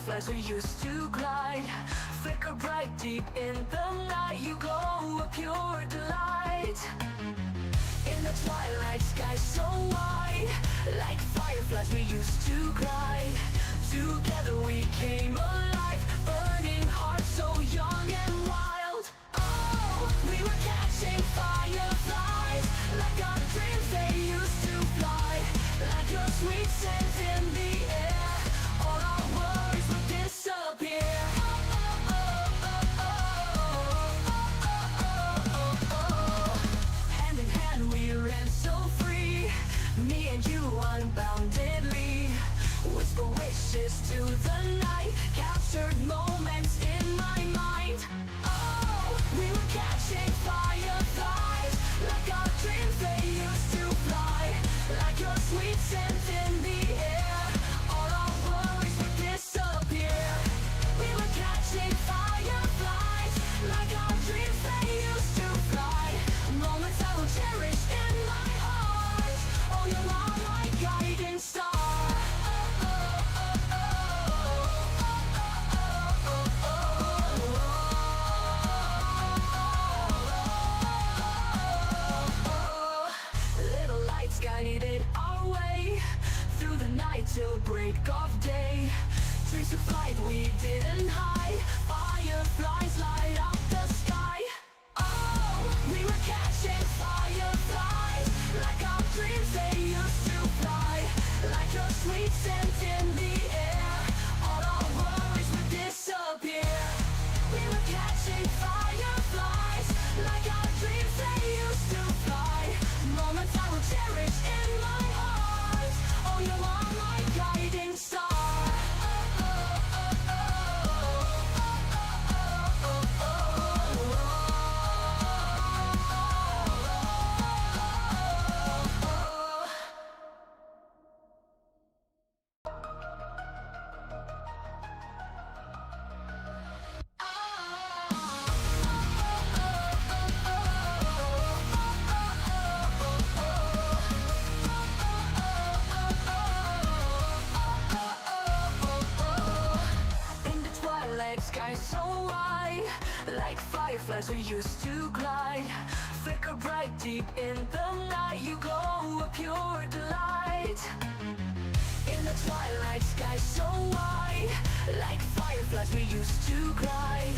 fireflies we used to glide, flicker bright deep in the night. You glow a pure delight. In the twilight sky so wide, like fireflies we used to glide. Together we came alive, burning hearts so young and wild. Oh, we were catching fireflies, like our dreams they used to fly. Like your sweet scent in the air, all our worries would disappear. Hand in hand we ran so free, me and you unboundedly. Whisper wishes to the night, captured moments in my mind. Oh, we were catching fireflies, like our dreams they used to fly. Like your sweet scent in the air, all our worries would disappear. We were catching fireflies, like our dreams they used to fly. Moments I will cherish in my heart. Oh, you are my guiding star. Little lights guided our way through the night till break of day. Dreams of flight we didn't hide, fireflies light up the sky. Oh, we were catching fireflies, like our dreams they used to fly. Like your sweet scent in the air, all our worries would disappear. We were catching fireflies, like our dreams they used to fly. Moments I will cherish in my heart. Oh, you are my guiding star. In the twilight sky so wide, like fireflies we used to glide, flicker bright deep in the night. You glow a pure delight. In the twilight sky so wide, like fireflies we used to glide.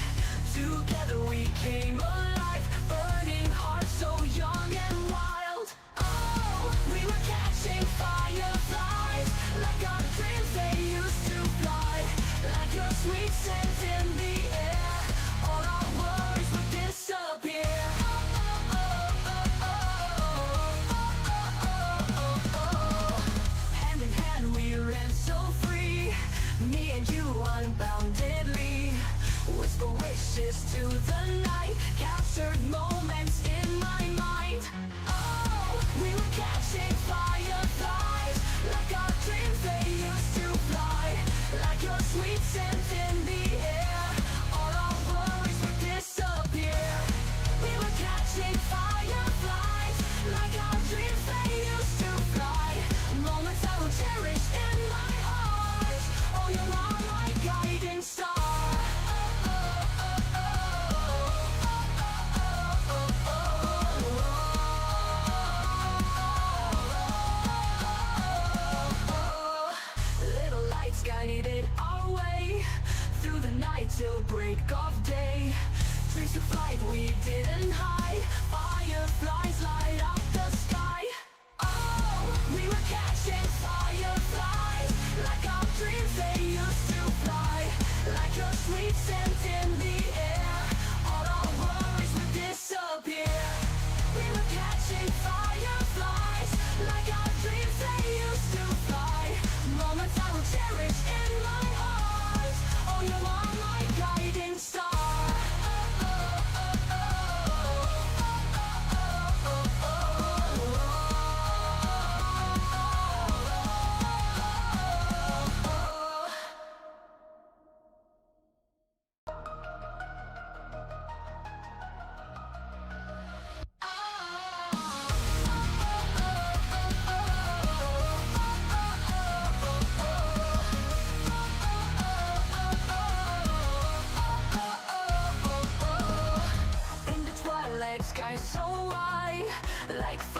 Together we came alive, burning hearts so young and wild. Oh, we were catching fireflies, like our dreams they used to fly. Like your sweet scent in the air, all our worries would disappear. Hand in hand we ran so free, me and you unboundedly. Whisper wishes to the night, captured moments in my mind.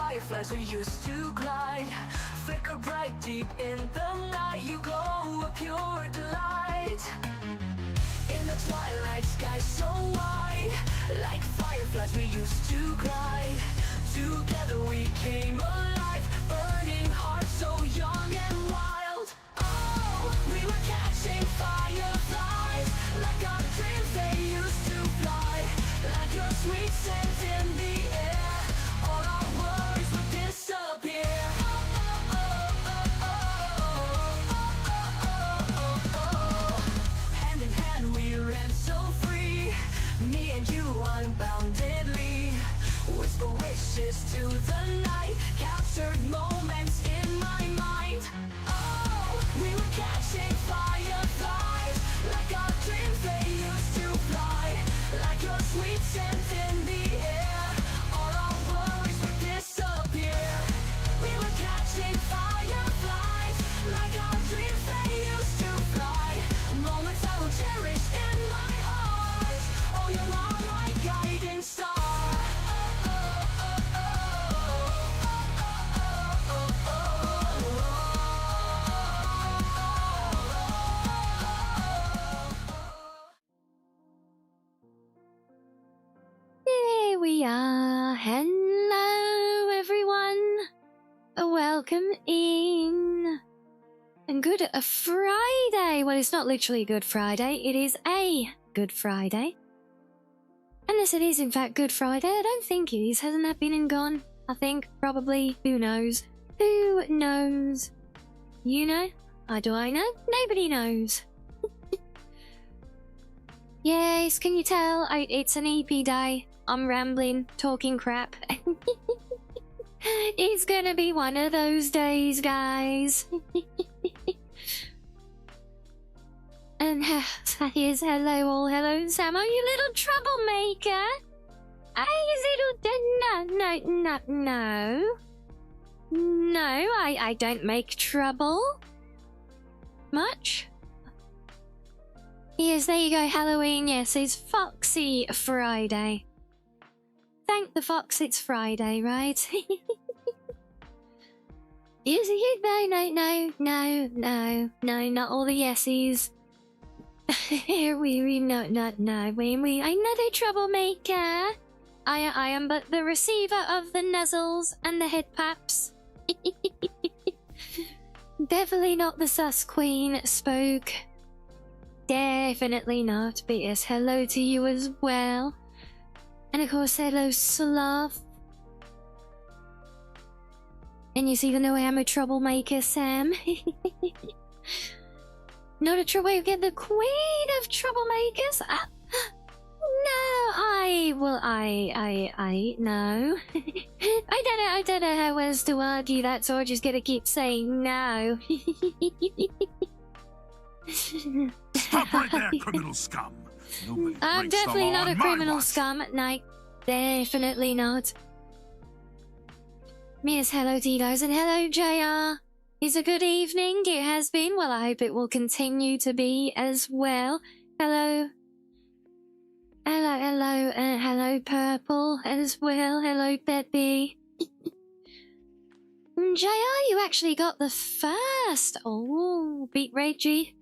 fireflies we used to glide. Flicker bright deep in the night, you glow a pure delight. In the twilight sky so wide, like fireflies we used to glide. Together we came alive, burning hearts so young and wild. Oh, we were catching fireflies, like our dreams they used to fly. Like your sweet scent in the air, all our worries would disappear. Hand in hand we ran so free, me and you unboundedly. Whisper wishes to the night, captured moments in my mind. Oh, we were catching fireflies, like our dreams they used to fly. Like your sweet scent in the air, all our worries would disappear. We were catching fireflies, like our dreams they used to fly. Moments I will cherish in my heart. Oh, you are my guiding star. There we are. Hello, everyone. Welcome in. And good Friday. Well, it's not literally Good Friday. It is a Good Friday. Unless it is, in fact, Good Friday. I don't think it is. Hasn't that been and gone? I think. Probably. Who knows? Who knows? You know? Do I know? Nobody knows. Yes, can you tell? It's an EP day. I'm rambling, talking crap. It's gonna be one of those days, guys. And yes, hello all, hello Sam, are you little troublemaker? No, I don't make trouble. Much? Yes, there you go, Halloween, yes, it's Foxy Friday. Thank the fox it's Friday, right? Is it? No, not all the yesies. we another troublemaker. I am but the receiver of the nuzzles and the head paps. Definitely not the sus queen spoke. Definitely not, but yes, hello to you as well. And of course, hello Sloth. And you see the know I am a troublemaker, Sam. Not a troublemaker, the queen of troublemakers. No, no. I don't know how else to argue that, so I just gotta keep saying no. Stop right there, criminal scum! I'm definitely not a criminal scum. No, definitely not. Miss hello to you guys, and hello JR. It's a good evening, it has been. Well, I hope it will continue to be as well. Hello. Hello Purple as well. Hello Peppy. JR, you actually got the first. Oh, beat Reggie.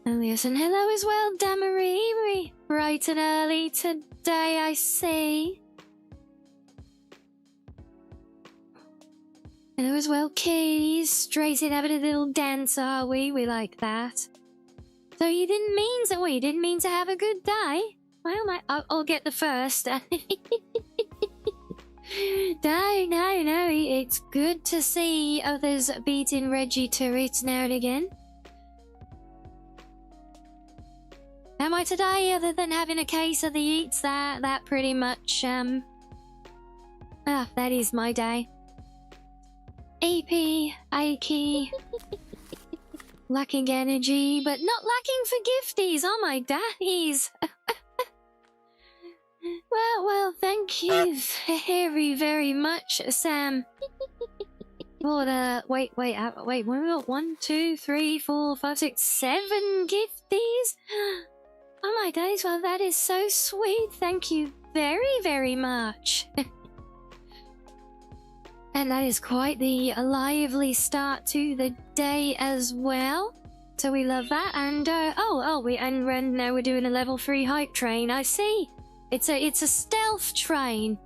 Oh yes, and hello as well, Damarie. Bright and early today, I see. Hello as well, Keys. Straight in having a little dance, are we? We like that. So you didn't mean to, you didn't mean to have a good day? Well, I'll get the first. No, it's good to see others beating Reggie to it now and again. Am I today, other than having a case of the eats? That pretty much, that is my day. EP, achy, lacking energy, but not lacking for gifties. Oh my days. Well, thank you very, very much, Sam. For the wait, we got 1, 2, 3, 4, 5, 6, 7 gifties. Oh my days, well that is so sweet. Thank you very, very much. And that is quite the lively start to the day as well. So we love that. And now we're doing a level 3 hype train. I see. It's a stealth train.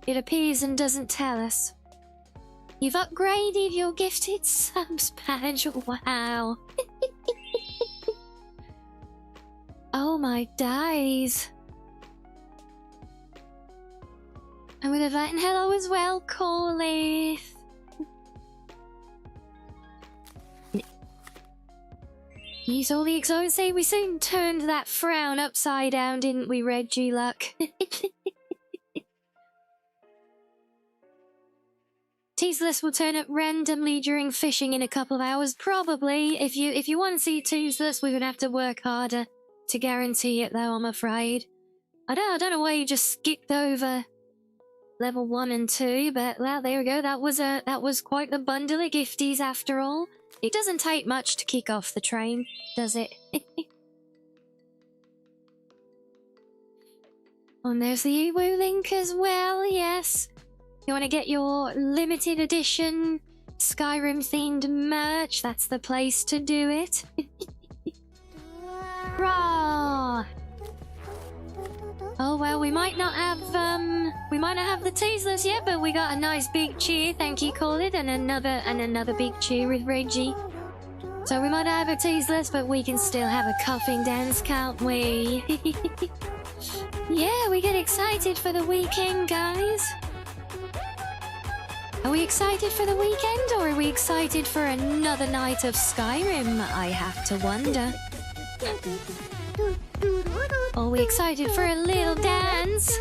It appears and doesn't tell us. You've upgraded your gifted subs badge. Wow. Oh my days. And with a vat and hello as well, Corlith. Use all the exotic. Say we soon turned that frown upside down, didn't we, Reggie Luck? Teaseless will turn up randomly during fishing in a couple of hours, probably. If you want to see Teaseless, we're gonna have to work harder to guarantee it, though. I'm afraid. I don't know why you just skipped over level 1 and 2, but well, there we go. That was quite the bundle of gifties after all. It doesn't take much to kick off the train, does it? Oh, and there's the Ewu link as well, yes. You want to get your limited edition Skyrim themed merch, that's the place to do it. Rah! Oh well, we might not have the teasers yet, but we got a nice big cheer, thank you, call it, and another big cheer with Reggie. So we might not have a teaseless, but we can still have a coughing dance, can't we? Yeah, we get excited for the weekend, guys. Are we excited for the weekend, or are we excited for another night of Skyrim? I have to wonder. Are we excited for a little dance?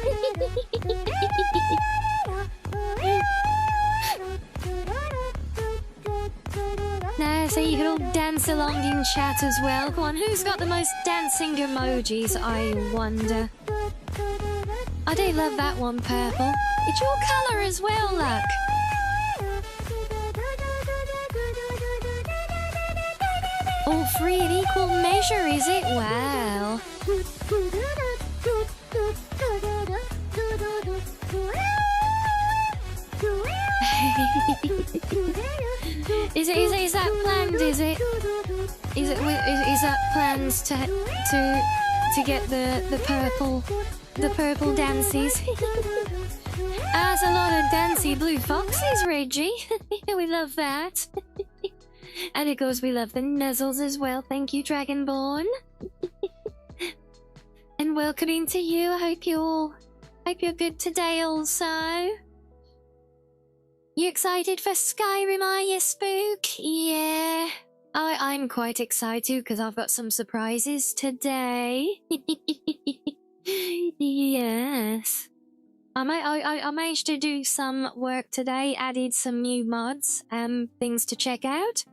Now, so you can all dance along in chat as well. Go on, who's got the most dancing emojis, I wonder? I do love that one, Purple. It's your colour as well, look. All three in equal measure, is it? Wow. Is that planned? Is that plans to get the purple dances? That's a lot of dancy blue foxes, Reggie. We love that. And of course we love the nuzzles as well. Thank you, Dragonborn. And welcoming to you. I hope you're good today also. You excited for Skyrim, are you, Spook? Yeah. I'm quite excited because I've got some surprises today. Yes. I managed to do some work today, added some new mods, things to check out.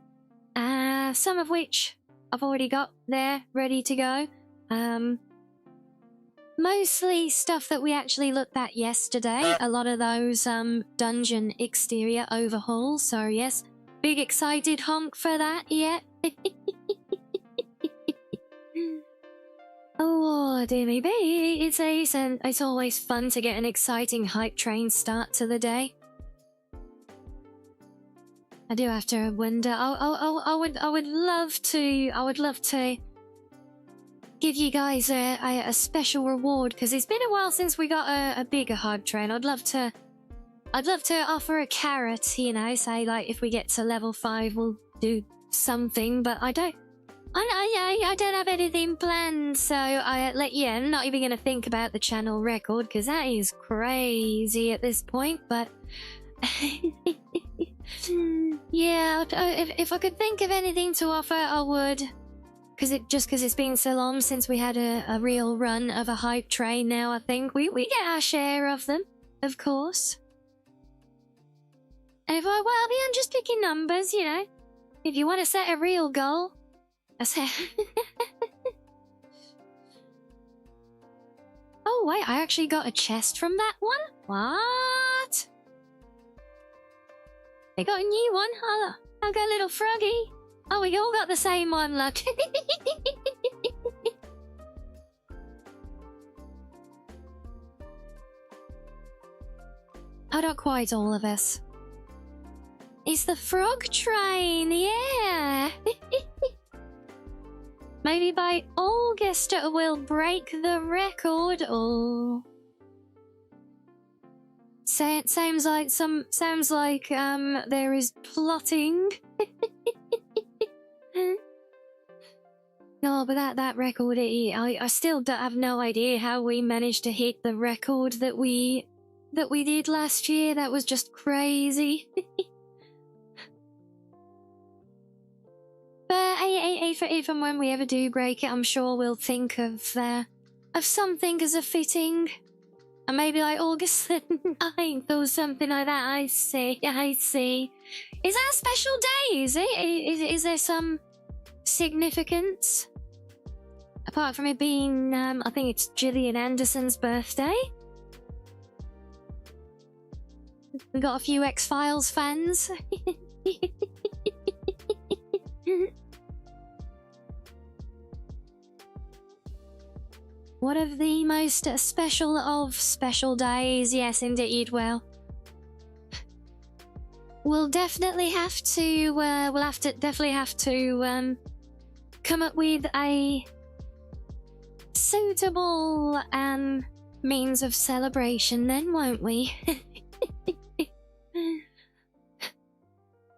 Some of which I've already got there, ready to go. Mostly stuff that we actually looked at yesterday. A lot of those dungeon exterior overhauls. So yes, big excited honk for that, yeah. Oh dear me, it's always fun to get an exciting hype train start to the day. I do have to wonder. I would love to give you guys a special reward, because it's been a while since we got a bigger hype train. I'd love to offer a carrot, you know, say like if we get to level 5 we'll do something, but I don't have anything planned, so I'm not even gonna think about the channel record because that is crazy at this point, but yeah, if I could think of anything to offer, I would. Because it's been so long since we had a real run of a hype train now, I think. We get our share of them, of course. And if I'm just picking numbers, you know. If you want to set a real goal, I say... Oh, wait, I actually got a chest from that one? What? They got a new one? I'll go little froggy. Oh, we all got the same one, look. not quite all of us. It's the frog train, yeah! Maybe by August we'll break the record. Oh, sounds like there is plotting. No, but that record, I still have no idea how we managed to hit the record that we did last year. That was just crazy. But if and when we ever do break it, I'm sure we'll think of something as a fitting. And maybe like August 9th or something like that. I see. Is that a special day, is it? Is there some significance? Apart from it being, I think it's Gillian Anderson's birthday. We got a few X-Files fans. One of the most special of special days, yes indeed. Well, we'll definitely have to, come up with a suitable means of celebration then, won't we?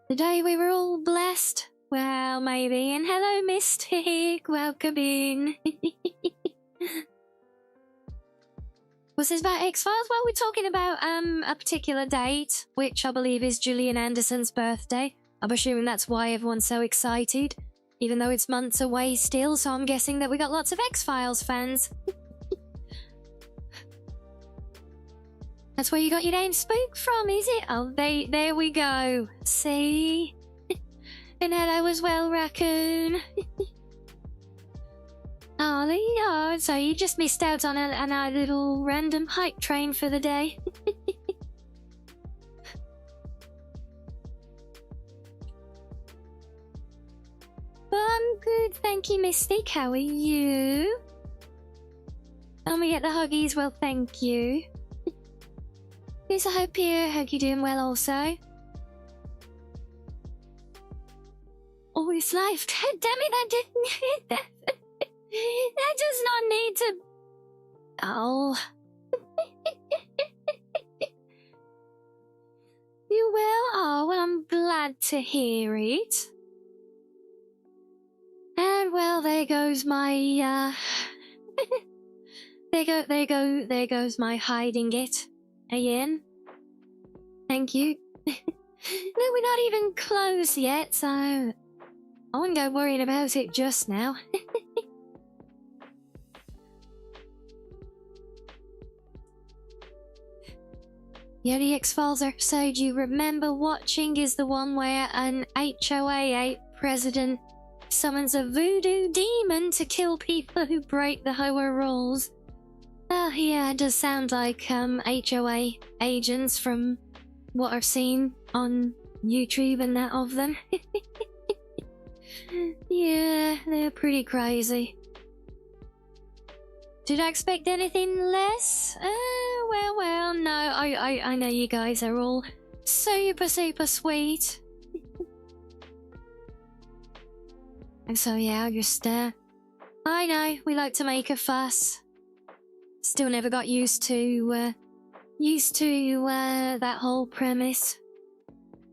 The day we were all blessed. Well, maybe. And hello, Mystic. Welcome in. Was this about X-Files? Well, we're talking about a particular date, which I believe is Gillian Anderson's birthday. I'm assuming that's why everyone's so excited, even though it's months away still, so I'm guessing that we got lots of X-Files fans. That's where you got your name Spook from, is it? Oh, there we go. See? And hello as well, Raccoon. Oh, so you just missed out on a little random hype train for the day. Well, I'm good, thank you, Mystic. How are you? Let me get the huggies. Well, thank you. Yes, I hope you're doing well also. Oh, it's live. Damn it, that didn't... that does not need to... Oh. You will? Oh, well, I'm glad to hear it. And, well, there goes my, there goes my hiding it. Again. Thank you. No, we're not even close yet, so... I wouldn't go worrying about it just now. Yeah, the X-Files episode you remember watching is the one where an HOA president summons a voodoo demon to kill people who break the HOA rules. Oh yeah, it does sound like HOA agents from what I've seen on YouTube and that of them. Yeah, they're pretty crazy. Did I expect anything less? Well, no, I know you guys are all super sweet. And so yeah, I'll just, I know, we like to make a fuss. Still never got used to that whole premise.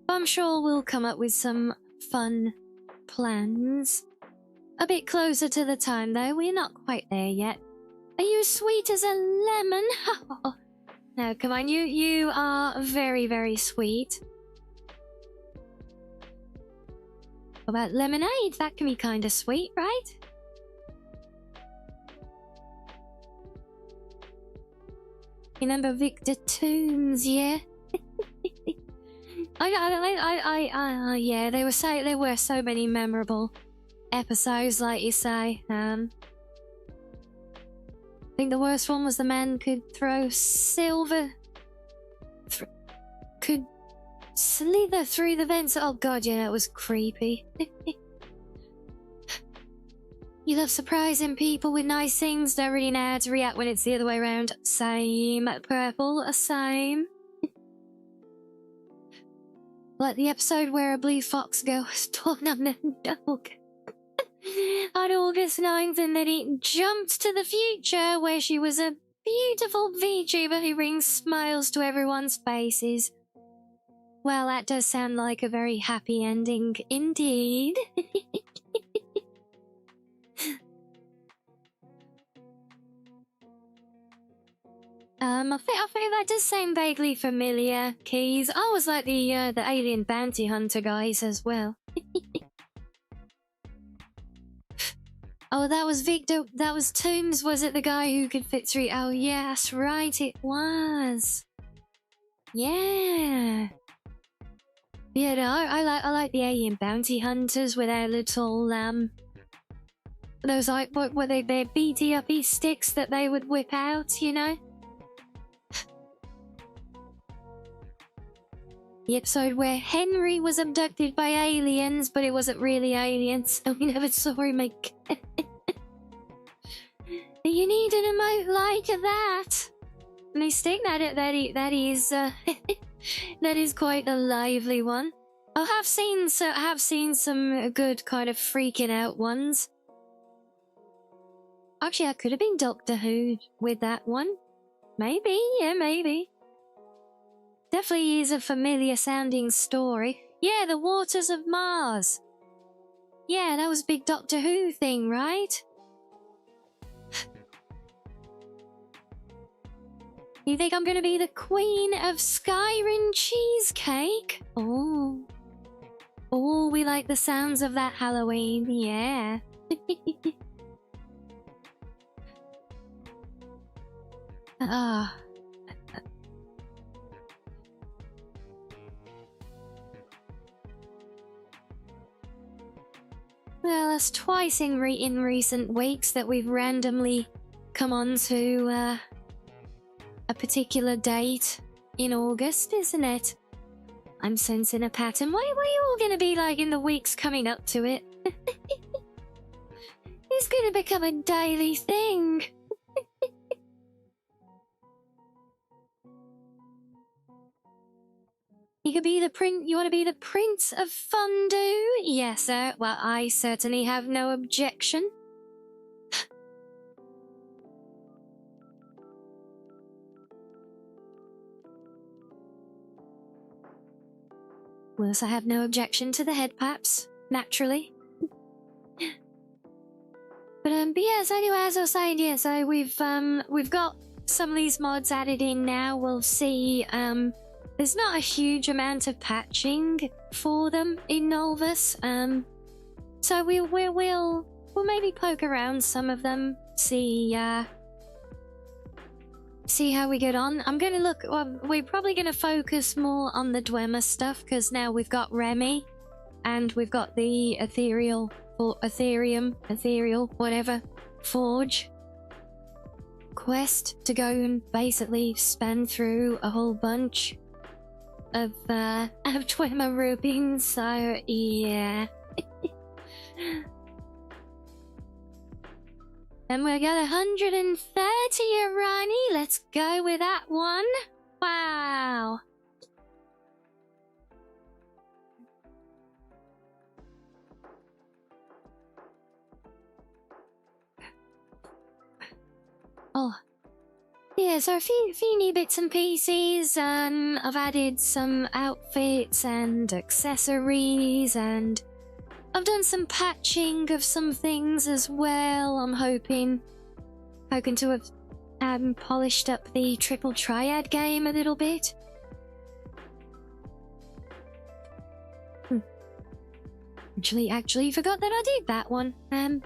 But I'm sure we'll come up with some fun plans. A bit closer to the time though, we're not quite there yet. Are you sweet as a lemon? No, come on, you are very sweet. What about lemonade? That can be kind of sweet, right? Remember Victor Toombs, yeah? Yeah, there were so many memorable episodes, like you say. I think the worst one was the man could throw silver... could slither through the vents. Oh god, yeah, that was creepy. You love surprising people with nice things, don't really know how to react when it's the other way around. Same, Purple, same. Like the episode where a blue fox girl was torn on the dog on August 9th, and then it jumped to the future where she was a beautiful VTuber who brings smiles to everyone's faces. Well, that does sound like a very happy ending indeed. I think that does sound vaguely familiar, Keys. I was like the alien bounty hunter guys as well. Oh, that was Victor. That was Toombs. Was it the guy who could fit through? Oh, yeah, that's right. It was. Yeah. Yeah, no, I like the alien bounty hunters with their little those like what were they? Their beady uppy sticks that they would whip out, you know. The episode where Henry was abducted by aliens, but it wasn't really aliens, so we never saw him again. You need an emote like that. And they stick that is that is quite a lively one. I have seen some good kind of freaking out ones. Actually, I could have been Doctor Who with that one. Maybe, yeah, maybe. Definitely is a familiar sounding story. Yeah, the Waters of Mars. Yeah, that was a big Doctor Who thing, right? You think I'm gonna be the queen of Skyrim cheesecake? Oh. Oh, we like the sounds of that Halloween, yeah. Ah. Well, that's twice in recent weeks that we've randomly come on to a particular date in August, isn't it? I'm sensing a pattern. What are you all gonna be like in the weeks coming up to it? It's gonna become a daily thing. You could be the you want to be the Prince of Fondue? Yes, sir. Well, I certainly have no objection. Well, I have no objection to the head paps, naturally. But yeah, so anyway, as I was saying, yeah, so we've got some of these mods added in now. We'll see, there's not a huge amount of patching for them in Nolvus, so we'll maybe poke around some of them, see how we get on. I'm gonna look. We're probably gonna focus more on the Dwemer stuff because now we've got Remy, and we've got the ethereal, whatever, Forge quest to go and basically spend through a whole bunch of Dwemer rubies. So yeah. And we got 130 Rianni. Let's go with that one. Wow. Oh. Yeah, so a few new bits and pieces. I've added some outfits and accessories, and I've done some patching of some things as well. I'm hoping to have polished up the triple triad game a little bit. Actually forgot that I did that one. But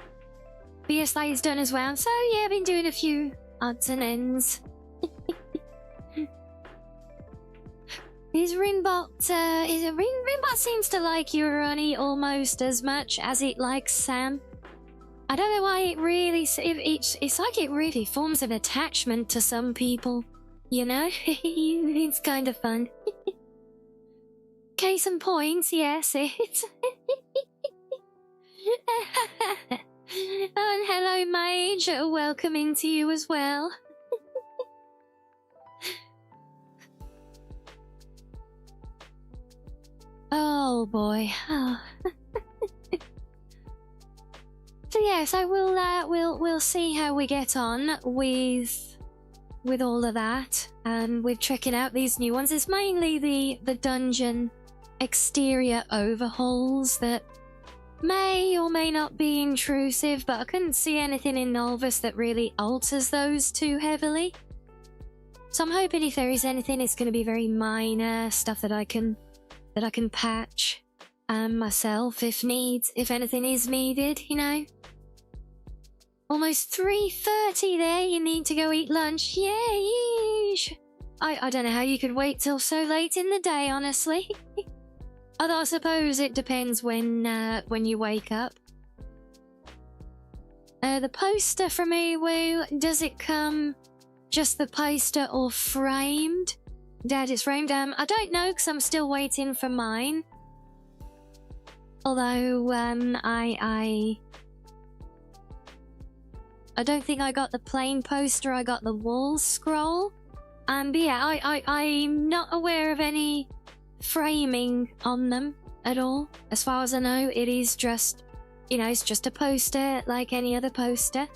yes, that is done as well. So yeah, I've been doing a few odds and ends. Rinbot seems to like Rianni almost as much as it likes Sam. I don't know why it really... It's like it really forms an attachment to some people. You know? It's kind of fun. Case in point, yes, it's... Oh, and hello, Mage. Welcome into you as well. Oh boy. Oh. So yes, I will. We'll see how we get on with all of that, and with checking out these new ones. It's mainly the dungeon exterior overhauls that may or may not be intrusive, but I couldn't see anything in Nolvus that really alters those too heavily. So I'm hoping if there is anything, it's going to be very minor stuff that I can patch myself if anything is needed, you know. Almost 3:30 there, you need to go eat lunch. Yay! I don't know how you could wait till so late in the day, honestly. Although I suppose it depends when you wake up. The poster from Ewu, does it come just the poster or framed? Dad, it's framed. I don't know, because I'm still waiting for mine. Although, I don't think I got the plain poster, I got the wall scroll. But yeah, I'm not aware of any framing on them at all. As far as I know, it is just, you know, it's just a poster like any other poster.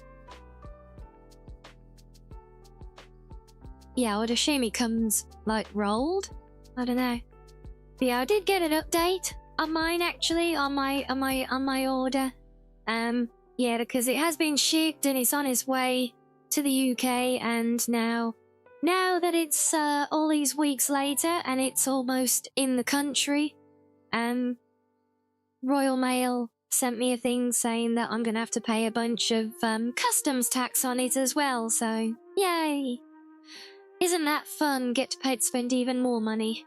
Yeah, I would assume it comes, like, rolled? I don't know. But yeah, I did get an update on mine, actually, on my order. Yeah, because it has been shipped and it's on its way to the UK, and now that it's all these weeks later and it's almost in the country, Royal Mail sent me a thing saying that I'm gonna have to pay a bunch of customs tax on it as well, so yay! Isn't that fun? Get to pay to spend even more money.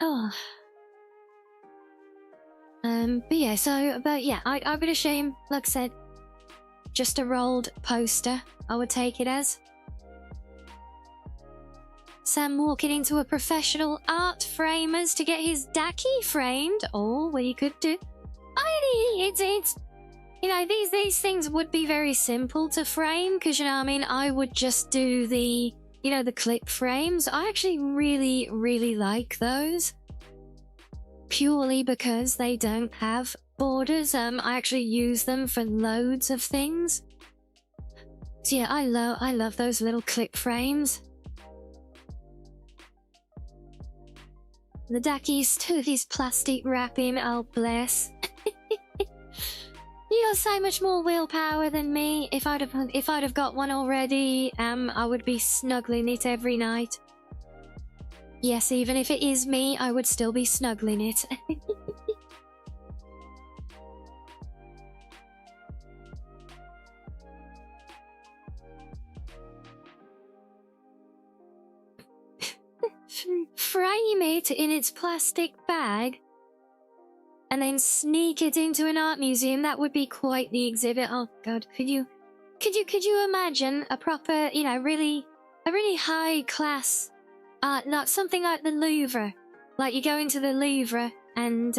Oh. But yeah, I would assume, like I said, just a rolled poster, I would take it as. Sam walking into a professional art framers to get his Daki framed. Oh, well, you could do. It's you know, these things would be very simple to frame, because, you know, I mean, I would just do the, you know, the clip frames. I actually really, really like those. Purely because they don't have borders. I actually use them for loads of things. So yeah, I love those little clip frames. The Daki's still these plastic wrapping, oh bless. You got so much more willpower than me. If I'd have got one already, I would be snuggling it every night. Yes, even if it is me, I would still be snuggling it. Frame it in its plastic bag and then sneak it into an art museum. That would be quite the exhibit. Oh god, could you imagine a proper, you know, a really high class art, not something like the Louvre. Like you go into the Louvre and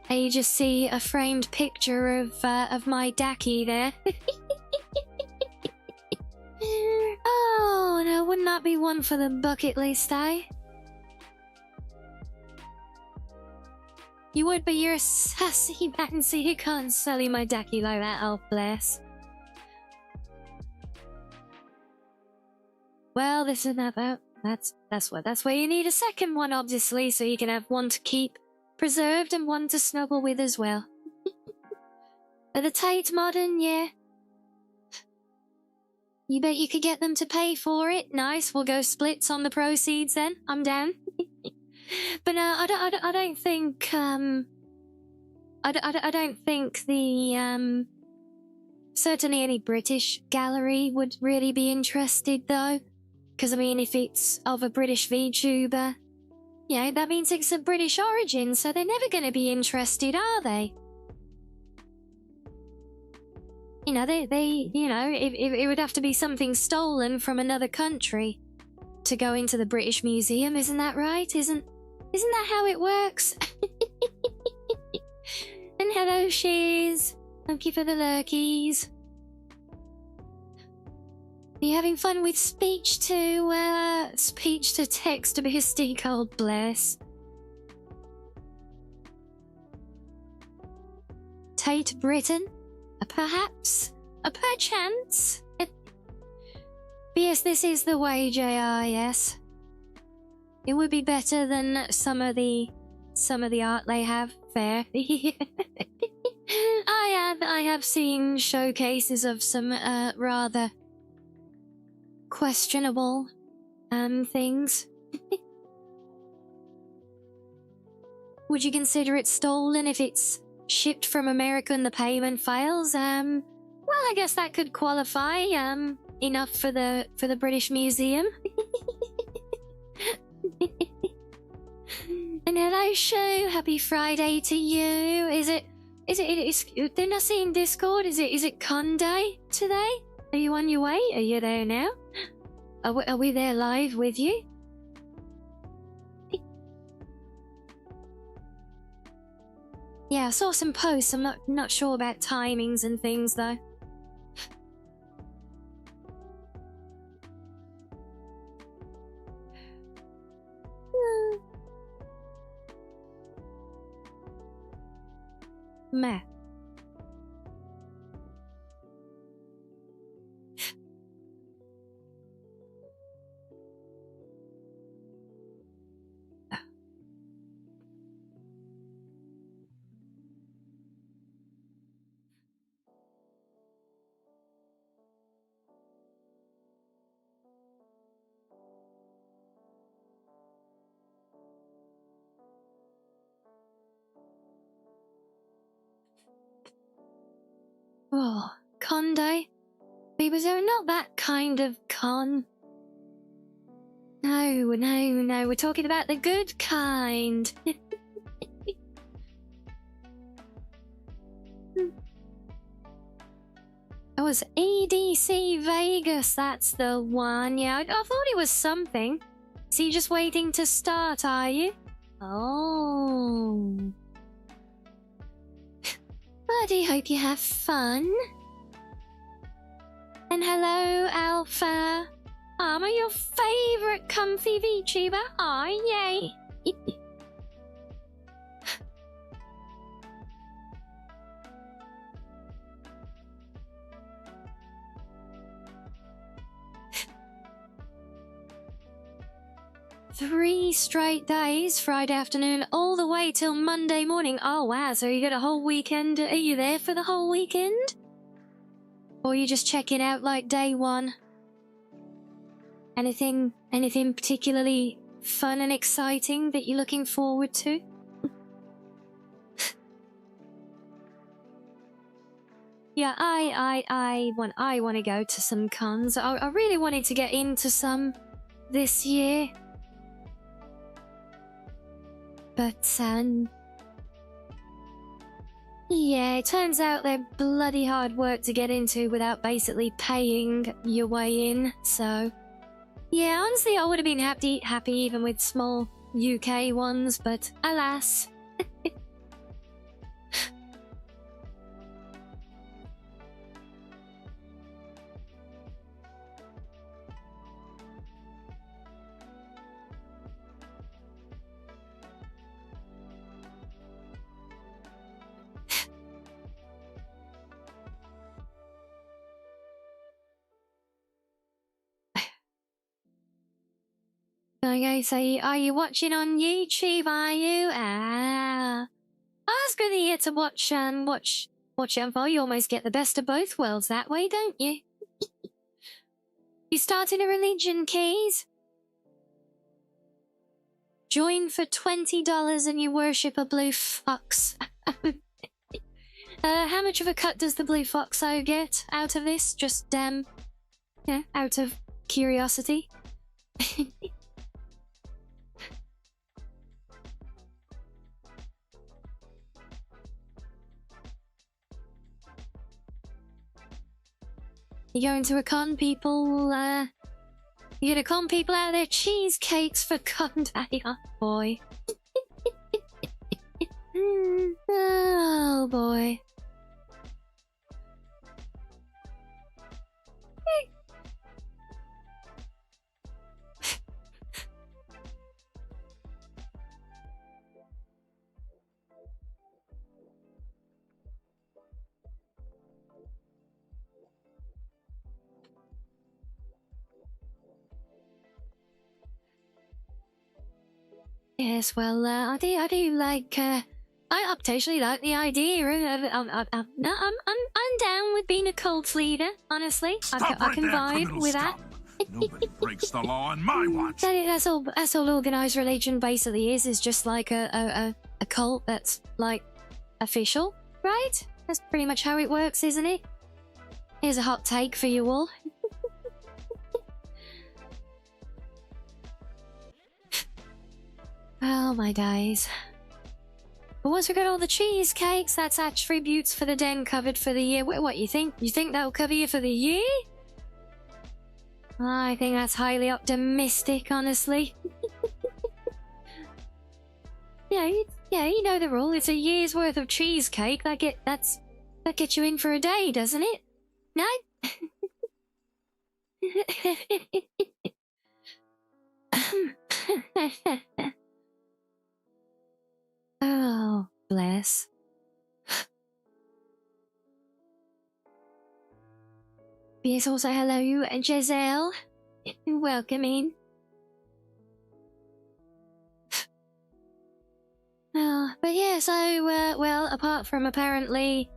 you just see a framed picture of my Daki there. Oh no, wouldn't that be one for the bucket list, eh? You would, but you're a sassy man, so you can't sully my Daki like that, oh bless. Well, this is another. That's where you need a second one, obviously, so you can have one to keep preserved and one to snuggle with as well. Are the Tate modern? Yeah. You bet you could get them to pay for it. Nice, we'll go splits on the proceeds then. I'm down. But no, I don't think I don't think the certainly any British gallery would really be interested though, because I mean, if it's of a British VTuber, yeah, that means it's of British origin, so they're never going to be interested, are they? You know, they you know, it would have to be something stolen from another country to go into the British Museum, isn't that right? Isn't that how it works? And hello, Shiz. Thank you for the lurkies. Are you having fun with speech to text ability? God bless. Tate Britain? Perhaps? A perchance? Yes, this is the way, JR, yes. It would be better than some of the art they have. Fair. I have seen showcases of some rather questionable things. Would you consider it stolen if it's shipped from America and the payment fails? Well, I guess that could qualify enough for the British Museum. And hello, show. Happy Friday to you. Is it didn't I see in Discord? Is it con day today? Are you on your way? Are you there now? Are we there live with you? Yeah, I saw some posts. I'm not sure about timings and things though. Meh. Oh, con day? Because they're not that kind of con. No, we're talking about the good kind. That was EDC Vegas, that's the one. Yeah, I thought it was something. So you're just waiting to start, are you? Oh. Buddy, hope you have fun. And hello, Alpha. I'm your favourite comfy VTuber. Aw, yay. Three straight days, Friday afternoon, all the way till Monday morning. Oh wow, so you got a whole weekend. Are you there for the whole weekend? Or are you just checking out like day one? Anything particularly fun and exciting that you're looking forward to? Yeah, I want to go to some cons. I really wanted to get into some this year. But, yeah, it turns out they're bloody hard work to get into without basically paying your way in, so... Yeah, honestly, I would have been happy even with small UK ones, but alas. Okay, so are you watching on YouTube, are you? Ah. I was good here to watch it unfold. You almost get the best of both worlds that way, don't you? You starting a religion, Keys? Join for $20 and you worship a blue fox. How much of a cut does the blue foxo get out of this? Just, yeah, out of curiosity. You going to a con, people, you gonna con people out of their cheesecakes for con day? Oh, boy. Oh, boy. Yes, well, I do like, I potentially like the idea of, no, I'm down with being a cult leader, honestly. Stop I right can there, vibe criminal with scum. Nobody breaks the law on my watch. That's all organized religion basically is just like a cult that's, like, official, right? That's pretty much how it works, isn't it? Here's a hot take for you all. Oh my days. But once we got all the cheesecakes, that's attributes for the den covered for the year. What you think? You think that'll cover you for the year? I think that's highly optimistic, honestly. Yeah, you know the rule. It's a year's worth of cheesecake. That gets you in for a day, doesn't it? No? Oh, bless. Yes, also hello, Giselle. Welcome in. Oh, but yeah, so, well, apart from apparently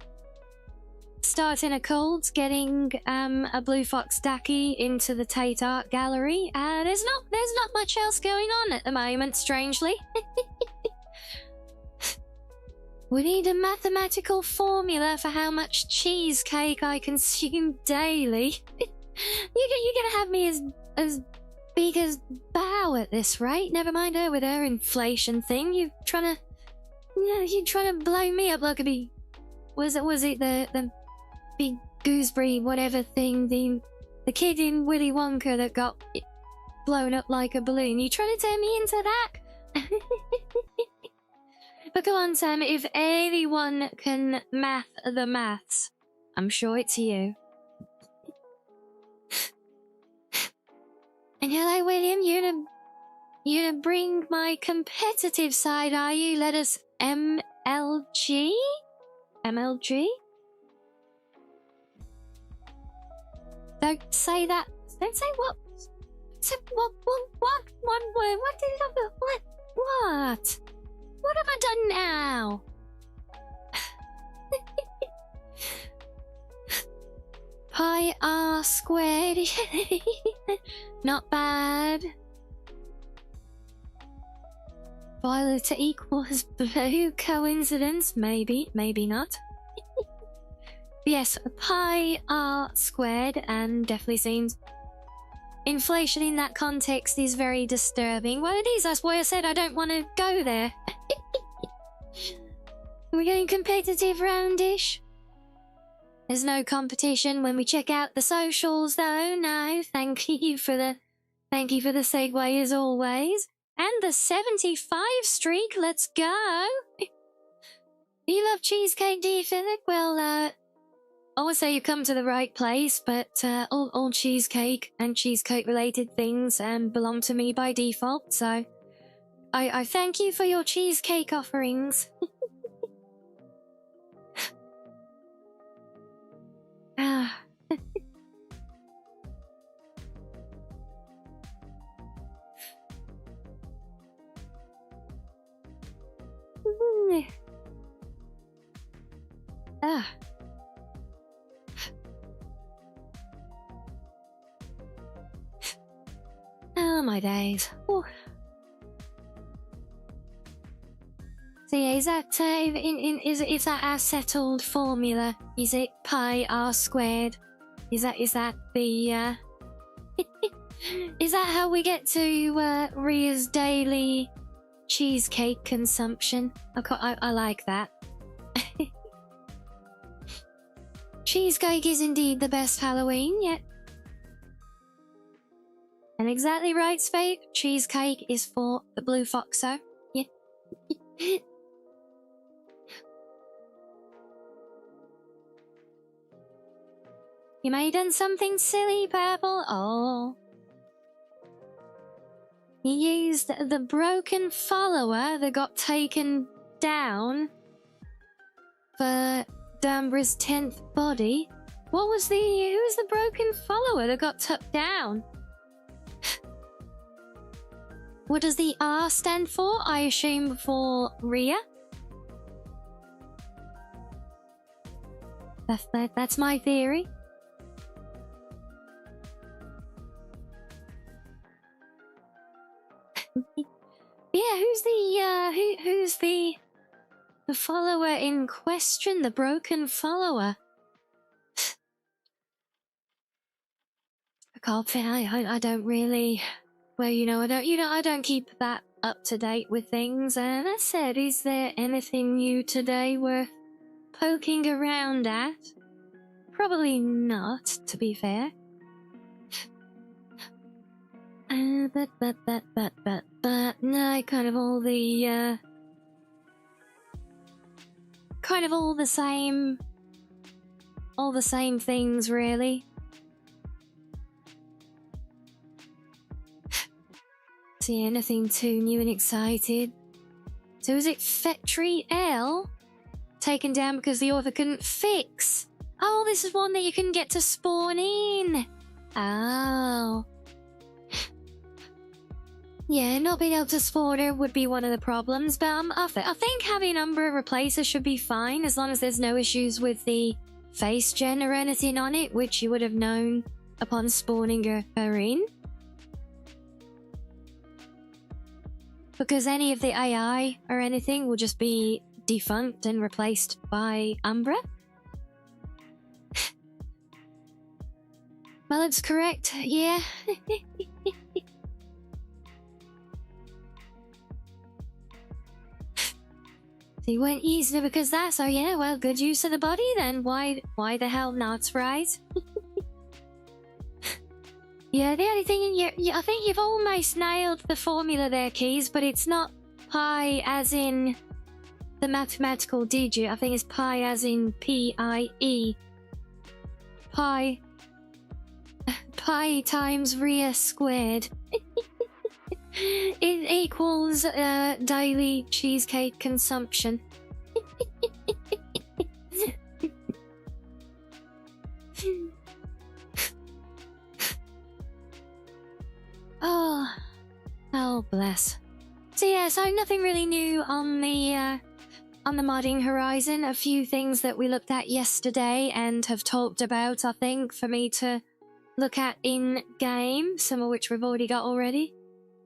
starting a cult, getting a Blue Fox Ducky into the Tate Art Gallery, there's not much else going on at the moment, strangely. We need a mathematical formula for how much cheesecake I consume daily. You're gonna have me as big as Bow at this rate. Never mind her with her inflation thing. You're trying to blow me up like a big... Was it the big gooseberry whatever thing, the kid in Willy Wonka that got blown up like a balloon? You trying to turn me into that? But go on, Sam, if anyone can math the maths, I'm sure it's you. And hello, William, you're gonna bring my competitive side, are you? Let us MLG? MLG? Don't say that. Don't say what? What? One word. What did I... What? What have I done now? Pi r squared. Not bad. Violet equals blue. Coincidence? Maybe, maybe not. Yes, pi r squared, and definitely seems inflation in that context is very disturbing. Well, it is. That's why I said I don't want to go there. We're going competitive roundish. There's no competition when we check out the socials, though. No, thank you for the segue as always. And the 75 streak. Let's go. You love cheesecake, do you, Philip? Well, I would say you've come to the right place, but all cheesecake and cheesecake-related things belong to me by default, so I thank you for your cheesecake offerings. Ah. Ah. Oh my days. Ooh. So yeah, is that is that our settled formula? Is it pi r squared? Is that the is that how we get to Ria's daily cheesecake consumption? I like that. Cheesecake is indeed the best Halloween yet. And exactly right, Spade. Cheesecake is for the Blue Foxo. Yeah. You may have done something silly, Purple. Oh. You used the broken follower that got taken down for Dambra's 10th body. Who's the broken follower that got took down? What does the R stand for? I assume for Ria. That's my theory. Yeah, who's the follower in question? The broken follower. I don't really. Well, I don't keep that up to date with things. And that said, is there anything new today worth poking around at? Probably not, to be fair. But no, kind of all the same things, really. See anything too new and excited? So is it Factory L? Taken down because the author couldn't fix. Oh, this is one that you can get to spawn in. Oh. Yeah, not being able to spawn her would be one of the problems, but I think having Umbra replace her should be fine as long as there's no issues with the face gen or anything on it, which you would have known upon spawning her in. Because any of the AI or anything will just be defunct and replaced by Umbra. Well, that's correct, yeah. So you weren't using it because that, so yeah, well, good use of the body then. Why the hell not, right? Yeah, the only thing I think you've almost nailed the formula there, Keys, but it's not pi as in the mathematical digit. I think it's pi as in P-I-E. Pi times Ria squared. It equals daily cheesecake consumption. Oh, bless. So yeah, so nothing really new on the modding horizon. A few things that we looked at yesterday and have talked about, I think, for me to look at in game. Some of which we've already got already.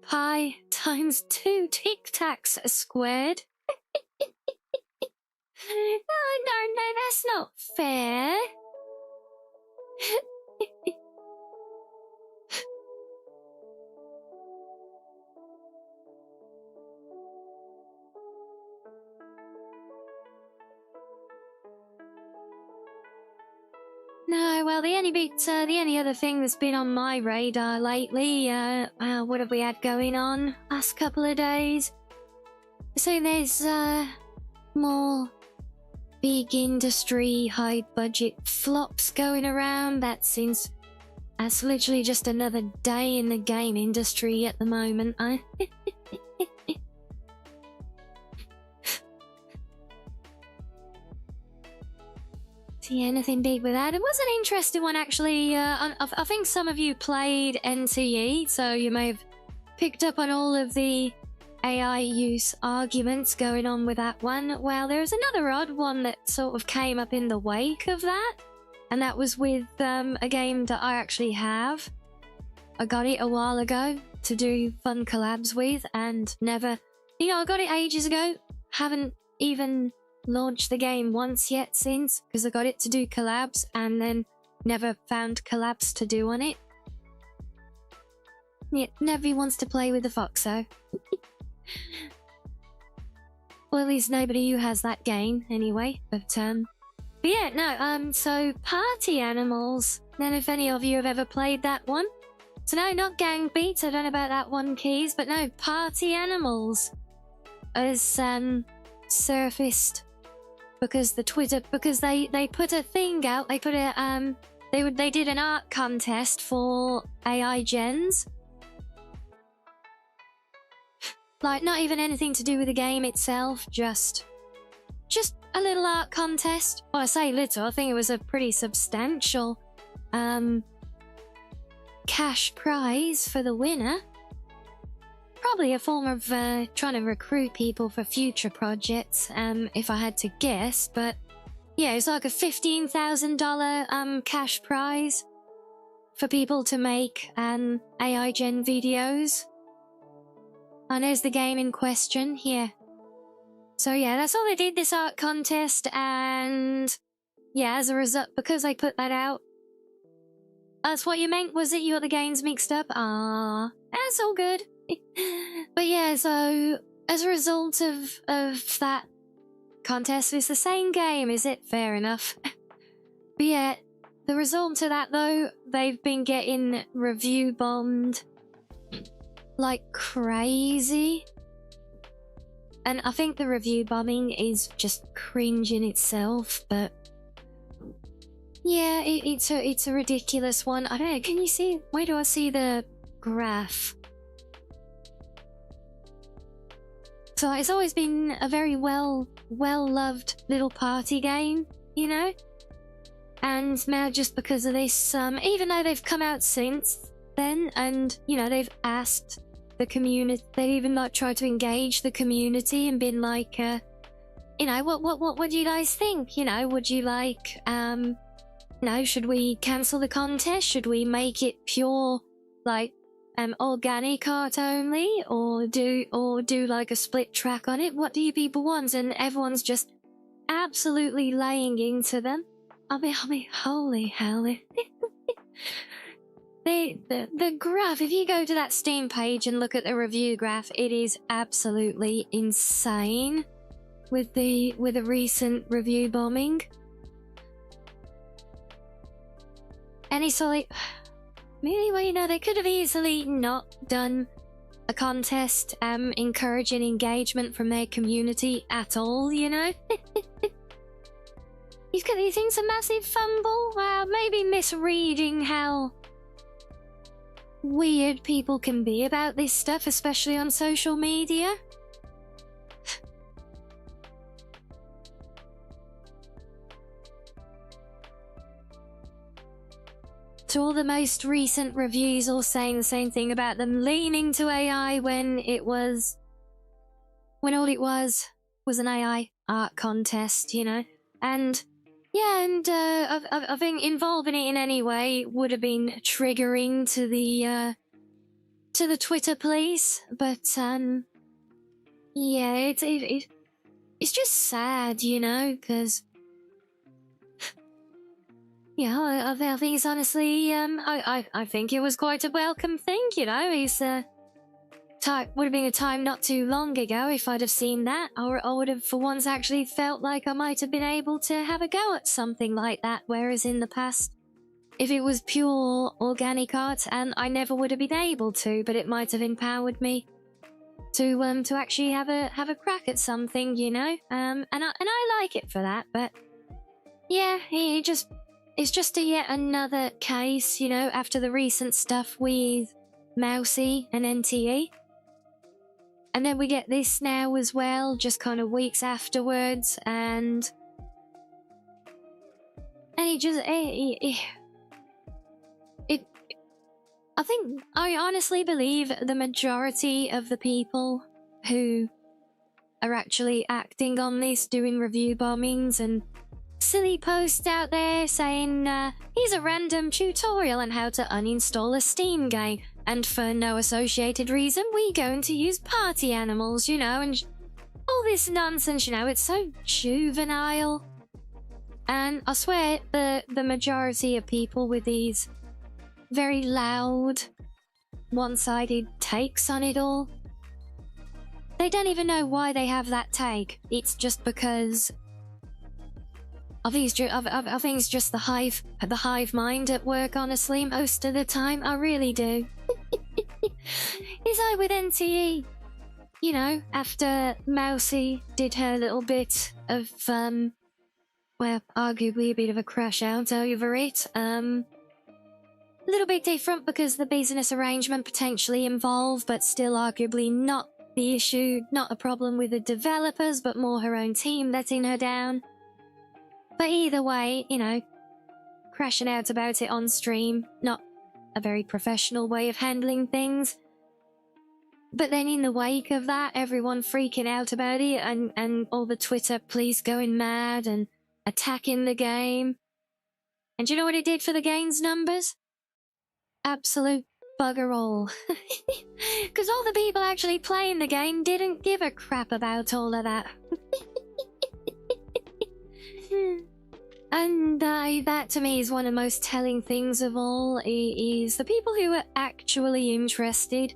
Pi times 2 Tic Tacs squared. No, that's not fair. No, well, the only other thing that's been on my radar lately, what have we had going on last couple of days? So there's, more big industry, high budget flops going around. That's literally just another day in the game industry at the moment. See anything big with that? It was an interesting one, actually. I think some of you played NTE, so you may have picked up on all of the AI use arguments going on with that one. Well, there's another odd one that sort of came up in the wake of that, and that was with a game that I actually have. I got it a while ago to do fun collabs with, and never... I got it ages ago. Haven't even launched the game once yet since, because I got it to do collabs and then never found collabs to do on it. Yeah, nobody wants to play with the Foxo. Well, at least nobody who has that game anyway. But yeah, no, so Party Animals. Then if any of you have ever played that one. So no, not Gang Beats, I don't know about that one, Keys, but no, Party Animals has surfaced because they put a thing out. They put a they did an art contest for AI gens. Like, not even anything to do with the game itself, just a little art contest. Well, I say little, I think it was a pretty substantial cash prize for the winner. probably a form of trying to recruit people for future projects, if I had to guess, but yeah, it's like a $15,000 cash prize for people to make AI gen videos. And there's the game in question here. So yeah, that's all they did, this art contest, and yeah, as a result, because I put that out. That's what you meant, was it? You got the games mixed up? Ah, that's all good. But yeah, so as a result of that contest, it's the same game, is it? Fair enough. But yeah, the result of that though, they've been getting review bombed like crazy. And I think the review bombing is just cringe in itself, but yeah, it's a ridiculous one. I don't know, can you see, where do I see the graph? So it's always been a very well-loved little party game, you know? And now just because of this, even though they've come out since then, and, you know, they've asked the community, they've even like tried to engage the community and been like, you know, what do you guys think? You know, would you like, no, should we cancel the contest? Should we make it pure, like, organic art only, or do like a split track on it? What do you people want? And everyone's just absolutely laying into them. I mean, holy hell. The graph, if you go to that Steam page and look at the review graph, it is absolutely insane with the recent review bombing. And it's like, really, well, you know, they could have easily not done a contest encouraging engagement from their community at all, you know? You think it's a massive fumble? Well, maybe misreading how weird people can be about this stuff, especially on social media. So all the most recent reviews all saying the same thing about them leaning to AI when all it was an AI art contest, you know? And yeah, and I think involving it in any way would have been triggering to the Twitter police, but yeah, it's just sad, you know, because yeah, I think it's honestly, I think it was quite a welcome thing, you know. It's would have been a time not too long ago if I'd have seen that, or I would have for once actually felt like I might have been able to have a go at something like that, whereas in the past, if it was pure organic art, and I never would have been able to, but it might have empowered me to actually have a crack at something, you know. And I like it for that, but yeah, it's just yet another case, you know, after the recent stuff with Mousy and NTE. And then we get this now as well, just kind of weeks afterwards, and it just, I honestly believe the majority of the people who are actually acting on this, doing review bombings and silly posts out there saying, here's a random tutorial on how to uninstall a Steam game, and for no associated reason, we're going to use party animals, you know, and all this nonsense, you know, it's so juvenile. And I swear, the majority of people with these very loud, one-sided takes on it all, they don't even know why they have that take. It's just because I think it's just the hive mind at work, honestly, most of the time. I really do. It's like with NTE, you know, after Mousy did her little bit of, well, arguably a bit of a crash out over it. A little bit different because the business arrangement potentially involved, but still arguably not the issue, not a problem with the developers, but more her own team letting her down. But either way, you know, crashing out about it on stream, not a very professional way of handling things. But then in the wake of that, everyone freaking out about it and all the Twitter police going mad and attacking the game. And do you know what it did for the game's numbers? Absolute bugger all. Because all the people actually playing the game didn't give a crap about all of that. And that to me is one of the most telling things of all, is the people who are actually interested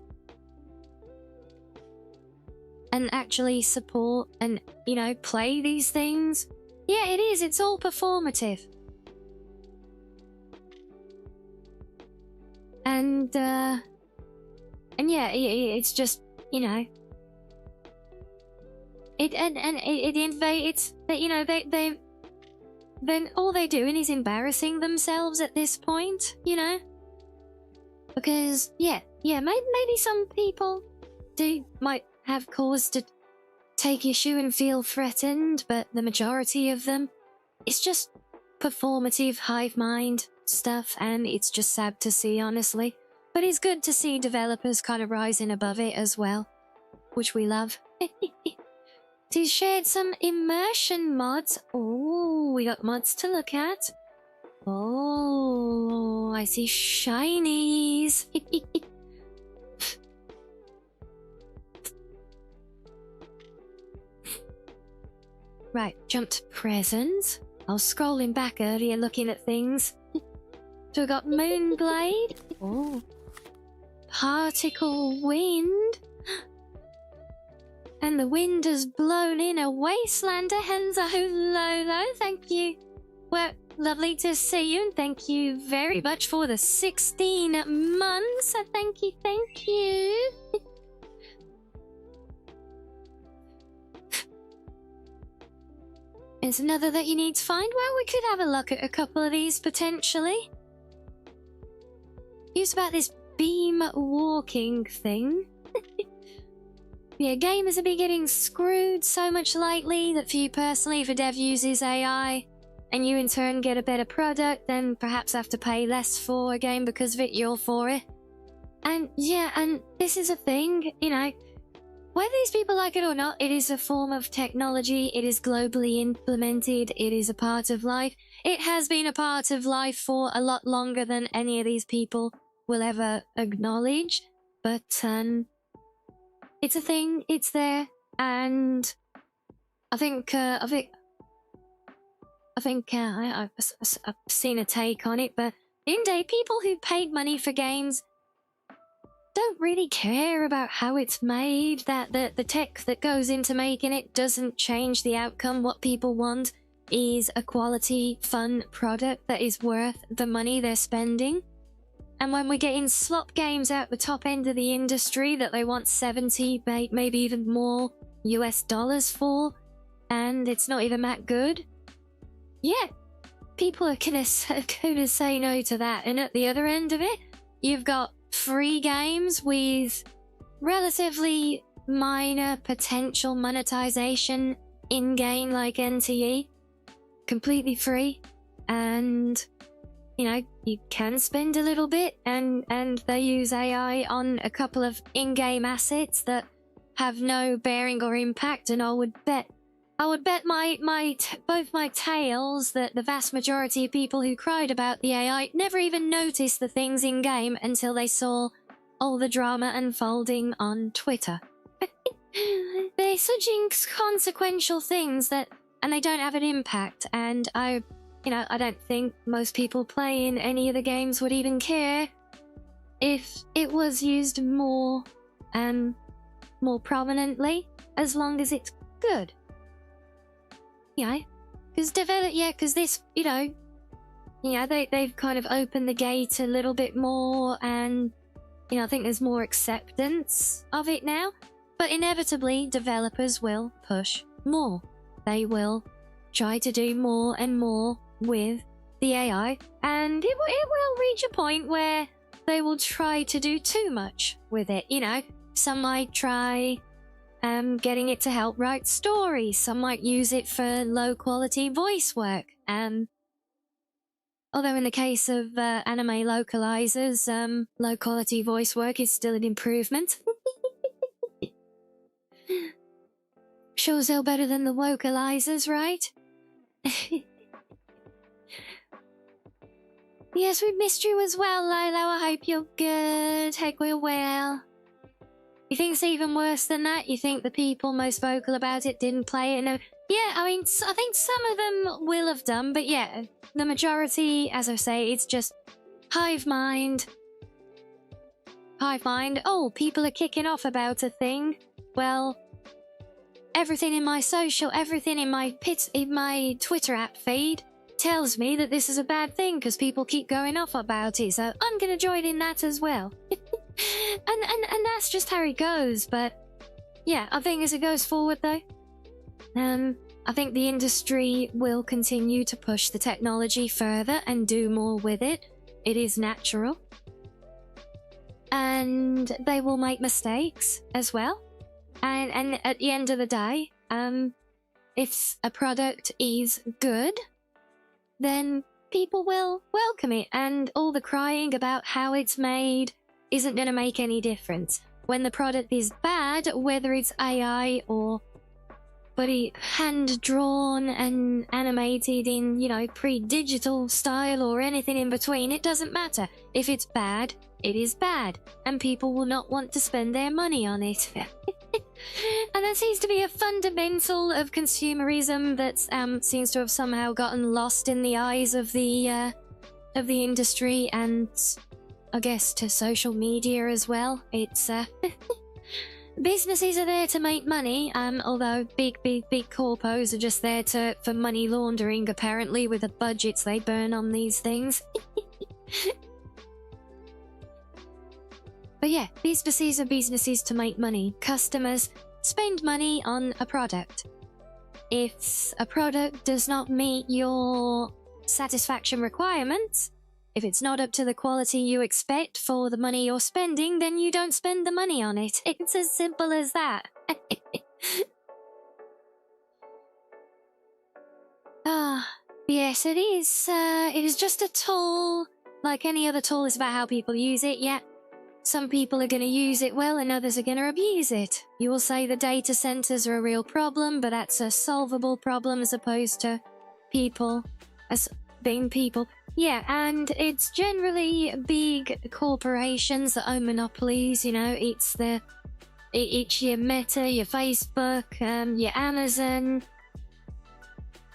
and actually support and, you know, play these things. Yeah, it is. It's all performative. And yeah, it's just, you know, it invades that, you know, then all they're doing is embarrassing themselves at this point, you know? Because, yeah, maybe some people might have cause to take issue and feel threatened, but the majority of them, it's just performative hive mind stuff, and it's just sad to see, honestly. But it's good to see developers kind of rising above it as well, which we love. He shared some immersion mods. Oh, we got mods to look at. Oh, I see shinies. Right, jump to presents. I was scrolling back earlier looking at things. So we got Moonblade. Oh. Particle Wind. And the wind has blown in a Wastelander. Hello, thank you. Well, lovely to see you, and thank you very much for the 16 months. Thank you. There's another that you need to find. Well, we could have a look at a couple of these, potentially. Use about this beam walking thing. Yeah, gamers have been getting screwed so much lately that for you personally, if a dev uses AI and you in turn get a better product, then perhaps have to pay less for a game because of it, you're for it. And yeah, and this is a thing, you know, whether these people like it or not, it is a form of technology, it is globally implemented, it is a part of life. It has been a part of life for a lot longer than any of these people will ever acknowledge, but it's a thing, it's there, and I've seen a take on it, but indeed, people who paid money for games don't really care about how it's made, that the tech that goes into making it doesn't change the outcome. What people want is a quality, fun product that is worth the money they're spending. And when we get in slop games out the top end of the industry that they want 70, maybe even more US dollars for, and it's not even that good, yeah, people are gonna say no to that. And at the other end of it, you've got free games with relatively minor potential monetization in-game, like NTE, completely free, and you know, you can spend a little bit, and they use AI on a couple of in-game assets that have no bearing or impact, and I would bet both my tails that the vast majority of people who cried about the AI never even noticed the things in-game until they saw all the drama unfolding on Twitter. They're such inconsequential things that, and they don't have an impact, and I don't think most people playing any of the games would even care if it was used more prominently, as long as it's good. Yeah, because this, they've kind of opened the gate a little bit more, and I think there's more acceptance of it now. But inevitably, developers will push more. They will try to do more and more with the AI, and it will reach a point where they will try to do too much with it. Some might try getting it to help write stories. Some might use it for low-quality voice work. Although in the case of anime localizers, low-quality voice work is still an improvement. Sure as hell better than the vocalizers, right? Yes, we missed you as well, Lilo. I hope you're good. Hope we're well. You think it's even worse than that? You think the people most vocal about it didn't play it? No. Yeah, I mean, I think some of them will have done, but yeah, the majority, as I say, it's just hive mind. Hive mind. Oh, people are kicking off about a thing. Well, everything in my social, everything in my Twitter app feed tells me that this is a bad thing because people keep going off about it, so I'm gonna join in that as well. and that's just how it goes, but yeah, I think as it goes forward though, I think the industry will continue to push the technology further and do more with it. It is natural. And they will make mistakes as well. And at the end of the day, if a product is good, then people will welcome it, and all the crying about how it's made isn't going to make any difference. When the product is bad, whether it's AI or bloody hand-drawn and animated in, you know, pre-digital style or anything in between, it doesn't matter. If it's bad, it is bad, and people will not want to spend their money on it. And that seems to be a fundamental of consumerism that seems to have somehow gotten lost in the eyes of the industry, and I guess to social media as well. It's businesses are there to make money, although big corpos are just there for money laundering, apparently, with the budgets they burn on these things. But yeah, businesses are businesses to make money. Customers spend money on a product. If a product does not meet your satisfaction requirements, if it's not up to the quality you expect for the money you're spending, then you don't spend the money on it. It's as simple as that. Yes, it is. It is just a tool. Like any other tool, it's about how people use it, yeah. Some people are going to use it well and others are going to abuse it. You will say the data centers are a real problem, but that's a solvable problem as opposed to people as being people. Yeah, and it's generally big corporations that own monopolies, you know. It's your Meta, your Facebook, your Amazon.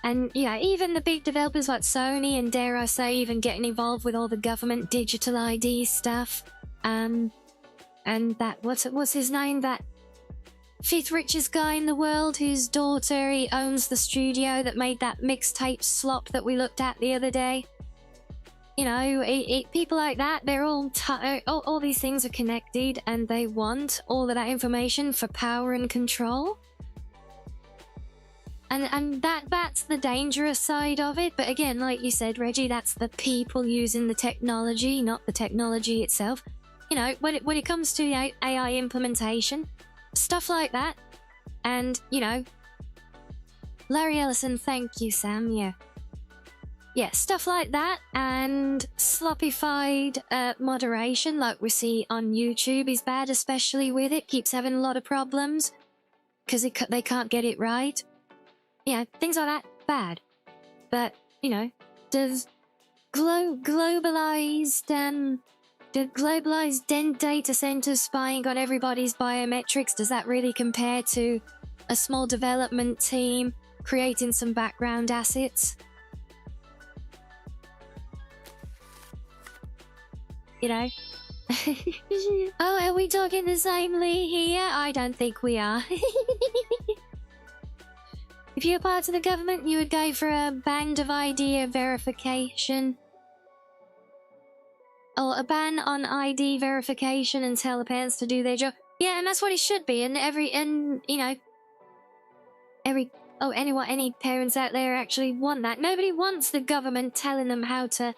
And yeah, even the big developers like Sony and, dare I say, even getting involved with all the government digital ID stuff. And that, what's his name? That fifth richest guy in the world whose daughter, he owns the studio that made that mixtape slop that we looked at the other day. You know, people like that, they're all these things are connected, and they want all of that information for power and control. And that's the dangerous side of it. But again, like you said, Reggie, that's the people using the technology, not the technology itself. You know, when it comes to AI implementation, stuff like that, and, you know, Larry Ellison, thank you, Sam, yeah, stuff like that, and sloppified moderation like we see on YouTube is bad, especially with it, keeps having a lot of problems, because they can't get it right. Yeah, things like that, bad. But, you know, does globalized data centers spying on everybody's biometrics, does that really compare to a small development team creating some background assets? You know? Oh, are we talking the same Lee here? I don't think we are. If you're part of the government, you would go for a band of ID verification. Or a ban on ID verification and tell the parents to do their job. Yeah, and that's what it should be. And any parents out there actually want that. Nobody wants the government telling them how to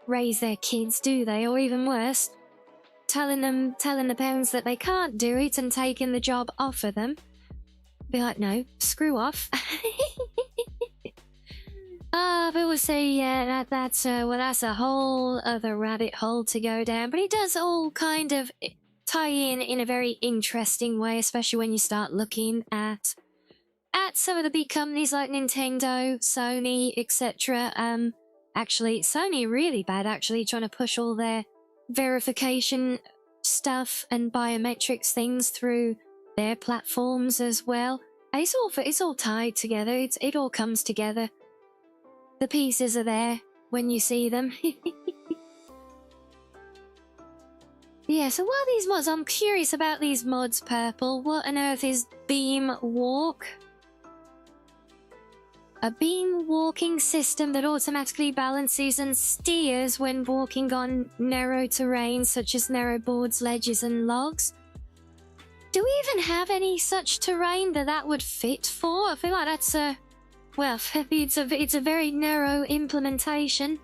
raise their kids, do they? Or even worse, telling the parents that they can't do it and taking the job off of them. Be like, no, screw off. But we'll see, yeah, that's a whole other rabbit hole to go down. But it does all kind of, tie in a very interesting way, especially when you start looking at some of the big companies like Nintendo, Sony, etc. Actually, Sony really bad, actually, trying to push all their verification stuff and biometrics things through their platforms as well. It's all tied together. It all comes together. The pieces are there when you see them. Yeah, so what are these mods? I'm curious about these mods, Purple. What on earth is Beam Walk? A beam walking system that automatically balances and steers when walking on narrow terrain such as narrow boards, ledges and logs. Do we even have any such terrain that would fit for? I feel like that's a... well, it's a very narrow implementation.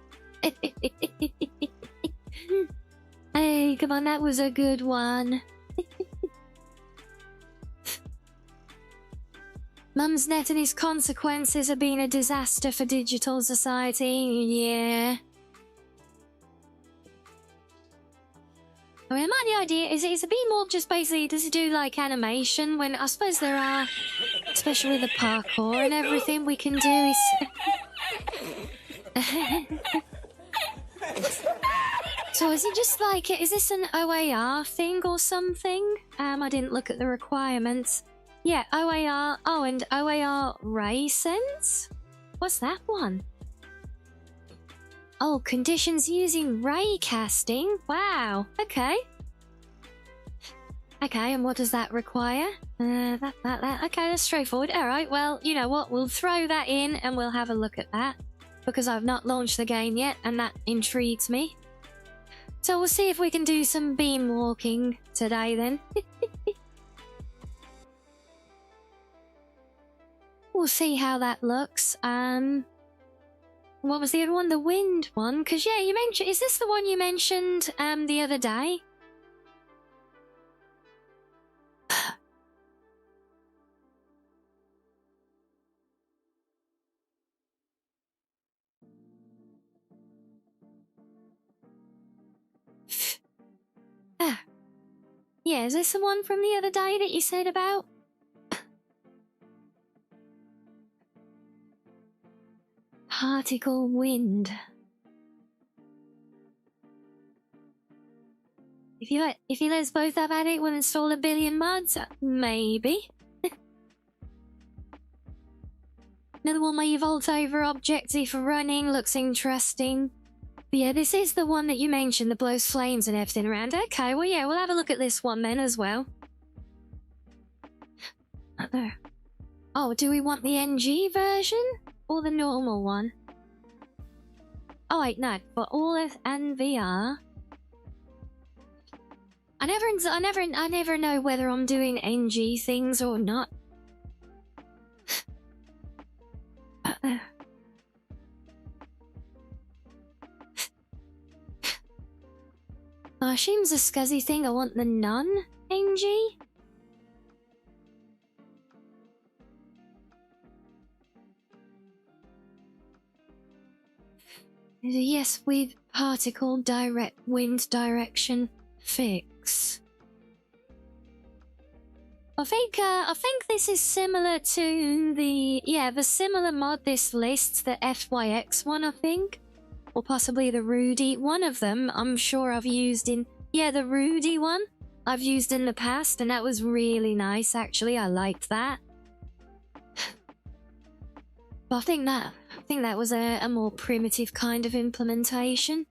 Hey, come on, that was a good one. Mumsnet and his consequences have been a disaster for digital society. Yeah. I mean, the idea is a beam walk just basically, does it do like animation? When I suppose there are, especially with the parkour and everything we can do is... So is it just like, is this an OAR thing or something? I didn't look at the requirements. Yeah, OAR, oh, and OAR ray sense? What's that one? Oh, conditions using ray casting? Wow, okay. Okay, and what does that require? Okay, that's straightforward. Alright, well, you know what, we'll throw that in and we'll have a look at that. Because I've not launched the game yet, and that intrigues me. So we'll see if we can do some beam walking today then. We'll see how that looks. What was the other one? The wind one? Because yeah, you mentioned... is this the one you mentioned the other day? Yeah, is this the one from the other day that you said about? Particle wind. If you let us both have at it, we'll install 1 billion mods? Maybe. Another one where you vault over objects if running, looks interesting. But yeah, this is the one that you mentioned that blows flames and everything around. Okay, well yeah, we'll have a look at this one then as well. Oh, do we want the NG version? Or the normal one? Oh wait, no, for OLED and VR. I never know whether I'm doing NG things or not. I assume it's a scuzzy thing. I want the none NG. Yes, with particle direct wind direction fix. I think this is similar to the similar mod this lists, the FYX one, I think. Or possibly the Rudy. One of them I'm sure I've used in... yeah, the Rudy one I've used in the past, and that was really nice, actually. I liked that. But I think that was a more primitive kind of implementation.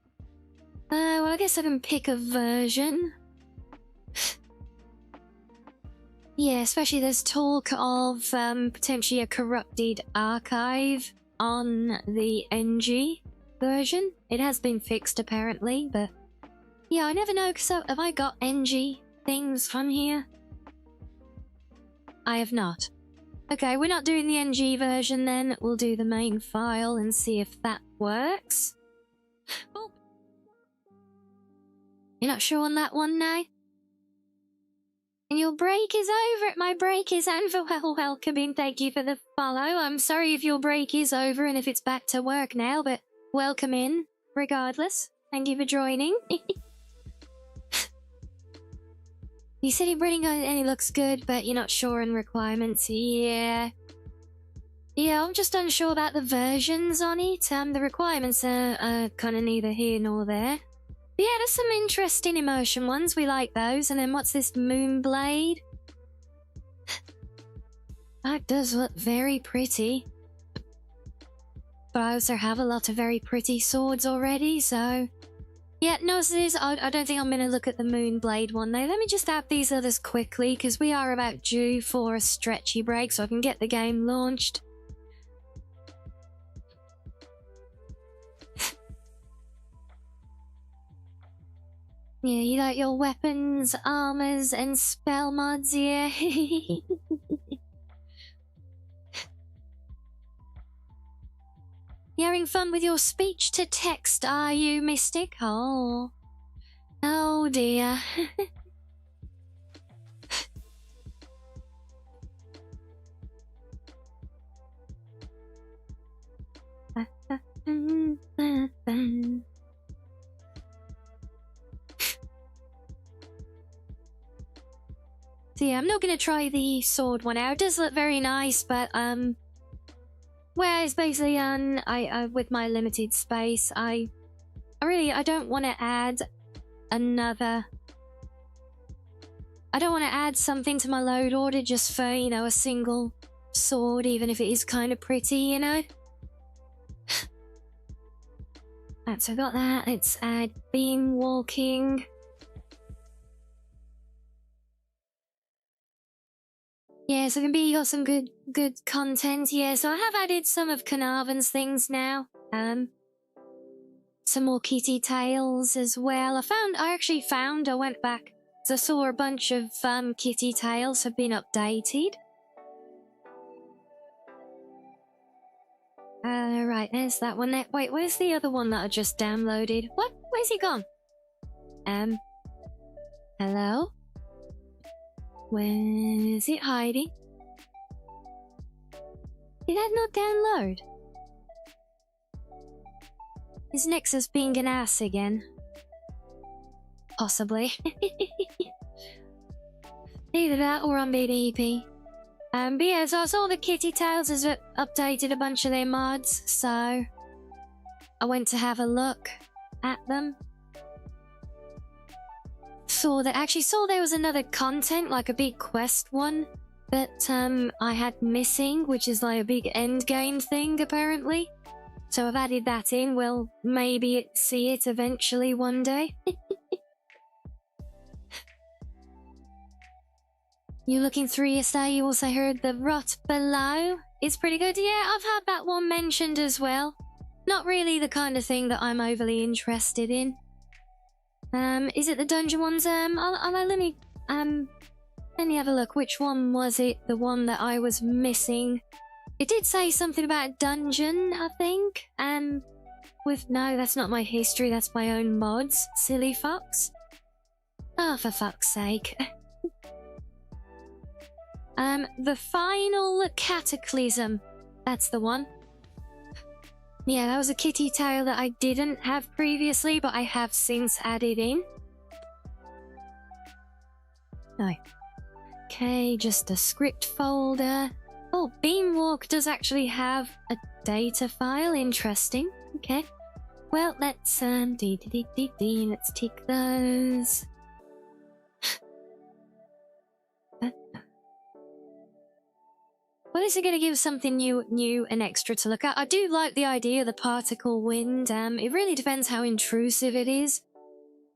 Well, I guess I can pick a version. Yeah, especially there's talk of potentially a corrupted archive on the NG version. It has been fixed apparently, but yeah, I never know. So have I got NG things from here? I have not. Okay, we're not doing the NG version then. We'll do the main file and see if that works. Oh. You're not sure on that one now? And your break is over. My break is over. Well, welcome in. Thank you for the follow. I'm sorry if your break is over and if it's back to work now, but welcome in, regardless. Thank you for joining. You said you're reading and it looks good, but you're not sure on requirements. Yeah. Yeah, I'm just unsure about the versions on it. The requirements are kind of neither here nor there. But yeah, there's some interesting immersion ones. We like those. And then what's this Moonblade? That does look very pretty. But I also have a lot of very pretty swords already, so... Yeah, no, I don't think I'm going to look at the Moonblade one though. Let me just add these others quickly, because we are about due for a stretchy break, so I can get the game launched. Yeah, you like your weapons, armors, and spell mods, yeah? You having fun with your speech to text, are you, Mystic? Oh. Oh dear. So yeah, I'm not gonna try the sword one out. It does look very nice, but whereas basically I with my limited space, I don't want to add another. I don't want to add something to my load order just for, you know, a single sword, even if it is kind of pretty, you know. Right, so I got that. Let's add beam walking. Yeah, so you got some good content. Yeah, so I have added some of Carnarvon's things now. Some more kitty tails as well. I went back, so I saw a bunch of kitty tails have been updated. Right, there's that one there. Wait, where's the other one that I just downloaded? What? Where's he gone? Hello? Where is it hiding? Did that not download? Is Nexus being an ass again? Possibly. Either that or I'm being EP. But yeah, so I saw the Kitty Tales has updated a bunch of their mods, so I went to have a look at them. Saw there was another content, like a big quest one, that I had missing, which is like a big end game thing apparently. So I've added that in. We'll maybe see it eventually one day. You looking through yesterday, you also heard the Rot Below. It's pretty good. Yeah, I've had that one mentioned as well. Not really the kind of thing that I'm overly interested in. Is it the dungeon ones? Let me have a look. Which one was it? The one that I was missing. It did say something about a dungeon, I think. No, that's not my history, that's my own mods. Silly fox. Oh, for fuck's sake. The Final Cataclysm. That's the one. Yeah, that was a kitty tail that I didn't have previously, but I have since added in. No. Okay, just a script folder. Oh, Beamwalk does actually have a data file. Interesting. Okay. Well, let's let's tick those. Well, is it going to give something new and extra to look at? I do like the idea of the particle wind. It really depends how intrusive it is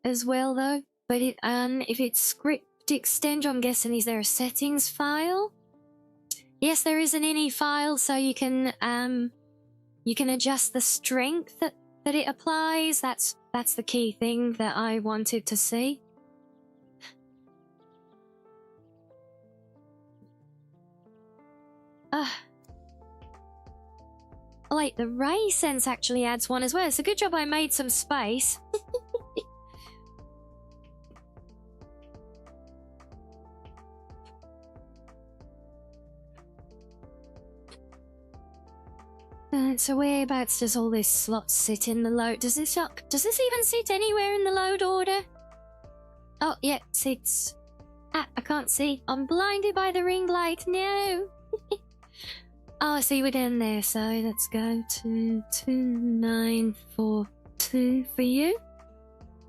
as well, though. But if it's script extend, I'm guessing, is there a settings file? Yes, there is an ini file, so you can adjust the strength that it applies. That's the key thing that I wanted to see. Oh wait, the ray sense actually adds one as well. It's a good job I made some space. So whereabouts does all this slot sit in the load? Does this even sit anywhere in the load order? Oh yeah, it sits Ah, I can't see. I'm blinded by the ring light. No. Oh, I see we're down there. So let's go to 2942 for you.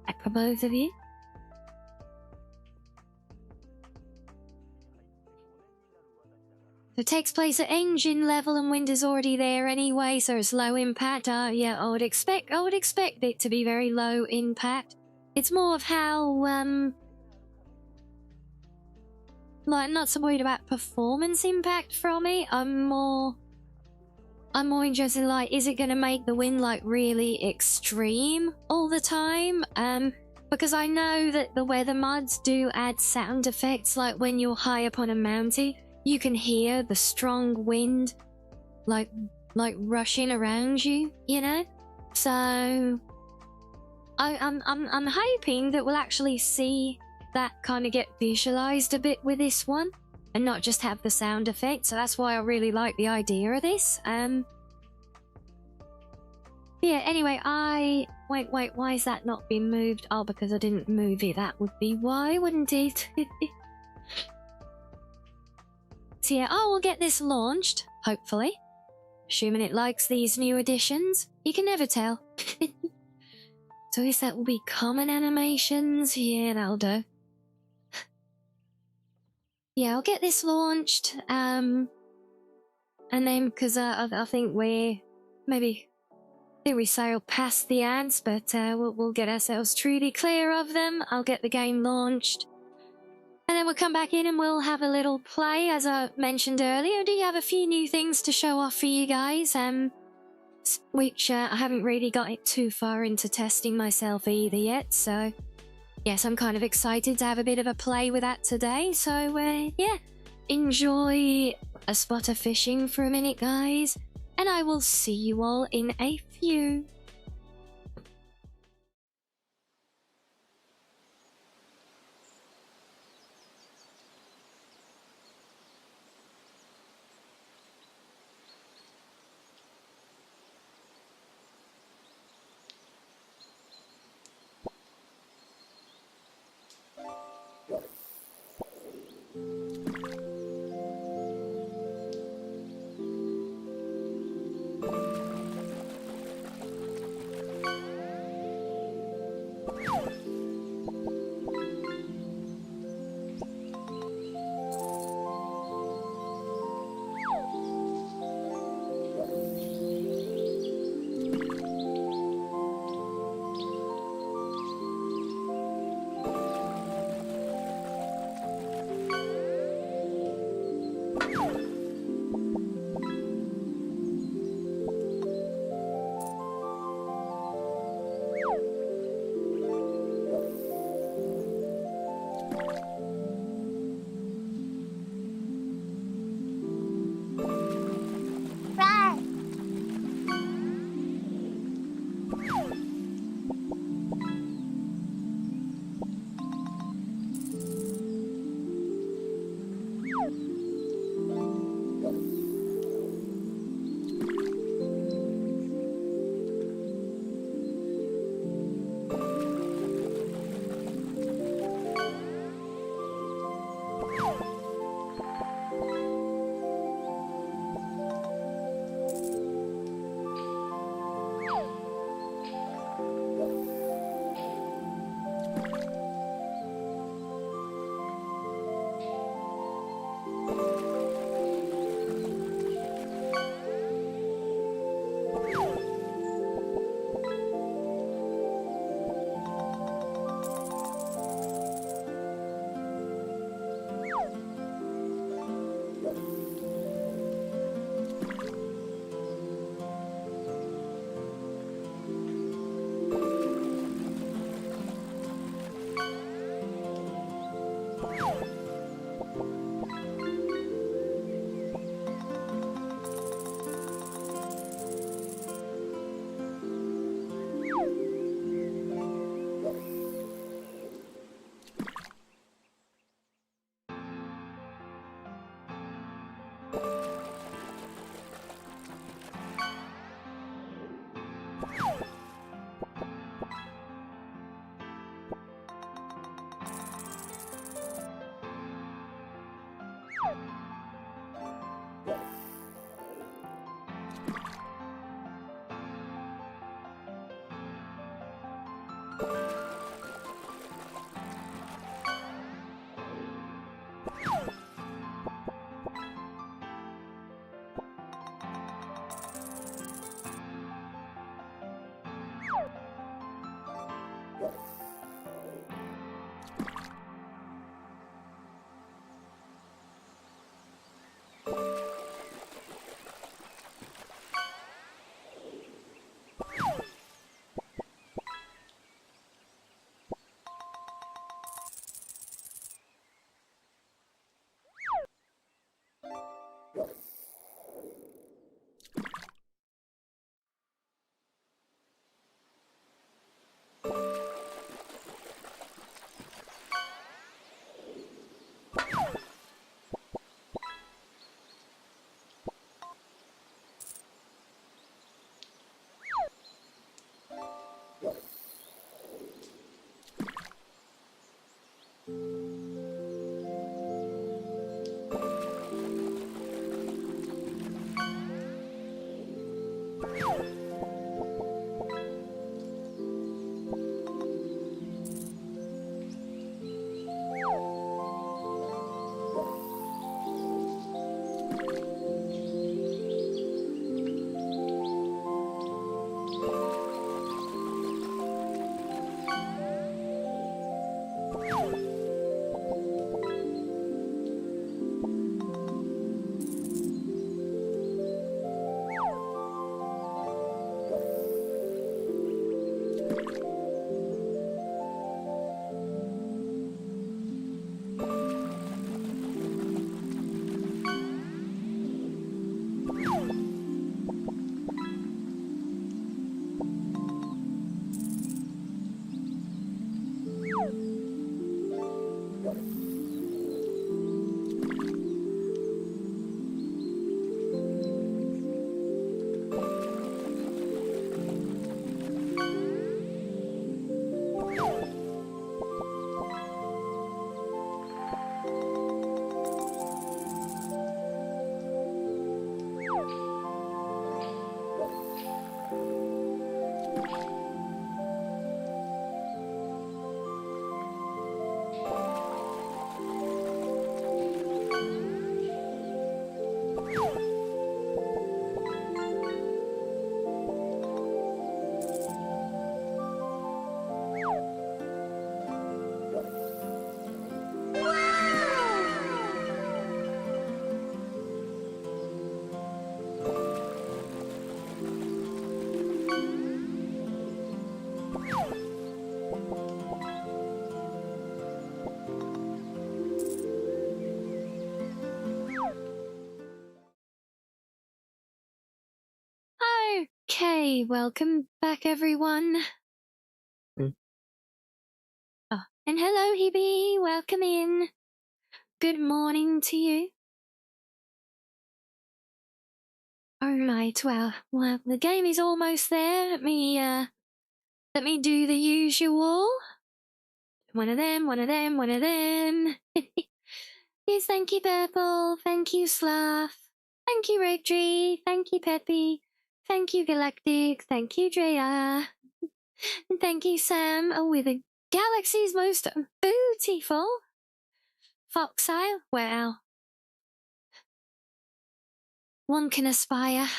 Back for both of you. So it takes place at engine level and wind is already there anyway, so it's low impact. Yeah, I would expect it to be very low impact. It's more of how, like, not so worried about performance impact from it. I'm more interested in, like, is it going to make the wind, like, really extreme all the time? Because I know that the weather mods do add sound effects, like when you're high up on a mountain. You can hear the strong wind, like rushing around you, you know. So I'm hoping that we'll actually see that kind of get visualized a bit with this one, and not just have the sound effect. So that's why I really like the idea of this. Yeah. Anyway, wait. Why is that not being moved? Oh, because I didn't move it. That would be why, wouldn't it? So yeah, we'll get this launched, hopefully. Assuming it likes these new additions. You can never tell. So I guess that will be common animations. Yeah, that'll do. Yeah, I'll get this launched. And then, because I think we sailed past the ants, but we'll get ourselves truly clear of them. I'll get the game launched. And then we'll come back in and we'll have a little play, as I mentioned earlier. I do have a few new things to show off for you guys, which I haven't really got it too far into testing myself either yet. So, yes, I'm kind of excited to have a bit of a play with that today. So, yeah, enjoy a spot of fishing for a minute, guys. And I will see you all in a few. Okay, welcome back, everyone. Oh, and hello, Hebe. Welcome in. Good morning to you. All right, well, the game is almost there. Let me do the usual. One of them, one of them, one of them. Yes, thank you, Purple. Thank you, Sloth. Thank you, Regdry. Thank you, Peppy. Thank you, Galactic. Thank you, Drea. And thank you, Sam. Oh, with the galaxy's most beautiful foxile. Wow. One can aspire.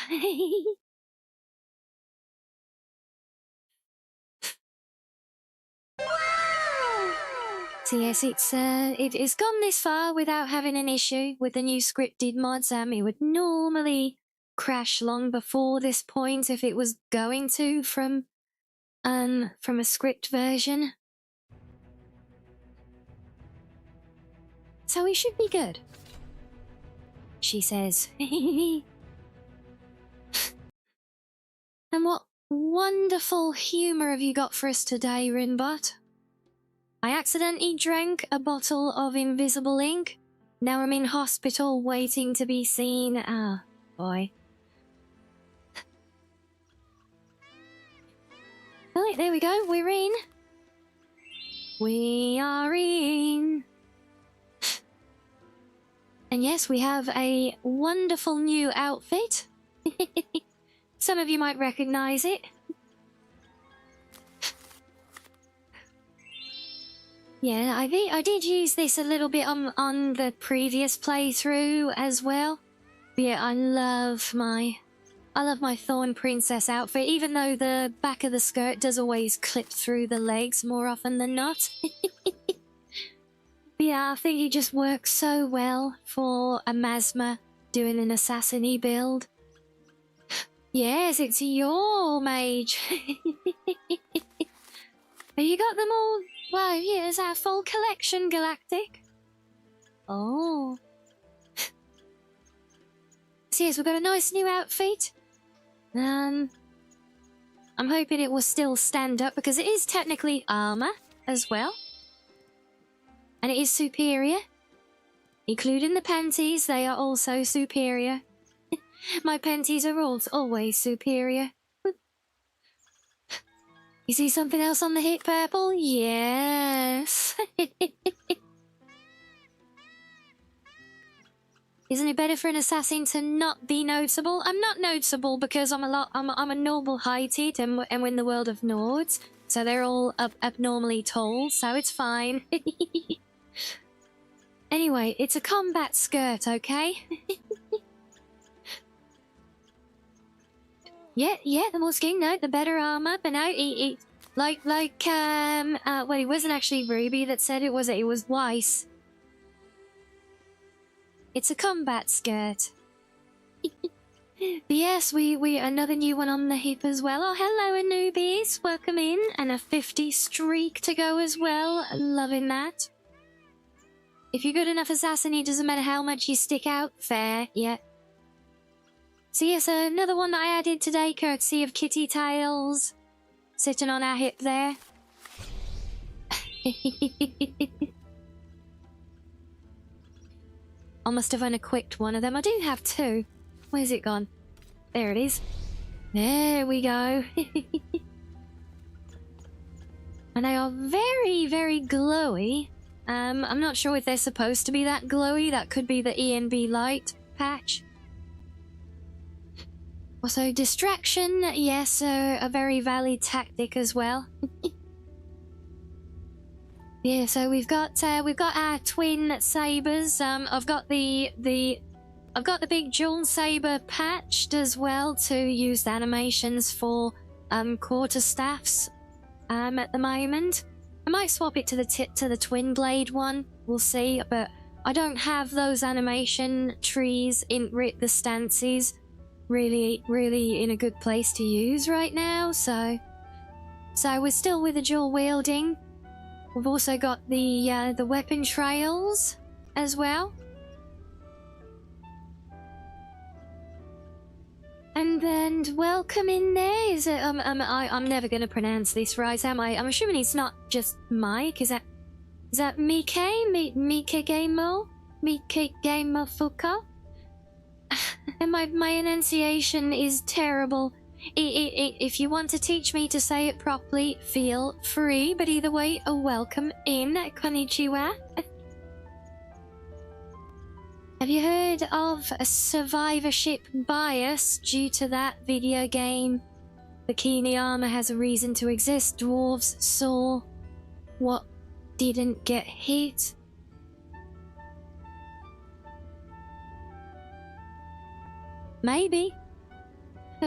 So yes, it has gone this far without having an issue with the new scripted mods. It would normally crash long before this point if it was going to from a script version. So we should be good, she says. And what wonderful humour have you got for us today, Rinbot? I accidentally drank a bottle of invisible ink. Now I'm in hospital waiting to be seen. Ah, boy. Right, there we go. We're in. We are in. And yes, we have a wonderful new outfit. Some of you might recognize it. Yeah, I did use this a little bit on the previous playthrough as well. But yeah, I love my Thorn Princess outfit, even though the back of the skirt does always clip through the legs more often than not. But yeah, I think it just works so well for a Masma doing an assassin-y build. Yes, it's your mage. Have you got them all? Wow, here's our full collection, Galactic. Oh. So yes, we've got a nice new outfit. I'm hoping it will still stand up because it is technically armor as well. And it is superior. Including the panties, they are also superior. My panties are always superior. You see something else on the hit, Purple? Yes. Isn't it better for an assassin to not be noticeable? I'm not noticeable because I'm a noble heighted and we're in the world of Nords, so they're all abnormally tall, so it's fine. Anyway, it's a combat skirt, okay? yeah, the more skin, no, the better armor, but no, it well, it wasn't actually Ruby that said it, was it? It was Weiss. It's a combat skirt. But yes, we another new one on the hip as well. Oh, hello, Anubis. Welcome in. And a 50 streak to go as well. Loving that. If you're good enough assassin, it doesn't matter how much you stick out. Fair, yeah. So yes, another one that I added today, courtesy of Kitty Tails. Sitting on our hip there. I must have unequipped one of them. I do have two. Where's it gone? There it is. There we go. And they are very, very glowy. I'm not sure if they're supposed to be that glowy. That could be the ENB light patch. Also, distraction. Yes, a very valid tactic as well. Yeah, so we've got our twin sabers. I've got the big dual saber patched as well to use the animations for quarterstaffs at the moment. I might swap it to the twin blade one. We'll see, but I don't have those animation trees in the stances really in a good place to use right now. So we're still with the dual wielding. We've also got the weapon trails as well. And then welcome in there. Is it? I'm never going to pronounce this right, am I? I'm assuming it's not just Mike. Is that Mike? Mike Gamer? Mike Gamer Fuka? And my enunciation is terrible. If you want to teach me to say it properly, feel free. But either way, a welcome in. Konnichiwa. Have you heard of a survivorship bias due to that video game? Bikini armor has a reason to exist. Dwarves saw what didn't get hit. Maybe.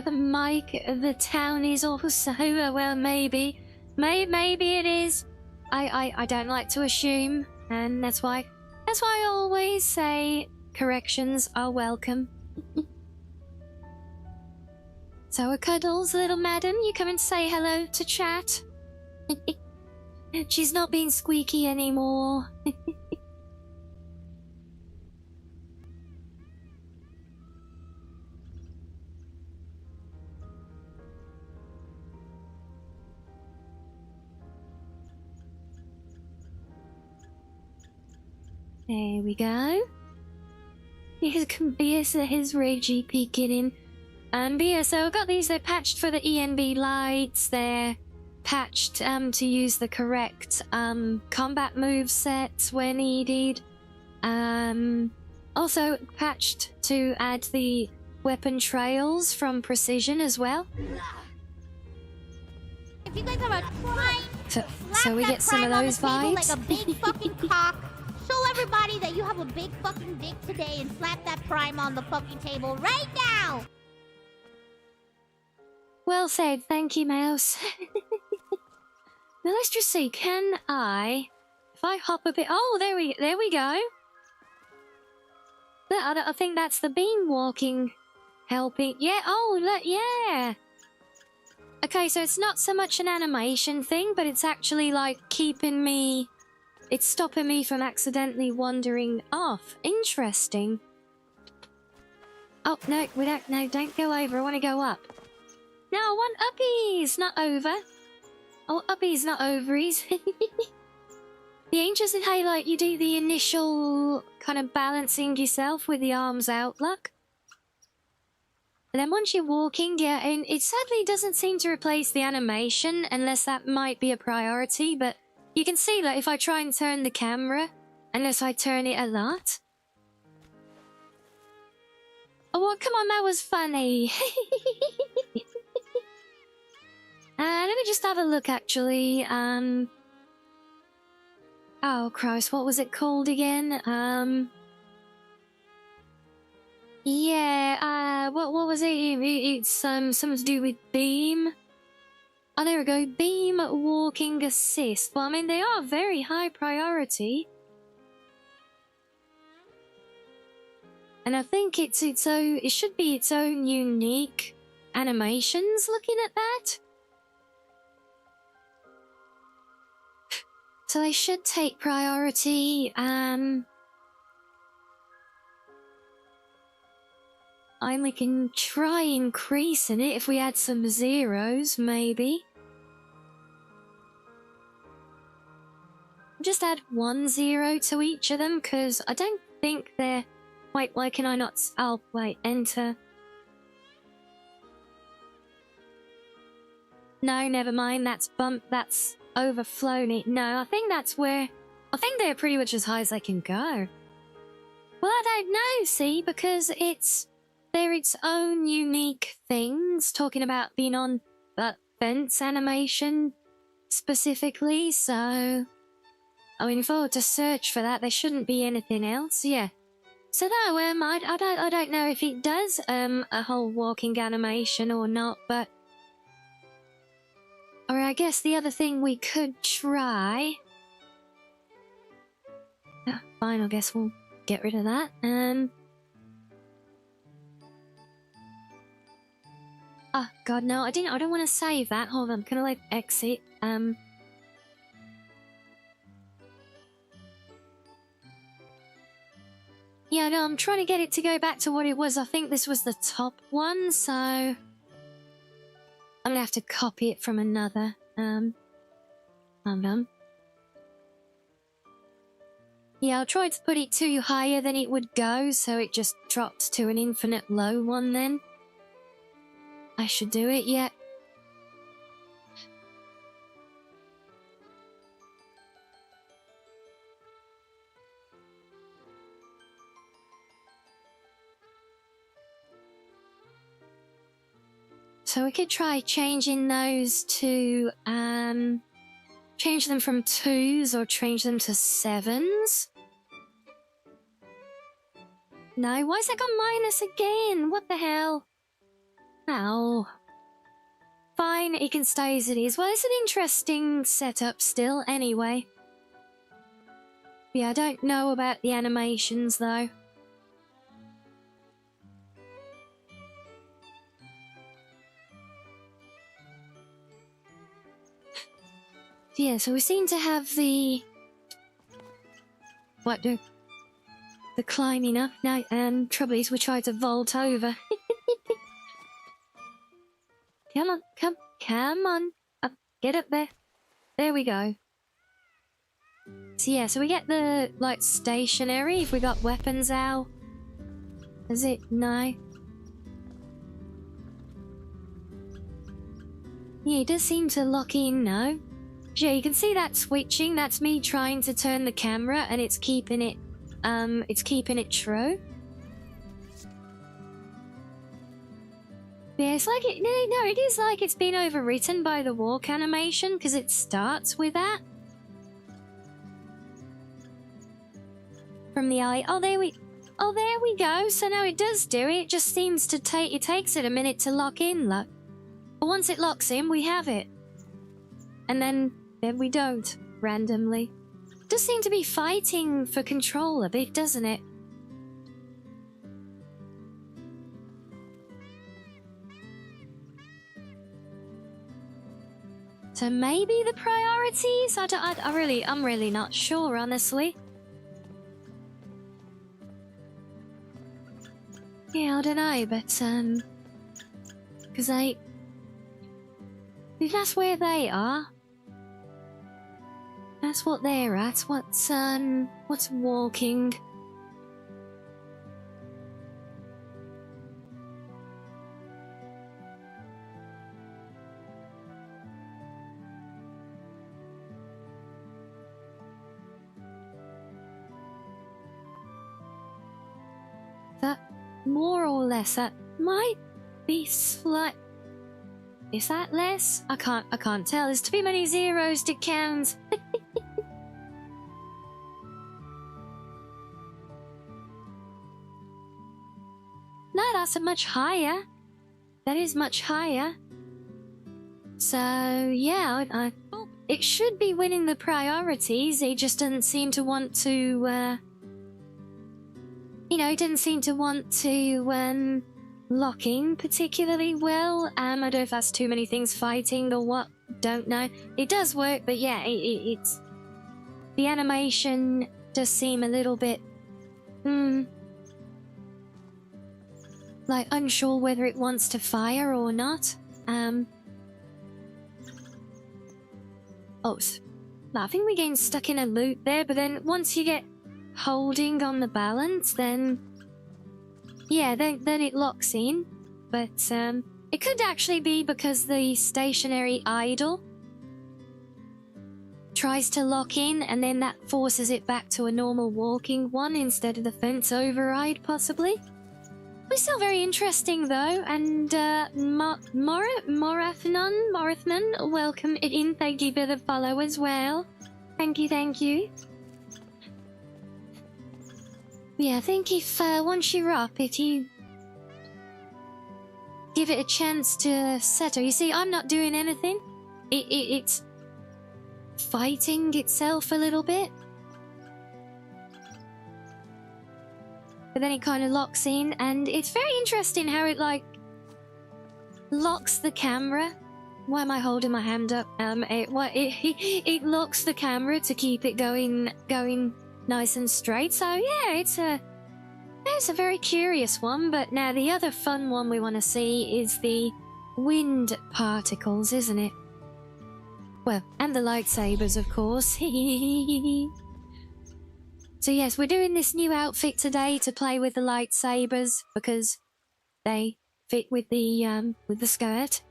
Mike, the town is also, well, maybe. Maybe it is. I don't like to assume, and that's why I always say corrections are welcome. So, Cuddles, little madam, you come and say hello to chat. She's not being squeaky anymore. There we go. Here's Reggie peeking in. But yeah, so I've got these, they're patched for the ENB lights, they're patched to use the correct combat move sets where needed. Also patched to add the weapon trails from Precision as well. If you guys have a prime, so we get some of those vibes. Like a big fucking cock. Show everybody that you have a big fucking dick today and slap that prime on the fucking table right now! Well said, thank you, Mouse. Now let's just see, can I... If I hop a bit... Oh, there we go. I think that's the beam walking helping. Yeah, oh, look, yeah. Okay, so it's not so much an animation thing, but it's actually like keeping me... It's stopping me from accidentally wandering off. Interesting. Oh, no, don't go over. I want to go up. No, I want uppies, not over. Oh, uppies, not ovaries. The angels in Highlight, you do the initial kind of balancing yourself with the arms out look. And then once you're walking, yeah, and it sadly doesn't seem to replace the animation, unless that might be a priority, but you can see that if I try and turn the camera, unless I turn it a lot, Oh, well, come on, that was funny. Let me just have a look, actually. Oh, Christ, what was it called again? Yeah, what was it? It's, something to do with beam. Oh, there we go. Beam walking assist. Well, I mean, they are very high priority. And I think it's its own, it should be its own unique animations looking at that. So they should take priority, we can try increasing it if we add some zeros, maybe. Just add 1 0 to each of them, because I don't think they're... Wait, why can I not... Oh, wait, enter. No, never mind, that's that's overflown it. No, I think that's where... I think they're pretty much as high as they can go. Well, I don't know, see, because they're its own unique things, talking about being on that fence animation specifically, so... I mean, if I were to search for that, there shouldn't be anything else, yeah. So no, I don't know if it does, a whole walking animation or not, but... Or I guess the other thing we could try... Fine, I guess we'll get rid of that, Oh, God, no, I don't want to save that. Hold on, can I, like, exit? Yeah, no, I'm trying to get it to go back to what it was. I think this was the top one, so... I'm gonna have to copy it from another. Hold on. Yeah, I'll try to put it too higher than it would go, so it just drops to an infinite low one then. I should do it, yeah. So we could try changing those to, change them from 2s or change them to 7s. No, why's that got minus again? What the hell? Oh. Fine, it can stay as it is. Well, it's an interesting setup still, anyway. Yeah, I don't know about the animations, though. Yeah, so we seem to have the... What, the climbing up? No, trouble is we tried to vault over. Come on, come on. Up, get up there. There we go. So yeah, so we get the, like, stationary if we got weapons out. Is it? No. Yeah, it does seem to lock in now. Yeah, you can see that switching. That's me trying to turn the camera and it's keeping it true. Yeah, it's like it, no, it is like it's been overwritten by the walk animation because it starts with that. From the eye. Oh, there we go. So now it does do it. It just seems to it takes it a minute to lock in, look. But once it locks in, we have it. And then we don't, randomly. Does seem to be fighting for control a bit, doesn't it? So maybe the priorities? I'm really not sure, honestly. Yeah, I don't know, but, because if that's where they are, that's what they're at. What's walking? more or less. That might be slight. Is that less? I can't tell. There's too many zeros to count. No, that's a much higher. That is much higher. So, yeah, it should be winning the priorities. It just doesn't seem to want to, you know, it doesn't seem to want to, lock in particularly well. I don't know if that's too many things fighting or what. Don't know. It does work, but yeah, it's... The animation does seem a little bit... like, unsure whether it wants to fire or not. Oh, I think we're getting stuck in a loop there, but then once you get holding on the balance, then... Yeah, then it locks in. But, it could actually be because the stationary idle tries to lock in, and then that forces it back to a normal walking one instead of the fence override, possibly. We're still very interesting, though, and, Morathman, welcome in. Thank you for the follow as well. Thank you. Yeah, I think if, once you're up, if you give it a chance to settle. You see, I'm not doing anything. It's fighting itself a little bit. But then it kind of locks in, and it's very interesting how it, like, locks the camera. Why am I holding my hand up? It locks the camera to keep it going nice and straight. So yeah, it's a very curious one. But now the other fun one we want to see is the wind particles, isn't it? Well, and the lightsabers, of course. So yes, we're doing this new outfit today to play with the lightsabers because they fit with the skirt.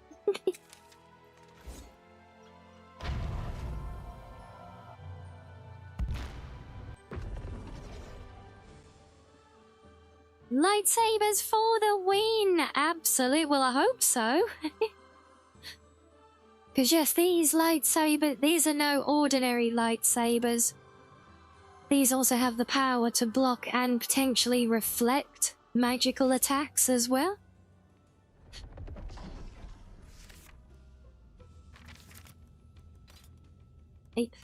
Lightsabers for the win! Absolutely. Well, I hope so. Because yes, these are no ordinary lightsabers. These also have the power to block and potentially reflect magical attacks as well. Eight.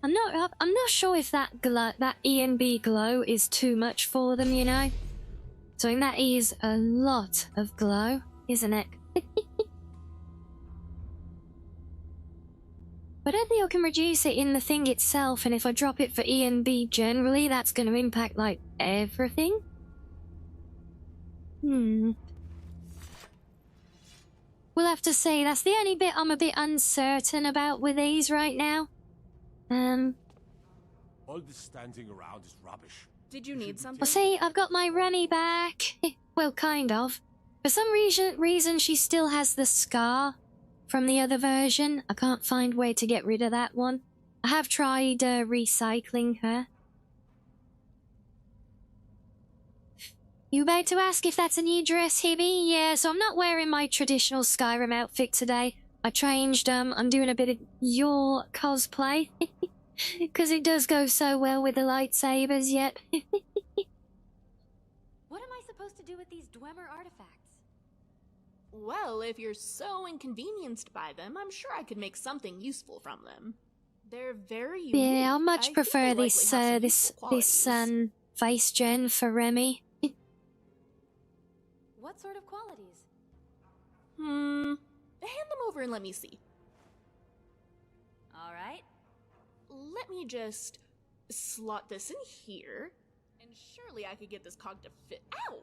I'm not sure if that ENB glow is too much for them, you know. So I think that is a lot of glow, isn't it? But I think I can reduce it in the thing itself, and if I drop it for ENB generally, that's going to impact, like, everything. We'll have to see. That's the only bit I'm a bit uncertain about with these right now. All this standing around is rubbish. Did you need something? Well, see, I've got my Rianni back. Well, kind of. For some reason, she still has the scar from the other version. I can't find where to get rid of that one. I have tried recycling her. You about to ask if that's a new dress, Hibby? Yeah, so I'm not wearing my traditional Skyrim outfit today. I changed, I'm doing a bit of your cosplay. Because it does go so well with the lightsabers, yep. What am I supposed to do with these Dwemer artifacts? Well, if you're so inconvenienced by them, I'm sure I could make something useful from them. They're very unique. Yeah, I much think prefer they this, likely have some this useful qualities. face gen for Remy. What sort of qualities? Hand them over and let me see. All right. Let me just slot this in here, and surely I could get this cog to fit. Ow!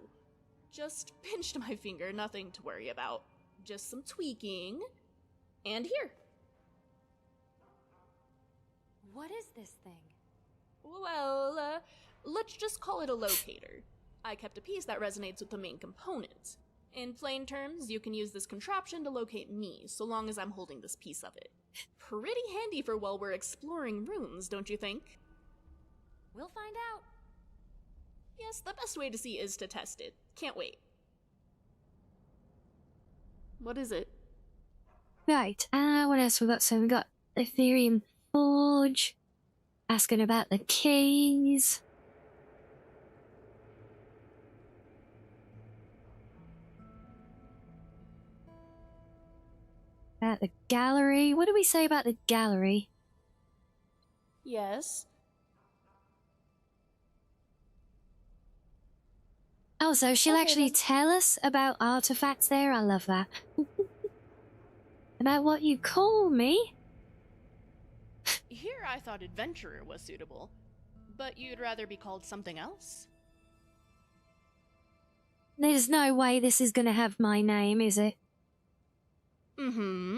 Just pinched my finger, nothing to worry about. Just some tweaking. And here. What is this thing? Well, let's just call it a locator. I kept a piece that resonates with the main component. In plain terms, you can use this contraption to locate me, so long as I'm holding this piece of it. Pretty handy for while we're exploring runes, don't you think? We'll find out. Yes, the best way to see is to test it. Can't wait. What is it? Right, what else we got? So we got Ethereum Forge, asking about the keys. About the gallery. What do we say about the gallery? Yes. Oh, so she'll Okay, actually then. tell us about artifacts there? I love that. About what you call me? Here I thought adventurer was suitable, but you'd rather be called something else? There's no way this is gonna have my name, is it? Mm-hmm.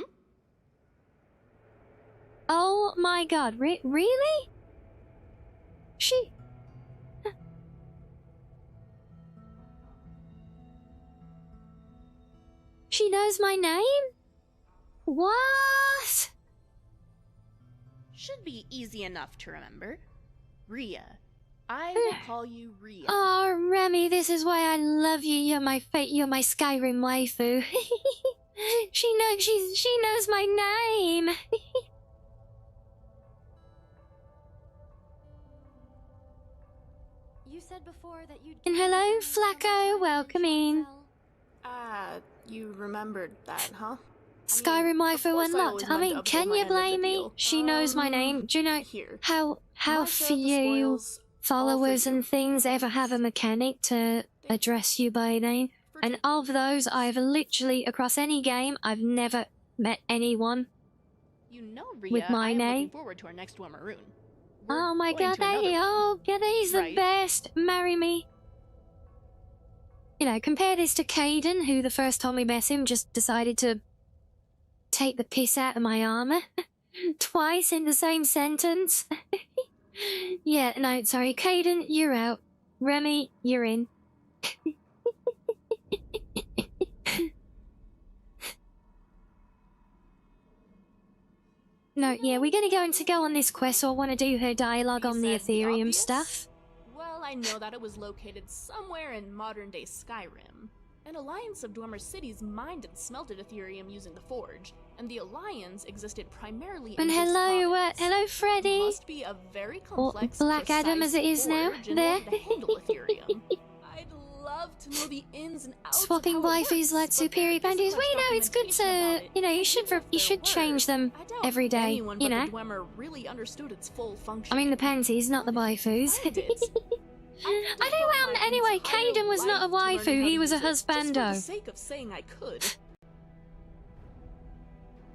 Oh my god, really? She... She knows my name? What? Should be easy enough to remember. Ria. I will call you Ria. Oh, Remy, this is why I love you. You're my you're my Skyrim waifu. she knows my name. You said before that you'd. And hello, Flacco, welcome in. You remembered that, huh? Skyrim waifu of course I unlocked. always I meant mean, to update can my you end of the blame me? deal. She knows my name. Do you know Here. how My share of the few spoils, all for followers you. and things ever have a mechanic to address you by name? And of those, I've literally, across any game, I've never met anyone. You know, Ria, With my I am name? looking forward to our next one maroon. We're Oh my going god, to another they, one. oh, yeah, he's the Right? best. Marry me. You know, compare this to Caden, who the first time we met him just decided to take the piss out of my armor. Twice in the same sentence. Yeah, no, sorry, Caden, you're out. Remy, you're in. No, yeah, we're going to go on this quest, so I want to do her dialogue on the Besides the Ethereum obvious? stuff. Well, I know that it was located somewhere in modern-day Skyrim. An alliance of Dwemer cities mined and smelted Ethereum using the Forge, and the alliance existed primarily in And this hello, province. hello, Freddy. Must be a very complex, Black Adam as it is now, precise forge in there. order to handle Ethereum. I'd love to know the ins and outs Swapping of how it waifus works, like but superior there isn't bandits. much Well, you know, it's good documentation about to, it. you know, you Even should if you there should were, change them I doubt every day, anyone you but know. the Dwemer really understood its full function. I mean the panties, not the waifus. I did. Anyway, Caden was not a waifu, he was a Just for the husbando. sake of saying I could.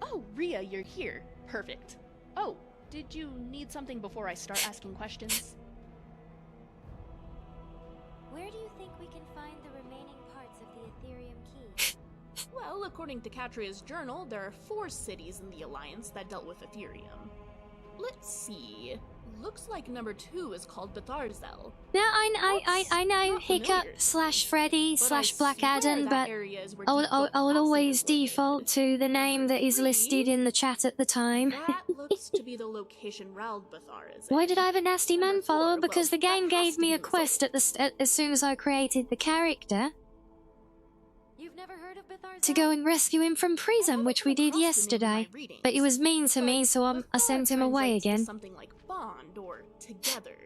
Oh, Ria, you're here. Perfect. Oh, did you need something before I start asking questions? Where do you think we can find the remaining parts of the Ethereum key? Well, according to Catria's journal, there are 4 cities in the Alliance that dealt with Ethereum. Let's see. Looks like number 2 is called Betharzel. Now I know Not Hiccup familiar. slash Freddy But slash I Black swear Adam, that but area is where I would Deepfoot Crossing always is located. default to the name that is listed in the chat at the time. That looks to be the location Raldbathar is Why in. did I have a nasty man Number follower? 4, Because well, the game that has gave to me be a the quest result. as soon as I created the character You've never heard of Betharzel? to go and rescue him from I prison, haven't which come we did across the name in yesterday. my readings, But he was mean to me, but so I Bethar sent him away translates to again. Something like bond or together.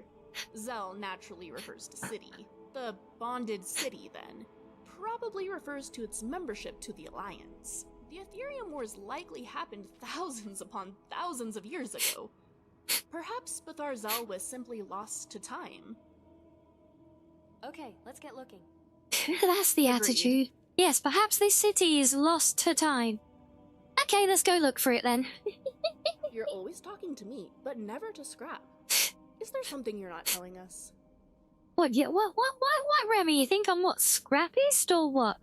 Zel naturally refers to city. The bonded city, then, probably refers to its membership to the Alliance. The Ethereum Wars likely happened thousands upon thousands of years ago. Perhaps Betharzel was simply lost to time. Okay, let's get looking. That's the Agreed. attitude. Yes, perhaps this city is lost to time. Okay, let's go look for it then. You're always talking to me, but never to Scrap. Is there something you're not telling us? What, yeah, what, Remy? You think I'm what, scrappist or what?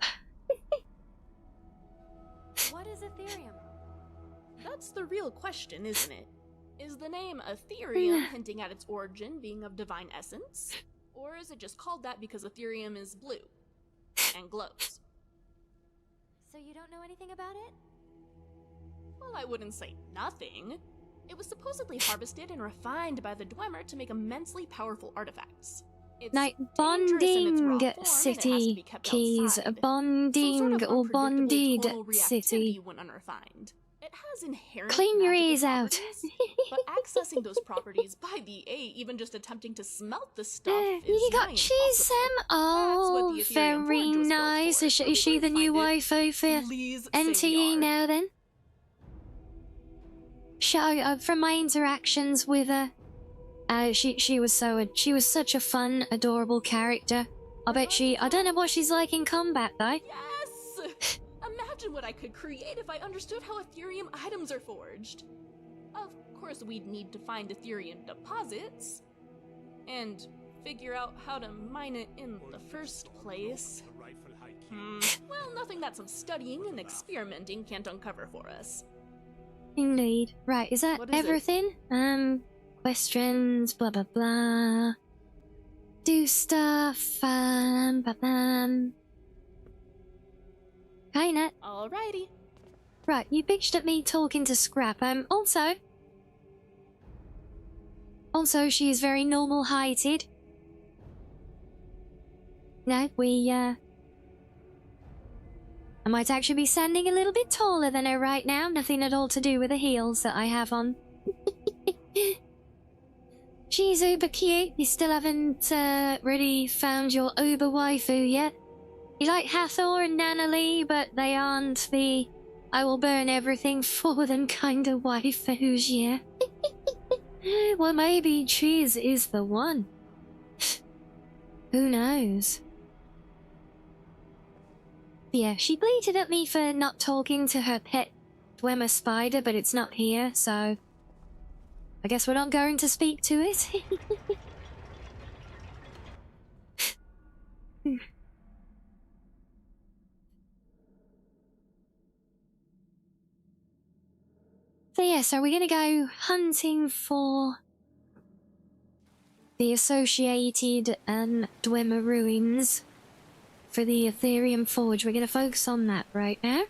What is Ethereum? That's the real question, isn't it? Is the name Ethereum hinting at its origin being of divine essence? Or is it just called that because Ethereum is blue and glows? So you don't know anything about it? Well, I wouldn't say nothing. It was supposedly harvested and refined by the Dwemer to make immensely powerful artifacts. It's Like dangerous in its raw bonding form, and it has to city be kept keys, outside. Some sort bonding of or unpredictable bonded tonal reactivity city. when unrefined. It has inherent Clean your magical ears out. properties, but accessing those properties by the even just attempting to smelt the stuff is You got nigh cheese, impossible. Sam? That's what Oh, the Ethereum very Forge was built nice. for, Is but she we the might new find it. waifu for Please say NTE we are. now then? From my interactions with her, she was such a fun, adorable character. I don't know what she's like in combat though. Yes! Imagine what I could create if I understood how Ethereum items are forged. Of course, we'd need to find Ethereum deposits and figure out how to mine it in the first place. Well, nothing that some studying and experimenting can't uncover for us. Indeed. Right, is that What is it? everything? Questions, blah blah blah. Do stuff, ba-bam. Hey, Nat. Alrighty. Right, you bitched at me talking to Scrap. Also, she is very normal-heighted. No, I might actually be standing a little bit taller than her right now. Nothing at all to do with the heels that I have on. She's uber cute. You still haven't really found your uber waifu yet. You like Hathor and Nanalee, but they aren't the I will burn everything for them kind of waifus, yeah. Well, maybe Cheese is the one. Who knows? Yeah, she bleated at me for not talking to her pet Dwemer spider, but it's not here, so I guess we're not going to speak to it. So yes, are we gonna go hunting for the associated Dwemer ruins for the Ethereum Forge? We're gonna focus on that right now.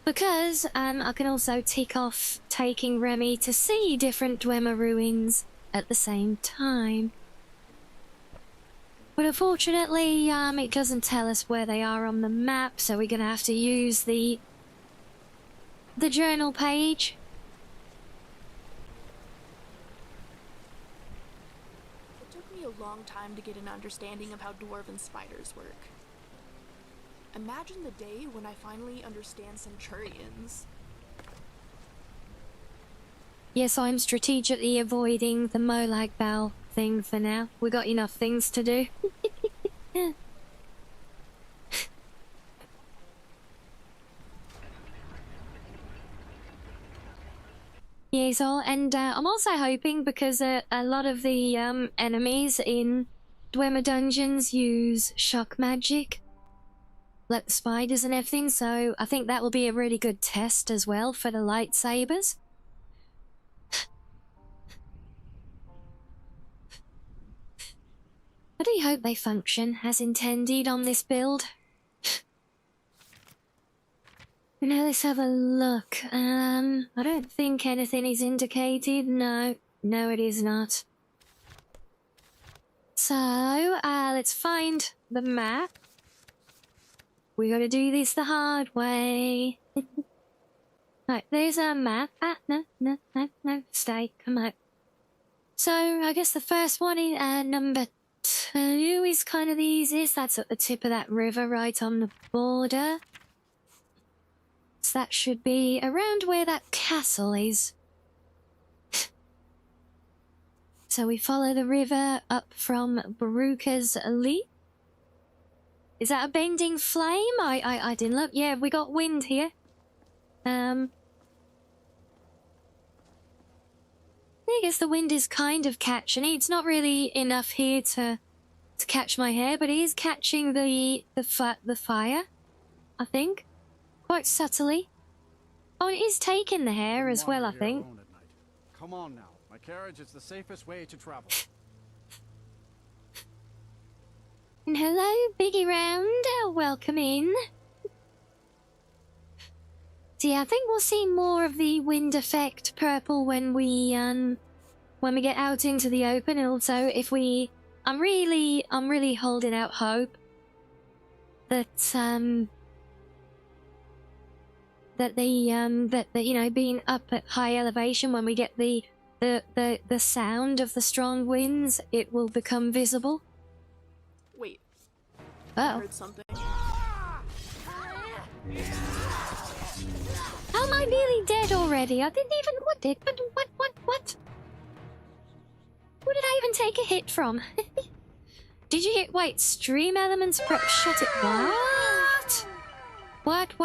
Because I can also tick off taking Remy to see different Dwemer ruins at the same time. But unfortunately, it doesn't tell us where they are on the map, so we're gonna have to use the journal page. It took me a long time to get an understanding of how dwarven spiders work. Imagine the day when I finally understand centurions. Yes, I'm strategically avoiding the Molag Bal thing for now. We got enough things to do. Yeah, so, and I'm also hoping, because a lot of the enemies in Dwemer dungeons use shock magic, like the spiders and everything, so I think that will be a really good test as well for the lightsabers. I do hope they function as intended on this build. Now let's have a look. I don't think anything is indicated. No, it is not. So, let's find the map. We gotta do this the hard way. Right, there's our map. No, stay, come on. So, I guess the first one is, number 2 is kind of the easiest. That's at the tip of that river right on the border. So that should be around where that castle is. So we follow the river up from Baruka's Leap. Is that a bending flame? I didn't look. Yeah, we got wind here. I guess the wind is kind of catching it. It's not really enough here to catch my hair, but it is catching the fire, I think. Quite subtly. Oh, it is taking the hair as well, I think. Come on now. My carriage is the safest way to travel. And hello, Biggie Round. Welcome in. So yeah, I think we'll see more of the wind effect purple when we get out into the open, and also if we, I'm really holding out hope that you know, being up at high elevation, when we get the sound of the strong winds, it will become visible. Wait, I Uh-oh. heard something. How am I nearly dead already? I didn't even... What? Who did I even take a hit from? Did you hit... Wait, stream elements... Shut it... What?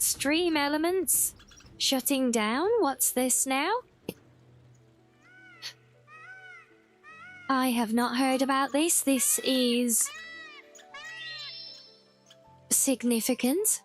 Stream elements? Shutting down? What's this now? I have not heard about this. This is... significant.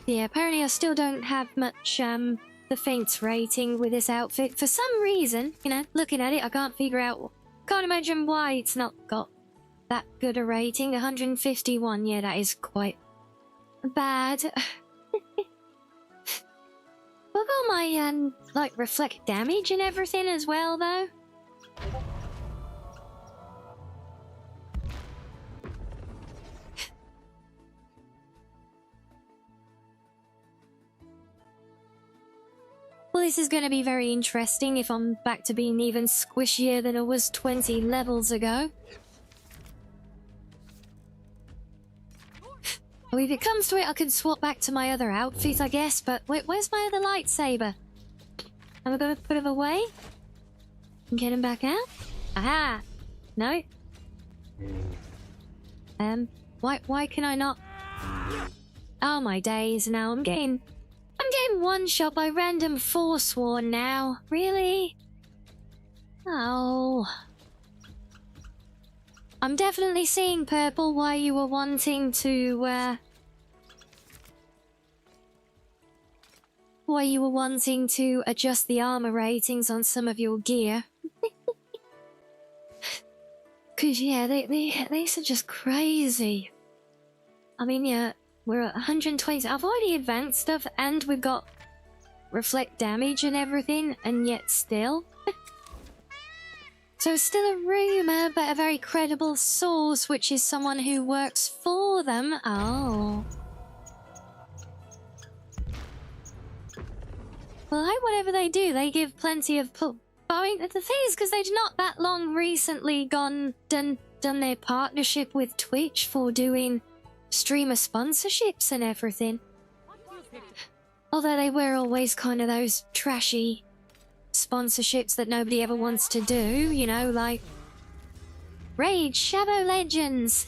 Yeah, apparently I still don't have much, the faints rating with this outfit. For some reason, you know, looking at it, I can't figure out... Can't imagine why it's not got that good a rating. 151, yeah, that is quite bad. Look at my, like, reflect damage and everything as well, though. Well, this is going to be very interesting if I'm back to being even squishier than I was 20 levels ago. Well, if it comes to it, I can swap back to my other outfit, I guess, but wait, where's my other lightsaber? Am I going to put him away? And get him back out? Aha! No? Why can I not? Oh my days, now I'm getting one shot by random Forsworn now. Really? Oh. I'm definitely seeing, Purple, why you were wanting to, adjust the armor ratings on some of your gear. Cause yeah, these are just crazy. I mean, yeah, we're at 120. I've already advanced stuff, and we've got reflect damage and everything, and yet still. So it's still a rumour, but a very credible source, which is someone who works for them. Oh. Well, I hope whatever they do, they give plenty of... I mean, the thing is, because they've not that long recently done their partnership with Twitch for doing streamer sponsorships and everything. Although they were always kind of those trashy sponsorships that nobody ever wants to do, you know, like Raid Shadow Legends.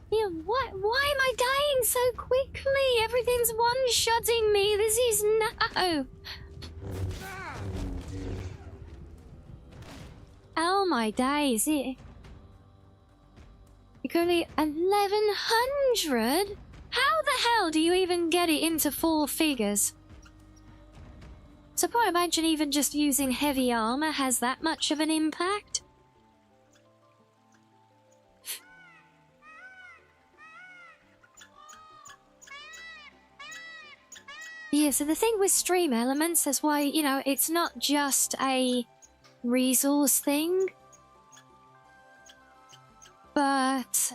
Yeah, why am I dying so quickly? Everything's one-shotting me. This is no. Oh my days! You're only 1100. How the hell do you even get it into 4 figures? So I can't imagine even just using heavy armor has that much of an impact. Yeah, so the thing with stream elements is why, you know, it's not just a resource thing. But,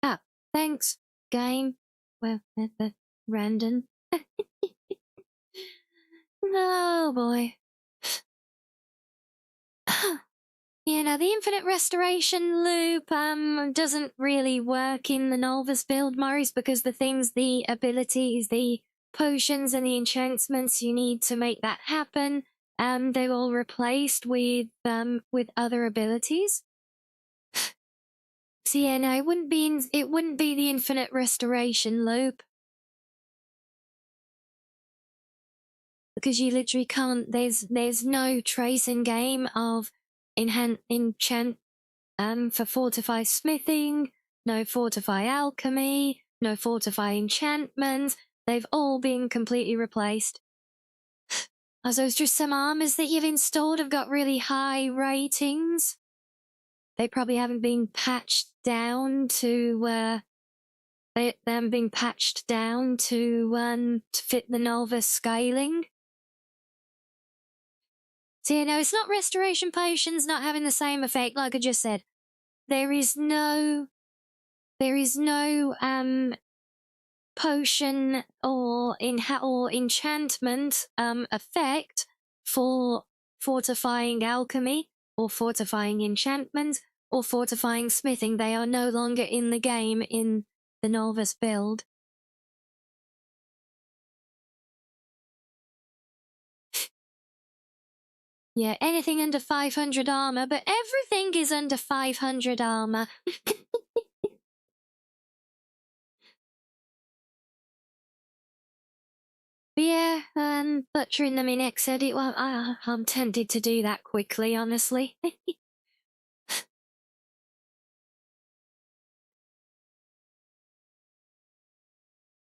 ah, thanks, game. Well, random. Oh, boy. Yeah, now the infinite restoration loop, doesn't really work in the Nolvus build, Maurice, because the things, the abilities, the potions and the enchantments you need to make that happen, they're all replaced with other abilities. So yeah, no, it wouldn't be the infinite restoration loop. because you literally can't. There's no trace in game of enchant for fortify smithing, no fortify alchemy, no fortify enchantment. They've all been completely replaced. As those just some armors that you've installed have got really high ratings. They probably haven't been patched down to they haven't been patched down to fit the Nolvus scaling. So you know, it's not restoration potions not having the same effect, like I just said. There is no potion or enchantment effect for fortifying alchemy or fortifying enchantment or fortifying smithing. They are no longer in the game in the Nolvus build. Yeah, anything under 500 armor, but everything is under 500 armor. Yeah, butchering them in X edit. Well, I'm tempted to do that quickly, honestly.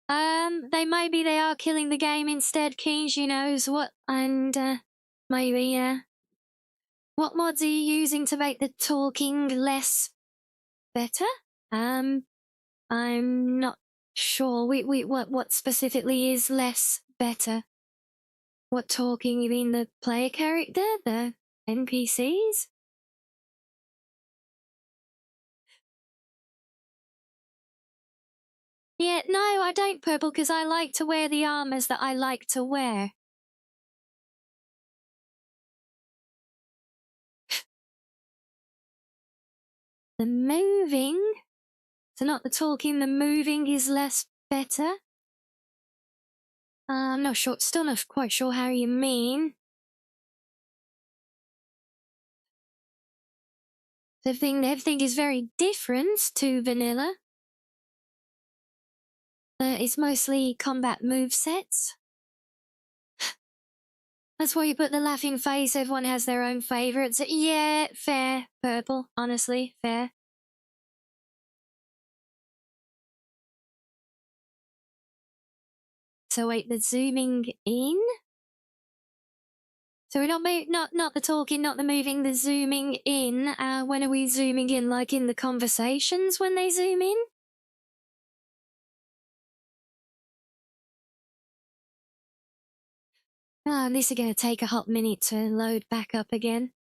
They are killing the game instead. Keens, you knows what, and maybe what mods are you using to make the talking less better? I'm not sure. What specifically is less better? What talking? You mean the player character, the NPCs? Yeah, no, I don't, Purple, because I like to wear the armors that I like to wear. The moving, so not the talking, the moving is less better. I'm not sure, still not quite sure how you mean. Everything is very different to vanilla. It's mostly combat movesets. That's why you put the laughing face, everyone has their own favourites. Yeah, fair, Purple, honestly, fair. So wait, the zooming in? So we're not the talking, not the moving, the zooming in. When are we zooming in? Like in the conversations when they zoom in? Oh, this is going to take a hot minute to load back up again.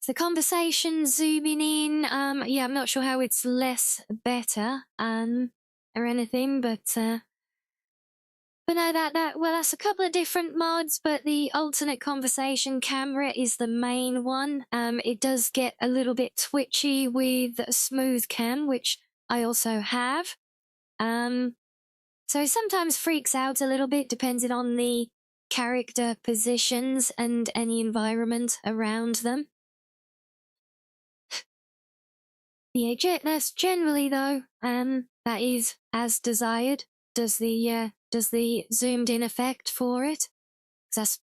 So conversation zooming in, yeah, I'm not sure how it's less better, or anything, but no, well, that's a couple of different mods, but the alternate conversation camera is the main one. It does get a little bit twitchy with smooth cam, which I also have. So it sometimes freaks out a little bit, depending on the character positions and any environment around them. Yeah, that's generally though, that is as desired. Does the zoomed in effect for it? That's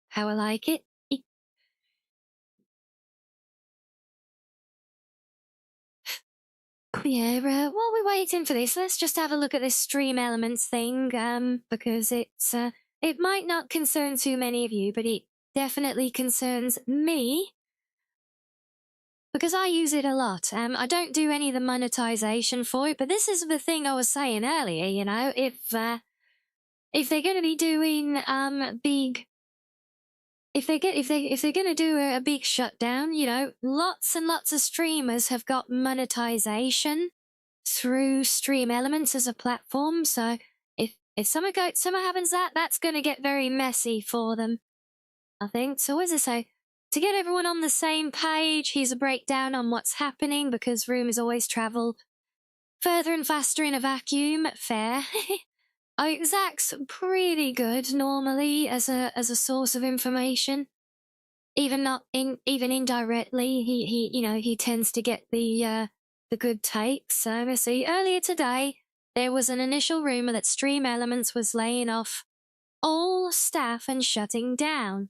how I like it. Yeah, while we're waiting for this, let's just have a look at this stream elements thing, because it might not concern too many of you, but it definitely concerns me. Because I use it a lot. I don't do any of the monetization for it, but this is the thing I was saying earlier, you know, if they're going to be doing if they're going to do a big shutdown, you know, lots and lots of streamers have got monetization through Stream Elements as a platform. So if something happens that's going to get very messy for them, I think. So as I say, to get everyone on the same page, here's a breakdown on what's happening, because rumors always travel further and faster in a vacuum. Fair. Zach's pretty good normally as a source of information, even indirectly. He tends to get the good takes. So let's see. Earlier today, there was an initial rumor that Stream Elements was laying off all staff and shutting down.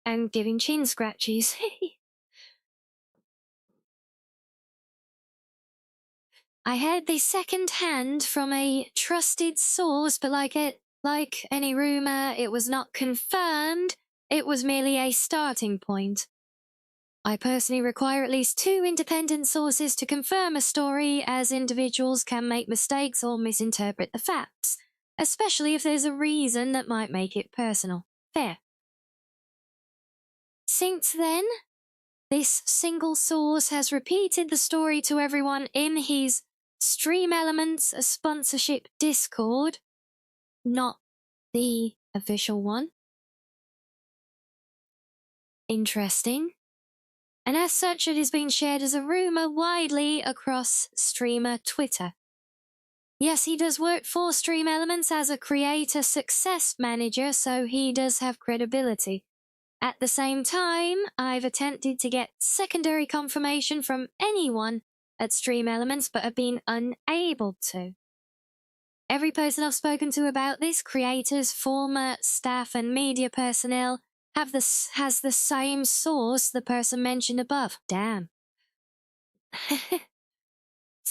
And giving chin scratches. I heard this second-hand from a trusted source, but like any rumor, it was not confirmed. It was merely a starting point. I personally require at least 2 independent sources to confirm a story, as individuals can make mistakes or misinterpret the facts, especially if there's a reason that might make it personal. Fair. Since then, this single source has repeated the story to everyone in his Stream Elements sponsorship Discord, not the official one. Interesting. And as such, it has been shared as a rumor widely across streamer Twitter. Yes, he does work for Stream Elements as a creator success manager, so he does have credibility. At the same time, I've attempted to get secondary confirmation from anyone at Stream Elements, but have been unable to. Every person I've spoken to about this, creators, former staff and media personnel, has the same source the person mentioned above. Damn.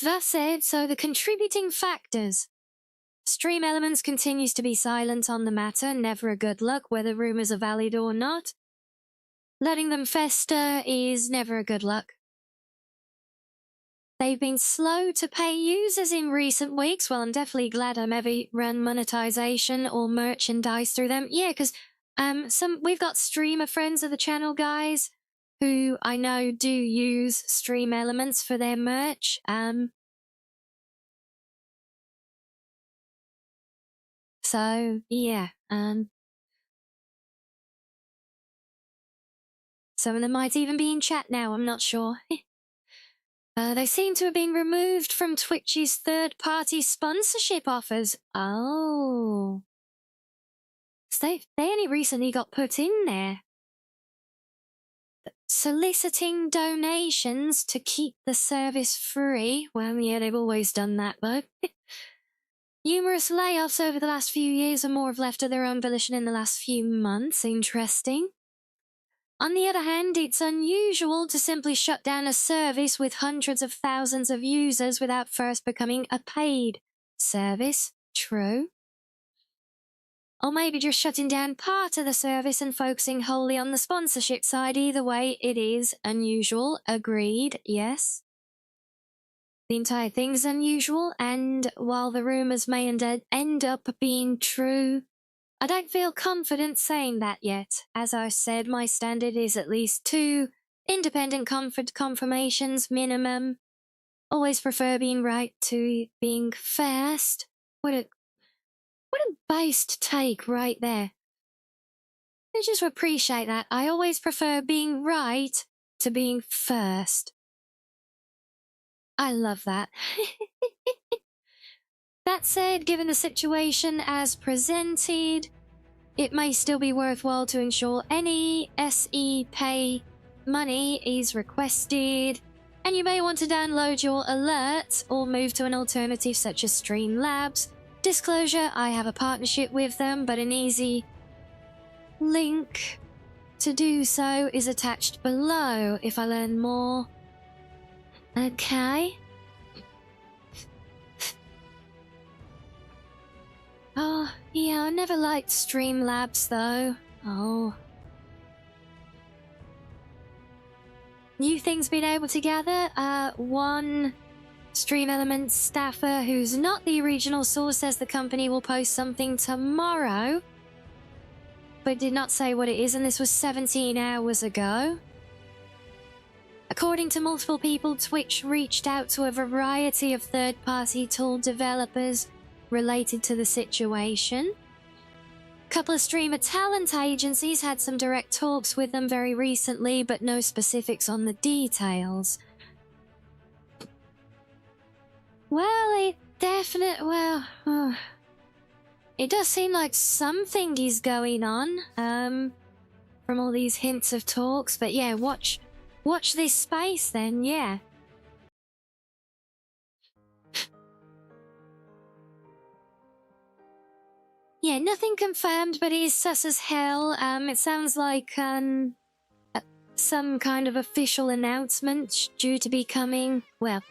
That said, so the contributing factors. Stream Elements continues to be silent on the matter, never a good look, whether rumors are valid or not. Letting them fester is never a good look. They've been slow to pay users in recent weeks. Well, I'm definitely glad I'm ever run monetization or merchandise through them. Yeah, because we've got streamer friends of the channel, guys, who I know do use Stream Elements for their merch. So yeah, some of them might even be in chat now, I'm not sure. They seem to have been removed from Twitch's third-party sponsorship offers. Oh. So they only recently got put in there. Soliciting donations to keep the service free. Well, yeah, they've always done that, but numerous layoffs over the last few years, and more have left of their own volition in the last few months. Interesting. On the other hand, it's unusual to simply shut down a service with hundreds of thousands of users without first becoming a paid service. True. Or maybe just shutting down part of the service and focusing wholly on the sponsorship side. Either way, it is unusual. Agreed, yes. The entire thing's unusual, and while the rumors may end up being true, I don't feel confident saying that yet. As I said, my standard is at least 2 independent confirmations minimum. Always prefer being right to being first. What a based take right there. I just appreciate that. I always prefer being right to being first. I love that. That said, given the situation as presented, it may still be worthwhile to ensure any SE pay money is requested, and you may want to download your alerts or move to an alternative such as Streamlabs. Disclosure, I have a partnership with them, but an easy link to do so is attached below if I learn more. Okay. Oh, yeah, I never liked Streamlabs, though. Oh. New things been able to gather. One Stream Elements staffer who's not the original source says the company will post something tomorrow, but did not say what it is, and this was 17 hours ago. According to multiple people, Twitch reached out to a variety of third-party tool developers related to the situation. A couple of streamer talent agencies had some direct talks with them very recently, but no specifics on the details. Well, it does seem like something is going on, from all these hints of talks, but yeah, watch this space then, yeah. Yeah, nothing confirmed, but it is sus as hell. It sounds like some kind of official announcement due to be coming, well,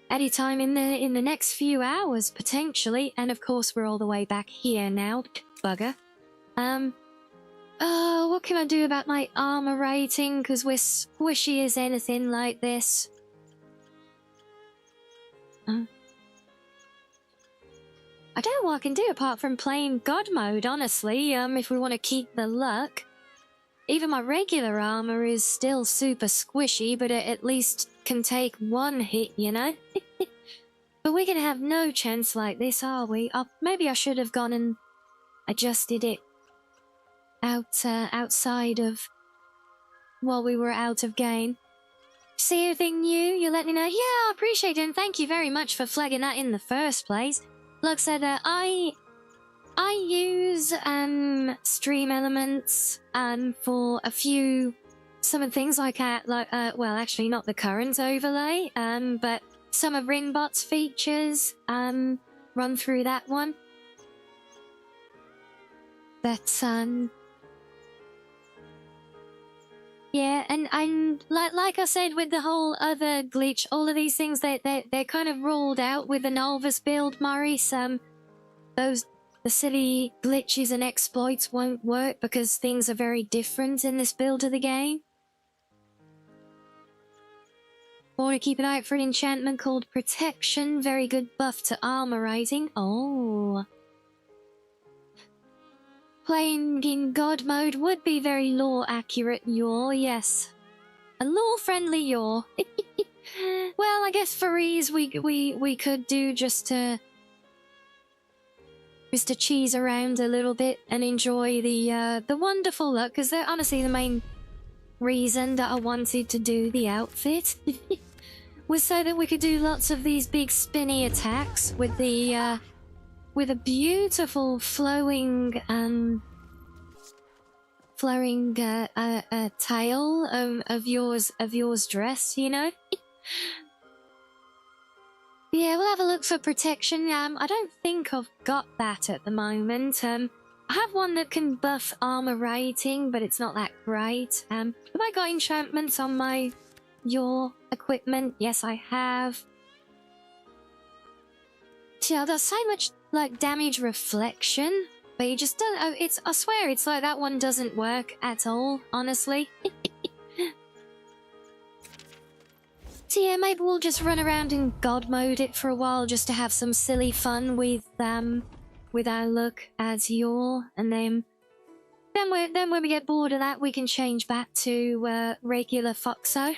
anytime in the next few hours, potentially. And of course, we're all the way back here now. Bugger. Oh, what can I do about my armor rating? Because we're squishy as anything like this. I don't know what I can do apart from playing God mode, honestly, if we want to keep the luck. Even my regular armor is still super squishy, but it at least can take one hit, you know? But we're gonna have no chance like this, are we? Maybe I should have gone and adjusted it outside of... while we were out of game. See anything new? You let me know? Yeah, I appreciate it, and thank you very much for flagging that in the first place. Like I said, I use stream elements for some of the things like well, actually not the current overlay, but some of Rinbot's features, run through that one. But yeah, and like I said with the whole other glitch, all of these things they're kind of ruled out with the Nolvus build, Maurice. The silly glitches and exploits won't work because things are very different in this build of the game. Want to keep an eye out for an enchantment called Protection, very good buff to armor rating. Oh. Playing in God mode would be very lore accurate, yaw, yes. A lore friendly yaw. Well, I guess for ease we could do just to cheese around a little bit and enjoy the wonderful look, because they're honestly the main reason that I wanted to do the outfit was so that we could do lots of these big spinny attacks with the with a beautiful flowing tail of yours dress, you know. Yeah, we'll have a look for protection. I don't think I've got that at the moment. I have one that can buff armor rating, but it's not that great. Have I got enchantments on your equipment? Yes, I have. Yeah, there's so much like damage reflection, but you just don't. Oh, I swear, it's like that one doesn't work at all. Honestly. So yeah, maybe we'll just run around in God mode it for a while just to have some silly fun with our look as Yor, and then when we get bored of that, we can change back to regular Foxo.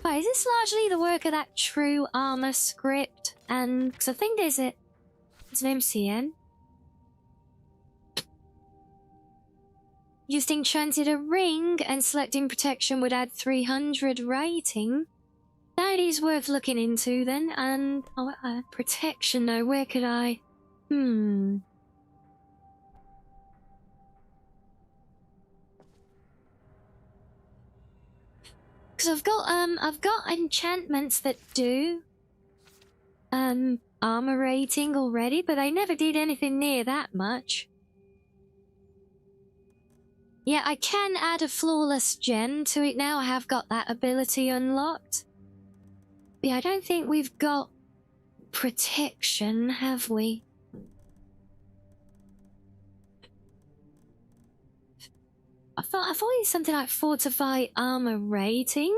Right, is this largely the work of that True Armor script? And because I think there's its name CN. Used enchanted a ring and selecting protection would add 300 rating. That is worth looking into then. And protection though, where could I? Because I've got enchantments that do armor rating already, but I never did anything near that much. Yeah, I can add a flawless gem to it now. I have got that ability unlocked. But yeah, I don't think we've got protection, have we? I thought it was something like fortify armor rating.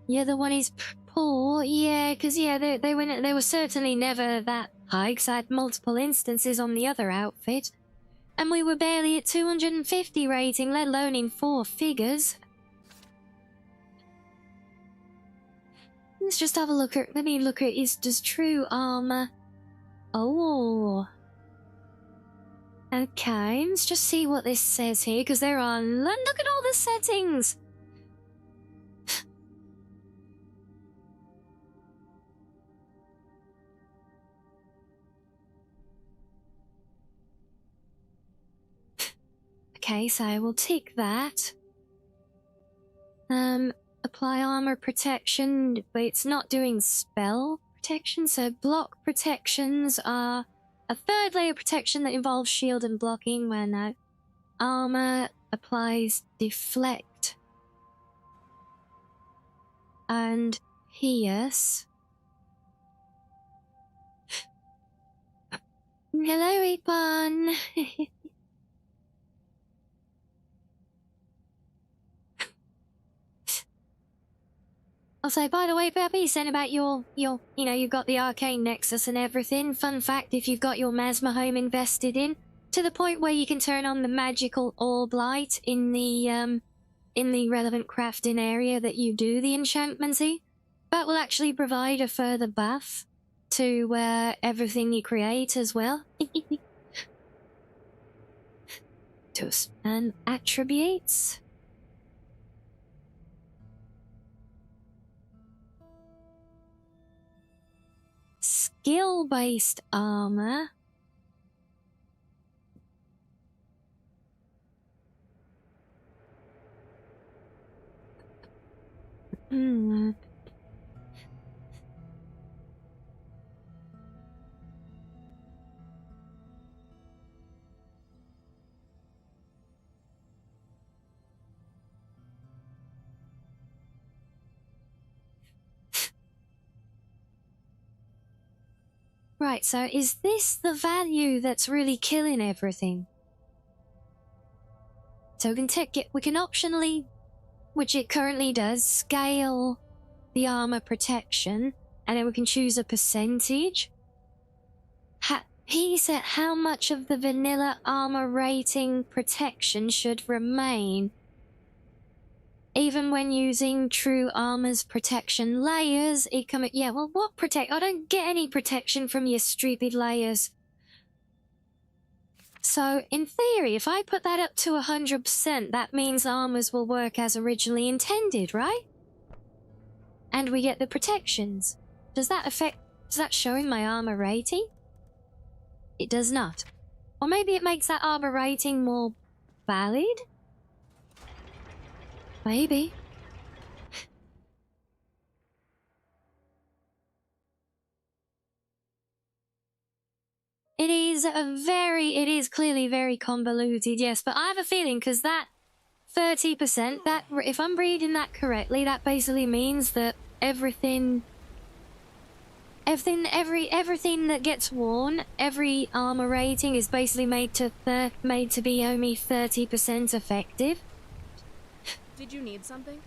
Yeah, the one is poor. Yeah, because yeah, they were certainly never that high. Because I had multiple instances on the other outfit, and we were barely at 250 rating, let alone in 4 figures. Let's just have a look at. Let me look at does True Armor Oh. Okay, let's just see what this says here, because there are... Look at all the settings! Okay, so we'll tick that. Apply armor protection, but it's not doing spell protection, so block protections are a third layer protection that involves shield and blocking, where no. Armor applies deflect and pierce. Hello, Ipon. Also, by the way, Peppy, you said about your, you know, you've got the arcane nexus and everything. Fun fact, if you've got your Masma home invested in, to the point where you can turn on the magical orb light in the relevant crafting area that you do the enchantments in, that will actually provide a further buff to everything you create as well. And attributes. Skill-based armor. Right, so is this the value that's really killing everything? So we can optionally, which it currently does, scale the armor protection, and then we can choose a percentage. He said how much of the vanilla armor rating protection should remain, even when using true armor's protection layers. Yeah, well, what protect? I don't get any protection from your stupid layers. So, in theory, if I put that up to 100%, that means armors will work as originally intended, right? And we get the protections. Does that show in my armor rating? It does not. Or maybe it makes that armor rating more valid? Maybe. It is clearly very convoluted, yes, but I have a feeling because that 30%, that, if I'm reading that correctly, that basically means that everything that gets worn, every armor rating is basically made to be only 30% effective. Did you need something?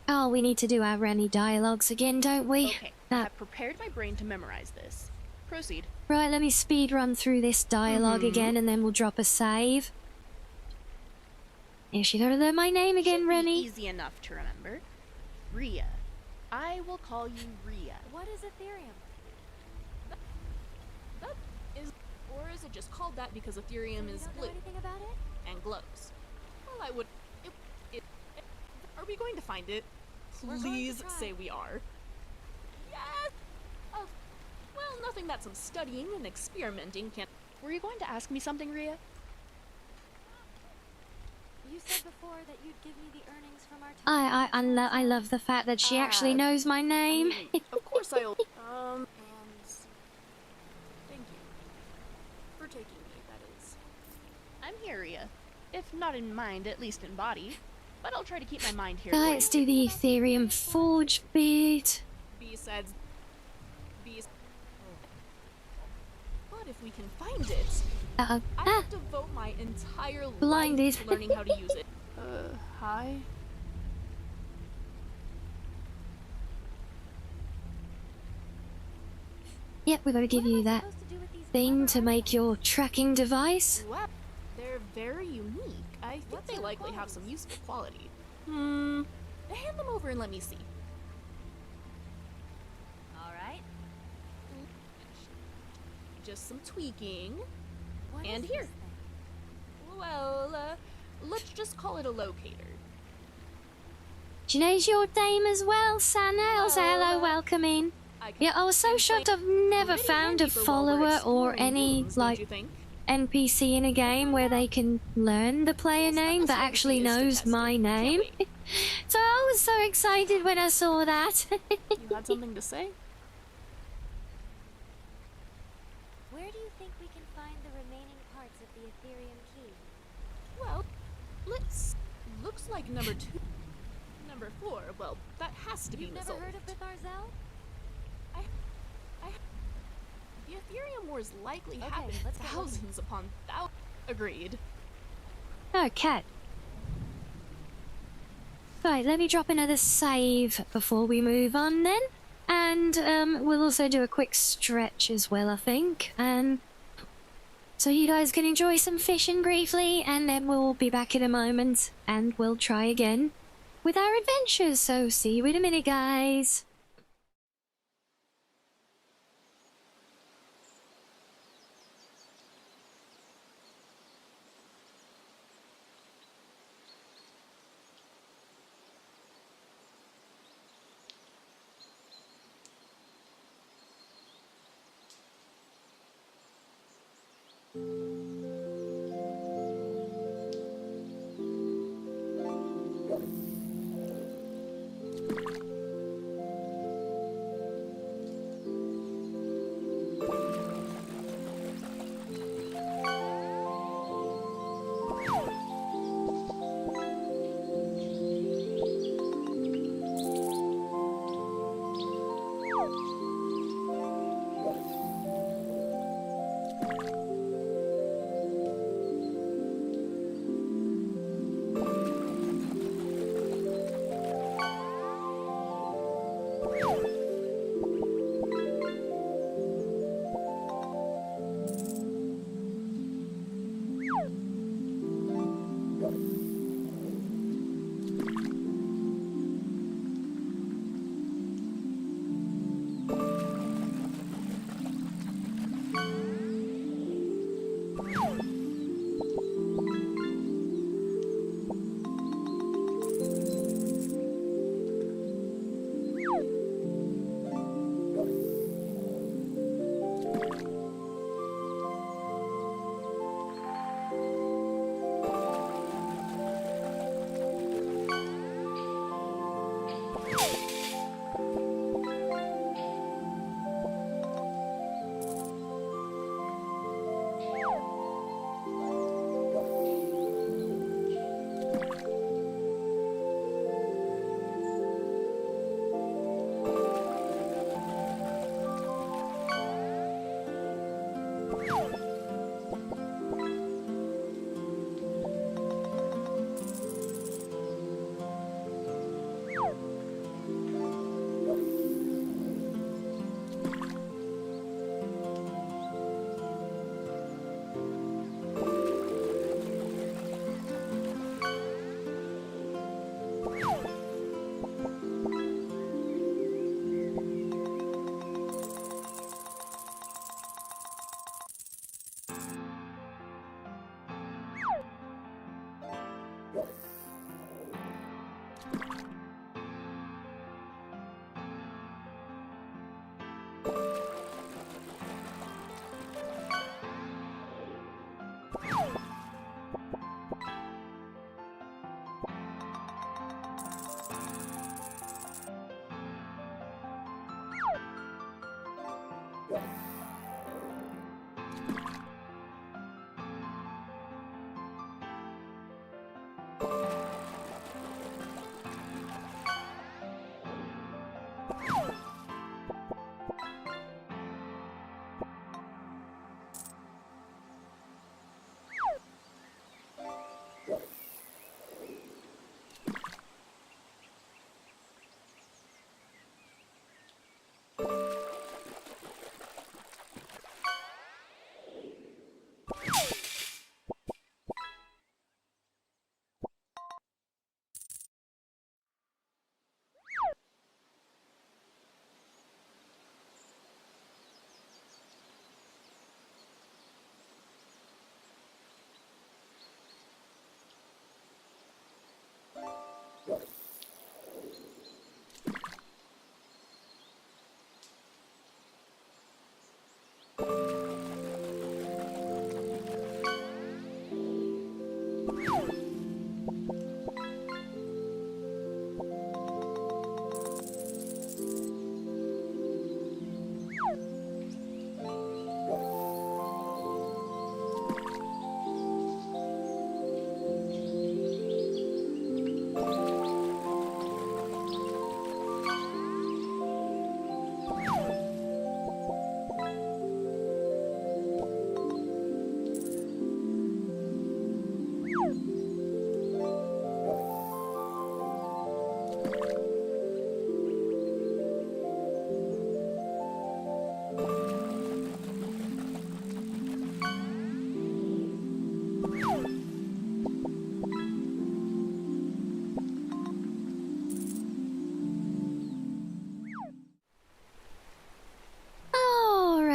Oh, we need to do our Rianni dialogues again, don't we? Okay, I've prepared my brain to memorize this. Proceed. Right, let me speed run through this dialogue again, and then we'll drop a save. Yeah, she gotta learn my name again, Rianni. Easy enough to remember. Rhea. I will call you Rhea. What is Ethereum? That is, or is it just called that because Ethereum is You don't know blue anything about it? and glows? Well, I would. Are we going to find it? We're going to Please try. say we are. Yes. Well, nothing that some studying and experimenting can't. Were you going to ask me something, Rhea? You said before that you'd give me the earnings from our time. I love the fact that she actually knows my name. Of course I'll. And thank you for taking me. That is. I'm here, Rhea. If not in mind, at least in body. But I'll try to keep my mind here. for Let's you. do the Ethereum Forge bit. Besides. But if we can find it, Uh-oh. I Ah, have to devote my entire Blinded. life to learning how to use it. Hi? yep, we gotta give you that thing to make your tracking device. Wow, they're very unique. I think What's they your likely have qualms? some useful quality. Hand them over and let me see. All right. just some tweaking. What And is here. this thing? Well, let's just call it a locator. Do you know your name as well, Sana? I'll say hello, welcome in. I can Yeah, I was so shocked I've never pretty found a handy for while we're follower or exploring any, rooms, don't you like, think? NPC in a game where they can learn the player Yes, the name best that way to actually see is to knows test my it. Can't name. wait. So I was so excited when I saw that. You had something to say? Where do you think we can find the remaining parts of the Ethereum key? Well, looks like number 2. Number 4, well, that has to be You've never resolved. heard of Bitharzel? The Ethereum Wars likely Okay, happened let's get looking. thousands upon thousands. Agreed. Okay. Right, let me drop another save before we move on then. And we'll also do a quick stretch as well, I think. So you guys can enjoy some fishing briefly, and then we'll be back in a moment, and we'll try again with our adventures. So see you in a minute, guys.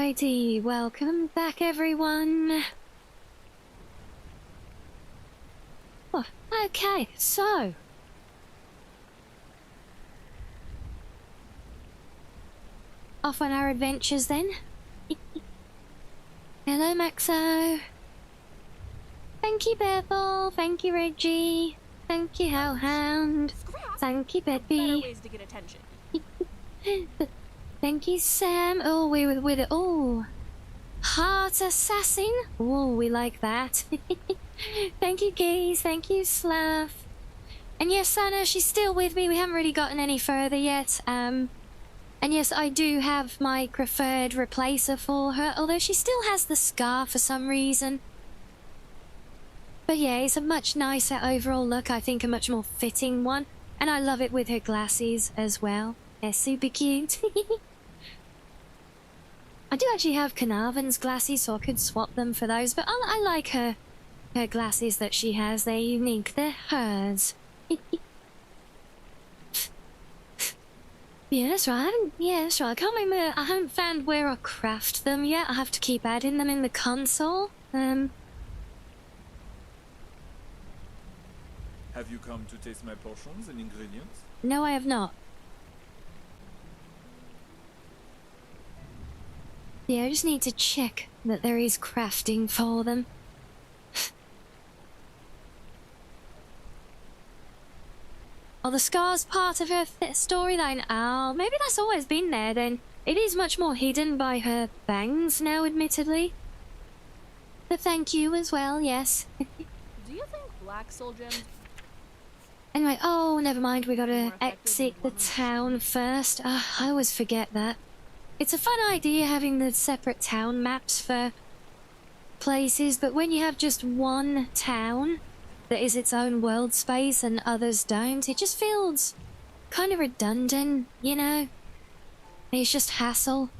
Alrighty, welcome back everyone. Oh, okay, so off on our adventures then. Hello Maxo. Thank you Bethel, thank you Reggie, thank you Hellhound, thank you Better Bedby. ways to get attention. Thank you, Sam. Oh, we were with it. Oh, Heart Assassin. Oh, we like that. Thank you, Geese. Thank you, Slav. And yes, Sana, she's still with me. We haven't really gotten any further yet. And yes, I do have my preferred replacer for her, although she still has the scar for some reason. But yeah, it's a much nicer overall look. I think a much more fitting one. And I love it with her glasses as well. They're super cute. I do actually have Carnarvon's glasses, so I could swap them for those, but I like her glasses that she has. They're unique. They're hers. Yeah, that's right. That's right. I can't remember. I haven't found where I craft them yet. I have to keep adding them in the console. Have you come to taste my potions and ingredients? No, I have not. Yeah, I just need to check that there is crafting for them. Oh, the scar's part of her storyline. Oh, maybe that's always been there then. It is much more hidden by her bangs now, admittedly. But thank you as well, yes. Do you think black soul gems? Anyway, oh, never mind. We gotta exit the town first. I always forget that. It's a fun idea having the separate town maps for places, but when you have just one town that is its own world space and others don't, it just feels kind of redundant, you know? It's just hassle.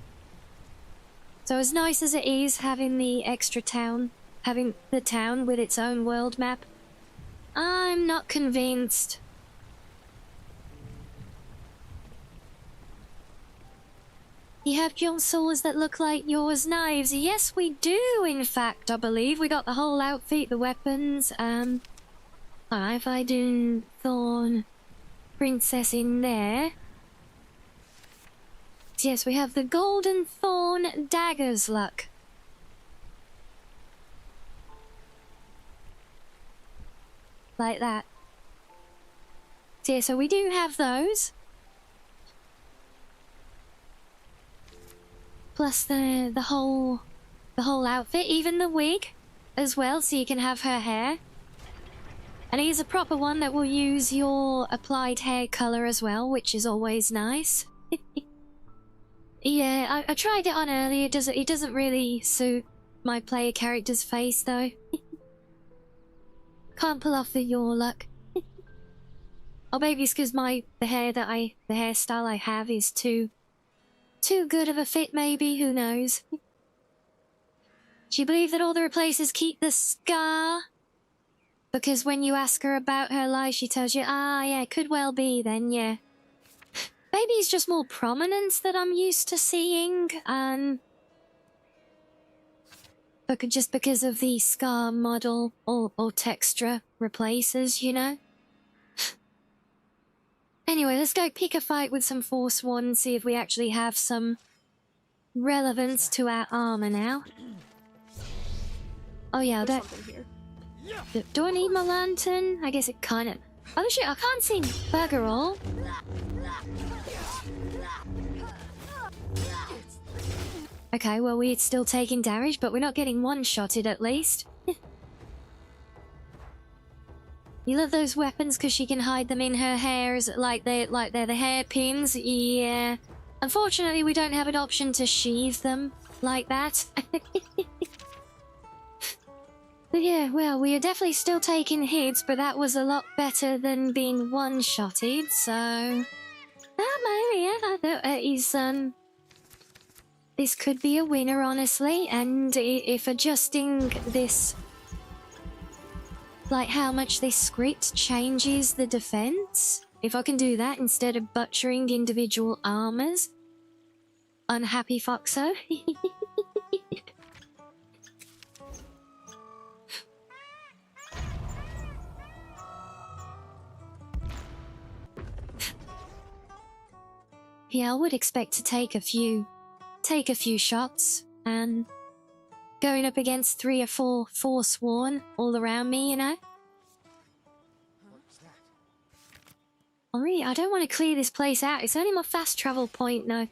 So as nice as it is having the extra town, having the town with its own world map, I'm not convinced. You have your swords that look like yours knives. Yes, we do, in fact, I believe. We got the whole outfit, the weapons, if I do Thorn Princess in there. Yes, we have the Golden Thorn Daggers luck. Like that. Yeah, so we do have those. Plus the whole outfit, even the wig as well, so you can have her hair. And it is a proper one that will use your applied hair color as well, which is always nice. Yeah, I tried it on earlier. It doesn't really suit my player character's face though. Can't pull off the your luck. Or maybe it's because the hairstyle I have is too good of a fit, maybe, who knows. Do you believe that all the replacers keep the scar? Because when you ask her about her life, she tells you, yeah, could well be then, yeah. Maybe it's just more prominence that I'm used to seeing, just because of the scar model or texture replacers, you know? Anyway, let's go pick a fight with some Force 1 and see if we actually have some relevance to our armor now. Oh yeah, do I need my lantern? I guess it kind of... Oh shit, I can't see bugger all. Okay, well we're still taking damage, but we're not getting one-shotted at least. You love those weapons because she can hide them in her hair like they're the hairpins. Yeah. Unfortunately, we don't have an option to sheathe them like that. But yeah, well, we are definitely still taking hits, but that was a lot better than being one-shotted, so... maybe, yeah, I thought this could be a winner, honestly, and if adjusting this... like how much this script changes the defense, if I can do that instead of butchering individual armors. Unhappy Foxo. Yeah, I would expect to take a few shots, and going up against 3 or 4 Forsworn all around me, you know? I don't want to clear this place out. It's only my fast travel point now.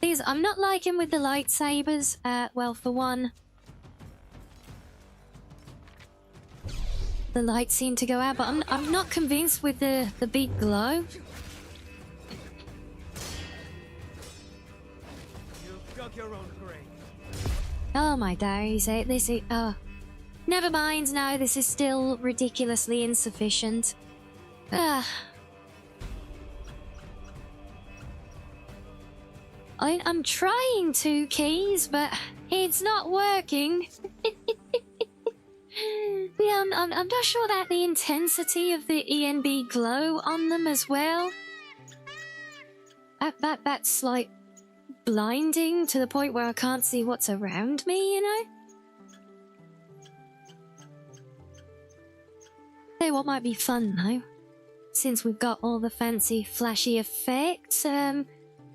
These, I'm not liking with the lightsabers. Well, for one, the lights seem to go out, but I'm not convinced with the big glow. You've dug your own grave. Oh my days, this is... Oh. Never mind, no, this is still ridiculously insufficient. I'm trying to, Keys, but it's not working. Yeah, I'm not sure that the intensity of the ENB glow on them as well. That's like blinding to the point where I can't see what's around me, you know? Hey, what might be fun though, since we've got all the fancy flashy effects,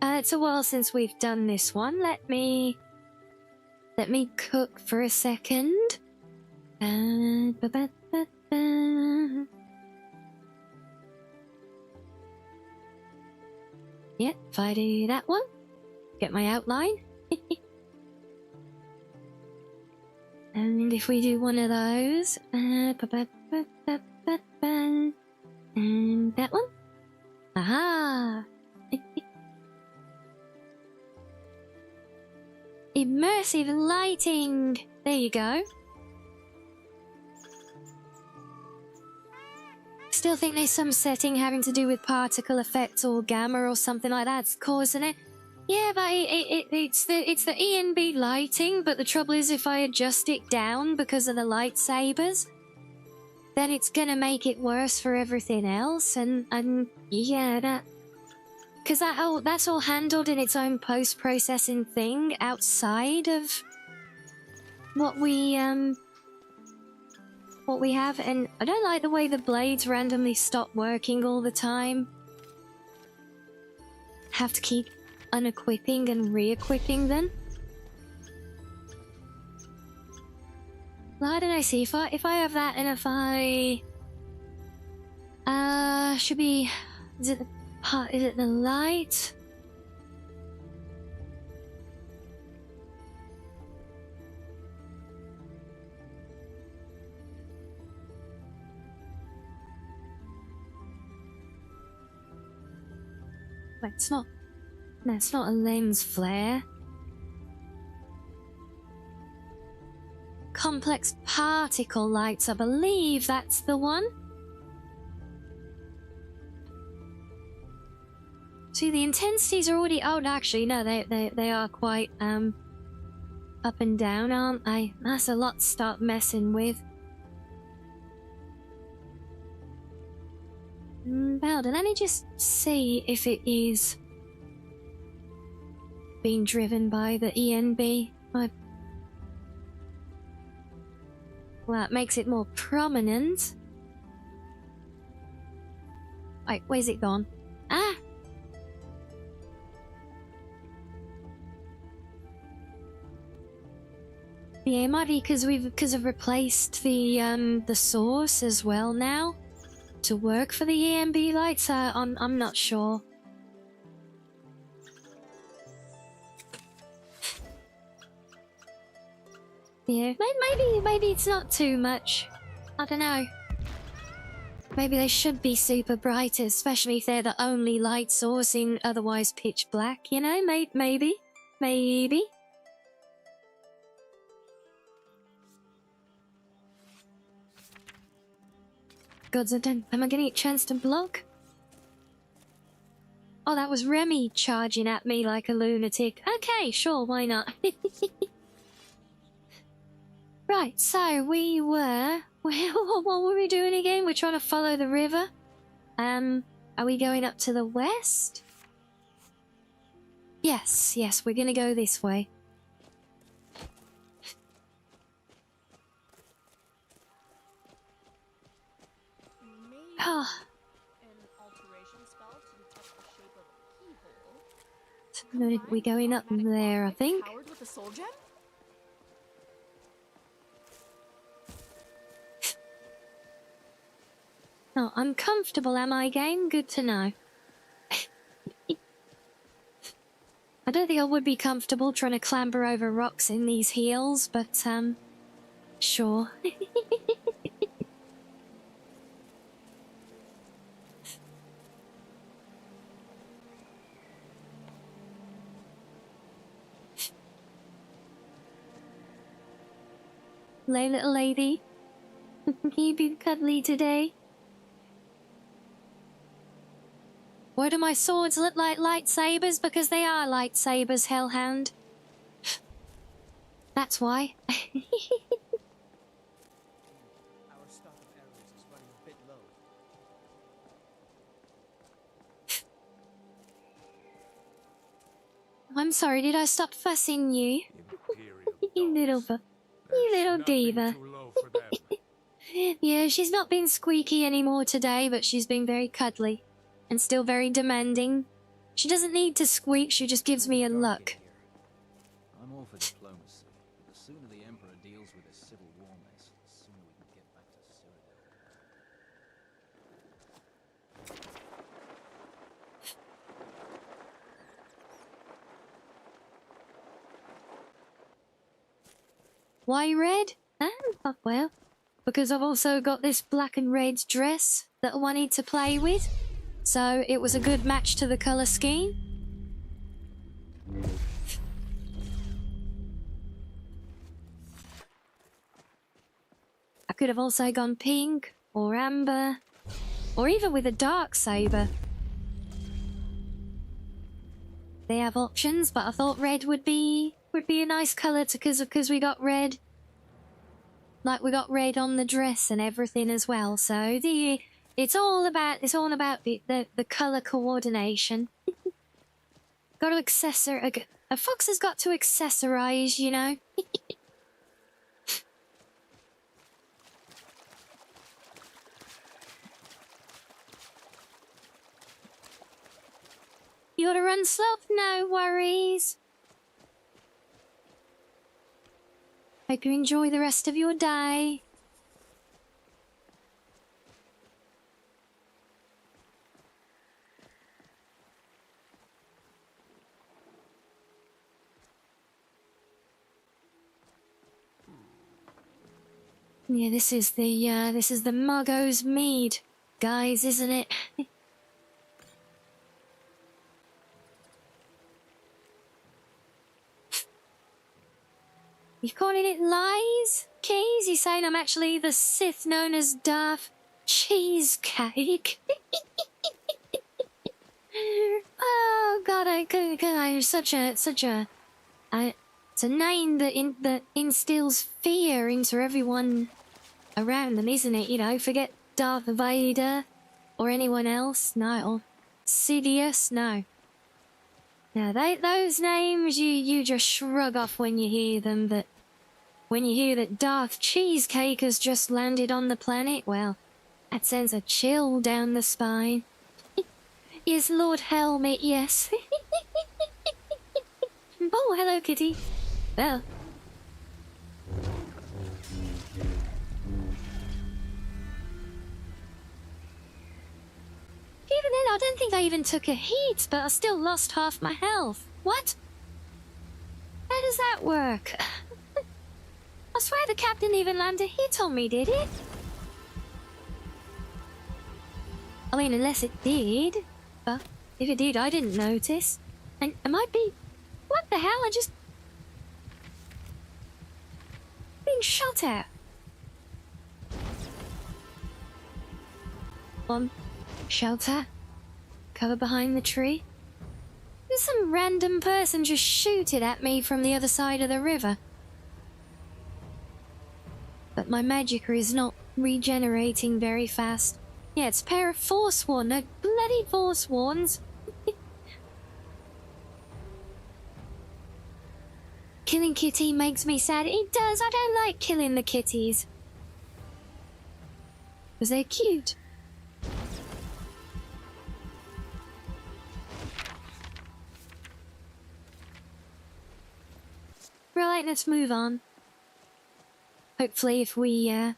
it's a while since we've done this one. Let me cook for a second. Yep, if I do that one, get my outline. And if we do one of those, and that one. Aha! Immersive lighting! There you go. Still think there's some setting having to do with particle effects or gamma or something like that's causing it. Yeah, but it's the ENB lighting, but the trouble is if I adjust it down because of the lightsabers, then it's gonna make it worse for everything else, and yeah, that... Because that's all handled in its own post-processing thing outside of what we have, and I don't like the way the blades randomly stop working all the time. Have to keep unequipping and re-equipping them. Well, I don't know, see, if I have that, and if I... should be... Is it the light? Wait, it's not... No, it's not a lens flare. Complex particle lights, I believe that's the one. See, the intensities are already... Oh, actually, no, they are quite, up and down, aren't they? That's a lot to start messing with. Well, let me just see if it is being driven by the ENB. Well, it makes it more prominent. Wait, where's it gone? Ah! Yeah, it might be because I've replaced the source as well now to work for the ENB lights. I'm not sure. Yeah, maybe it's not too much. I don't know. Maybe they should be super bright, especially if they're the only light source in otherwise pitch black. You know, maybe. Gods, am I getting a chance to block? Oh, that was Remy charging at me like a lunatic. Okay, sure, why not? Right, so we were... What were we doing again? We're trying to follow the river. Are we going up to the west? Yes, we're gonna go this way. Maybe an alteration spell to detect the shape of a keyhole. We're going up there, I think. Powered with a soul gem? Oh, I'm comfortable, am I, game? Good to know. I don't think I would be comfortable trying to clamber over rocks in these heels, but, sure. Hello, little lady. You been cuddly today? Why do my swords look like lightsabers? Because they are lightsabers, Hellhound. That's why. Our stock of arrows is running a bit low. I'm sorry, did I stop fussing you? You little diva. Yeah, she's not been squeaky anymore today, but she's been very cuddly. And still very demanding. She doesn't need to squeak, she just gives me a look. I'm all for diplomacy, but the sooner the Emperor deals with this civil war mess, the sooner we can get back to Cyrodiil. Why red? Oh, well, because I've also got this black and red dress that I wanted to play with. So it was a good match to the colour scheme. I could have also gone pink or amber or even with a dark saber. They have options, but I thought red would be a nice colour because we got red. Like we got red on the dress and everything as well. So it's all about the colour coordination. Got to accessorize. A fox has got to accessorize, you know. You ought to run sloth, no worries. Hope you enjoy the rest of your day. Yeah, this is the Muggo's Mead, guys, isn't it? You calling it lies? Keys? You saying I'm actually the Sith known as Darth Cheesecake? Oh God, it's a name that instills fear into everyone around them, isn't it? You know, forget Darth Vader or anyone else. No, or Sidious. No. Now, those names you just shrug off when you hear them, but when you hear that Darth Cheesecake has just landed on the planet, well, that sends a chill down the spine. Yes, Lord Helmet, yes. Oh, hello, kitty. Well. Even then, I don't think I even took a heat, but I still lost half my health. What? How does that work? I swear the cap didn't even land a hit on me, did it? I mean, unless it did. But if it did, I didn't notice. And it might be... What the hell? I just... being shot at. Shelter. Cover behind the tree. There's some random person just shooted at me from the other side of the river. But my magicka is not regenerating very fast. Yeah, it's a pair of Forsworn. No, bloody Forsworns. Killing kitty makes me sad. It does. I don't like killing the kitties. Because they're cute. Right, let's move on. Hopefully if we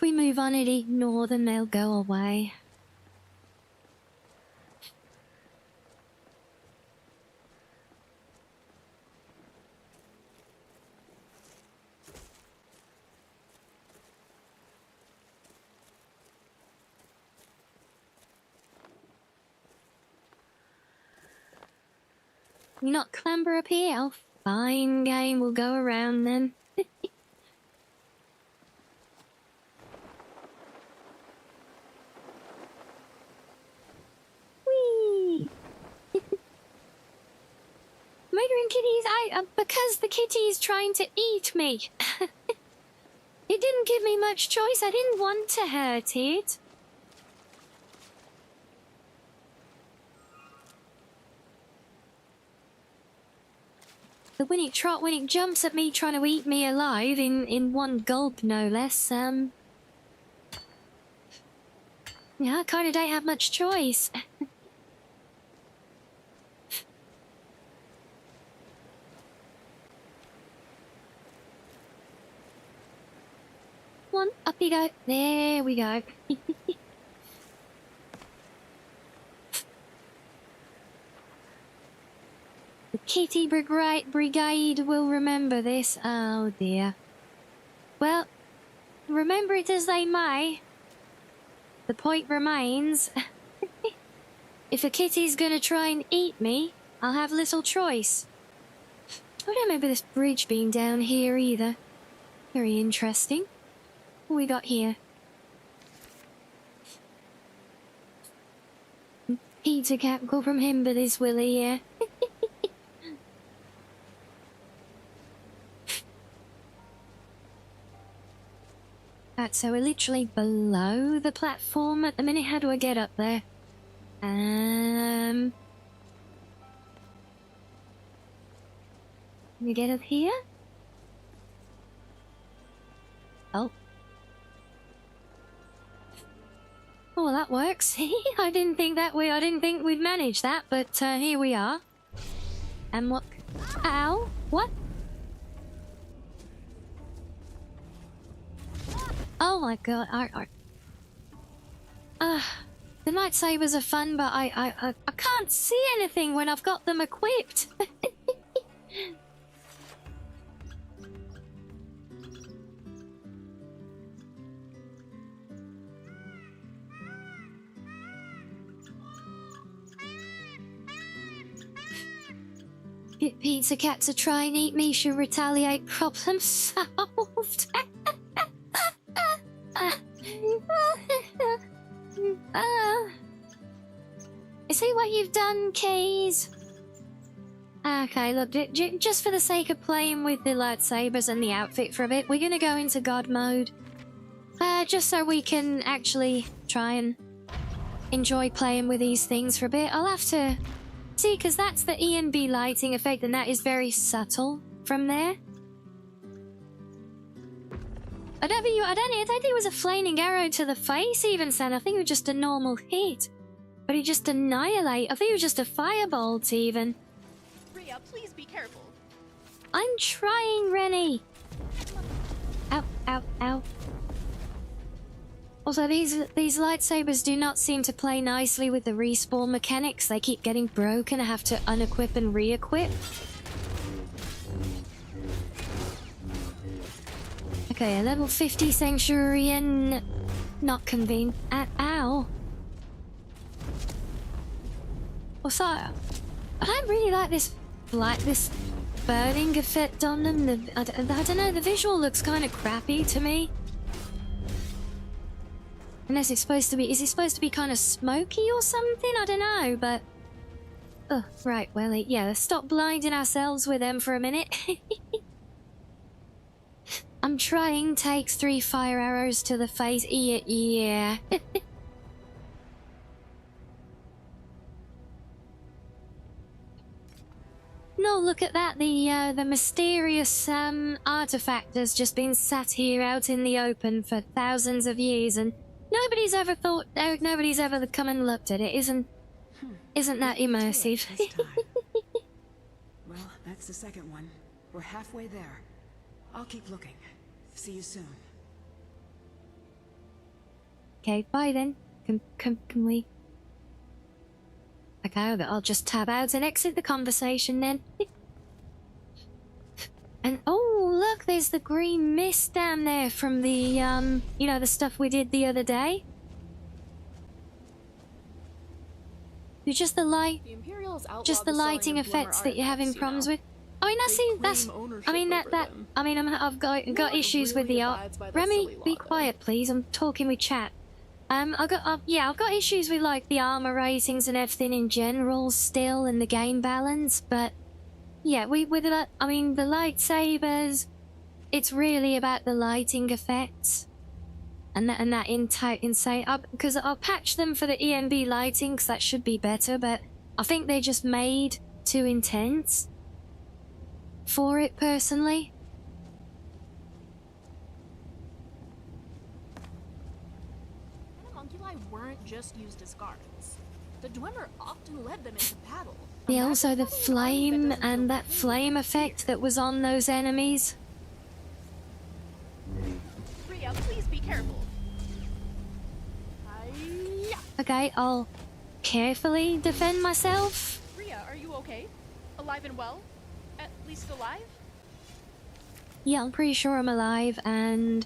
move on and ignore them, they'll go away. You not clamber up here? Oh, fine game, we'll go around then. Whee! Murdering kitties, because the kitty's trying to eat me. It didn't give me much choice, I didn't want to hurt it. But when it jumps at me trying to eat me alive in one gulp, no less, yeah, I kinda don't have much choice. One, up you go. There we go. The kitty brigade will remember this. Oh dear. Well, remember it as they may. The point remains. If a kitty's gonna try and eat me, I'll have little choice. I don't remember this bridge being down here either. Very interesting. What we got here? Pizza cat, go from him, but this Willy, yeah. Right, so we're literally below the platform at the minute. How do I get up there? Can you get up here? Oh. Oh, well, that works. I didn't think we'd manage that, but here we are. And what? Ow! What? Oh my god! The lightsabers are fun, but I can't see anything when I've got them equipped. Pizza cats are trying to eat me, should retaliate, problem solved. See what you've done, Keys? Okay, look, just for the sake of playing with the lightsabers and the outfit for a bit, we're gonna go into God mode. Just so we can actually try and enjoy playing with these things for a bit. I'll have to see, because that's the ENB lighting effect, and that is very subtle from there. I don't think it was a flaming arrow to the face even, Sam. I think it was just a normal hit. But he just annihilate. I think it was just a firebolt even. Rhea, please be careful. I'm trying, Rennie. Ow, ow, ow. Also, these lightsabers do not seem to play nicely with the respawn mechanics. They keep getting broken. I have to unequip and re-equip. Okay, a level 50 Centurion. Not convened. Ow. Also, I don't really like this burning effect on them. I don't know, the visual looks kind of crappy to me. Unless it's supposed to be, is it supposed to be kind of smoky or something? I don't know, but... Oh, right, well, yeah, let's stop blinding ourselves with them for a minute. I'm trying, takes 3 fire arrows to the face. Yeah. No, look at that. The mysterious artifact has just been sat here out in the open for thousands of years, and nobody's ever come and looked at it. Isn't that immersive? Well, that's It's the second one. We're halfway there. I'll keep looking. See you soon. Okay, bye then. Can we... Okay, I'll just tab out and exit the conversation then. And oh, look, there's the green mist down there from the, you know, the stuff we did the other day. Just the light, The Imperials outlawed just the lighting selling of effects that you're having artifacts, problems know. with. I mean, that's They that's. claim I ownership mean over them. I mean, I've got issues with really the art. abides by that Remy, silly be law, though. quiet, please. I'm talking with chat. I've got issues with like the armor ratings and everything in general still, and the game balance. But yeah, with that, I mean, the lightsabers. It's really about the lighting effects. And that insane. Because I'll patch them for the ENB lighting, because that should be better, but I think they're just made too intense for it, personally. Homunculi weren't just used as guards. The Dwemer often led them into battle. Yeah, also the Imagine having an army flame doesn't and feel that pain. flame effect that was on those enemies. Rhea, please be careful. Hiya! Okay, I'll carefully defend myself. Rhea, are you okay? Alive and well? At least alive? Yeah, I'm pretty sure I'm alive, and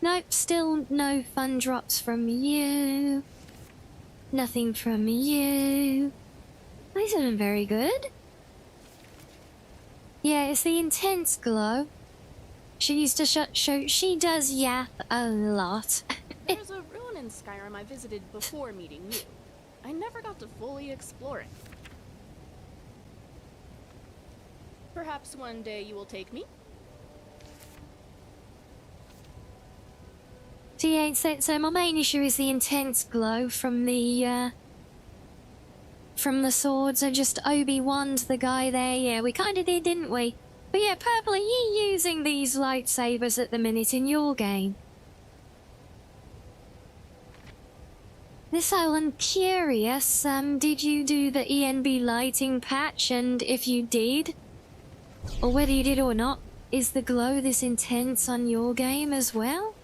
nope, still no fun drops from you. Nothing from you. These have been very good. Yeah, it's the intense glow. She used to show. She does yap a lot. There's a ruin in Skyrim I visited before meeting you. I never got to fully explore it. Perhaps one day you will take me? So my main issue is the intense glow from the swords. I just Obi-Wan'd the guy there. Yeah, we kind of did, didn't we? But yeah, Purple, are you using these lightsabers at the minute in your game? So I'm curious, did you do the ENB lighting patch? And if you did, or whether you did or not, is the glow this intense on your game as well?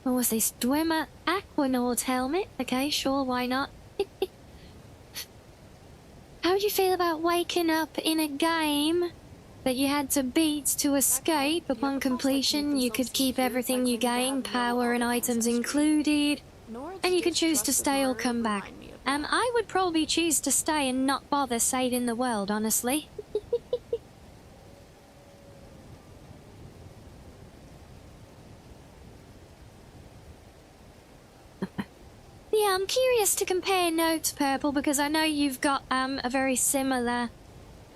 What was this? Dwemer Aquanaut helmet? Okay, sure, why not? How would you feel about waking up in a game that you had to beat to escape? Upon completion, you could keep everything you gain, power and items included, and you could choose to stay or come back. I would probably choose to stay and not bother saving the world, honestly. Yeah, I'm curious to compare notes, Purple, because I know you've got a very similar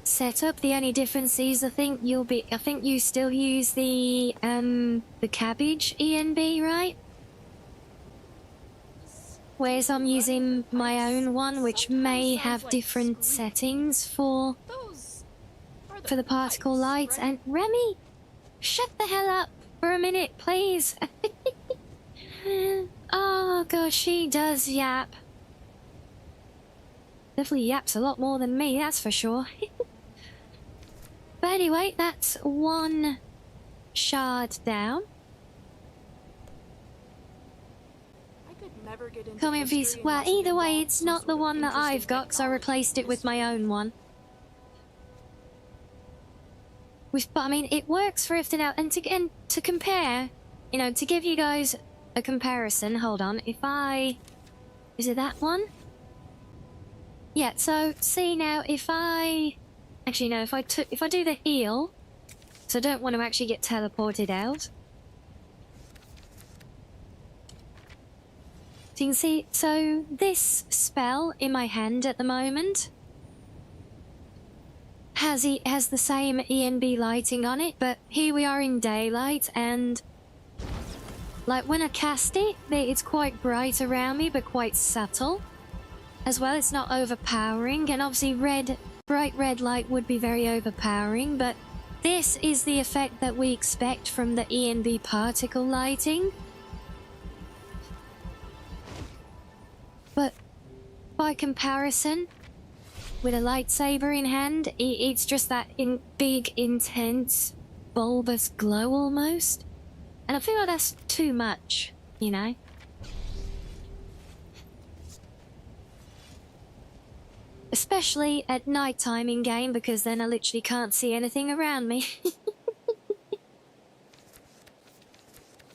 setup. The only difference is I think you still use the cabbage ENB, right? Whereas I'm using my own one, which may have different settings for the particle lights. And Remy, shut the hell up for a minute, please. Oh gosh, she does yap. Definitely yaps a lot more than me, that's for sure. But anyway, that's one shard down. I could never get into Comment history views. Well, unless it either way, involved it's some not sort the of one that interesting I've got, because I technology replaced it with my own one. But I mean, it works for everything else. And to compare, you know, to give you guys a comparison, hold on, is it that one? Yeah, so see now, if I do the heal, so I don't want to actually get teleported out. So you can see, so this spell in my hand at the moment has the same ENB lighting on it, but here we are in daylight, and like when I cast it, it's quite bright around me, but quite subtle as well. It's not overpowering, and obviously bright red light would be very overpowering, but this is the effect that we expect from the ENB particle lighting. But by comparison, with a lightsaber in hand. It's just that big, intense, bulbous glow almost. And I feel like that's too much, you know? Especially at night time in game, because then I literally can't see anything around me.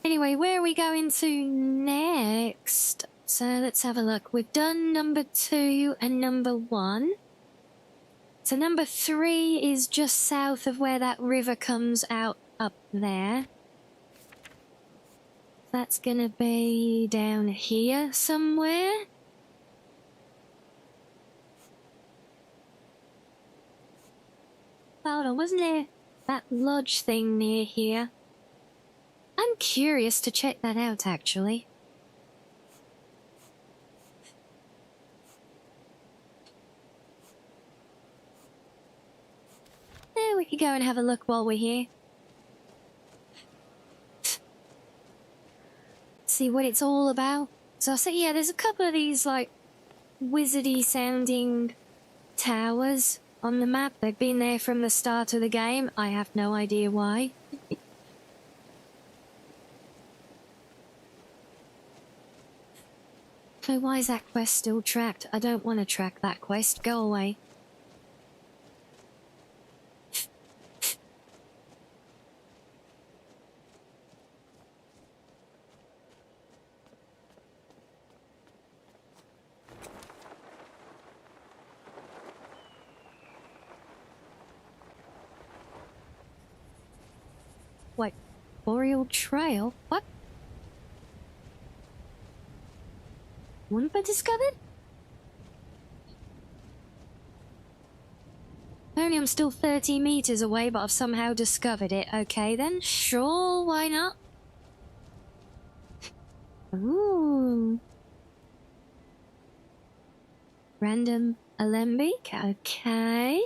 Anyway, where are we going to next? So let's have a look. We've done number 2 and number 1. So number 3 is just south of where that river comes out up there. That's gonna be down here somewhere. Hold on, wasn't there that lodge thing near here? I'm curious to check that out, actually. Yeah, we could go and have a look while we're here. See what it's all about. So I said, yeah, there's a couple of these, like, wizardy sounding towers on the map. They've been there from the start of the game. I have no idea why. So why is that quest still tracked? I don't want to track that quest. Go away. What? Boreal Trail? What? Wampa discovered? Only I'm still 30 meters away, but I've somehow discovered it. Okay then, sure, why not? Ooh. Random alembic, okay.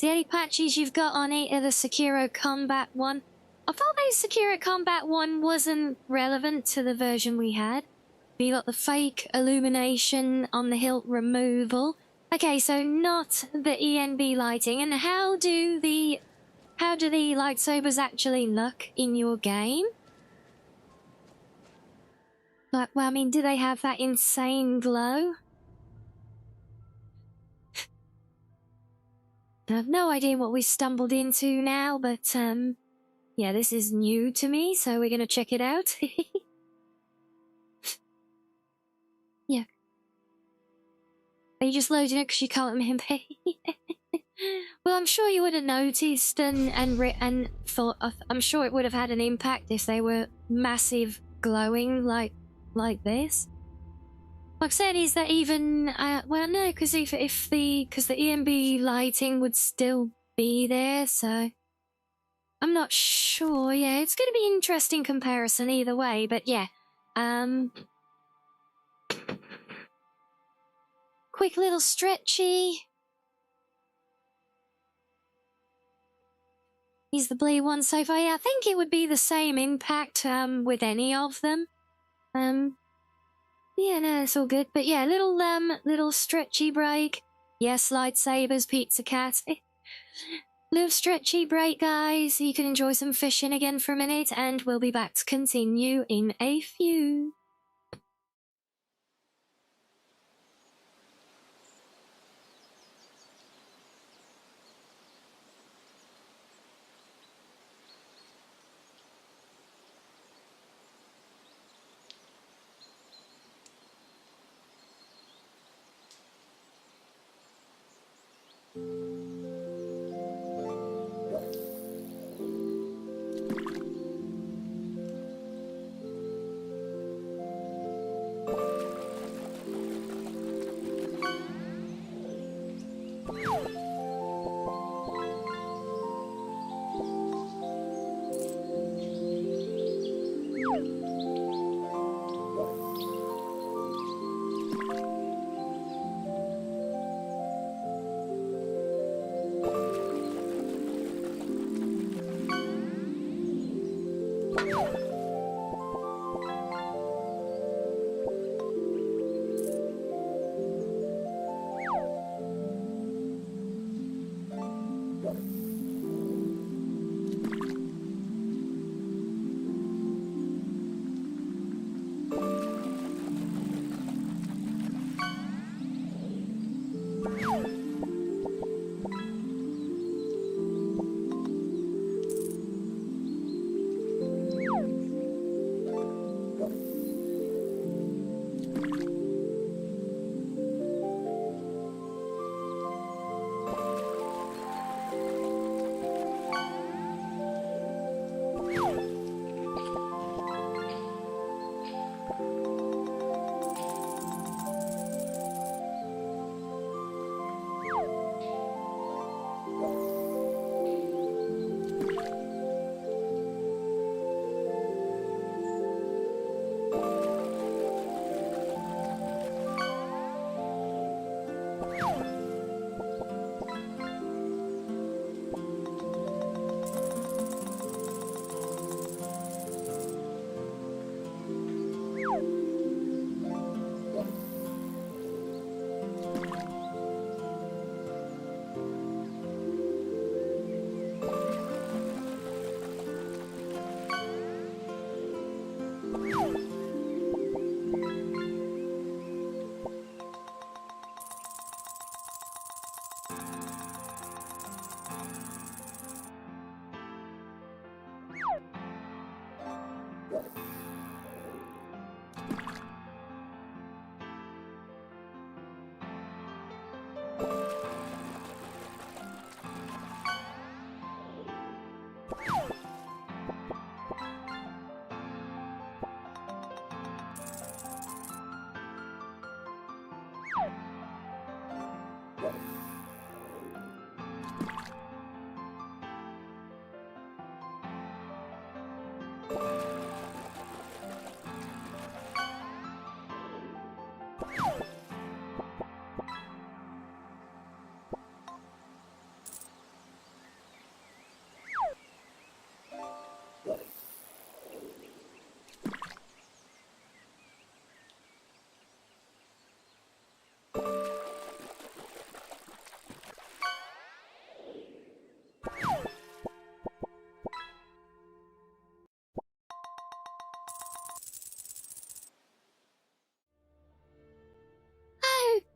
The only patches you've got on it are the Sekiro Combat 1. I thought the Sekiro Combat 1 wasn't relevant to the version we had. You got the fake illumination on the hilt removal. Okay, so not the ENB lighting. And how do the lightsabers actually look in your game? Like, well, I mean, do they have that insane glow? I have no idea what we stumbled into now, but, yeah, this is new to me, so we're gonna check it out. Yeah. Are you just loading it because you can't remember? Well, I'm sure you would have noticed and thought, I'm sure it would have had an impact if they were massive glowing like this. Like I said, is that even, well, no, because the ENB lighting would still be there, so I'm not sure. Yeah, it's going to be an interesting comparison either way, but yeah. Quick little stretchy. He's the blue one so far. Yeah, I think it would be the same impact with any of them. Yeah, no, it's all good. But yeah, little stretchy break. Yes, lightsabers, pizza cat. Little stretchy break, guys. You can enjoy some fishing again for a minute, and we'll be back to continue in a few.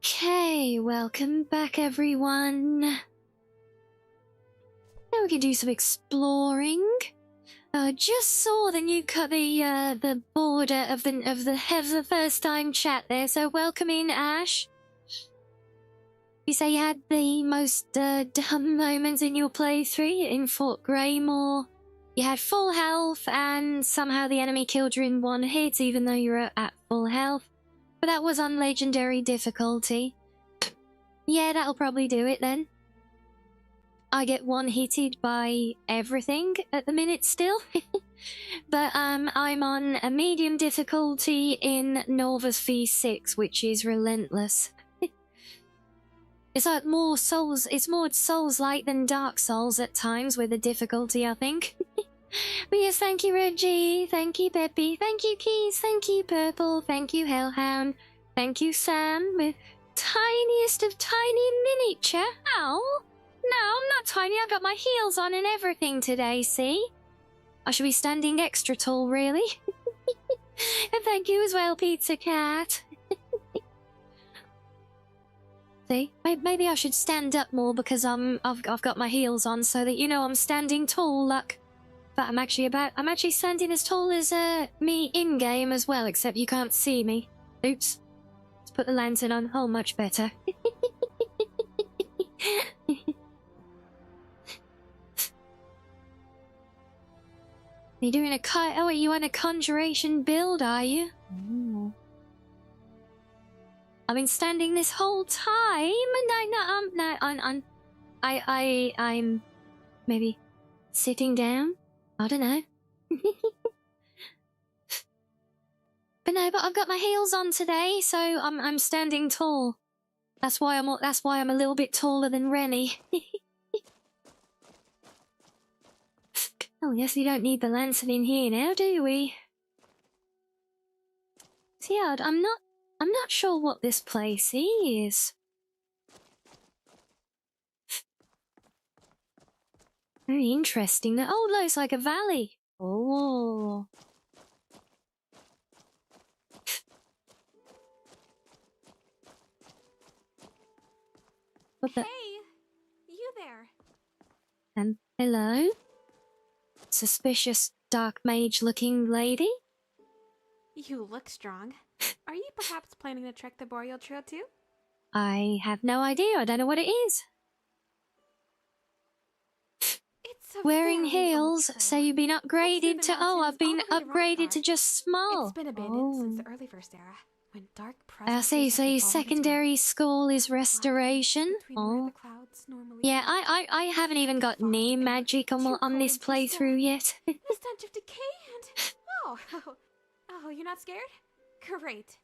Okay, welcome back everyone. Now we can do some exploring. Just saw the new the border of the first time chat there, so welcome in, Ash. You say you had the most dumb moments in your playthrough in Fort Greymore. You had full health and somehow the enemy killed you in one hit even though you were at full health. But that was on legendary difficulty. Yeah, that'll probably do it then. I get one-hitted by everything at the minute still. But I'm on a medium difficulty in Nolvus V6, which is relentless. It's like more Souls, it's more Souls-like than Dark Souls at times with the difficulty, I think. But yes, thank you Reggie, thank you Peppy, thank you Keys, thank you Purple, thank you Hellhound, thank you Sam with tiniest of tiny miniature. Oh, no, I'm not tiny, I've got my heels on and everything today, see? I should be standing extra tall, really. And thank you as well, Pizza Cat. See, maybe I should stand up more because I've got my heels on so that you know I'm standing tall, look. But I'm actually standing as tall as me in game as well, except you can't see me. Oops. Let's put the lantern on. Oh, much better. You're doing a oh, you on a conjuration build, are you? Ooh. I've been standing this whole time, and I'm maybe sitting down. I don't know. But no, but I've got my heels on today, so I'm standing tall. That's why I'm a little bit taller than Rennie. Oh yes, you don't need the lantern in here now, do we? See, I'm not sure what this place is. Very interesting. Oh, look, it's like a valley. Oh. What the? Hey, you there. Hello? Suspicious dark mage-looking lady? You look strong. Are you perhaps planning to trek the Boreal Trail too? I have no idea. I don't know what it is. It's a Wearing very heels, old so you've been upgraded to... Oh, I've been upgraded to just small. It's been abandoned since the early First Era, when dark I see, so your secondary school is restoration. Oh. Yeah, I haven't even got name magic on this playthrough yet. The stench of decay and... Oh, you're not scared? Great.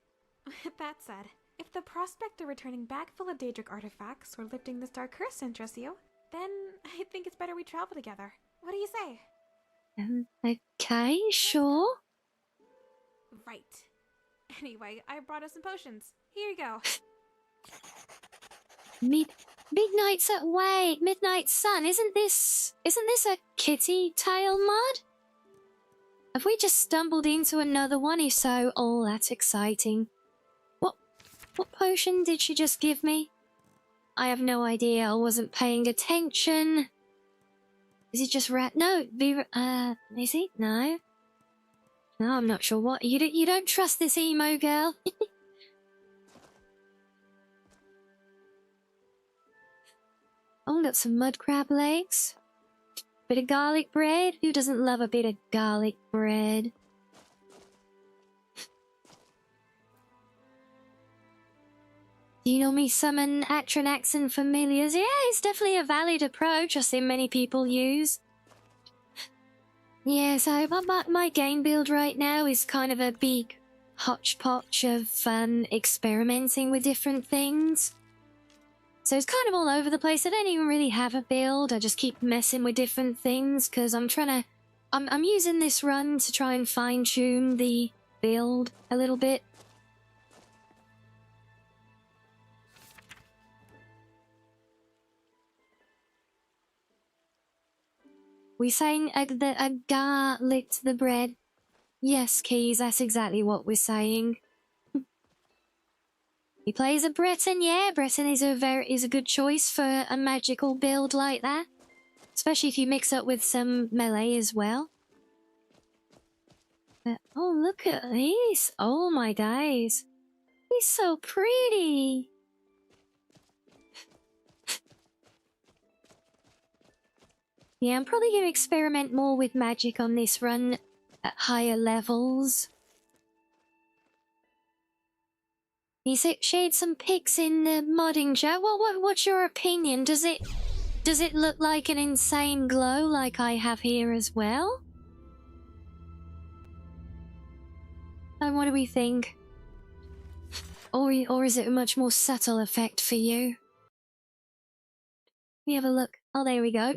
With that said, if the prospect of returning back full of Daedric artifacts or lifting this dark curse interests you, then I think it's better we travel together. What do you say? Okay, sure. Right. Anyway, I brought us some potions. Here you go. Midnight Sun. Wait, Midnight Sun. Isn't this a kitty tail mod? Have we just stumbled into another one? If so, oh, that's exciting. What potion did she just give me? I have no idea. I wasn't paying attention. Is it just rat? No, is it? No. No, I'm not sure what. You don't trust this emo girl? Oh, got some mud crab legs. Bit of garlic bread. Who doesn't love a bit of garlic bread? Do you know me summon Atronax and familiars? Yeah, it's definitely a valid approach I've seen many people use. Yeah, so my game build right now is kind of a big hodgepodge of experimenting with different things. So it's kind of all over the place. I don't even really have a build. I just keep messing with different things because I'm using this run to try and fine-tune the build a little bit. We saying a gar licked the bread. Yes, Keys, that's exactly what we're saying. He plays a Breton, yeah. Breton is a good choice for a magical build like that. Especially if you mix up with some melee as well. Oh, look at this. Oh my days. He's so pretty. Yeah, I'm probably going to experiment more with magic on this run at higher levels. You shared some pics in the modding chat. What's your opinion? Does it look like an insane glow like I have here as well? And what do we think? Or is it a much more subtle effect for you? Let me have a look. Oh, there we go.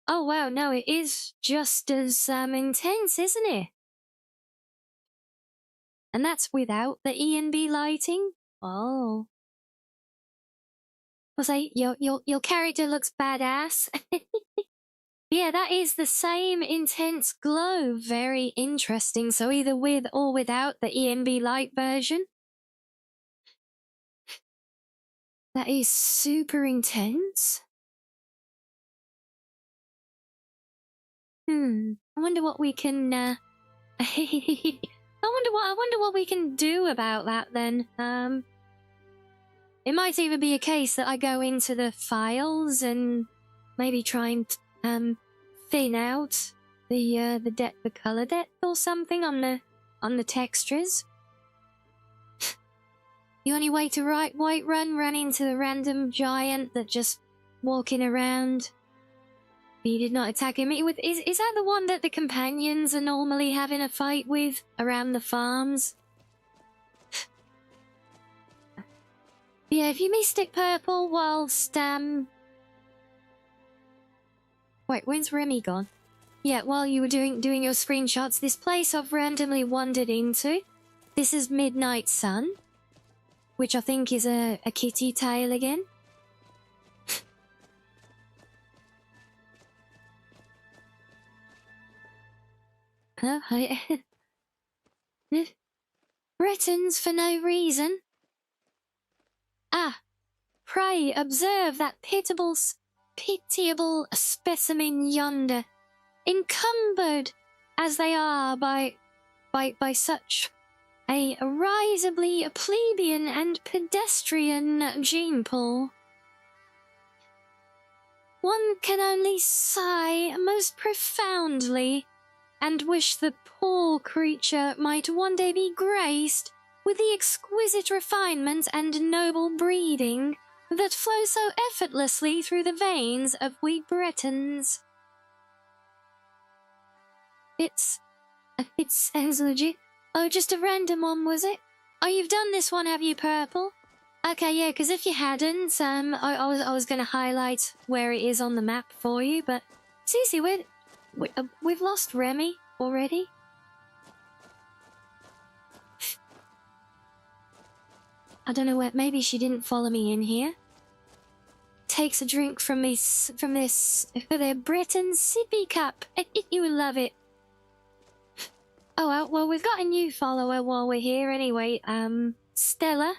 Oh wow, no, it is just as intense, isn't it? And that's without the E&B lighting? Oh. I'll say, your character looks badass. Yeah, that is the same intense glow. Very interesting. So either with or without the E&B light version. That is super intense. I wonder what we can, I wonder what we can do about that then. It might even be a case that I go into the files and maybe try and thin out the color depth or something on the textures. The only way to run into the random giant that just walking around. He did not attack him. Is that the one that the companions are normally having a fight with around the farms? Yeah, if you Mystic Purple whilst, Wait, where's Remy gone? Yeah, while you were doing your screenshots, this place I've randomly wandered into. This is Midnight Sun, which I think is a kitty tail again. Bretons for no reason. Ah, pray observe that pitiable specimen yonder, encumbered as they are by such a risably plebeian and pedestrian gene pool. One can only sigh most profoundly and wish the poor creature might one day be graced with the exquisite refinement and noble breeding that flow so effortlessly through the veins of we Bretons. It sounds legit. Oh, just a random one, was it? Oh, you've done this one, have you, Purple? Okay, yeah, because if you hadn't, I was going to highlight where it is on the map for you, but seriously, we've lost Remy already. I don't know where. Maybe she didn't follow me in here. Takes a drink from this for their Breton sippy cup. You will love it. Oh well, we've got a new follower while we're here anyway. Stella.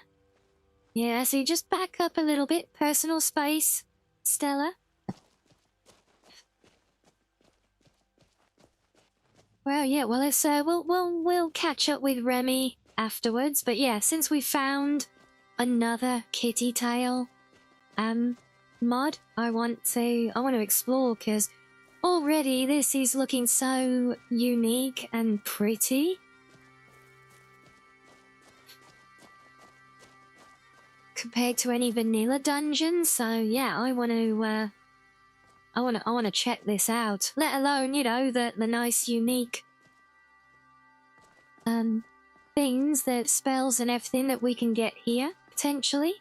Yeah, so you just back up a little bit. Personal space, Stella. Well, yeah, well, let's, we'll catch up with Remy afterwards. But yeah, since we found another kitty tail, mod, I want to explore, because already this is looking so unique and pretty. Compared to any vanilla dungeons, so yeah, I want to check this out. Let alone, you know, the nice unique things, that spells and everything that we can get here potentially.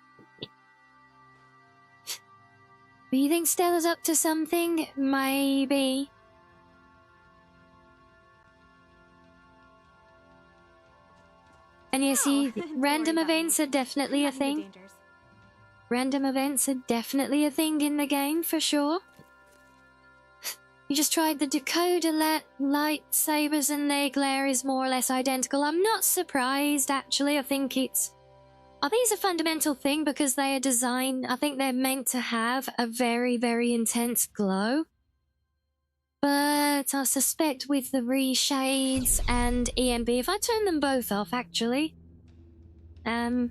Do you think Stella's up to something? Maybe. And you see, random events are definitely a thing. Random events are definitely a thing in the game, for sure. You just tried the decoder lightsabers and their glare is more or less identical. I'm not surprised, actually. I think it's... I think it's a fundamental thing because they are designed... I think they're meant to have a very, very intense glow. But I suspect with the reshades and EMB, if I turn them both off, actually... yeah,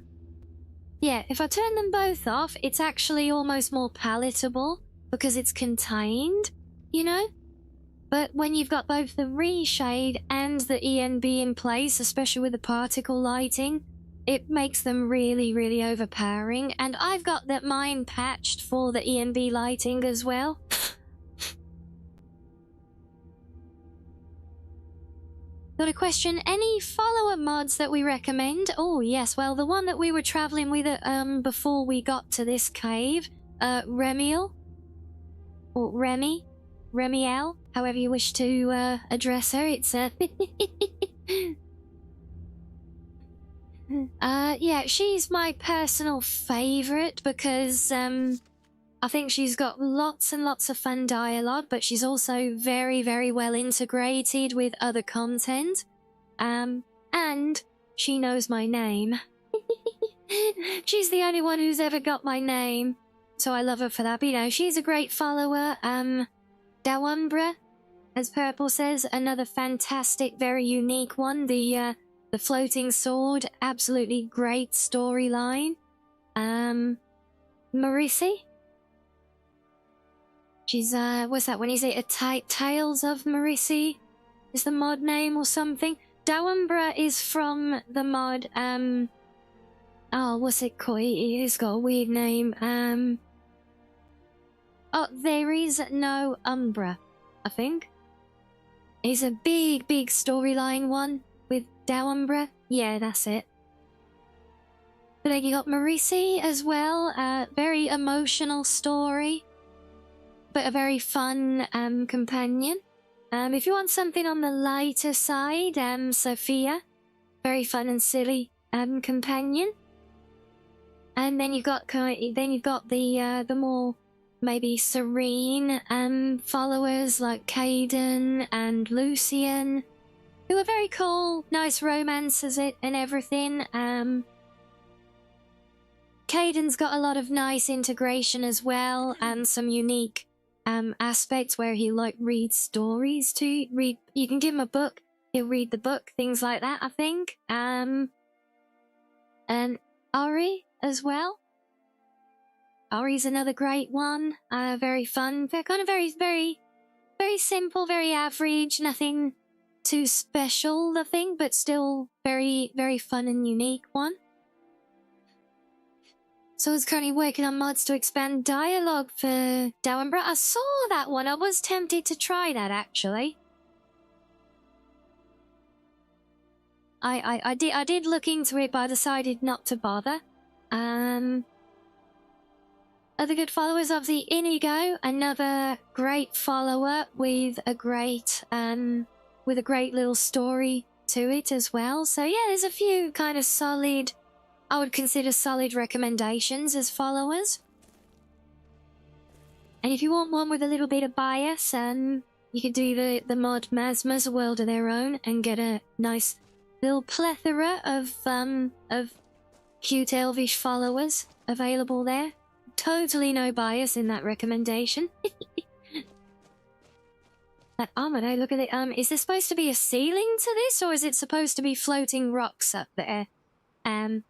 if I turn them both off, it's actually almost more palatable because it's contained, you know? But when you've got both the reshade and the ENB in place, especially with the particle lighting, it makes them really, really overpowering. And I've got that mine patched for the ENB lighting as well. Got a question. Any follower mods that we recommend? Oh, yes. Well, the one that we were traveling with before we got to this cave, Remiel, or Remiel, however you wish to address her. It's yeah, she's my personal favorite because I think she's got lots and lots of fun dialogue, but she's also very, very well integrated with other content. And she knows my name. She's the only one who's ever got my name, so I love her for that. But, you know, she's a great follower. Dawumbra, as Purple says, another fantastic, very unique one. The floating sword, absolutely great storyline. Marisi. She's, what's that one? Is it a Tales of Marisi? Is the mod name or something? Dawumbra is from the mod, oh, what's it called? It's got a weird name. Oh, There Is No Umbra, I think. It's a big, big storyline one with Dawumbra. Yeah, that's it. But then you got Marisi as well. Very emotional story, but a very fun companion. If you want something on the lighter side, Sophia, very fun and silly companion. And then you've got the more maybe serene followers like Caden and Lucian, who are very cool, nice romances and everything. Caden's got a lot of nice integration as well, and some unique aspects where he reads stories to read. You can give him a book, he'll read the book, things like that, I think. And Ari as well. Ari's another great one. Very fun. They're kind of very, very, very simple, very average, nothing too special, I think, but still very, very fun and unique one. So I was currently working on mods to expand dialogue for Dawumbra. I saw that one. I was tempted to try that, actually. I did look into it, but I decided not to bother. Other good followers, obviously Inigo, another great follower with a great little story to it as well. So yeah, there's a few kind of solid, I would consider solid recommendations as followers. And if you want one with a little bit of bias, you could do the mod Masma's A World of Their Own and get a nice little plethora of cute elvish followers available there. Totally no bias in that recommendation. That armor, look at it. Is there supposed to be a ceiling to this, or is it supposed to be floating rocks up there? I'm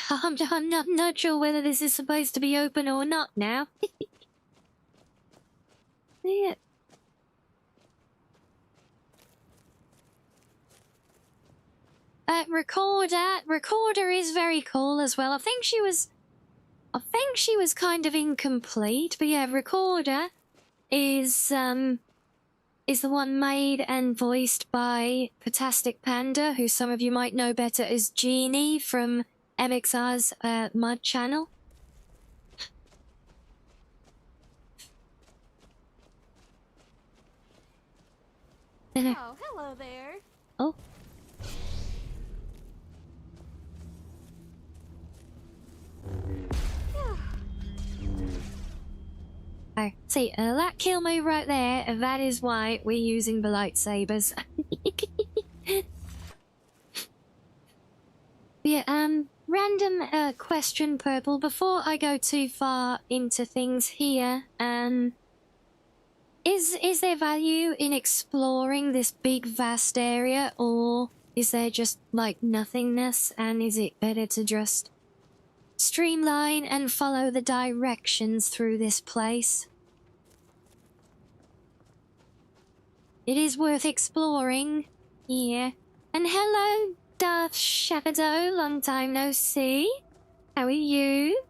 not sure whether this is supposed to be open or not now. Yeah. Recorder is very cool as well. I think she was kind of incomplete, but yeah, Recorder is the one made and voiced by Fantastic Panda, who some of you might know better as Genie from MXR's Mud channel. Oh, hello there. Oh. Oh, see, that kill move right there, that is why we're using the lightsabers. Yeah, random question, Purple, before I go too far into things here, is there value in exploring this big vast area, or is there just, like, nothingness, and is it better to just streamline and follow the directions through this place? It is worth exploring. Yeah. And hello, Darth Shadow, long time no see. How are you?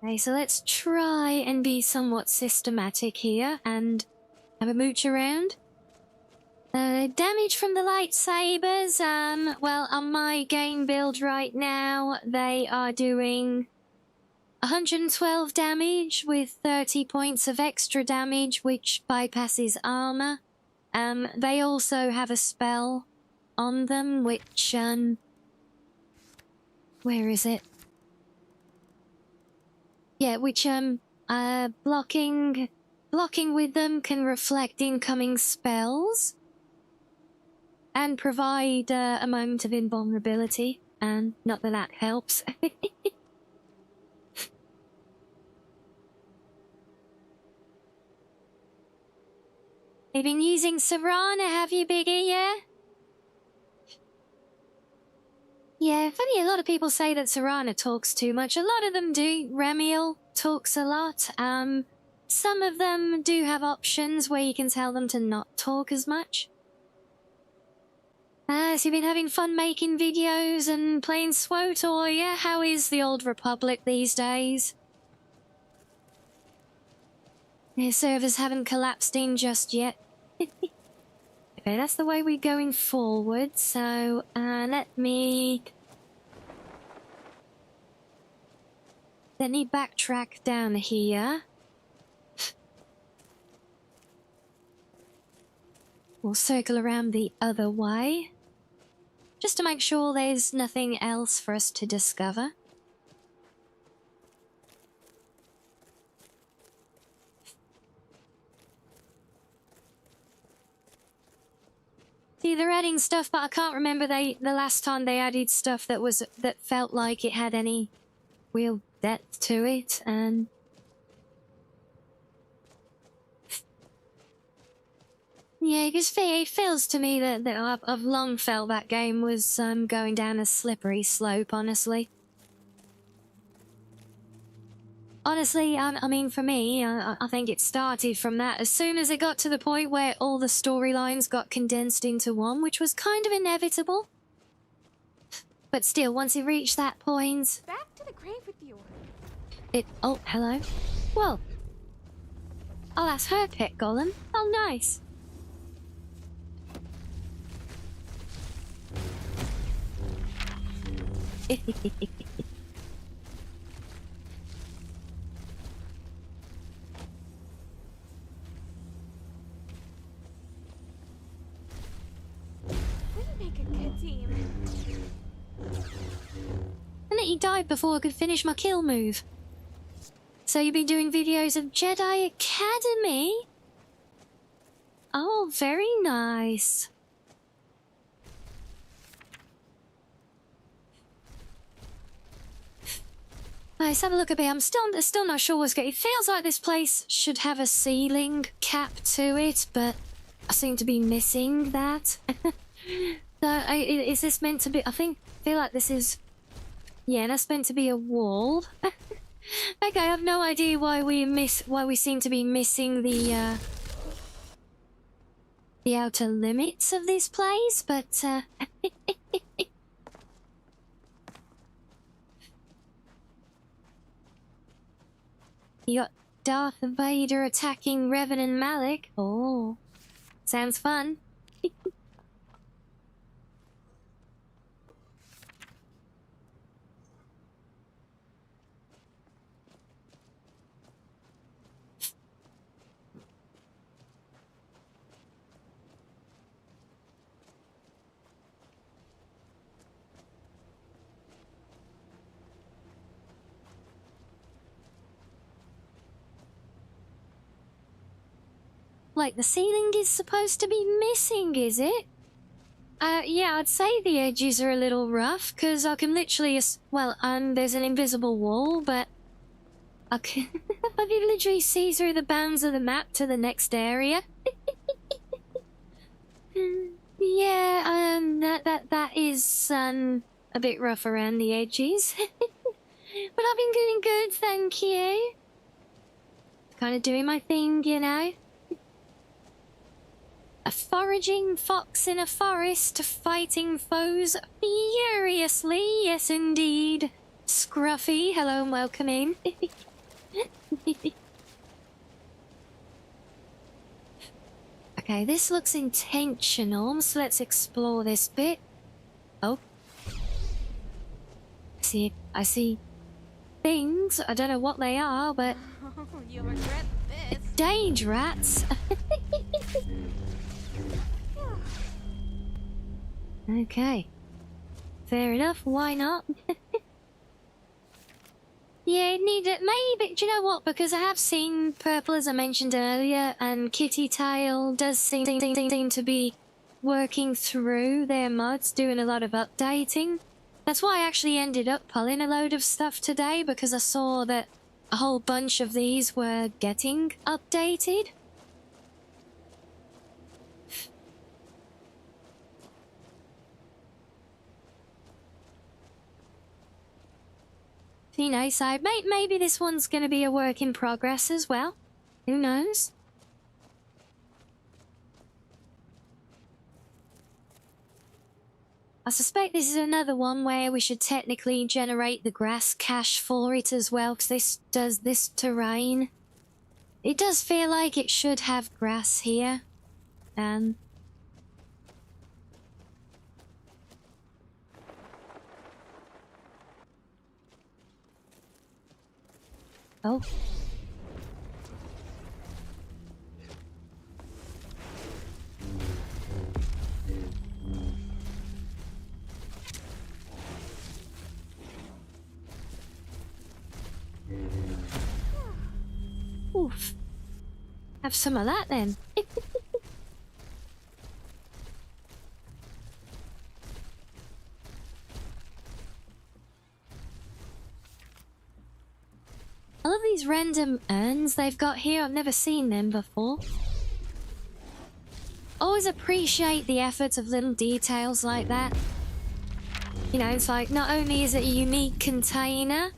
Okay, so let's try and be somewhat systematic here and have a mooch around. Damage from the lightsabers, well, on my game build right now, they are doing 112 damage with 30 points of extra damage, which bypasses armor. They also have a spell on them, which, where is it? Yeah, which, blocking with them can reflect incoming spells and provide a moment of invulnerability, and not that that helps. You've been using Serana, have you, Biggie, yeah? Yeah, funny, a lot of people say that Serana talks too much. A lot of them do. Remiel talks a lot. Some of them do have options where you can tell them to not talk as much. So you've been having fun making videos and playing SWOTOR, yeah? How is the old Republic these days? Their servers haven't collapsed in just yet. Okay, that's the way we're going forward, so, let me backtrack down here. We'll circle around the other way, just to make sure there's nothing else for us to discover. See, they're adding stuff, but I can't remember the last time they added stuff that felt like it had any real depth to it, and yeah, because it feels to me that I've long felt that game was going down a slippery slope, honestly. Honestly, I mean, for me, I think it started from that. As soon as it got to the point where all the storylines got condensed into one, which was kind of inevitable. But still, once it reached that point... Back to the grave with you. Oh, hello. Well, oh, that's her pet golem. Oh, nice. And he died before I could finish my kill move. So you've been doing videos of Jedi Academy? Oh, very nice. Let's have a look a bit. I'm still not sure what's going. It feels like this place should have a ceiling cap to it, but I seem to be missing that. So, is this meant to be? I feel like this is. Yeah, that's meant to be a wall. Okay, I have no idea why we seem to be missing the outer limits of this place, but you got Darth Vader attacking Revan and Malik. Oh, sounds fun. Like, the ceiling is supposed to be missing, is it? Yeah, I'd say the edges are a little rough, because I can literally... Well, there's an invisible wall, but... I can literally see through the bounds of the map to the next area. Yeah, that is, a bit rough around the edges. But I've been doing good, thank you. Kind of doing my thing, you know? A foraging fox in a forest, fighting foes furiously. Yes, indeed. Scruffy, hello and welcome in. Okay, this looks intentional, so let's explore this bit. Oh. I see things. I don't know what they are, but... You'll regret this. Dage rats. Okay. Fair enough, why not? Yeah, need it. Maybe, do you know what? Because I have seen Purple, as I mentioned earlier, and Kitty Tail does seem to be working through their mods, doing a lot of updating. That's why I actually ended up pulling a load of stuff today, because I saw that a whole bunch of these were getting updated. You know, so maybe this one's going to be a work in progress as well. Who knows? I suspect this is another one where we should technically generate the grass cache for it as well, because this does this terrain. It does feel like it should have grass here. Oh. Oof. Have some of that then. I love these random urns they've got here. I've never seen them before. Always appreciate the efforts of little details like that. You know, it's like, not only is it a unique container,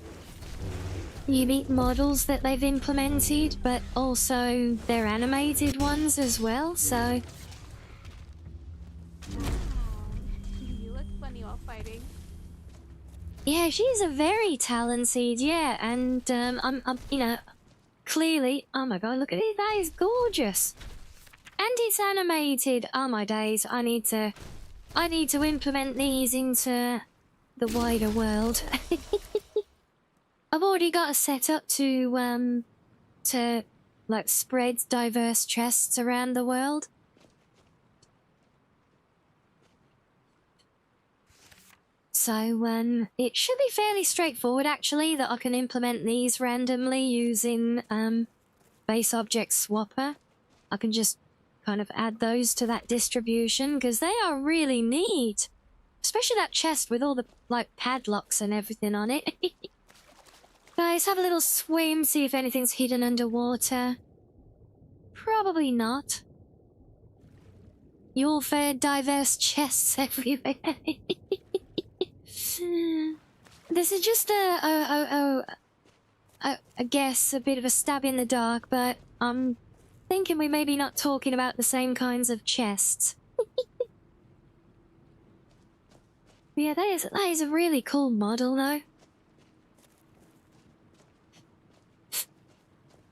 unique models that they've implemented, but also they're animated ones as well, so... You look funny while fighting. Yeah, she's a very talented, yeah, and I'm, you know, clearly, oh my god, look at it, that is gorgeous. And it's animated. Oh my days, I need to implement these into the wider world. I've already got a setup to like spread diverse chests around the world. So it should be fairly straightforward actually, that I can implement these randomly using base object swapper. I can just kind of add those to that distribution because they are really neat. Especially that chest with all the like padlocks and everything on it. Guys, have a little swim, see if anything's hidden underwater. Probably not. You'll find diverse chests everywhere. This is just I guess a bit of a stab in the dark, but I'm thinking we may be not talking about the same kinds of chests. Yeah, that is a really cool model, though.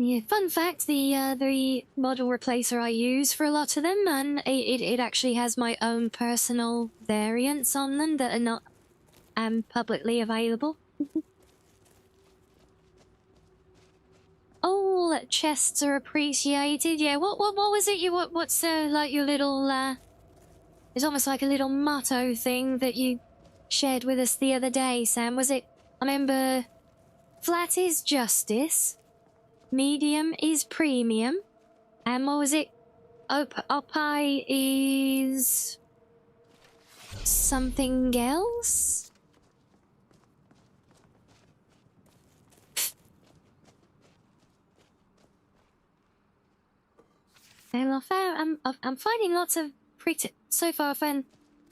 Yeah, fun fact, the model replacer I use for a lot of them, and it actually has my own personal variants on them that are not publicly available. Oh, chests are appreciated. Yeah, what was it? What's like your little it's almost like a little motto thing that you shared with us the other day, Sam. Was it? I remember, flat is justice, medium is premium, and what was it? Opie is something else. Well, I'm finding lots of so far I found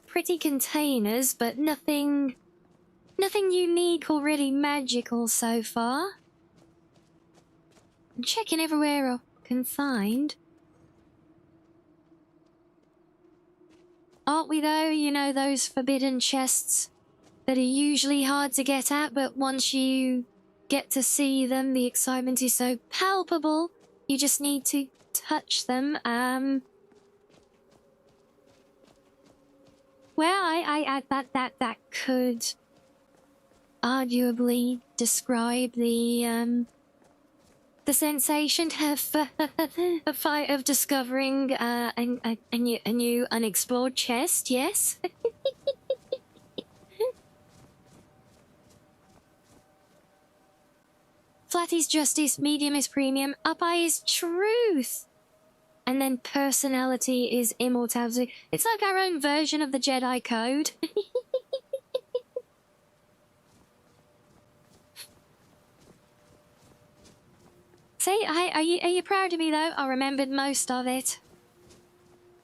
pretty containers, but nothing unique or really magical so far. I'm checking everywhere I can find. Aren't we though? You know, those forbidden chests that are usually hard to get at, but once you get to see them, the excitement is so palpable, you just need to touch them. Well, that could arguably describe the sensation of discovering a new unexplored chest. Yes. Flat is justice, medium is premium, up high is truth. And then personality is immortality. It's like our own version of the Jedi Code. See, are you proud of me though? I remembered most of it.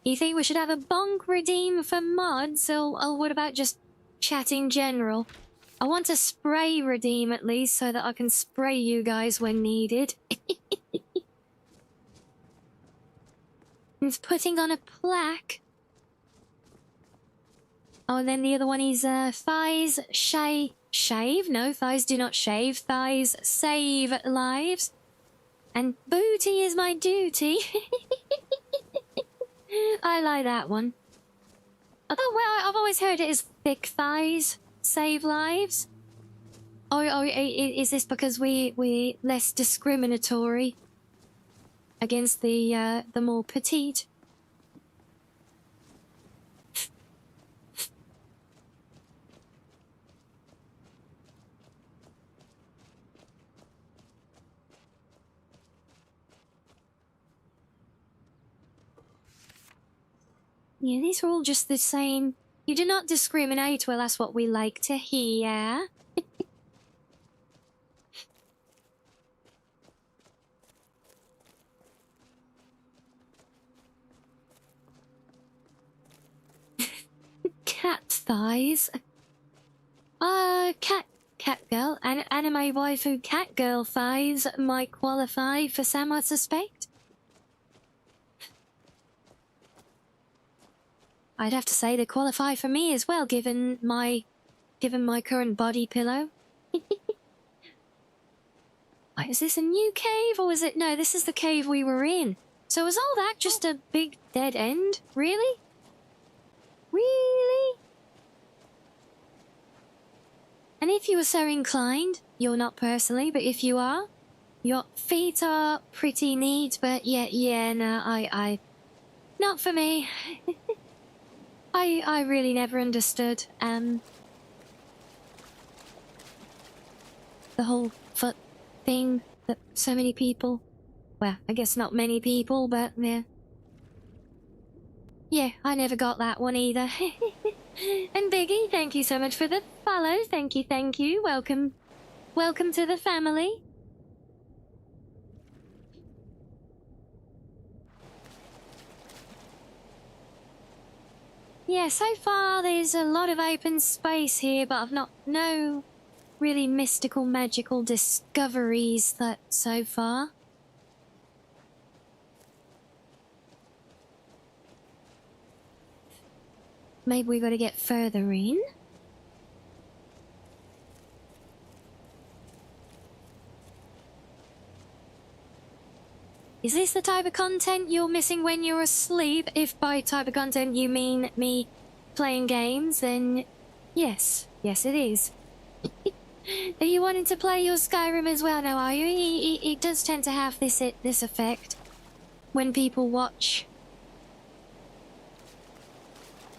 You think we should have a bonk redeem for mods, or what about just chat in general? I want a spray redeem at least, so that I can spray you guys when needed. It's putting on a plaque. Oh, and then the other one is thighs shave. No, thighs do not shave. Thighs save lives. And booty is my duty. I like that one. Although, well, I've always heard it as thick thighs save lives. Or is this because we're less discriminatory against the more petite? Yeah, these are all just the same. You do not discriminate. Well, that's what we like to hear. Cat thighs. Cat girl. Anime waifu cat girl thighs might qualify for some, I suspect. I'd have to say they qualify for me as well, given my current body pillow. Wait, is this a new cave, or is it? No, this is the cave we were in. So was all that just a big dead end? Really? Really? And if you were so inclined, you're not personally, but if you are, your feet are pretty neat, but yeah, no, I not for me. I really never understood, the whole foot thing that so many people, well, I guess not many people, but yeah. Yeah, I never got that one either. And Biggie, thank you so much for the follow. Thank you. Welcome Welcome to the family. Yeah, so far there's a lot of open space here, but I've no really mystical, magical discoveries that so far. Maybe we gotta get further in. Is this the type of content you're missing when you're asleep? If by type of content you mean me playing games, then yes. Yes, it is. Are you wanting to play your Skyrim as well now, are you? It does tend to have this effect when people watch.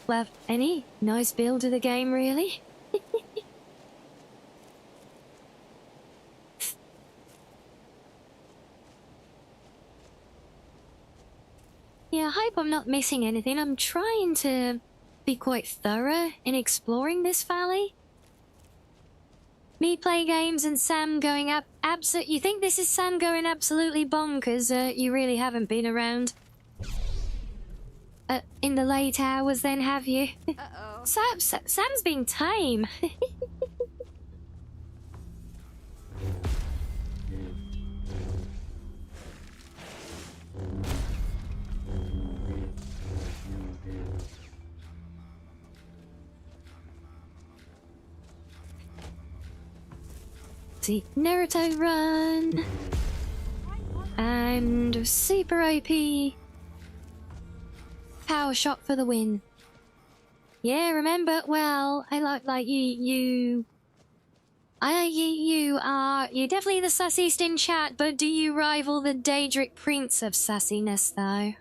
Well, any nice build of the game, really? Yeah, I hope I'm not missing anything. I'm trying to be quite thorough in exploring this valley. Me play games and Sam going up you think this is Sam going absolutely bonkers? You really haven't been around in the late hours then, have you? Uh-oh. Sam's being tame. See, Naruto run. And super OP. Power shot for the win. Yeah, remember, well, I like you you're definitely the sussiest in chat, but do you rival the Daedric Prince of sussiness, though?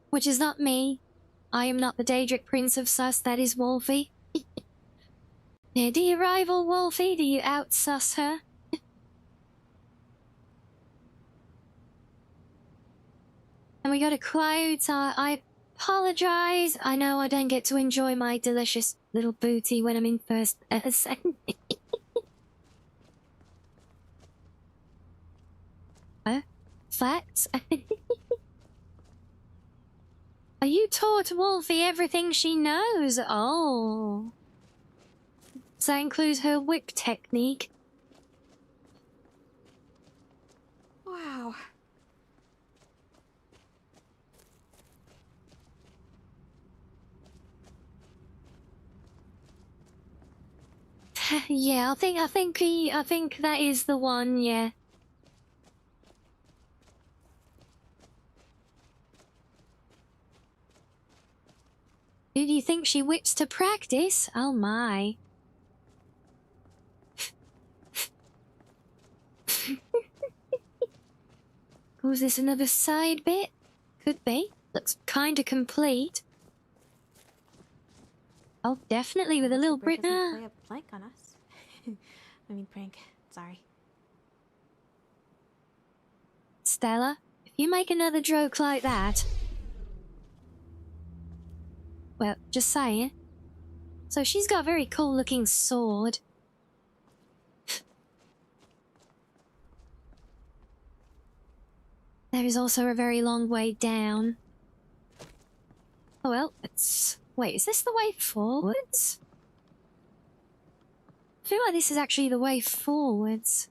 Which is not me. I am not the Daedric Prince of sus, that is Wolfie. Yeah, do you rival Wolfie? Do you out-sus her? And we got a quote. I apologize. I know I don't get to enjoy my delicious little booty when I'm in first person. Facts? Are you taught Wolfie everything she knows? Oh. Does that include her whip technique? Wow. Yeah, I think that is the one, yeah. Do you think she whips to practice? Oh my. Was this another side bit? Could be. Looks kinda complete. Oh, definitely with a little Brit Brit. doesn't play a prank on us. I mean, prank. Sorry. Stella, if you make another joke like that... Well, just saying. So she's got a very cool looking sword. There is also a very long way down. Oh well, it's... Wait, is this the way forwards? I feel like this is actually the way forwards.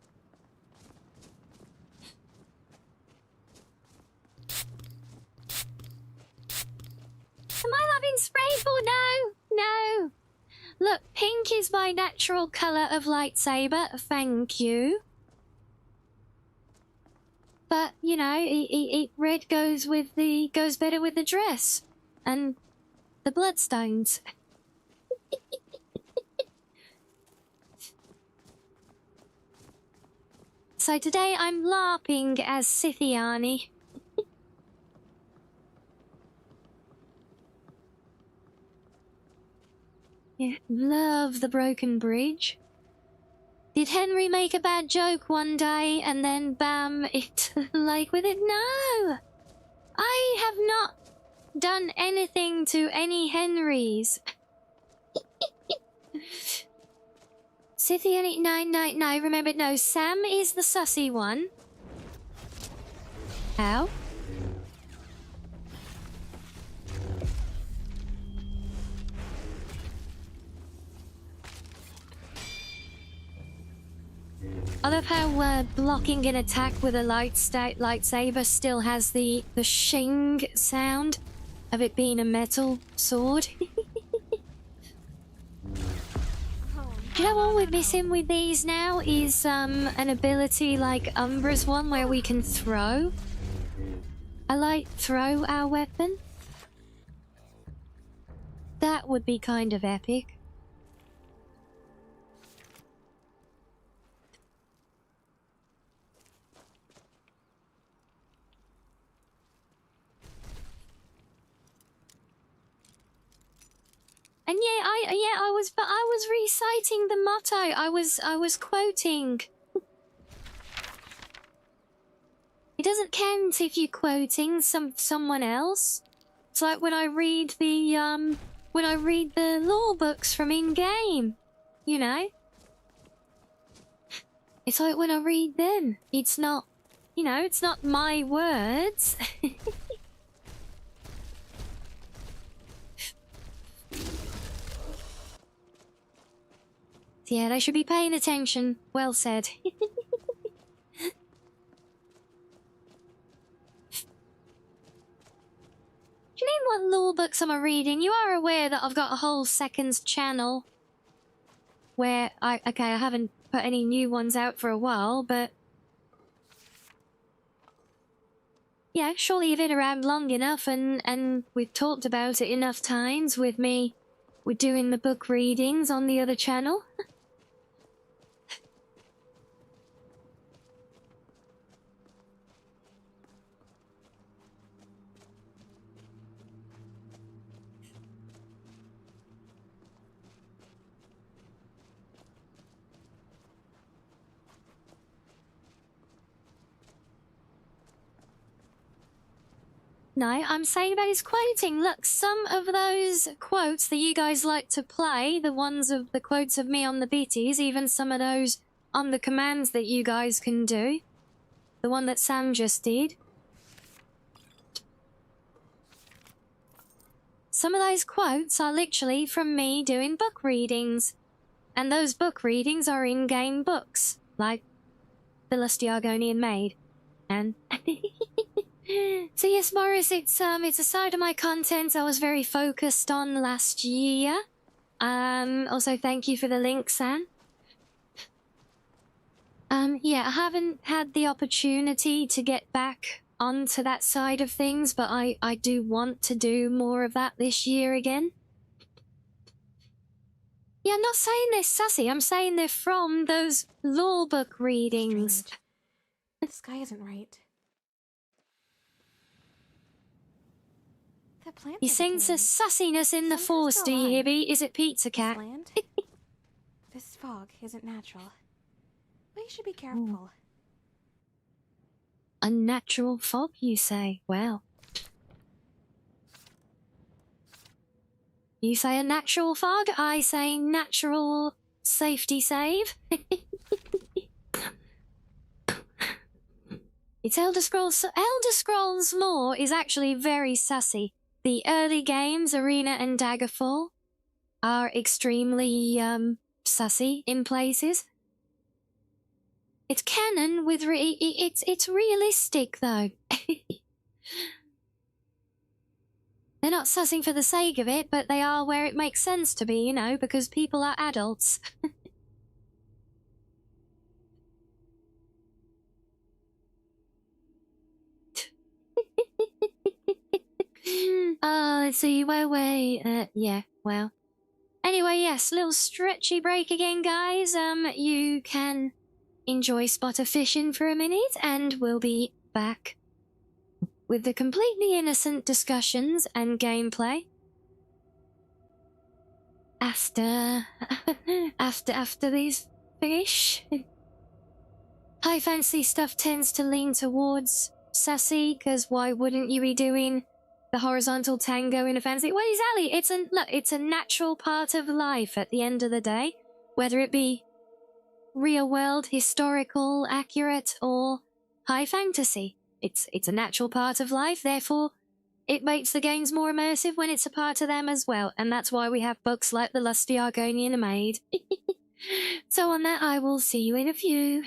Am I having sprayful? No! Look, pink is my natural colour of lightsaber, thank you. But, you know, red goes better with the dress. And the bloodstones. So today I'm LARPing as Scythiani. Yeah, love the broken bridge. Did Henry make a bad joke one day and then bam, it like with it? No! I have not done anything to any Henrys. Scythian, no, remember, no, Sam is the sussy one. Ow. I love how blocking an attack with a lightsaber still has the shing sound of it being a metal sword. Do you know what we're missing with these now is an ability like Umbra's one where we can throw. Throw our weapon. That would be kind of epic. And I was reciting the motto. I was quoting. It doesn't count if you're quoting someone else. It's like when I read the lore books from in-game, you know? It's like when I read them. It's not, you know, it's not my words. Yeah, they should be paying attention. Well said. Do you know what lore books I'm reading? You are aware that I've got a whole second channel where I haven't put any new ones out for a while, but yeah, surely you've been around long enough and we've talked about it enough times with me. We're doing the book readings on the other channel. No, I'm saying about his quoting. Look, some of those quotes that you guys like to play, the ones of the quotes of me on the bitties, even some of those on the commands that you guys can do. The one that Sam just did. Some of those quotes are literally from me doing book readings. And those book readings are in-game books, like The Lusty Argonian Maid. And... So yes, Morris, it's a side of my content I was very focused on last year. Also thank you for the link, Sam. Yeah, I haven't had the opportunity to get back onto that side of things, but I do want to do more of that this year again. Yeah, I'm not saying they're sassy, I'm saying they're from those lore book readings. Strange. The sky isn't right. The plants You sense a sassiness in the force, do you, Hibby? Is it Pizza Cat? This fog isn't natural. We should be careful. Unnatural fog, you say? Well. You say a natural fog, I say natural safety save. It's Elder Scrolls. Elder Scrolls lore is actually very sassy. The early games, Arena and Daggerfall, are extremely, sassy in places. It's canon with it's realistic, though. They're not sussing for the sake of it, but they are where it makes sense to be, you know, because people are adults. Let's see, yeah, well. Anyway, yes, little stretchy break again, guys. You can enjoy spotter fishing for a minute, and we'll be back with the completely innocent discussions and gameplay after these fish. High fancy stuff tends to lean towards sassy, because why wouldn't you be doing the horizontal tango in a fancy? Well, exactly. It's a natural part of life at the end of the day. Whether it be real world, historical, accurate, or high fantasy. It's a natural part of life, therefore it makes the games more immersive when it's a part of them as well, and that's why we have books like The Lusty Argonian Maid. So on that, I will see you in a few.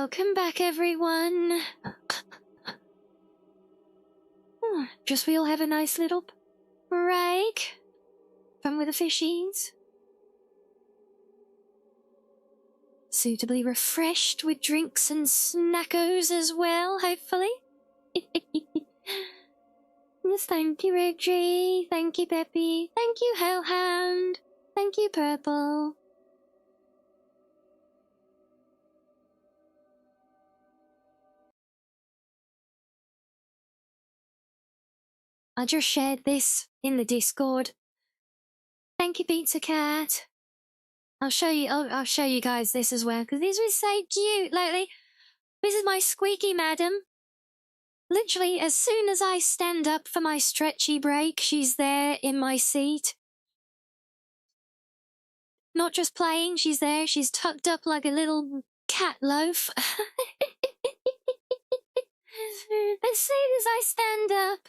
welcome back, everyone. Just we all have a nice little break. Fun with the fishies. Suitably refreshed with drinks and snackos as well, hopefully. Yes, thank you, Reggie. Thank you, Peppy. Thank you, Hellhound. Thank you, Purple. I just shared this in the Discord. Thank you, Pizza Cat. I'll show you guys this as well, because this was so cute lately. This is my squeaky madam. Literally, as soon as I stand up for my stretchy break, she's there in my seat. Not just playing, she's there. She's tucked up like a little cat loaf. As soon as I stand up.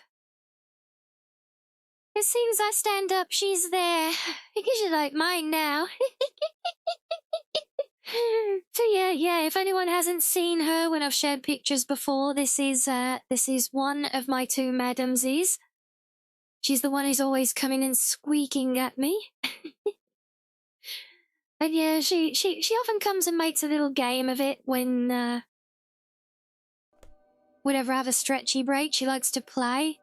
As soon as I stand up, she's there. Because she's like mine now. So yeah, if anyone hasn't seen her when I've shared pictures before, this is one of my two madamses. She's the one who's always coming and squeaking at me. And yeah, she often comes and makes a little game of it when whenever I have a stretchy break, she likes to play.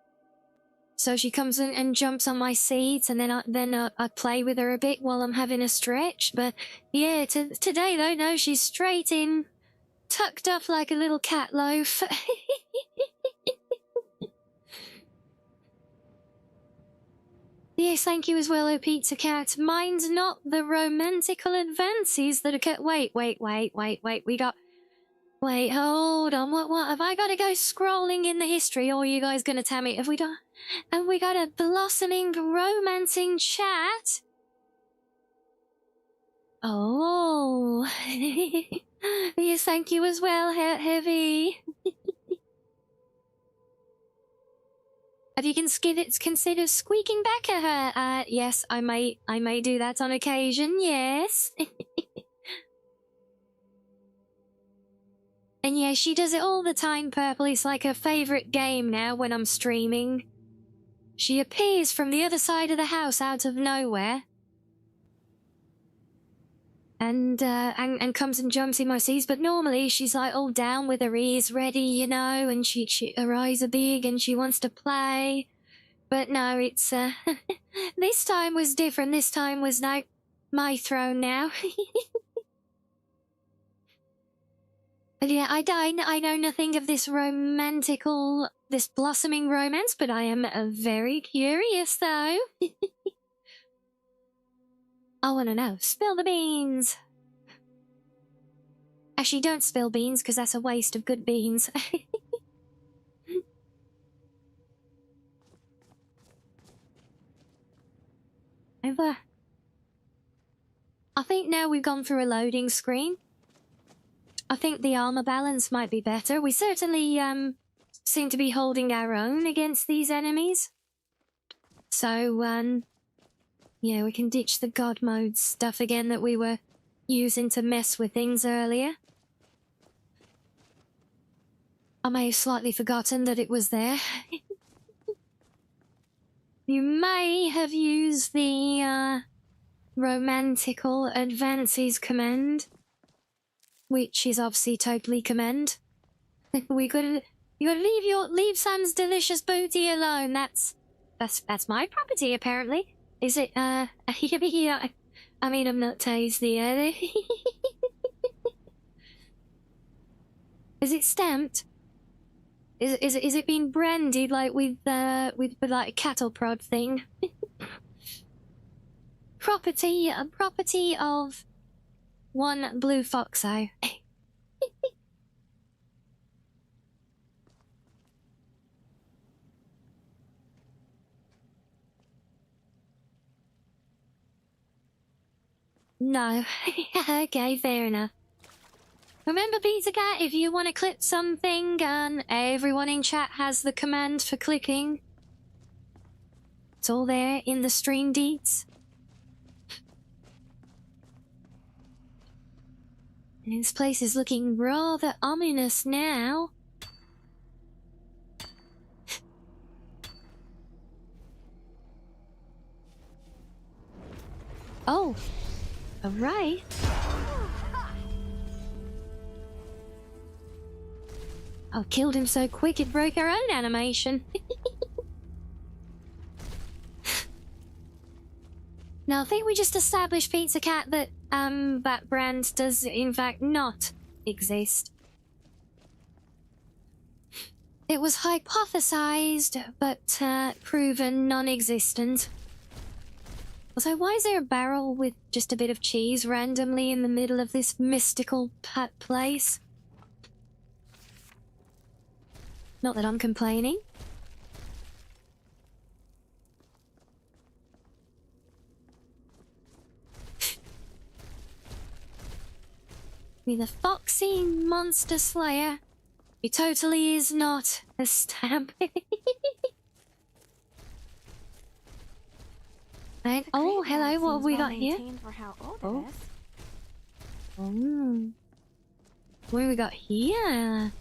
So she comes in and jumps on my seat, and then I play with her a bit while I'm having a stretch. But yeah, today though, no, she's straight in, tucked up like a little cat loaf. Yes, thank you as well, oh Pizza Cat. Mine's not the romantical advances that are wait, wait, hold on, what have I got to go scrolling in the history, or are you guys gonna tell me, have we got a blossoming romancing chat? Oh. Yes, thank you as well, Heavy. Have you considered squeaking back at her? Yes, I may do that on occasion, yes. And yeah, she does it all the time, Purple. It's like her favourite game now when I'm streaming. She appears from the other side of the house out of nowhere. And comes and jumps in my seats, but normally she's like all down with her ears ready, you know, and her eyes are big and she wants to play. But no, it's this time was different. This time was now my throne now. But yeah, I know nothing of this this blossoming romance, but I am very curious though. I want to know. Spill the beans. Actually, don't spill beans, because that's a waste of good beans. Over. I think now we've gone through a loading screen, I think the armor balance might be better. We certainly seem to be holding our own against these enemies. So, yeah, we can ditch the god mode stuff again that we were using to mess with things earlier. I may have slightly forgotten that it was there. You may have used the romantical advances command, which is obviously totally commend. You gotta leave Sam's delicious booty alone. That's my property apparently. Is it? I mean, I'm not tasty. Is it stamped? Is it being branded like with like a cattle prod thing? Property of one blue foxo. No. Okay, fair enough. Remember, Pizza Cat, if you want to clip something, everyone in chat has the command for clicking. It's all there in the stream deets. And this place is looking rather ominous now. Oh, alright. I killed him so quick it broke our own animation. Now, I think we just established, Pizza Cat, that that brand does in fact not exist. It was hypothesized, but proven non-existent. So why is there a barrel with just a bit of cheese randomly in the middle of this mystical place? Not that I'm complaining. Be the foxy monster slayer. He totally is not a stamp. Right. Oh, hello, what have we got here? For how old Oh. it is. Oh. What have we got here?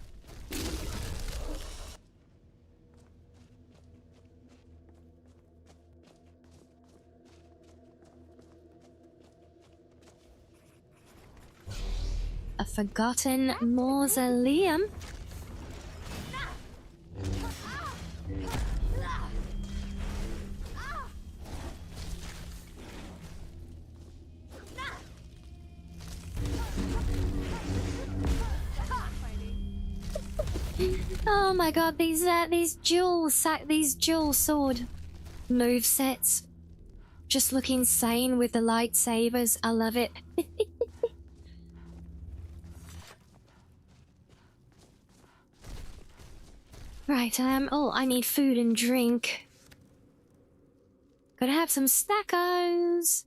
A forgotten mausoleum? Oh my god, these dual sword move sets just look insane with the lightsabers. I love it. Right, oh, I need food and drink. Gotta have some stackos.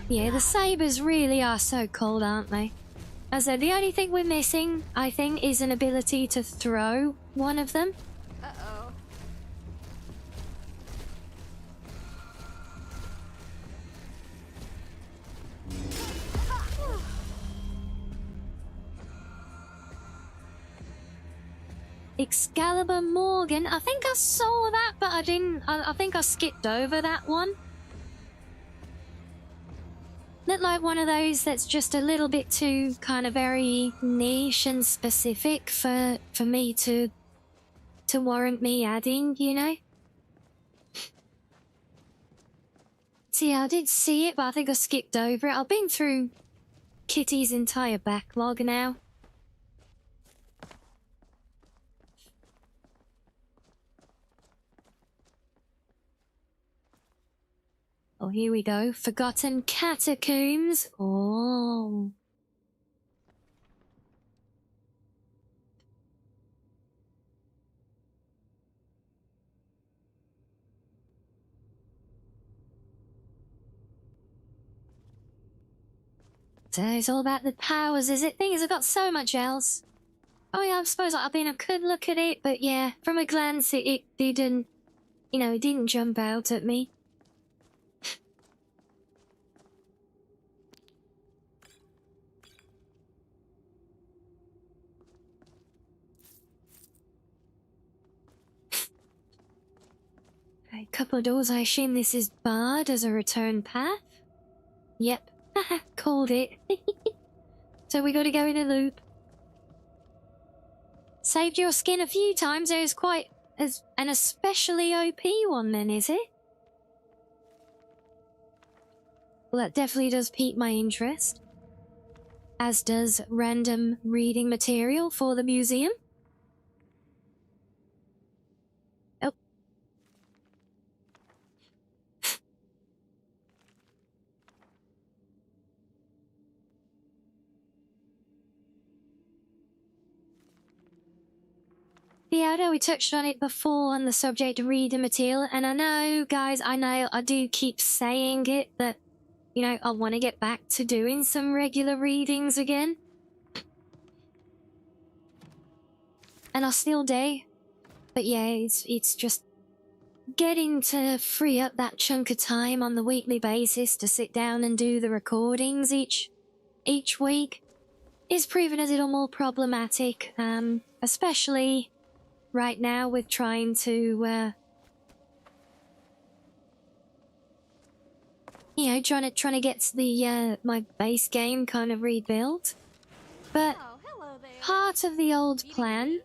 Yeah, the sabers really are so cold, aren't they? As I said, the only thing we're missing, I think, is an ability to throw one of them. Uh-oh. Excalibur Morgan. I think I saw that, but I didn't. I think I skipped over that one. Look like one of those that's just a little bit too kind of very niche and specific for me to warrant me adding, you know? See, I did see it, but I think I skipped over it. I've been through Kitty's entire backlog now. Oh, here we go. Forgotten catacombs. Oh. So it's all about the powers, is it? Thing is, I've got so much else. Oh yeah, I suppose I could look at it, but yeah, from a glance, it didn't, you know, it didn't jump out at me. A couple of doors, I assume this is barred as a return path? Yep, called it. So we gotta go in a loop. Saved your skin a few times, there's quite an especially OP one then, is it? Well, that definitely does pique my interest. As does random reading material for the museum. Oh. Yeah, I know we touched on it before on the subject of reading material, and I know, guys, I do keep saying it, that, you know, I want to get back to doing some regular readings again. And I still do. But yeah, it's just getting to free up that chunk of time on the weekly basis to sit down and do the recordings each week is proving a little more problematic, especially right now with trying to, you know, trying to get the, my base game kind of rebuilt. But part of the old plan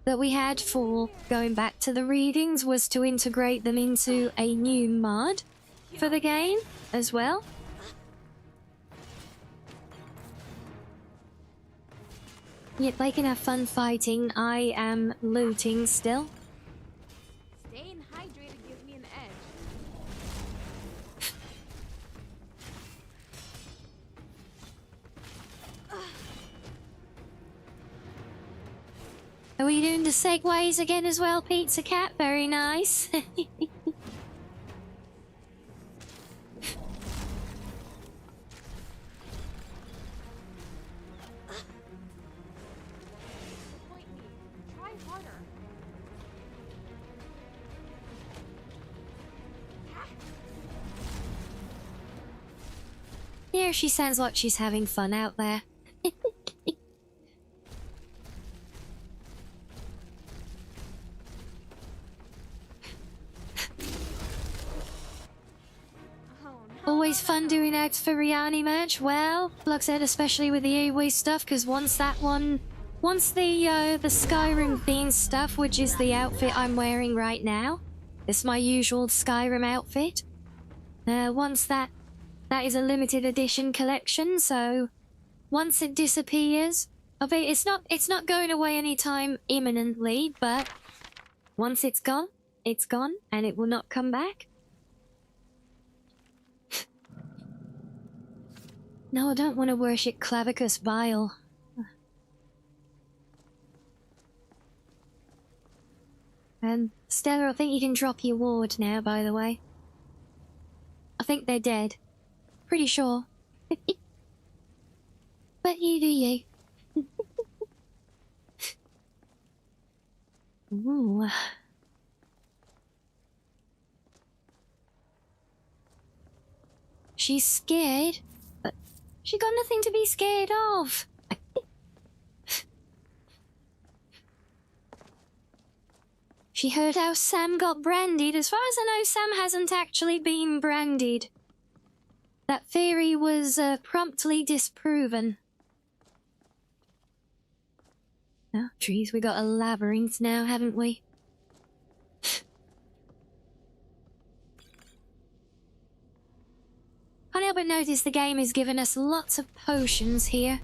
that we had for going back to the readings was to integrate them into a new mod for the game as well. Yet they can have fun fighting. I am looting still. Staying hydrated gives me an edge. Are we doing the segues again as well, Pizza Cat? Very nice. Try harder. Yeah, she sounds like she's having fun out there. Always fun doing ads for Rianni merch. Well, like I said, especially with the AoE stuff, because once the Skyrim themed stuff, which is the outfit I'm wearing right now, it's my usual Skyrim outfit. Once that is a limited edition collection, so once it disappears, it's not going away anytime imminently, but once it's gone, and it will not come back. No, I don't want to worship Clavicus Bile. Stella, I think you can drop your ward now, by the way. I think they're dead. Pretty sure. But you do you. Ooh. She's scared, but she got nothing to be scared of. She heard how Sam got brandied. As far as I know, Sam hasn't actually been brandied. That theory was promptly disproven. Oh, trees, we got a labyrinth now, haven't we? Can't help but notice the game has given us lots of potions here.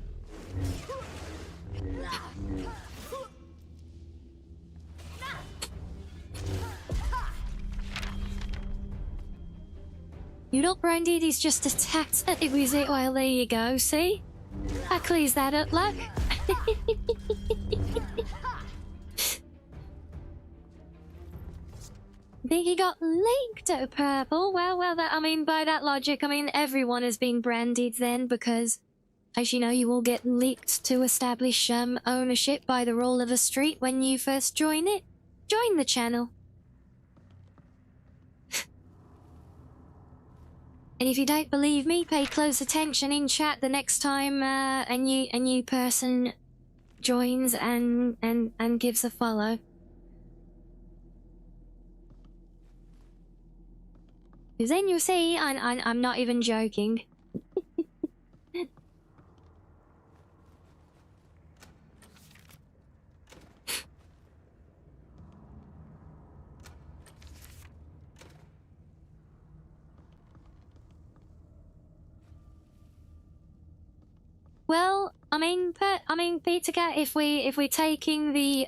You're not brandied, he's just attacked it with it. Well, there you go, see? That clears that up, look. Think he got leaked at purple? Well, that, I mean, by that logic, I mean, everyone has been brandied then, because, as you know, you will get leaked to establish ownership by the roll of a street when you first join it. Join the channel. And if you don't believe me, pay close attention in chat the next time a new person joins and gives a follow. Because then you'll see, I'm not even joking. Well, I mean, Peter Cat, if we're taking the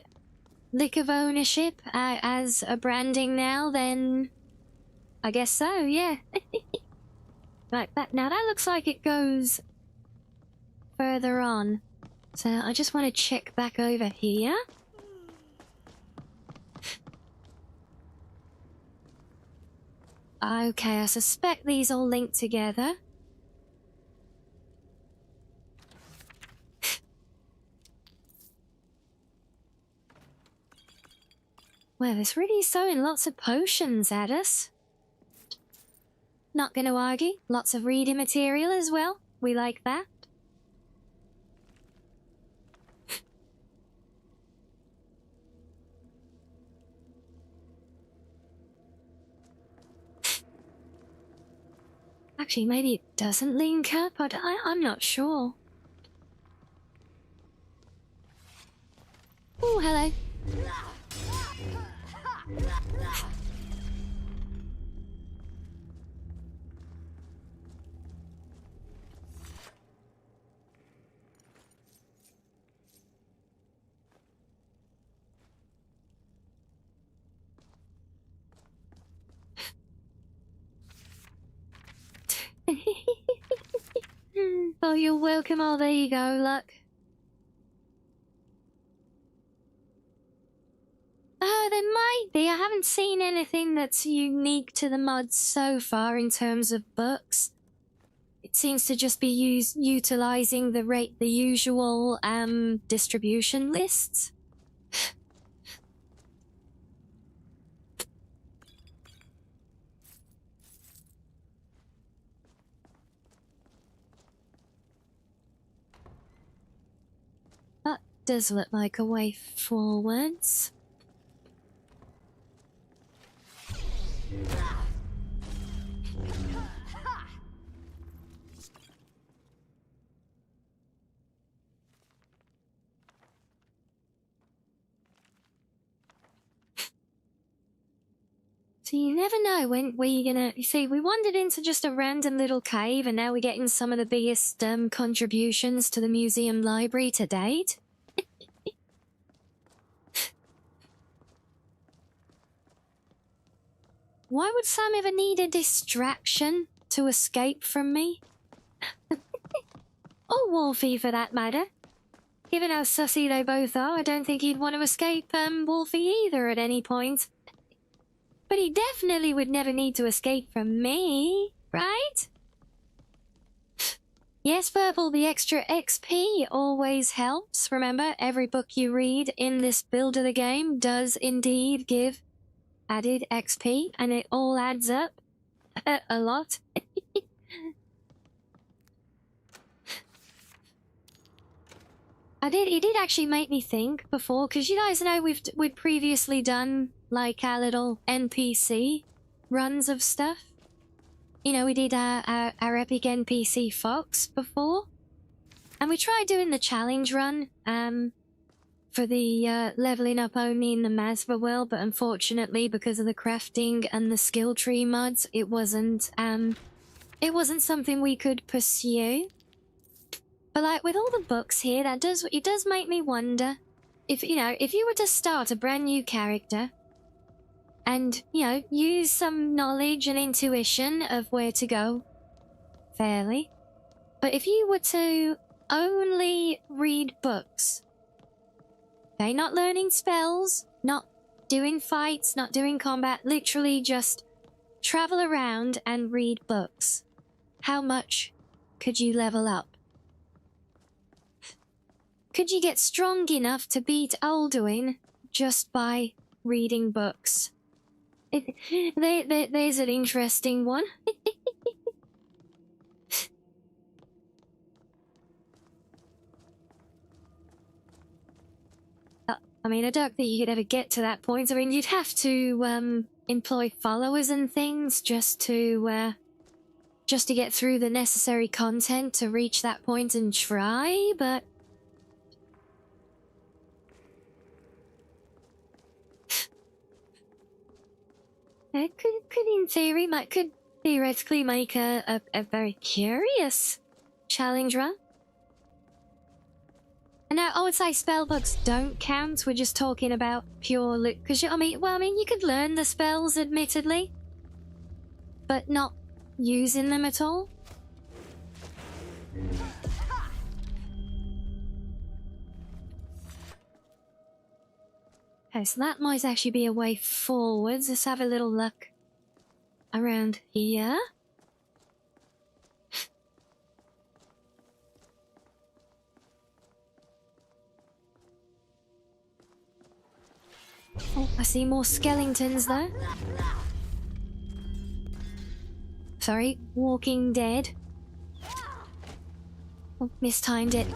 lick of ownership as a branding now, then I guess so, yeah. Right, now that looks like it goes further on. So I just want to check back over here. Okay, I suspect these all link together. Well, it's really throwing lots of potions at us. Not gonna argue. Lots of reading material as well. We like that. Actually, maybe it doesn't link up. I'm not sure. Oh, hello. Oh, you're welcome. Oh, there you go, look. Oh, there might be. I haven't seen anything that's unique to the mods so far in terms of books. It seems to just be utilizing the usual distribution lists. That does look like a way forwards. So you never know when you're gonna... You see, we wandered into just a random little cave and now we're getting some of the biggest contributions to the museum library to date. Why would Sam ever need a distraction to escape from me? Or Wolfie, for that matter. Given how sussy they both are, I don't think he'd want to escape Wolfie either at any point. But he definitely would never need to escape from me, right? Yes, Purple, the extra XP always helps. Remember, every book you read in this build of the game does indeed give added XP, and it all adds up a lot. It did actually make me think before, because you guys know we'd previously done like our little NPC runs of stuff. You know, we did our epic NPC Fox before, and we tried doing the challenge run for the leveling up only in the Masva world, but unfortunately because of the crafting and the skill tree mods, it wasn't something we could pursue. But like with all the books here, it does make me wonder if you were to start a brand new character and use some knowledge and intuition of where to go fairly, but if you were to only read books, okay, not learning spells, not doing fights, not doing combat, literally just travel around and read books, how much could you level up? Could you get strong enough to beat Alduin just by reading books? There's an interesting one. I mean, I doubt that you could ever get to that point. I mean, you'd have to employ followers and things just to get through the necessary content to reach that point and try, but... It could in theory, could theoretically make a very curious challenge run. And now, I would say spellbooks don't count. We're just talking about pure loot. Because, I mean, you could learn the spells, admittedly, but not using them at all. Okay, so that might actually be a way forwards. Let's have a little look around here. Oh, I see more skeletons though. Sorry, Walking Dead. Oh, mistimed it.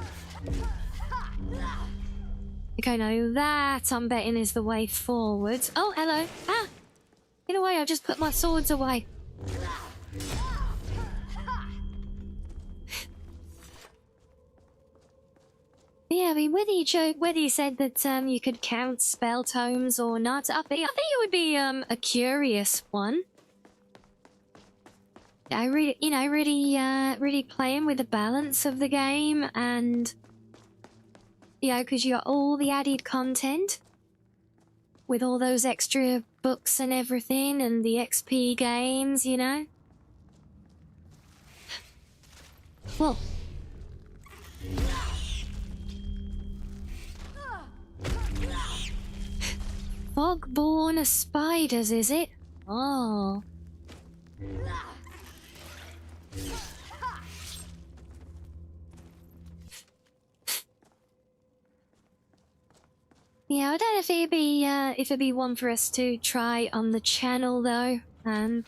Okay, no, that I'm betting is the way forwards. Oh, hello. Ah! Get away, I just put my swords away. Yeah, I mean, whether you said that you could count spell tomes or not, I think it would be a curious one. I really playing with the balance of the game, and because you got all the added content with all those extra books and everything, and the XP games, you know. Whoa. Fogborn spiders, is it? Oh. Yeah, I don't know if it'd be one for us to try on the channel though.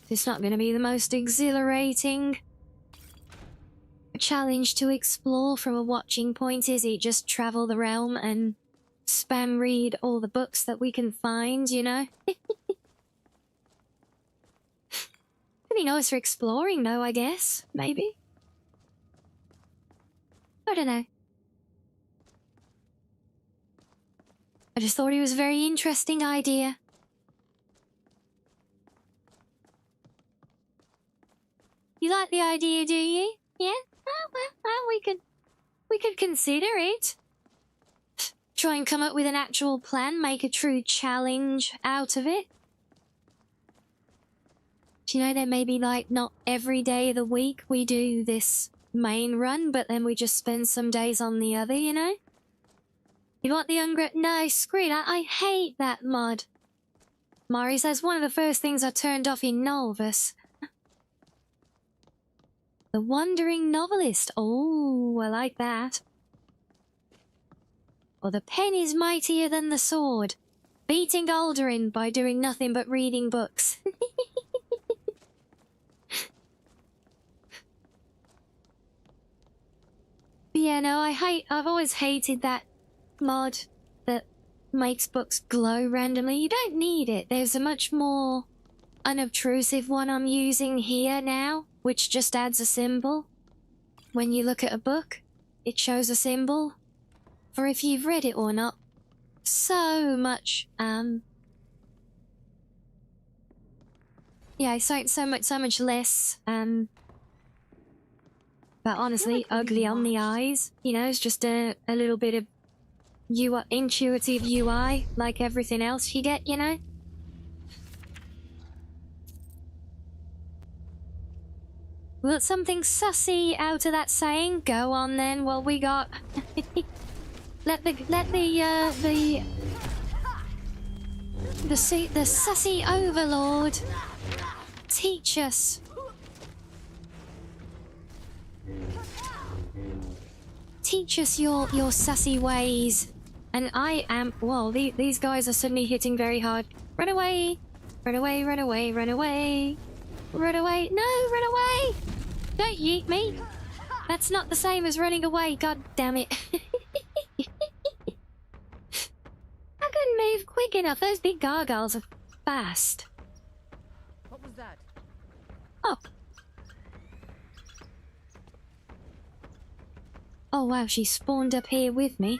It's not going to be the most exhilarating challenge to explore from a watching point, is it? Just travel the realm and spam read all the books that we can find, you know? It'd be nice for exploring though, I guess. Maybe. I don't know. I just thought it was a very interesting idea. You like the idea, do you? Yeah? Oh, well, we could consider it. Try and come up with an actual plan, make a true challenge out of it. Do you know, there may be like not every day of the week we do this main run, but then we just spend some days on the other, you know? You want the No, screw it, I hate that mod. Mari says one of the first things I turned off in Nolvus. The Wandering Novelist. Oh, I like that. Or the pen is mightier than the sword. Beating Aldurin by doing nothing but reading books. But yeah, no, I've always hated that mod that makes books glow randomly. You don't need it. There's a much more unobtrusive one I'm using here now, which just adds a symbol. When you look at a book, it shows a symbol for if you've read it or not. So much, yeah, so much less, but honestly, ugly on the eyes. You know, it's just a little bit of intuitive UI, like everything else you get, you know? Well, something sussy out of that saying? Go on then, what we got? Let the sussy overlord teach us. Teach us your sussy ways. And I am... Well, these guys are suddenly hitting very hard. Run away! Run away, run away, run away! Run away! No, run away! Don't yeet me! That's not the same as running away, god damn it. I couldn't move quick enough. Those big gargoyles are fast. What was that? Oh. Oh wow, she spawned up here with me.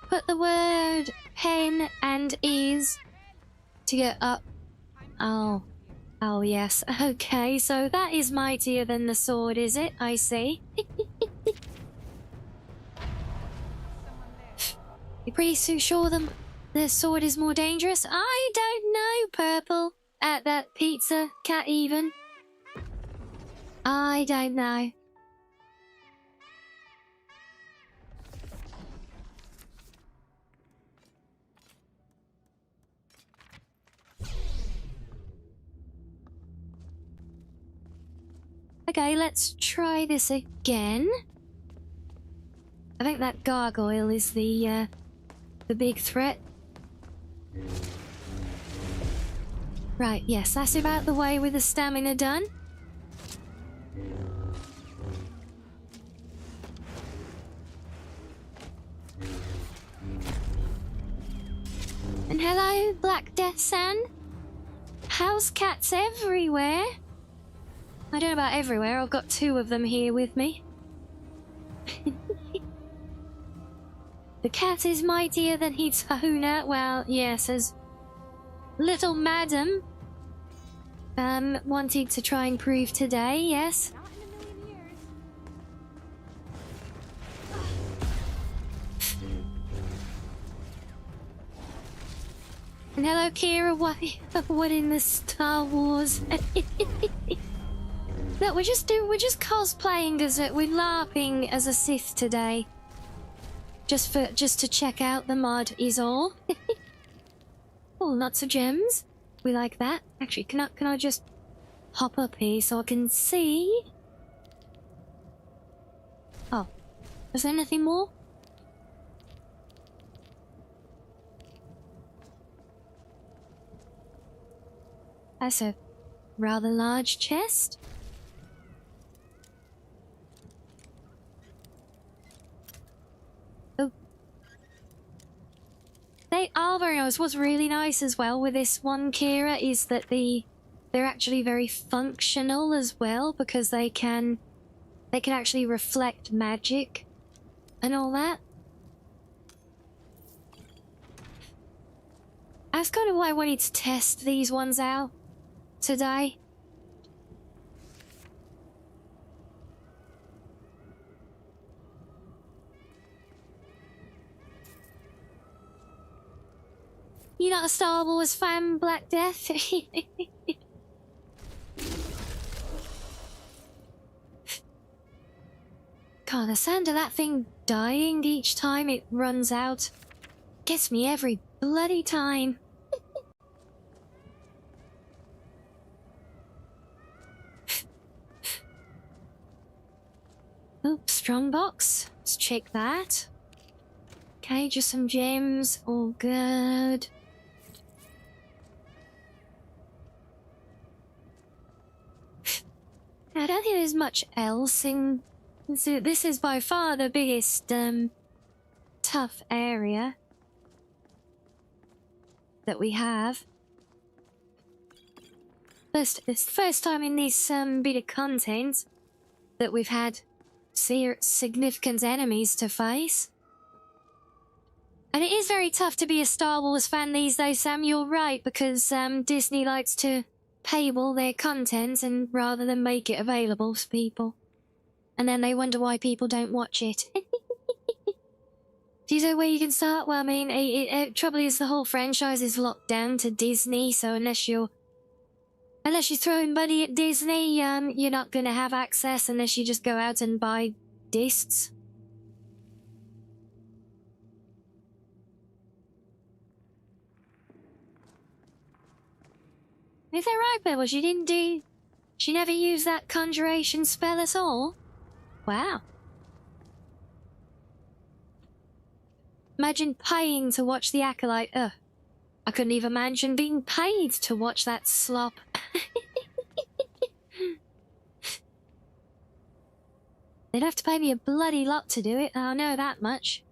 Put the word pen and is to get up. Oh. Oh yes, okay, so that is mightier than the sword, is it? I see. You're pretty sure the sword is more dangerous? I don't know, Purple. At that pizza cat even. I don't know. Okay, let's try this again. I think that gargoyle is the big threat. Right, yes, that's about the way with the stamina done. And hello, Black Death San. House cats everywhere. I don't know about everywhere, I've got 2 of them here with me. The cat is mightier than its owner. Well, yes, as little madam wanted to try and prove today, yes. Not in a million years. And hello, Kira. What in the Star Wars? Look, we're just cosplaying as we're LARPing as a Sith today. Just to check out the mod is all. Oh, lots of gems. We like that. Actually, can I just hop up here so I can see? Oh, is there anything more? That's a rather large chest. Oh. They are very nice. What's really nice as well with this one, Kira, is that they're actually very functional as well, because they can actually reflect magic and all that. That's kind of why I wanted to test these ones out today. You're not a Star Wars fan, Black Death? God, the sound of that thing dying each time it runs out gets me every bloody time. Oops, strong box. Let's check that. Okay, just some gems. All good. I don't think there's much else in... This is by far the biggest, tough area that we have. It's the first time in this, bit of content that we've had significant enemies to face. And it is very tough to be a Star Wars fan these days, Sam, you're right, because, Disney likes to paywall their content and rather than make it available to people. And then they wonder why people don't watch it. Do you know where you can start? Well, I mean, trouble is the whole franchise is locked down to Disney, so unless you're throwing money at Disney, you're not gonna have access unless you just go out and buy discs. Is that right, Pebbles? She never used that conjuration spell at all? Wow. Imagine paying to watch the Acolyte. Ugh. I couldn't even imagine being paid to watch that slop. They'd have to pay me a bloody lot to do it, I know that much.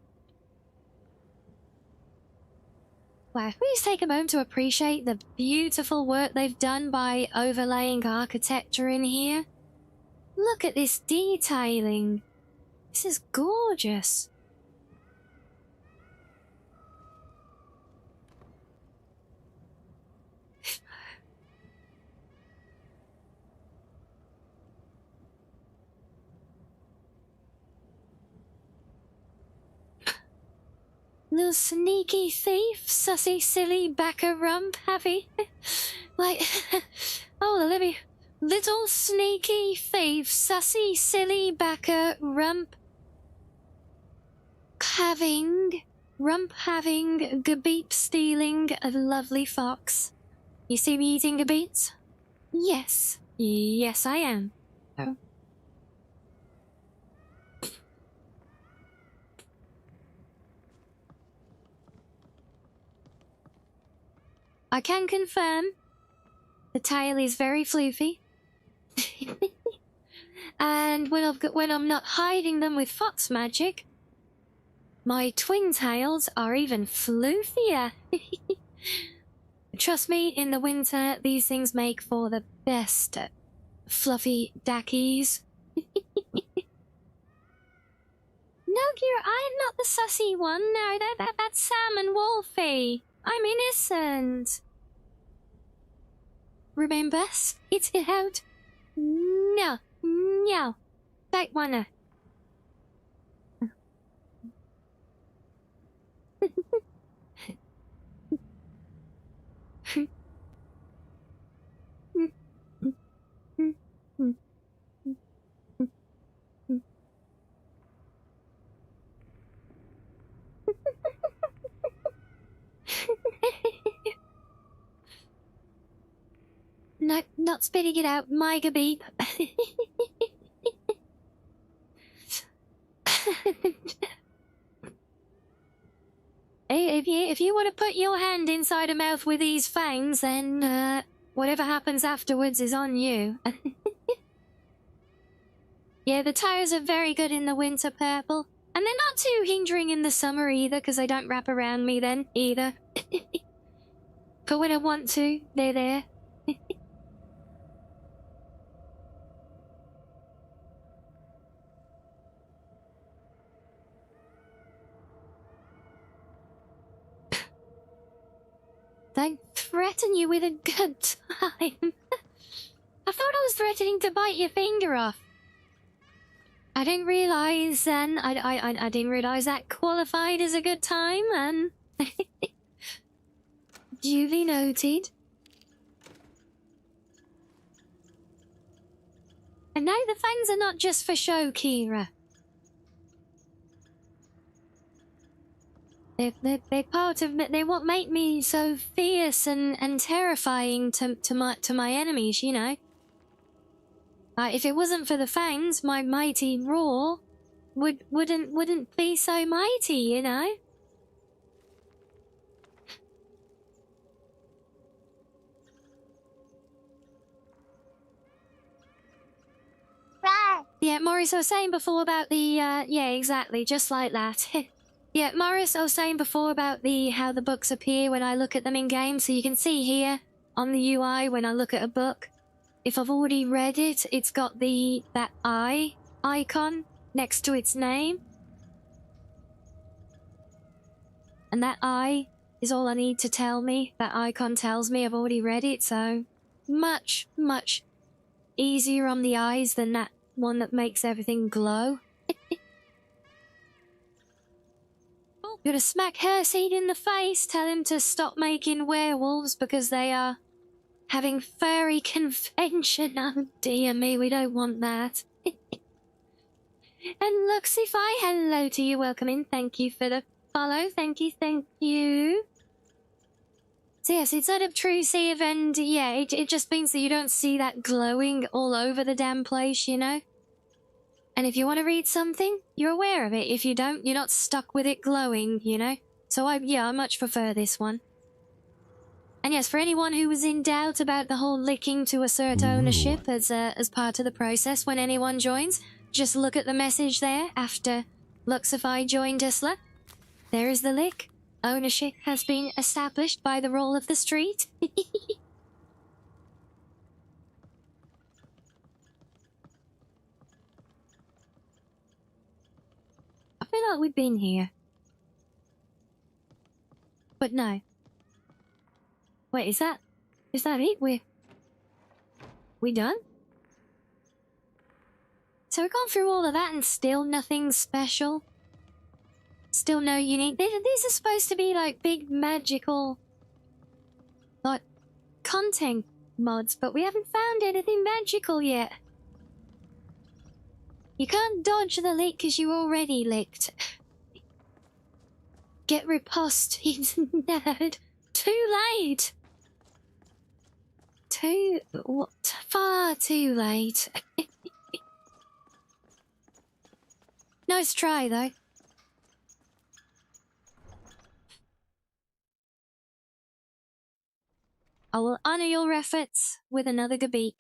Wow, please take a moment to appreciate the beautiful work they've done by overlaying architecture in here. Look at this detailing. This is gorgeous. Little sneaky thief, sussy, silly, backer rump, happy. Like, oh, let me... Little sneaky thief, sussy, silly, backer, rump. Rump having, gabeep stealing, a lovely fox. You see me eating gabeets? Yes. Yes, I am. Oh. I can confirm the tail is very floofy. And when I'm not hiding them with fox magic, my twin tails are even floofier. Trust me, in the winter, these things make for the best fluffy dackies. No, I'm not the sussy one. No, that's Sam and Wolfie. I'm innocent. Remember? Spit it out. No, no. Don't wanna. No, not spitting it out, Myga beep. If you want to put your hand inside a mouth with these fangs, then whatever happens afterwards is on you. Yeah, the tires are very good in the winter, Purple. And they're not too hindering in the summer either, because they don't wrap around me then, either. But when I want to, they're there. They threaten you with a good time. I thought I was threatening to bite your finger off. I didn't realise then. I didn't realise that qualified as a good time, and duly noted. And now the fangs are not just for show, Kira. They're part of me. They what make me so fierce and terrifying to my enemies, you know. If it wasn't for the fangs, my mighty roar wouldn't be so mighty, you know. Yeah, Morris, I was saying before about the yeah, exactly, just like that. Yeah, Morris, I was saying before about how the books appear when I look at them in game. So you can see here on the UI when I look at a book, if I've already read it, it's got that eye icon next to its name. And that eye is all I need to tell me. That icon tells me I've already read it, so much, much easier on the eyes than that one that makes everything glow. Gonna smack Herseed in the face, tell him to stop making werewolves because they are having furry convention. Oh dear me, we don't want that. And Luxify, hello to you, welcome in, thank you for the follow, thank you. So yes, it's unobtrusive and yeah, it just means that you don't see that glowing all over the damn place, you know? And if you want to read something, you're aware of it. If you don't, you're not stuck with it glowing, you know? So I much prefer this one. And yes, for anyone who was in doubt about the whole licking to assert ownership as part of the process when anyone joins, just look at the message there after Luxify joined Usla. There is the lick. Ownership has been established by the roll of the street. I feel like we've been here. But no. Wait, is that it? We done? So we've gone through all of that and still nothing special? Still no unique? These are supposed to be like big magical, like, content mods, but we haven't found anything magical yet. You can't dodge the lick because you already licked. Get riposte, he's nerd. Too late. Far too late. Nice try, though. I will honor your efforts with another gabeep.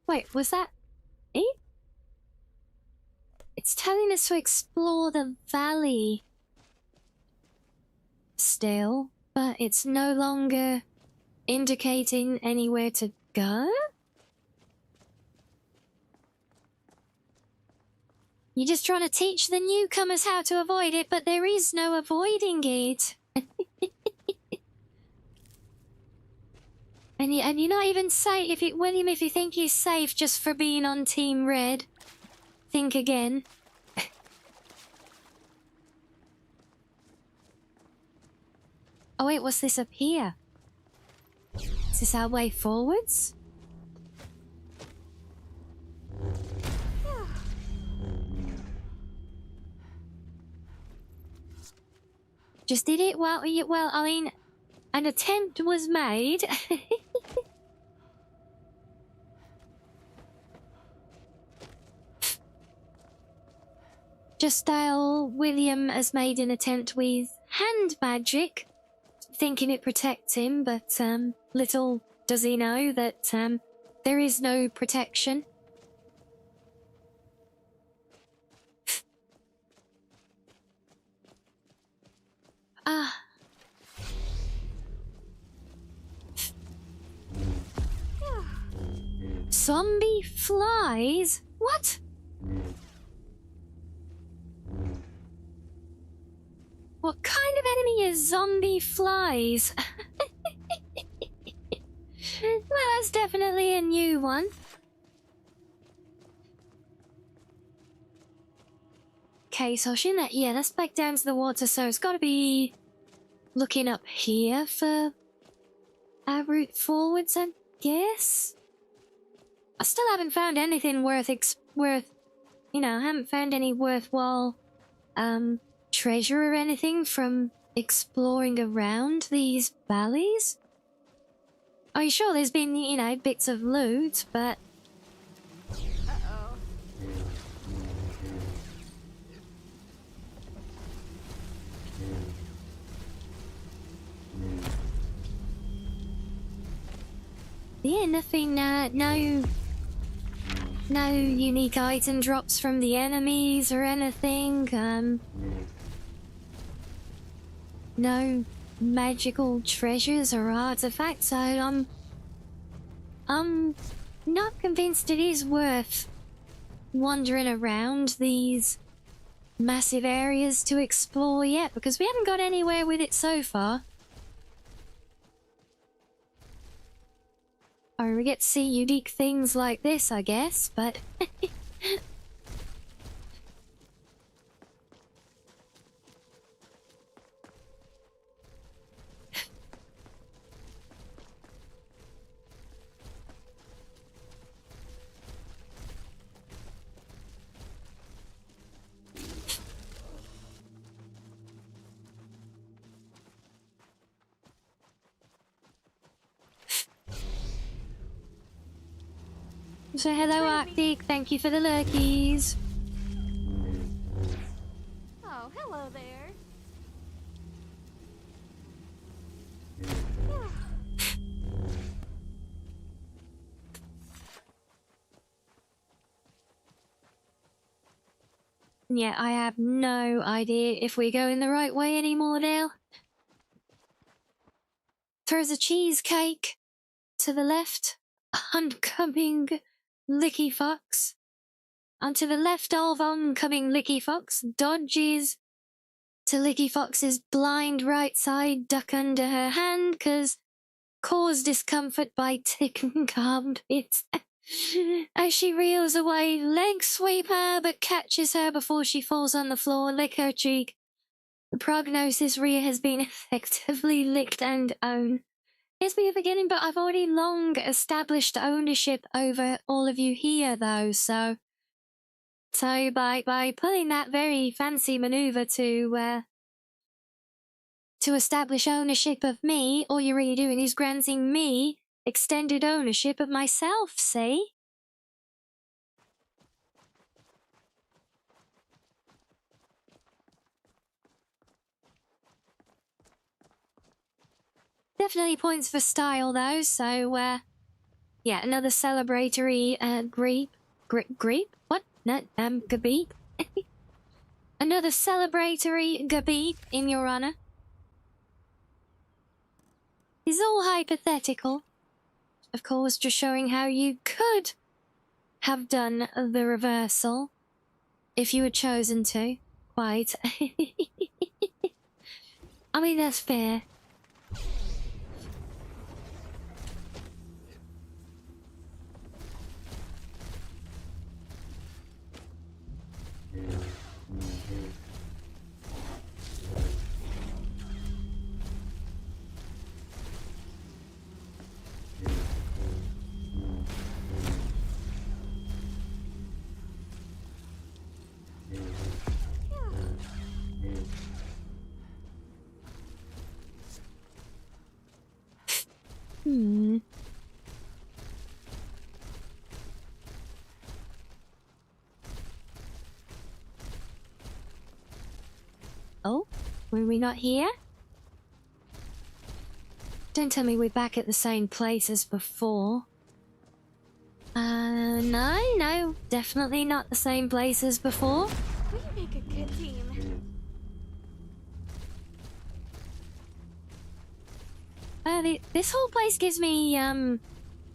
Wait, was that it? It's telling us to explore the valley still, but it's no longer indicating anywhere to go? You're just trying to teach the newcomers how to avoid it, but there is no avoiding it. And you're not even safe. William, if you think he's safe just for being on Team Red, think again. Oh wait, what's this up here? Is this our way forwards? Just did it? Well, I mean, an attempt was made. Just William has made an attempt with hand magic, thinking it protects him, but little does he know that there is no protection. Zombie flies? What? What kind of enemy is zombie flies? Well, that's definitely a new one. Okay, so yeah, that's back down to the water, so it's gotta be looking up here for our route forwards, I guess? I still haven't found anything worth, you know, I haven't found any worthwhile, treasure or anything from exploring around these valleys. I'm sure there's been, you know, bits of loot, but... Yeah, nothing, no unique item drops from the enemies or anything, no magical treasures or artifacts, so I'm not convinced it is worth wandering around these massive areas to explore yet, because we haven't got anywhere with it so far. Or we get to see unique things like this, I guess, but... So hello Arctic, thank you for the lurkies. Oh, hello there. Yeah, I have no idea if we're going the right way anymore now. There's a cheesecake to the left, oncoming Licky Fox. And to the left of oncoming Licky Fox, dodges to Licky Fox's blind right side, duck under her hand, cause cause discomfort by ticking calmed bits. As she reels away, leg sweep her, but catches her before she falls on the floor, lick her cheek. The prognosis Rhea has been effectively licked and owned. Yes, we are beginning, but I've already long established ownership over all of you here, though, so... So by pulling that very fancy maneuver to establish ownership of me, all you're really doing is granting me extended ownership of myself, see? Definitely points for style, though, so, yeah, another celebratory, greep? What? No, gabeep? Another celebratory gabeep in your honor. It's all hypothetical. Of course, just showing how you could have done the reversal if you had chosen to. Quite. I mean, that's fair. Oh, were we not here? Don't tell me we're back at the same place as before. No, definitely not the same place as before. We make a good team. This whole place gives me,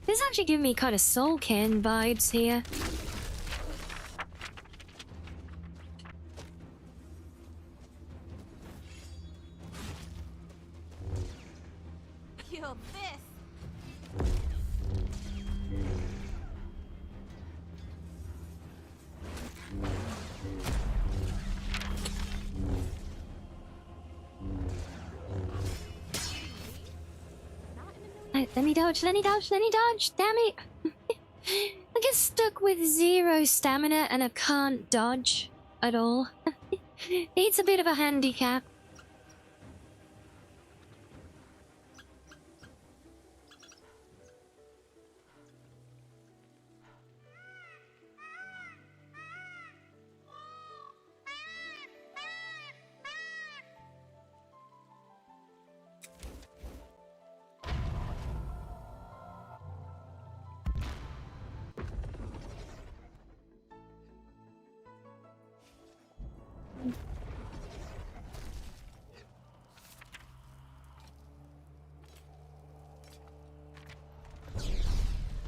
this actually gives me kind of Soulkin vibes here. Kill this. Let me dodge, damn it! I get stuck with 0 stamina and I can't dodge at all. It's a bit of a handicap.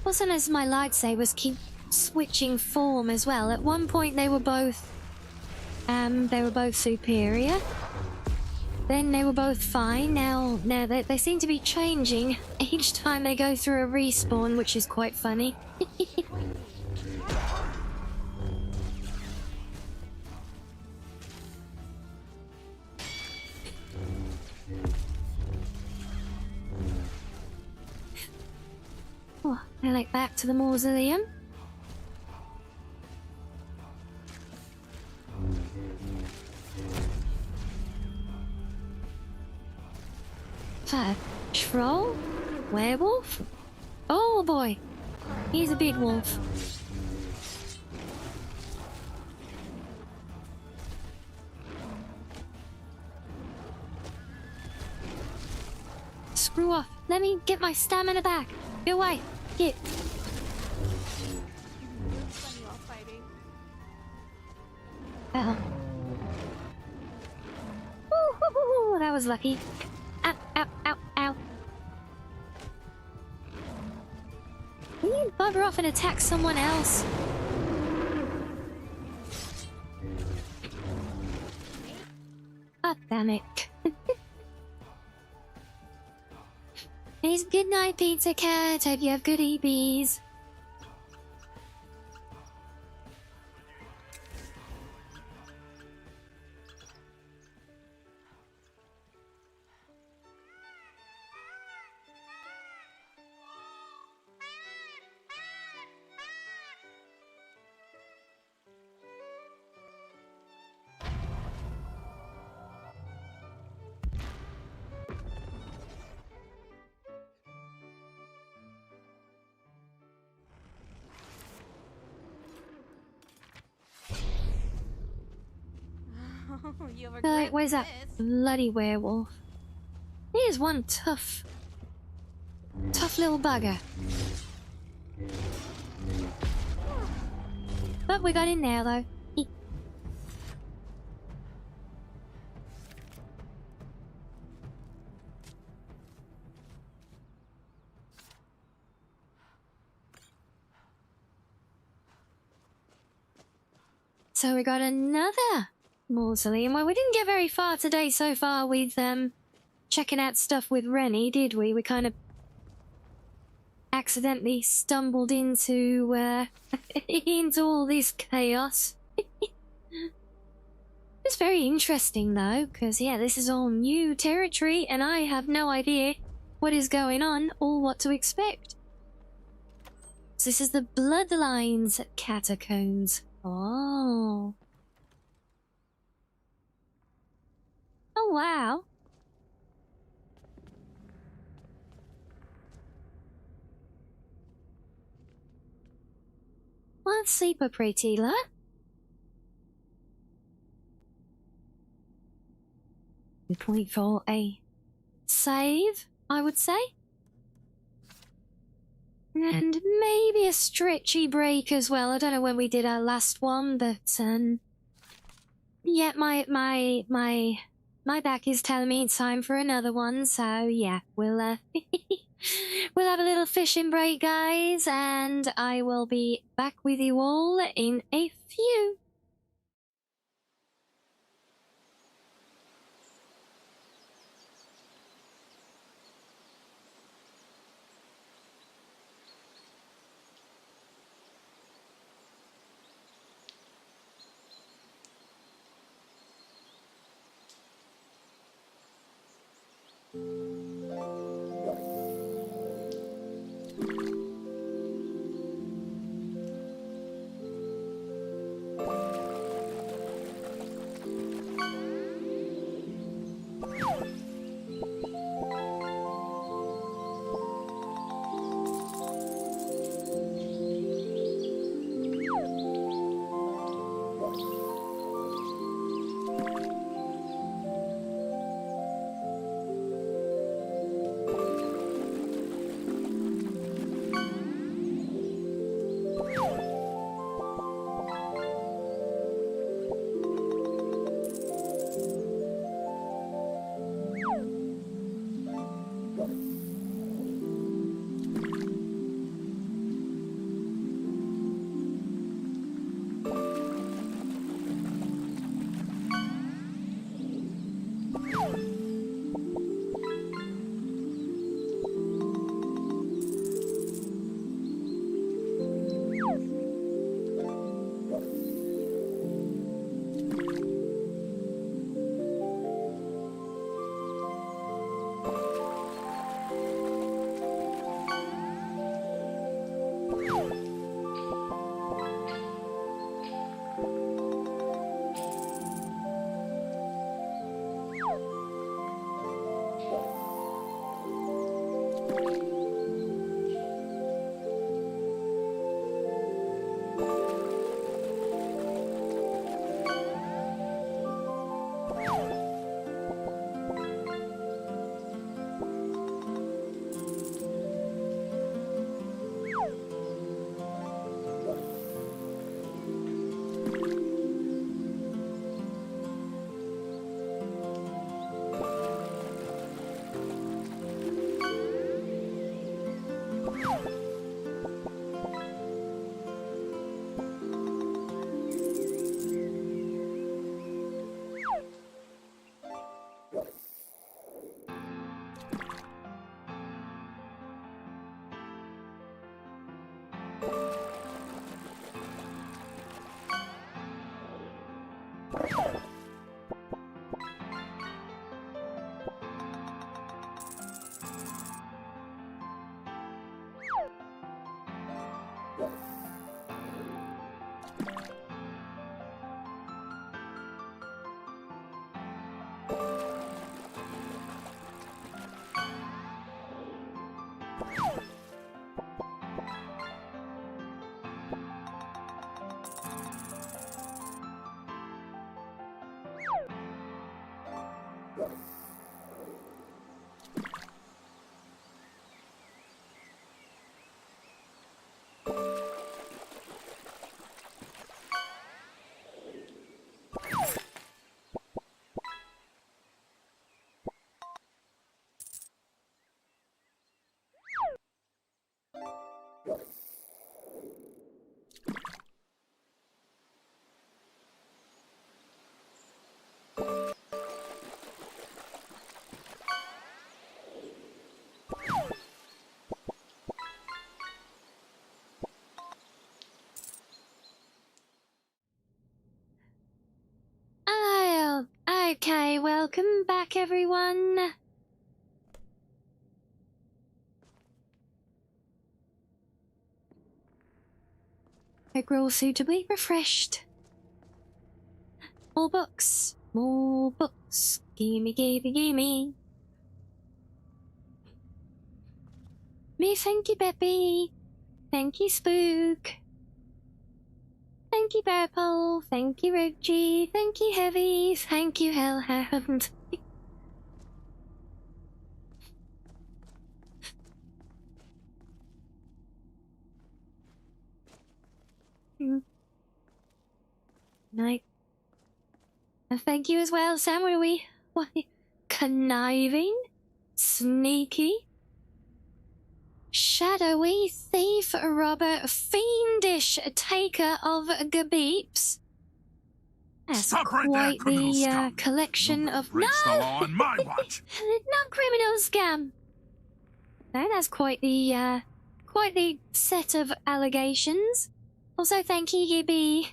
Wasn't as my lightsabers keep switching form as well. At one point they were both superior. Then they were both fine. Now they seem to be changing each time they go through a respawn, which is quite funny. Oh, they're like back to the mausoleum. Troll? Werewolf? Oh boy, he's a big wolf. Screw off. Let me get my stamina back. Go away. Get. Uh-oh. Ooh, that was lucky. Ow, ow, ow, ow. Will you bugger off and attack someone else? God damn it. Please, good night, Pizza Cat. Hope you have good EBs. You have a Like, grip where's for that this. bloody werewolf? Here's one tough little bugger. But we got in there though. So we got another mausoleum. Well, we didn't get very far today so far with checking out stuff with Rennie, did we? We kind of accidentally stumbled into into all this chaos. It's very interesting though, because yeah, this is all new territory and I have no idea what is going on or what to expect. So this is the Bloodlines Catacombs. Oh. Oh wow. Well, super pretty, la. Point for a save, I would say. And maybe a stretchy break as well. I don't know when we did our last one, but yeah, my back is telling me it's time for another one. So yeah, we'll we'll have a little fishing break, guys, and I will be back with you all in a few. Oh, okay, welcome back everyone. Hope we're all suitably refreshed. More books, more books. Gimme, gimme, gimme. Me, thank you, Beppy. Thank you, Spook. Thank you, Purple. Thank you, Reggie. Thank you, Heavy. Thank you, Hellhound. Night. And thank you as well, Sam. What are we? What? Conniving? Sneaky? Shadowy thief, robber, fiendish taker of gabeeps. That's Stop right there, quite criminal the scum. collection of Breaks the law on my watch. not criminal scam. No, that's quite the set of allegations. Also, thank you, Gibby.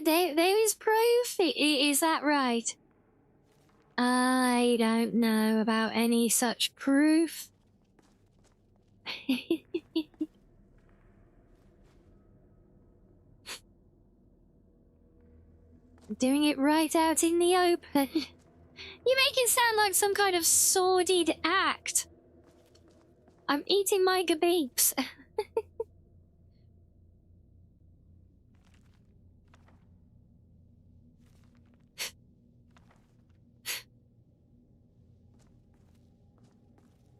there is proof. Is that right? I don't know about any such proof. Doing it right out in the open. You make it sound like some kind of sordid act. I'm eating my gabeeps.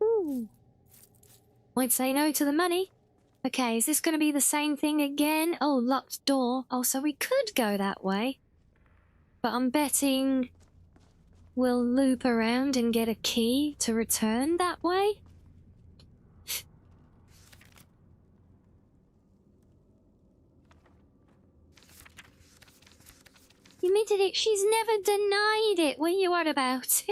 Ooh. Won't say no to the money. Okay, is this going to be the same thing again? Oh, locked door. Oh, so we could go that way. But I'm betting we'll loop around and get a key to return that way. You admitted it. She's never denied it. What are you on about?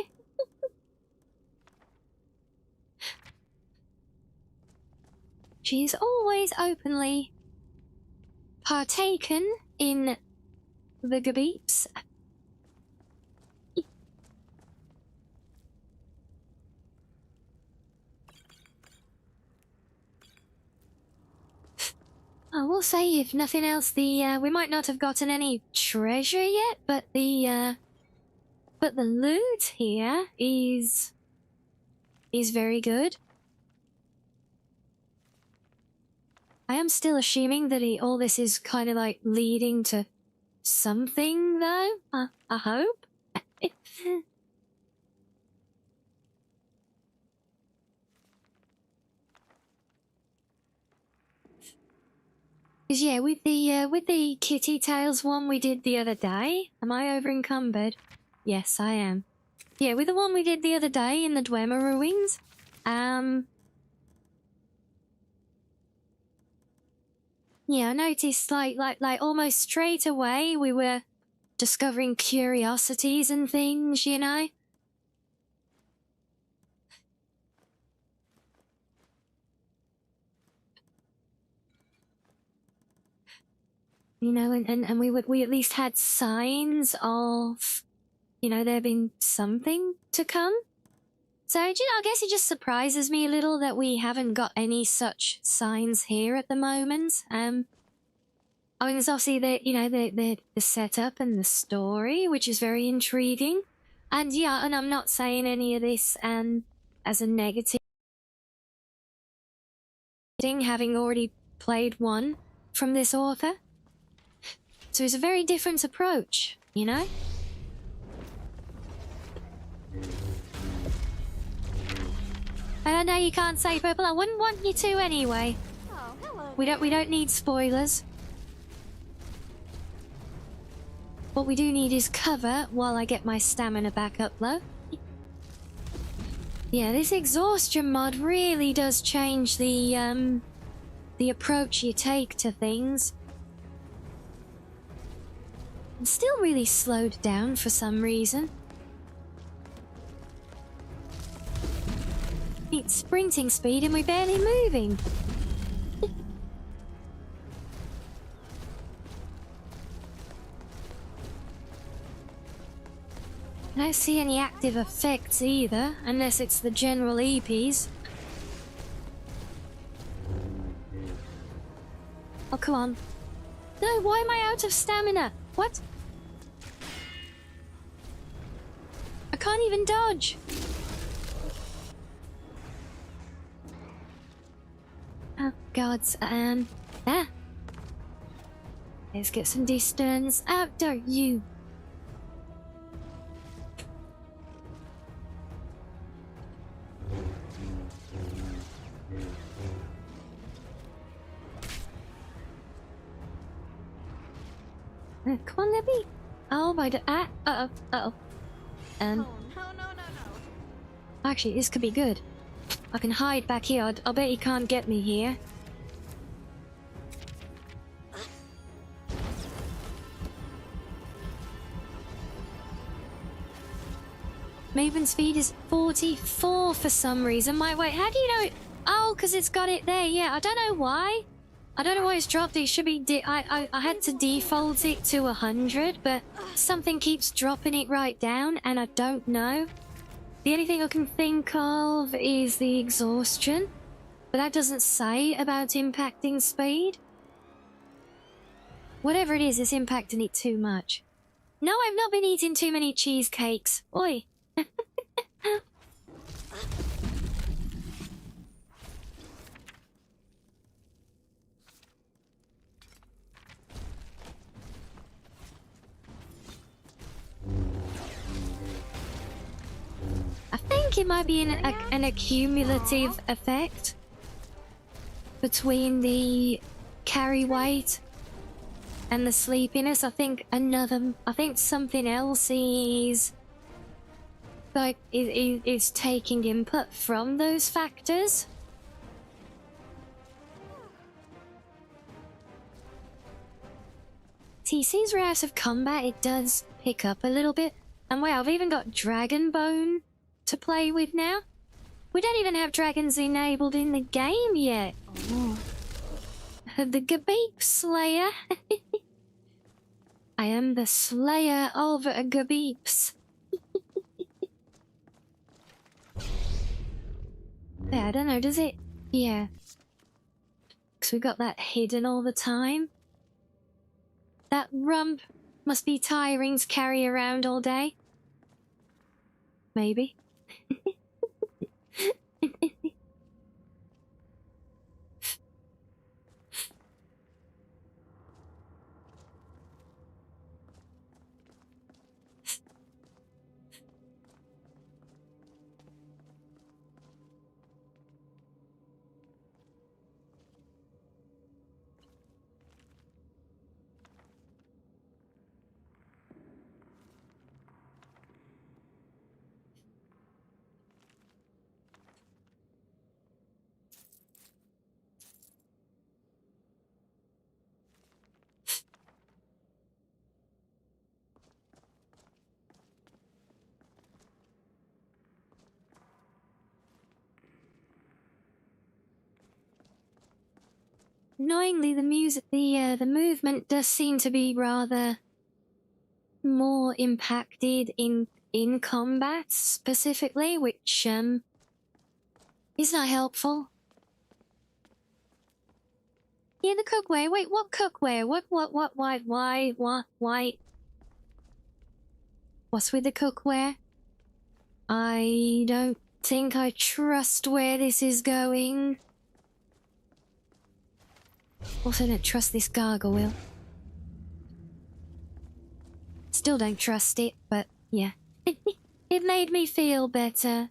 She's always openly partaken in the gabeeps. I will say, if nothing else, we might not have gotten any treasure yet, but the loot here is very good. I am still assuming that all this is kind of like leading to something, though. I hope. Cause yeah, with the Kitty Tails one we did the other day, am I over encumbered? Yes, I am. Yeah, with the one we did the other day in the Dwemer ruins, yeah, I noticed like almost straight away we were discovering curiosities and things, you know? You know, and we at least had signs of, you know, there being something to come. So, you know, I guess it just surprises me a little that we haven't got any such signs here at the moment. I mean, there's obviously the setup and the story, which is very intriguing. And yeah, and I'm not saying any of this as a negative thing, having already played one from this author. So it's a very different approach, you know? And I know you can't say purple, I wouldn't want you to anyway. Oh, hello. We don't need spoilers. What we do need is cover while I get my stamina back up low. Yeah, this exhaustion mod really does change the approach you take to things. I'm still really slowed down for some reason. It's sprinting speed and we're barely moving. I don't see any active effects either, unless it's the general EPs. Oh, come on. No, why am I out of stamina? What? I can't even dodge. Oh, gods, let's get some distance. Out there, you. Come on, Libby. Oh my god. Uh-oh. Oh, no. Actually, this could be good. I can hide back here. I'll bet he can't get me here. Movement speed is 44 for some reason. Wait, how do you know it? Oh, because it's got it there. Yeah, I don't know why. I don't know why it's dropped it. It should be... I had to default it to 100, but something keeps dropping it right down, and I don't know. The only thing I can think of is the exhaustion, but that doesn't say about impacting speed. Whatever it is, it's impacting it too much. No, I've not been eating too many cheesecakes. Oi. I think it might be an accumulative effect between the carry weight and the sleepiness. I think something else is like is taking input from those factors. TC's are out of combat. It does pick up a little bit, and wow, I've even got Dragon Bone to play with now. We don't even have dragons enabled in the game yet. Oh. The Gabeep Slayer. I am the Slayer of Gabeeps. Yeah, I don't know, does it? Yeah. Because we got that hidden all the time. That rump must be tiring to carry around all day. Maybe. Annoyingly, the movement does seem to be rather more impacted in combat specifically, which is not helpful. Yeah, the cookware. Wait, what cookware? What, why? What's with the cookware? I don't think I trust where this is going. Also don't trust this gargoyle. Still don't trust it, but yeah. It made me feel better.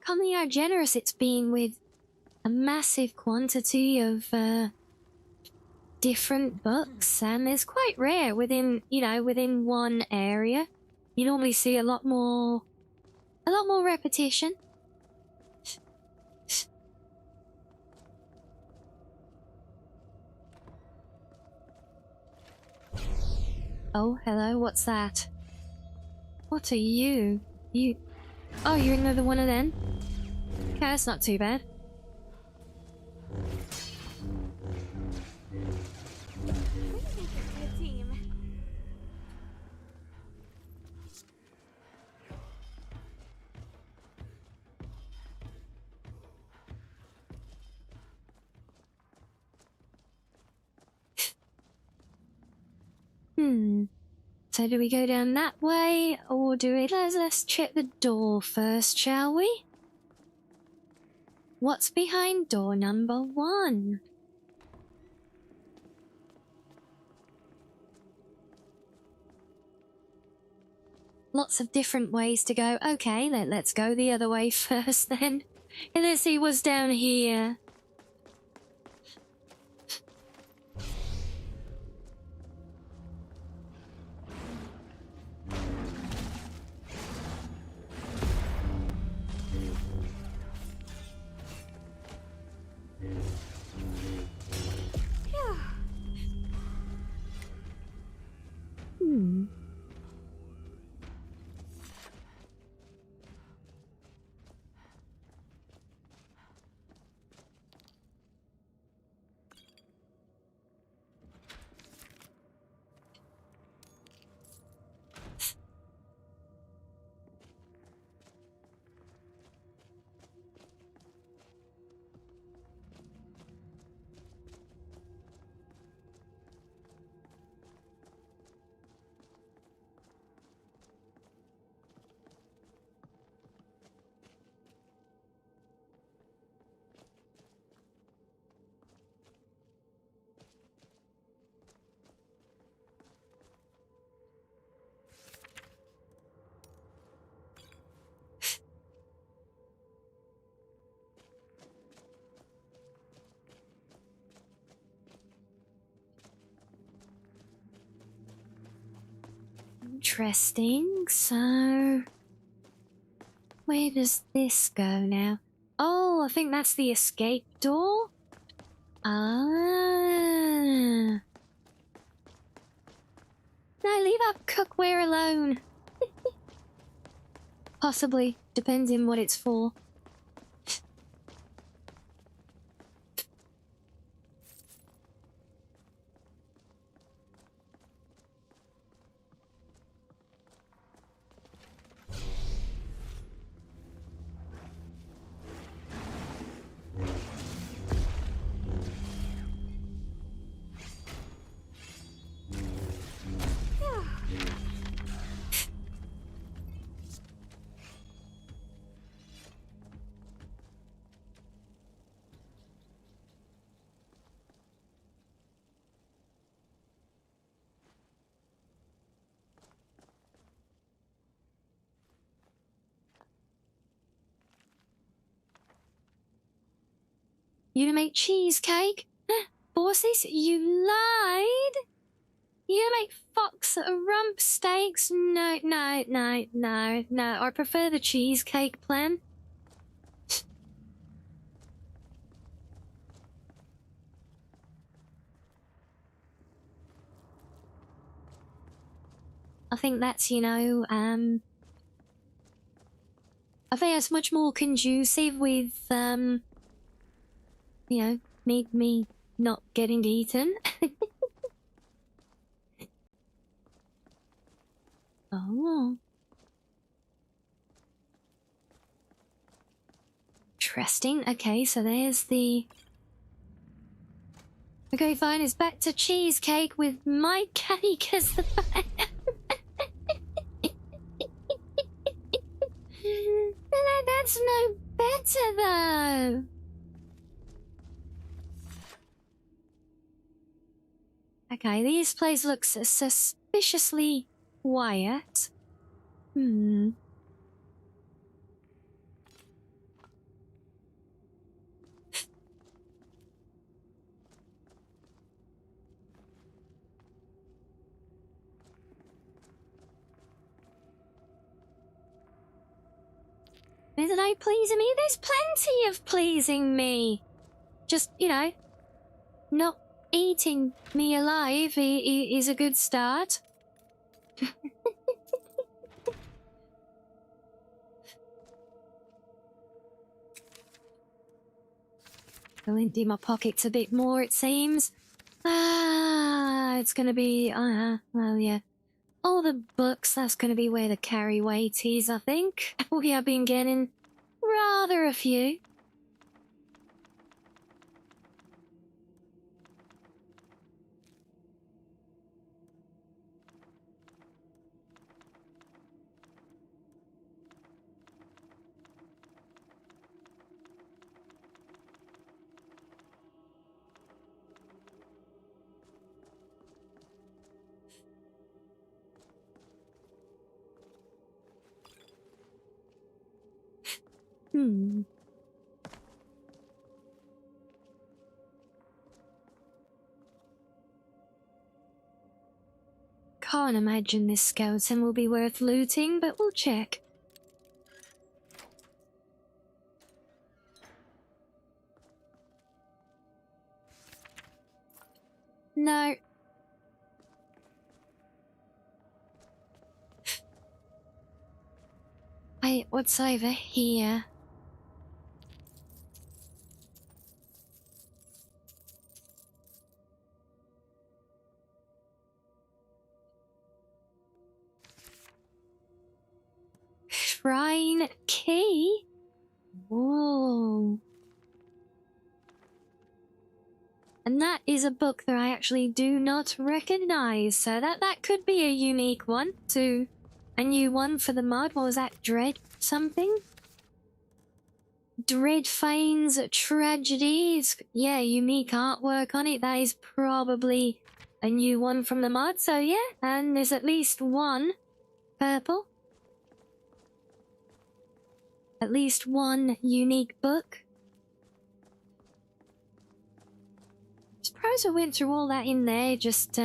Commonly how generous it's been with a massive quantity of different books, and it's quite rare within, you know, within one area. You normally see a lot more repetition. Oh, hello, what's that? What are you? Oh, you're another one of them? Okay, that's not too bad. Good team. So do we go down that way, or do we... Let's check the door first, shall we? What's behind door number 1? Lots of different ways to go. Okay, let's go the other way first then. And let's see what's down here. Interesting. So, where does this go now? Oh, I think that's the escape door. Ah. No, leave that cookware alone. Possibly, depending what it's for. You to make cheesecake? Bosses, you lied? You to make fox rump steaks? No. I prefer the cheesecake plan. I think that's, you know, I think that's much more conducive with, you know, me not getting eaten. Oh. Interesting. Okay, so there's the... Okay, fine, it's back to cheesecake with my cake as the... That's no better, though. Okay, this place looks suspiciously quiet. Hmm. Isn't I pleasing me? There's plenty of pleasing me. Just, you know, not eating me alive is a good start. I'll empty my pockets a bit more, it seems. It's gonna be, well, yeah. All the books, that's gonna be where the carry weight is, I think. We have been getting rather a few. Hmm. Can't imagine this skeleton will be worth looting, but we'll check. No. Wait, what's over here? Shrine key? Whoa. And that is a book that I actually do not recognize, so that could be a unique one to a new one for the mod. What was that? Dread something? Dread Fane's Tragedies. Yeah, unique artwork on it. That is probably a new one from the mod, so yeah, and there's at least one purple. At least one unique book. Suppose I went through all that in there, just,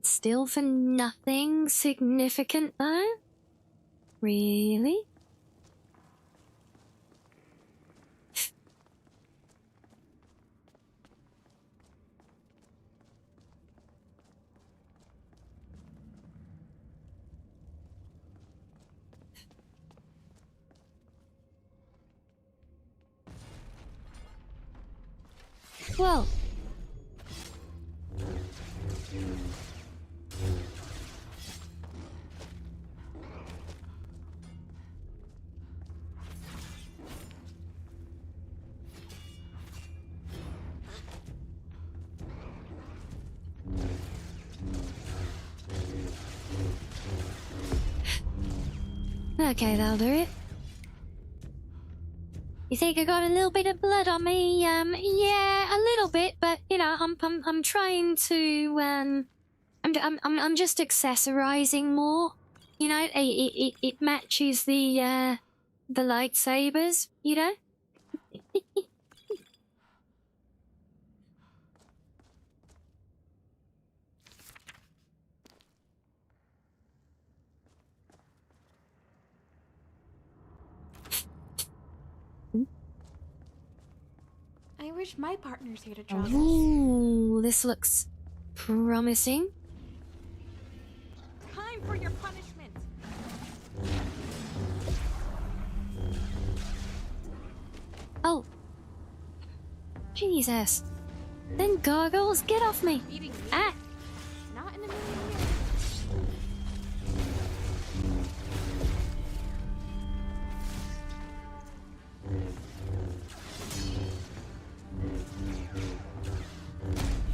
still for nothing significant, though? Really? Well. Okay, that'll do it. You think I got a little bit of blood on me? Yeah, a little bit, but you know, I'm trying to I'm just accessorizing more. You know, it matches the lightsabers. You know. I wish my partner's here to draw this. Ooh, this looks promising. Time for your punishment. Jesus. Then gargoyles, get off me. Eating me? Ah. Not in a million years.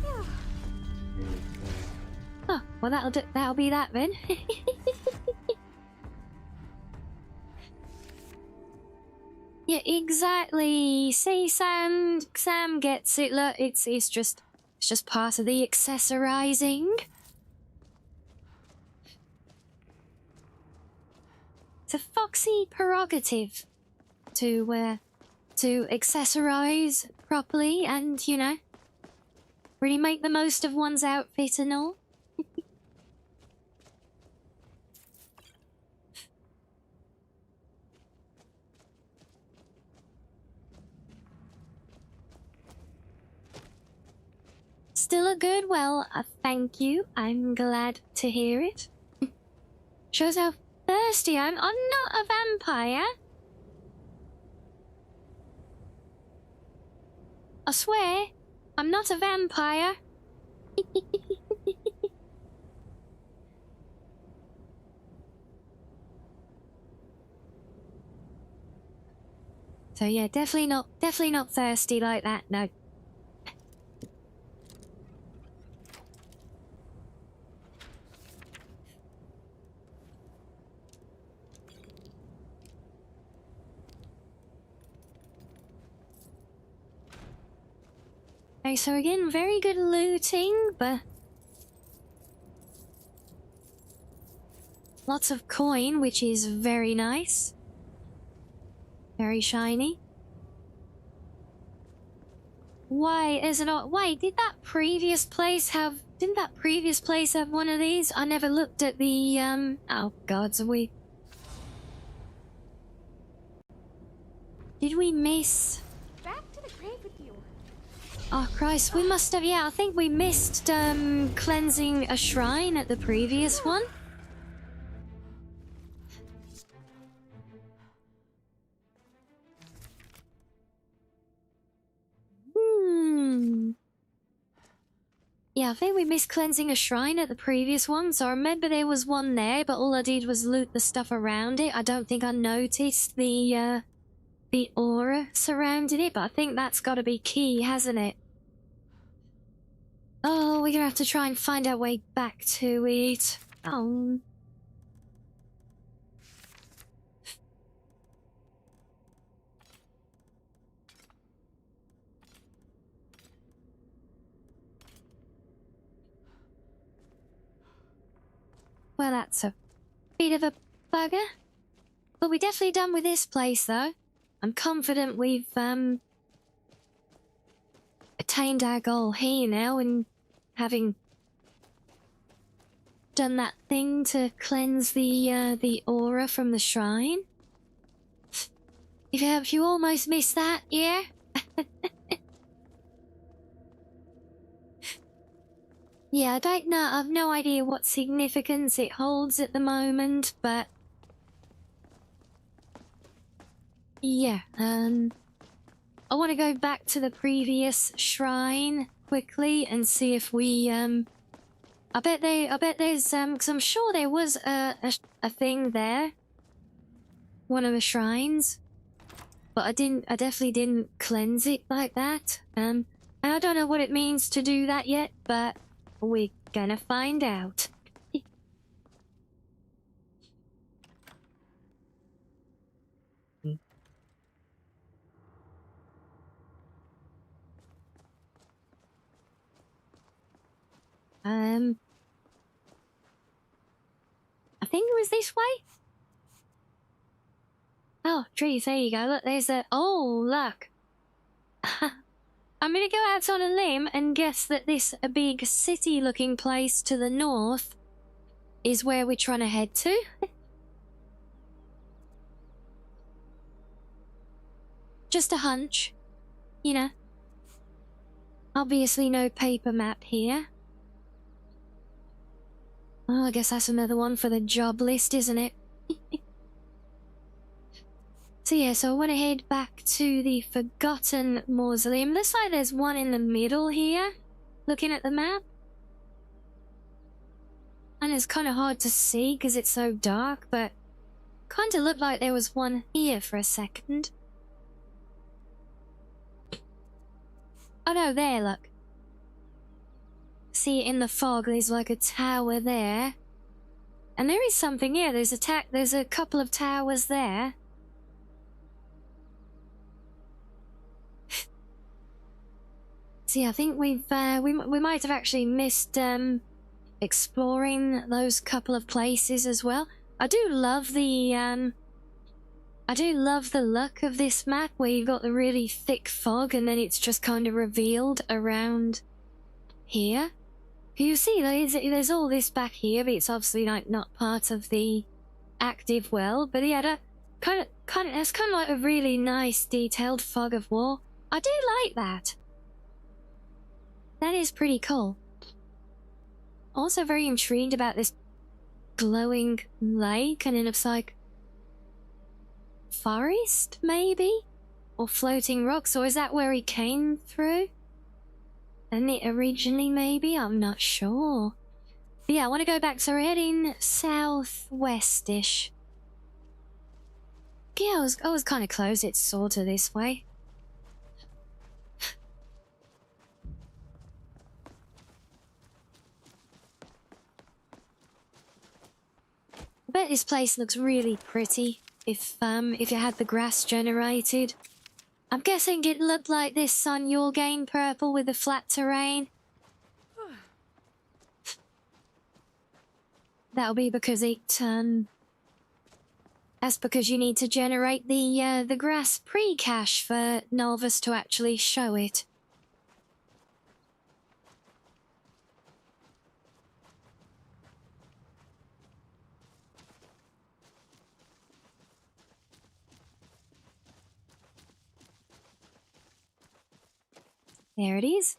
Phew. Oh, well that'll be that then. Yeah, exactly. See, Sam gets it. Look, it's just part of the accessorizing. It's a foxy prerogative to accessorize properly and, you know, really make the most of one's outfit and all. Still a good, well, thank you. I'm glad to hear it. Shows how thirsty I am. I'm not a vampire. I swear, I'm not a vampire. So yeah, definitely not thirsty like that, no. Okay, so again, very good looting, but lots of coin, which is very nice. Very shiny. Why is it not? Wait, didn't that previous place have one of these? I never looked at the, oh god, so did we miss? Back to the grave with you. Oh Christ, we must have, yeah, I think we missed, cleansing a shrine at the previous one. Yeah, I think we missed cleansing a shrine at the previous one, so I remember there was one there, but all I did was loot the stuff around it. I don't think I noticed the aura surrounding it, but I think that's gotta be key, hasn't it? Oh, we're gonna have to try and find our way back to it. Oh. Well, that's a bit of a bugger. But we're definitely done with this place, though. I'm confident we've, attained our goal here now, and having done that thing to cleanse the aura from the shrine. If you almost missed that, yeah? Yeah, I don't know. I've no idea what significance it holds at the moment, but yeah, I want to go back to the previous shrine quickly and see if we, I bet there's, because I'm sure there was a thing there. One of the shrines. But I definitely didn't cleanse it like that. And I don't know what it means to do that yet, but we're gonna find out. I think it was this way. Oh, trees, there you go. Look, there's a... Oh, look. I'm gonna go out on a limb and guess that this big city-looking place to the north is where we're trying to head to. Just a hunch. You know. Obviously no paper map here. Oh, I guess that's another one for the job list, isn't it? So yeah, so I want to head back to the Forgotten Mausoleum. Looks like there's one in the middle here, looking at the map. And it's kind of hard to see because it's so dark, but kind of looked like there was one here for a second. Oh no, there, look. See it in the fog, there's like a tower there. And there is something here, there's a couple of towers there. See, I think we might have actually missed exploring those couple of places as well. I do love the look of this map where you've got the really thick fog and then it's just kind of revealed around here. You see, there's all this back here, but it's obviously like not part of the active world. But yeah, that's kind of like a really nice detailed fog of war. I do like that. That is pretty cool. Also very intrigued about this glowing lake, and it looks like forest, maybe? Or floating rocks, or is that where he came through? And it originally, maybe? I'm not sure. But yeah, I want to go back, so we're heading southwest-ish. Yeah, I was kind of close, it's sort of this way. I bet this place looks really pretty if you had the grass generated. I'm guessing it looked like this on your game, Purple, with the flat terrain. That'll be because that's because you need to generate the grass pre-cache for Nolvus to actually show it. There it is.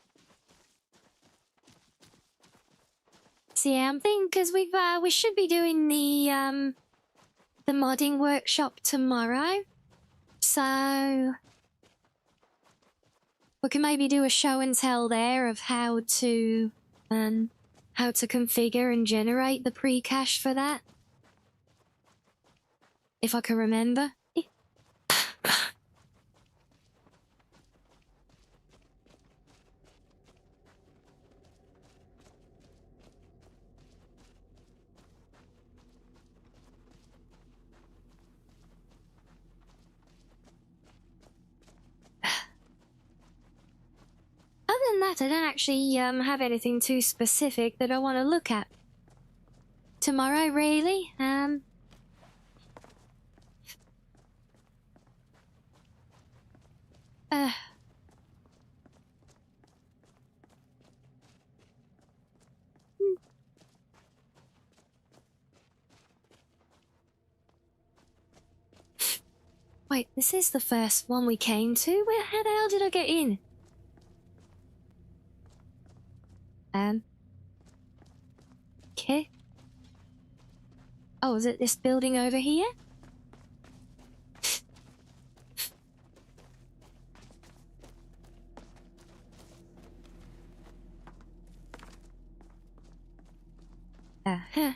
So yeah, I'm thinking because we should be doing the modding workshop tomorrow, so we can maybe do a show and tell there of how to configure and generate the pre-cache for that, if I can remember. Other than that, I don't actually have anything too specific that I want to look at tomorrow, really. Wait, this is the first one we came to? How the hell did I get in? Okay. Oh, is it this building over here? Uh-huh.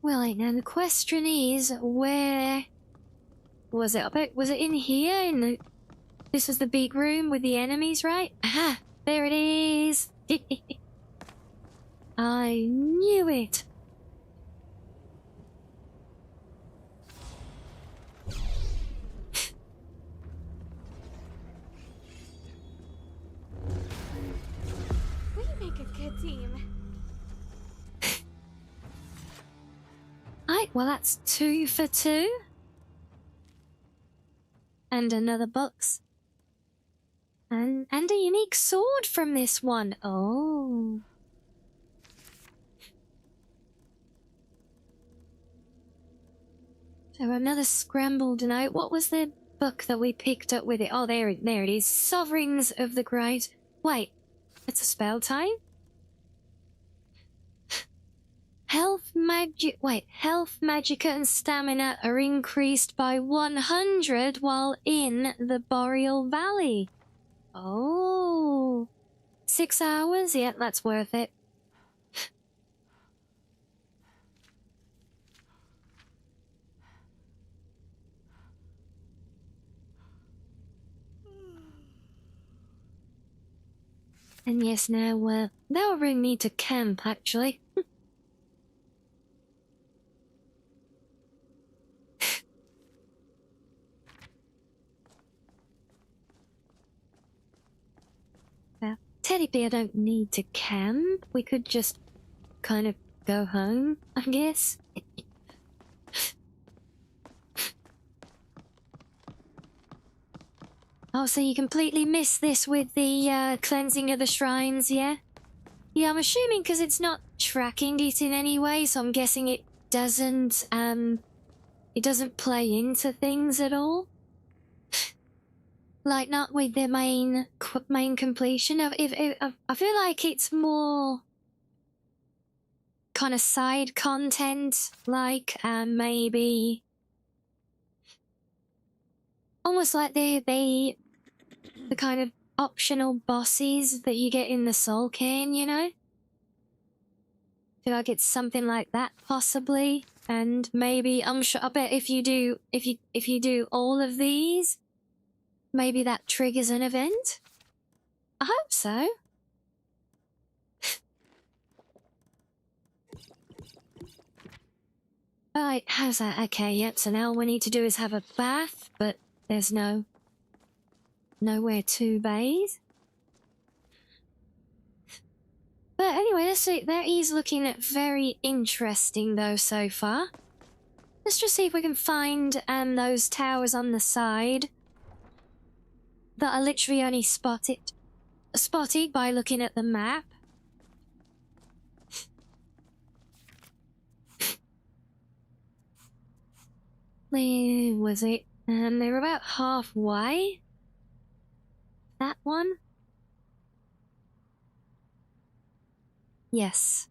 Well, now the question is, where was it? I bet, was it in here? This was the big room with the enemies, right? Aha! There it is! I knew it! We make a good team. Right, well that's 2 for 2. And another box. And a unique sword from this one. Oh. So another scrambled note. What was the book that we picked up with it? Oh, there it is. Sovereigns of the Great. Wait, it's a spell time? Health, magicka and stamina are increased by 100 while in the Boreal Valley. Oh. 6 hours? Yeah, that's worth it. And yes, now will bring me to camp, actually. Well, Teddy Bear don't need to camp. We could just kind of go home, I guess. Oh, so you completely missed this with the cleansing of the shrines, yeah? Yeah, I'm assuming because it's not tracking it in any way, so I'm guessing it doesn't play into things at all. Like, not with the main completion. I feel like it's more kind of side content, like, maybe almost like the kind of optional bosses that you get in the Soul Cairn, you know? I feel like it's something like that, possibly. And maybe, I bet if you do all of these, maybe that triggers an event? I hope so. Right, how's that? Okay, yep, so now all we need to do is have a bath, but there's nowhere to bathe. But anyway, let's see. That is looking very interesting though so far. Let's just see if we can find those towers on the side that I literally only spotted by looking at the map. Where was it? They were about halfway. That one? Yes.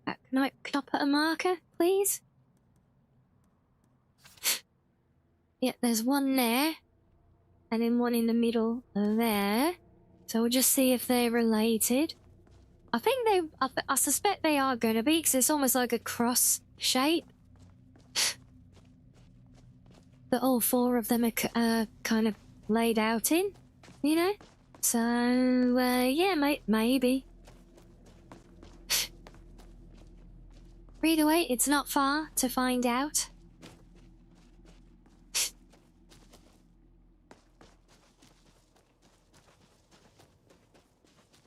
Can I put a marker, please? Yeah, there's one there. And then one in the middle there. So we'll just see if they're related. I think I suspect they are going to be, because it's almost like a cross shape. That all four of them are kind of laid out in, you know? So, yeah, maybe. Either way, it's not far to find out.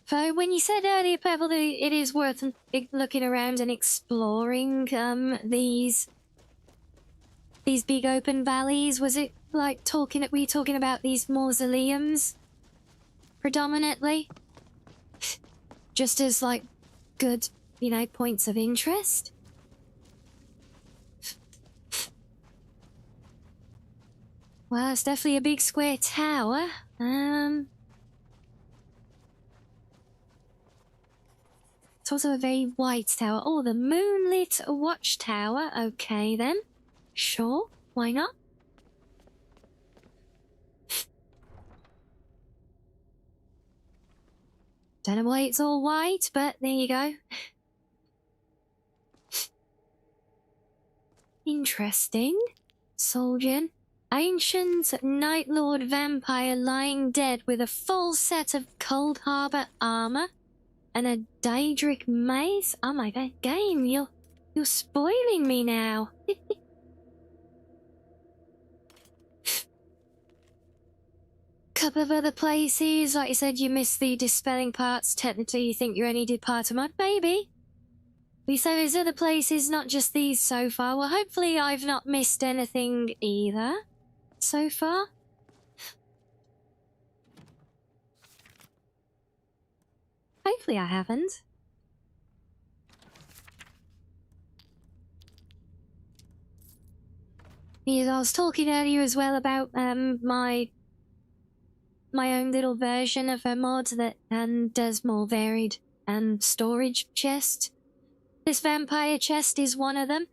So, when you said earlier, Purple, that it is worth looking around and exploring these big open valleys, was it like were you talking about these mausoleums predominantly? Just as like good, you know, points of interest? Well, it's definitely a big square tower. It's also a very white tower. Oh, the moonlit watchtower. Okay then. Sure, why not? Don't know why it's all white, but there you go. Interesting. Soldier. Ancient Night Lord vampire lying dead with a full set of Cold Harbor armor and a Daedric mace. Oh my god, game, you're spoiling me now. Couple of other places, like you said, you missed the dispelling parts. Technically, you think you only did part of mud, maybe. We say there's other places, not just these so far. Well, hopefully I've not missed anything either so far. hopefully I haven't. Because I was talking earlier as well about my own little version of a mod that does more varied storage chest. This vampire chest is one of them.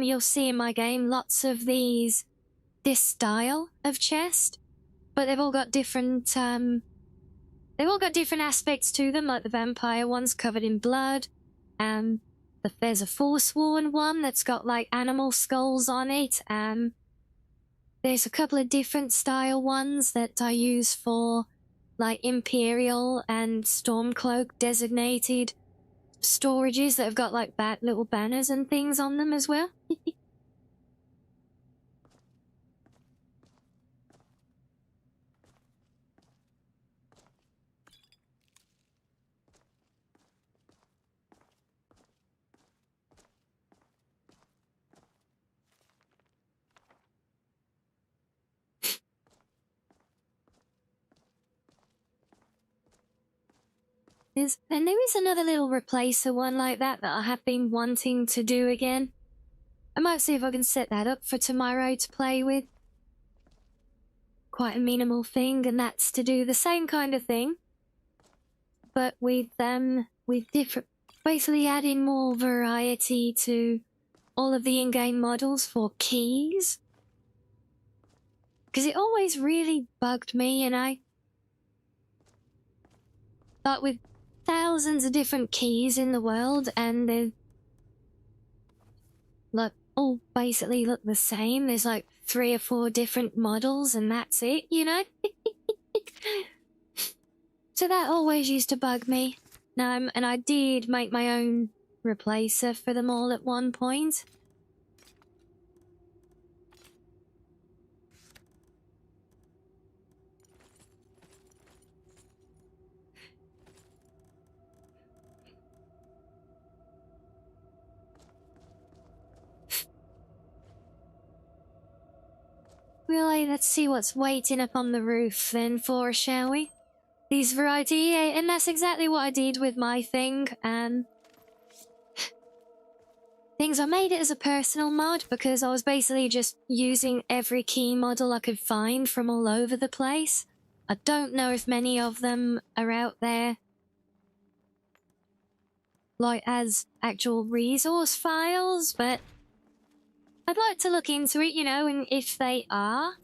You'll see in my game lots of this style of chest, but they've all got different aspects to them. Like the vampire one's covered in blood. There's a forsworn one that's got like animal skulls on it. There's a couple of different style ones that I use for like Imperial and Stormcloak designated storages that have got like little banners and things on them as well. And there is another little replacer one like that I have been wanting to do again. I might see if I can set that up for tomorrow to play with. Quite a minimal thing, and that's to do the same kind of thing, but with different, basically adding more variety to all of the in-game models for keys. Because it always really bugged me, and I thought with thousands of different keys in the world, and they all basically look the same. There's like 3 or 4 different models, and that's it, you know? So that always used to bug me. And I did make my own replacer for them all at one point. Really, let's see what's waiting up on the roof then for, shall we? These variety, and that's exactly what I did with my thing. Things, I made it as a personal mod because I was basically just using every key model I could find from all over the place. I don't know if many of them are out there, like as actual resource files, but I'd like to look into it, you know, and if they are,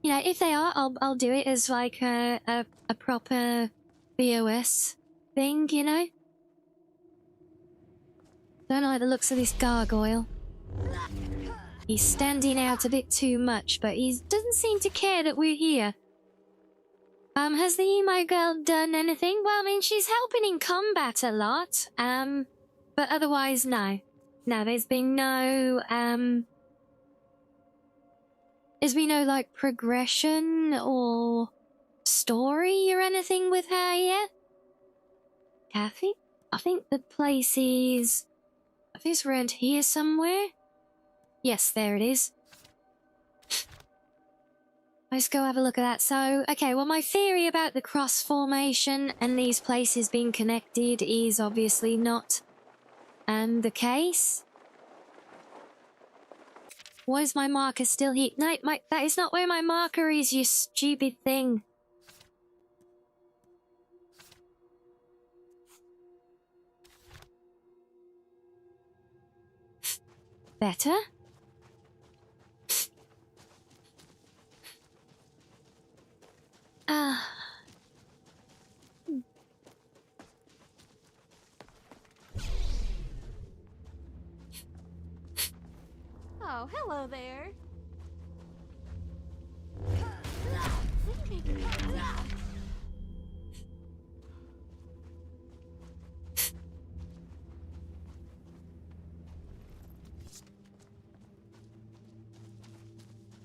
you know, if they are, I'll do it as like a proper BOS thing, you know. Don't like the looks of this gargoyle. He's standing out a bit too much, but he doesn't seem to care that we're here. Has the emo girl done anything? Well, I mean, she's helping in combat a lot, but otherwise, no. No, there's been no, like, progression or story or anything with her yet. Kathy? I think the place is... I think it's around here somewhere. Yes, there it is. Let's go have a look at that. So, okay, well, my theory about the cross formation and these places being connected is obviously not the case. Why is my marker still here? No, that is not where my marker is, you stupid thing. Better? Oh, hello there.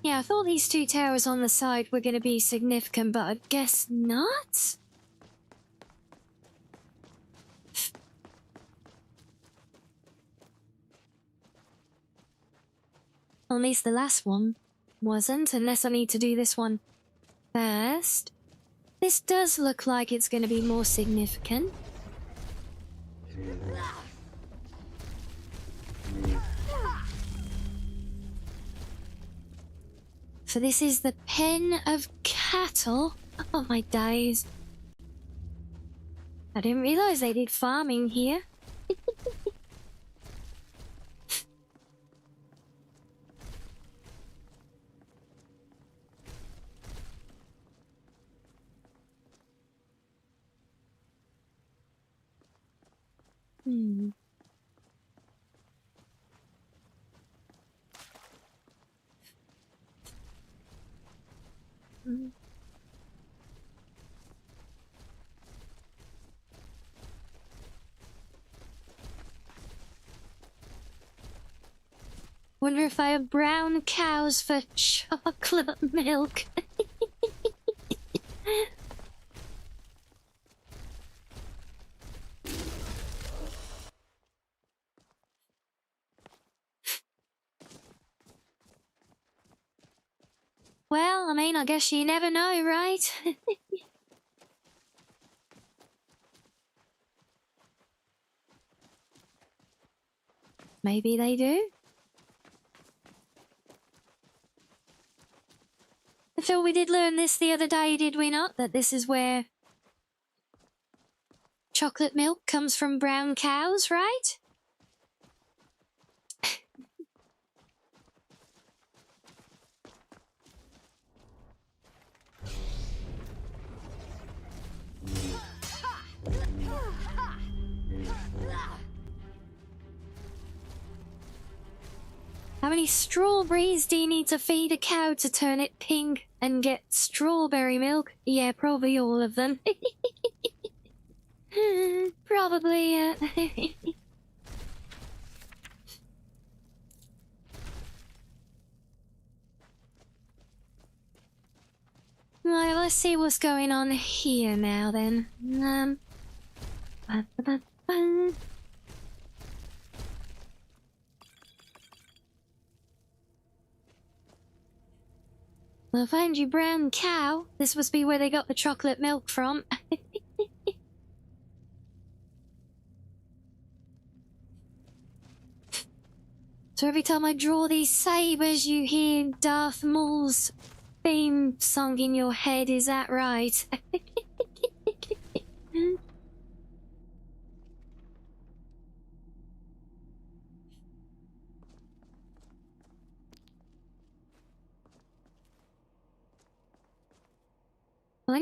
Yeah, I thought these 2 towers on the side were going to be significant, but I guess not? Well, at least the last one wasn't, unless I need to do this one first. This does look like it's going to be more significant. So this is the pen of cattle. Oh my days. I didn't realize they did farming here. Hmm. Mm. Wonder if I have brown cows for chocolate milk. Well, I mean, I guess you never know, right? Maybe they do. I feel we did learn this the other day, did we not? That this is where chocolate milk comes from brown cows, right? How many strawberries do you need to feed a cow to turn it pink and get strawberry milk? Yeah, probably all of them. Probably, Right, let's see what's going on here now then. Well, find you brown cow. This must be where they got the chocolate milk from. So every time I draw these sabers, you hear Darth Maul's theme song in your head, is that right? Well, I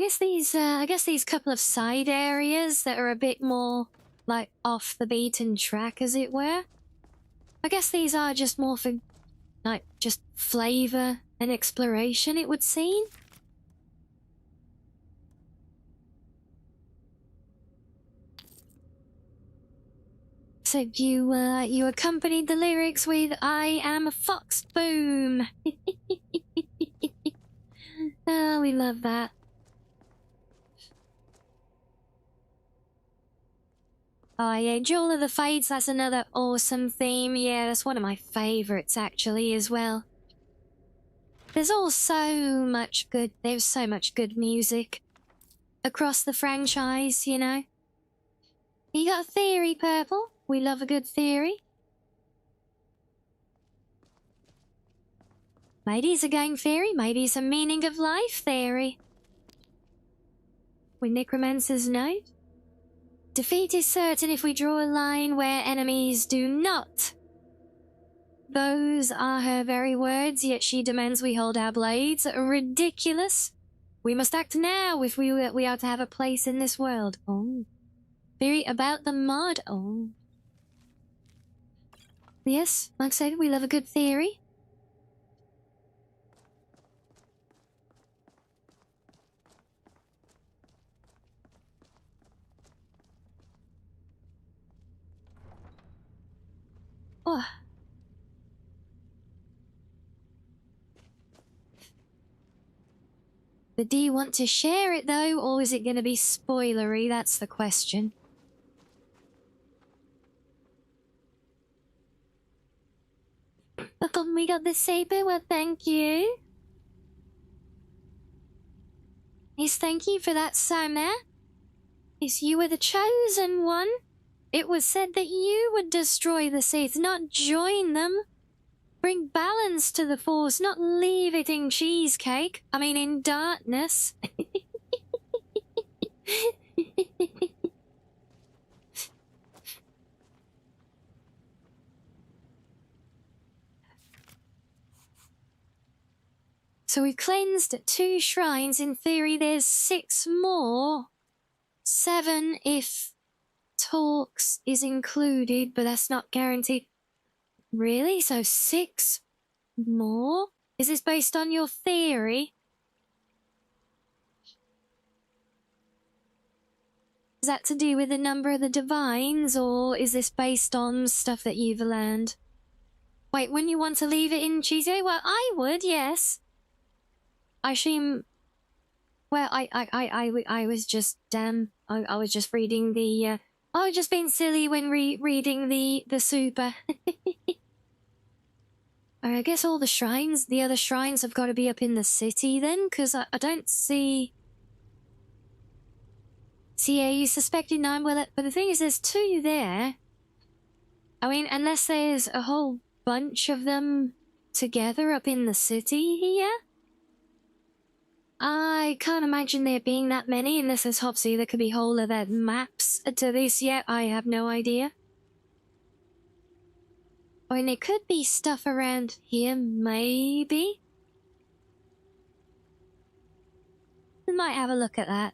guess these couple of side areas that are a bit more, like, off the beaten track, as it were. I guess these are just more for, like, just flavour and exploration, it would seem. So you accompanied the lyrics with "I am a fox." Boom. Oh, we love that. Oh yeah, Jewel of the Fates, that's another awesome theme. Yeah, that's one of my favourites actually as well. There's so much good music across the franchise, you know. You got a theory, Purple? We love a good theory. Maybe it's a game theory, maybe it's a meaning of life theory. With Necromancer's Note. Defeat is certain if we draw a line where enemies do not. Those are her very words, yet she demands we hold our blades. Ridiculous. We must act now if we are to have a place in this world. Oh. Theory about the mod. Oh. Yes, like I said, we love a good theory. Oh. But do you want to share it though, or is it going to be spoilery? That's the question. Look, oh, we got the saber. Well, thank you. Yes, thank you for that, Samir. Yes, you were the chosen one. It was said that you would destroy the Sith, not join them. Bring balance to the Force, not leave it in cheesecake. I mean, in darkness. So we've cleansed 2 shrines. In theory, there's 6 more. 7 if talks is included, but that's not guaranteed. Really? So 6 more? Is this based on your theory? Is that to do with the number of the divines, or is this based on stuff that you've learned? Wait, when you want to leave it in Cheesy? Well, I would, yes. I assume... Well, I was just, I was just reading the, I was just being silly when reading the super. I guess all the shrines, the other shrines have got to be up in the city then, because I don't see... See, yeah, you suspected 9, well, but the thing is, there's 2 there. I mean, unless there's a whole bunch of them together up in the city here? I can't imagine there being that many, unless there's obviously there could be whole other maps to this yet. I have no idea. I mean, there could be stuff around here, maybe. We might have a look at that.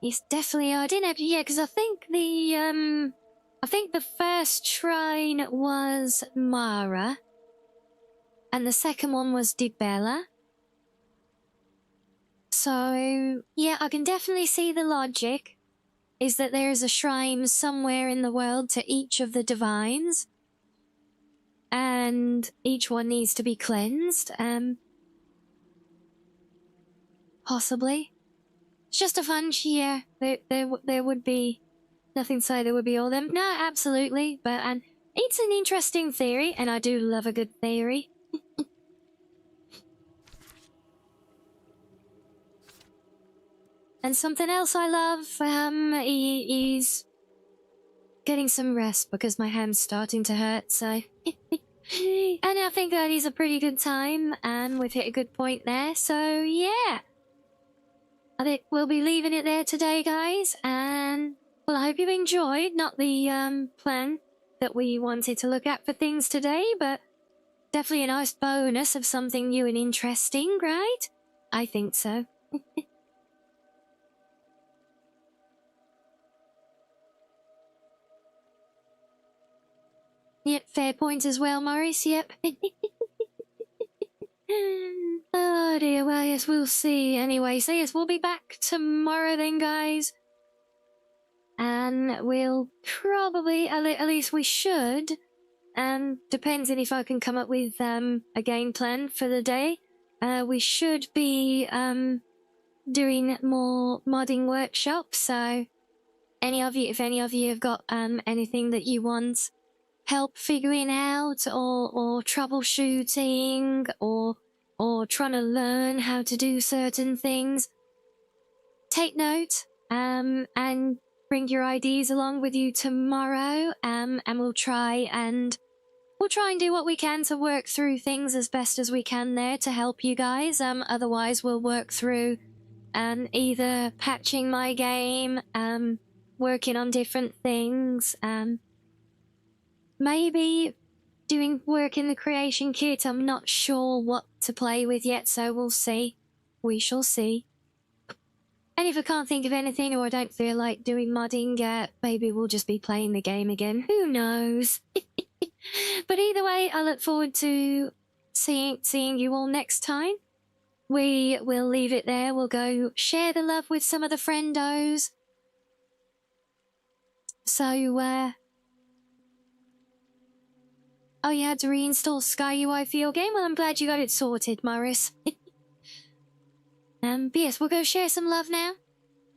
Yes, definitely. I didn't have, yeah, because I think the first shrine was Mara, and the second one was Dibella. So, yeah, I can definitely see the logic, is that there is a shrine somewhere in the world to each of the divines, and each one needs to be cleansed, possibly. It's just a hunch, yeah. There would be nothing to say there would be all them. No, absolutely. But it's an interesting theory, and I do love a good theory. And something else I love is getting some rest because my hand's starting to hurt. So, and I think that is a pretty good time, and we've hit a good point there. So yeah. I think we'll be leaving it there today, guys, and, well, I hope you enjoyed, not the, plan that we wanted to look at for things today, but definitely a nice bonus of something new and interesting, right? I think so. Yep, fair point as well, Maurice, yep. Oh dear, well, yes, we'll see. Anyway, so yes, we'll be back tomorrow then, guys. And we'll probably, at least we should, depends on if I can come up with, a game plan for the day. We should be, doing more modding workshops, so if any of you have got, anything that you want help figuring out, or troubleshooting, or trying to learn how to do certain things, take note, and bring your ideas along with you tomorrow, and we'll try and do what we can to work through things as best as we can there to help you guys. Otherwise we'll work through, either patching my game, working on different things, maybe doing work in the creation kit. I'm not sure what to play with yet, so we'll see. We shall see. And if I can't think of anything, or I don't feel like doing modding, maybe we'll just be playing the game again. Who knows? But either way, I look forward to seeing you all next time. We will leave it there. We'll go share the love with some of the friendos. So, oh, you had to reinstall Sky UI for your game? Well, I'm glad you got it sorted, Morris. But yes, we'll go share some love now.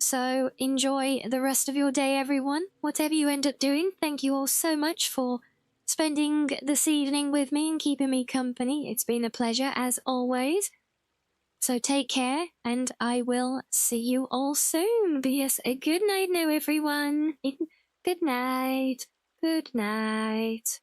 So enjoy the rest of your day, everyone. Whatever you end up doing, thank you all so much for spending this evening with me and keeping me company. It's been a pleasure, as always. So take care, and I will see you all soon. But yes, a good night now, everyone. Good night. Good night.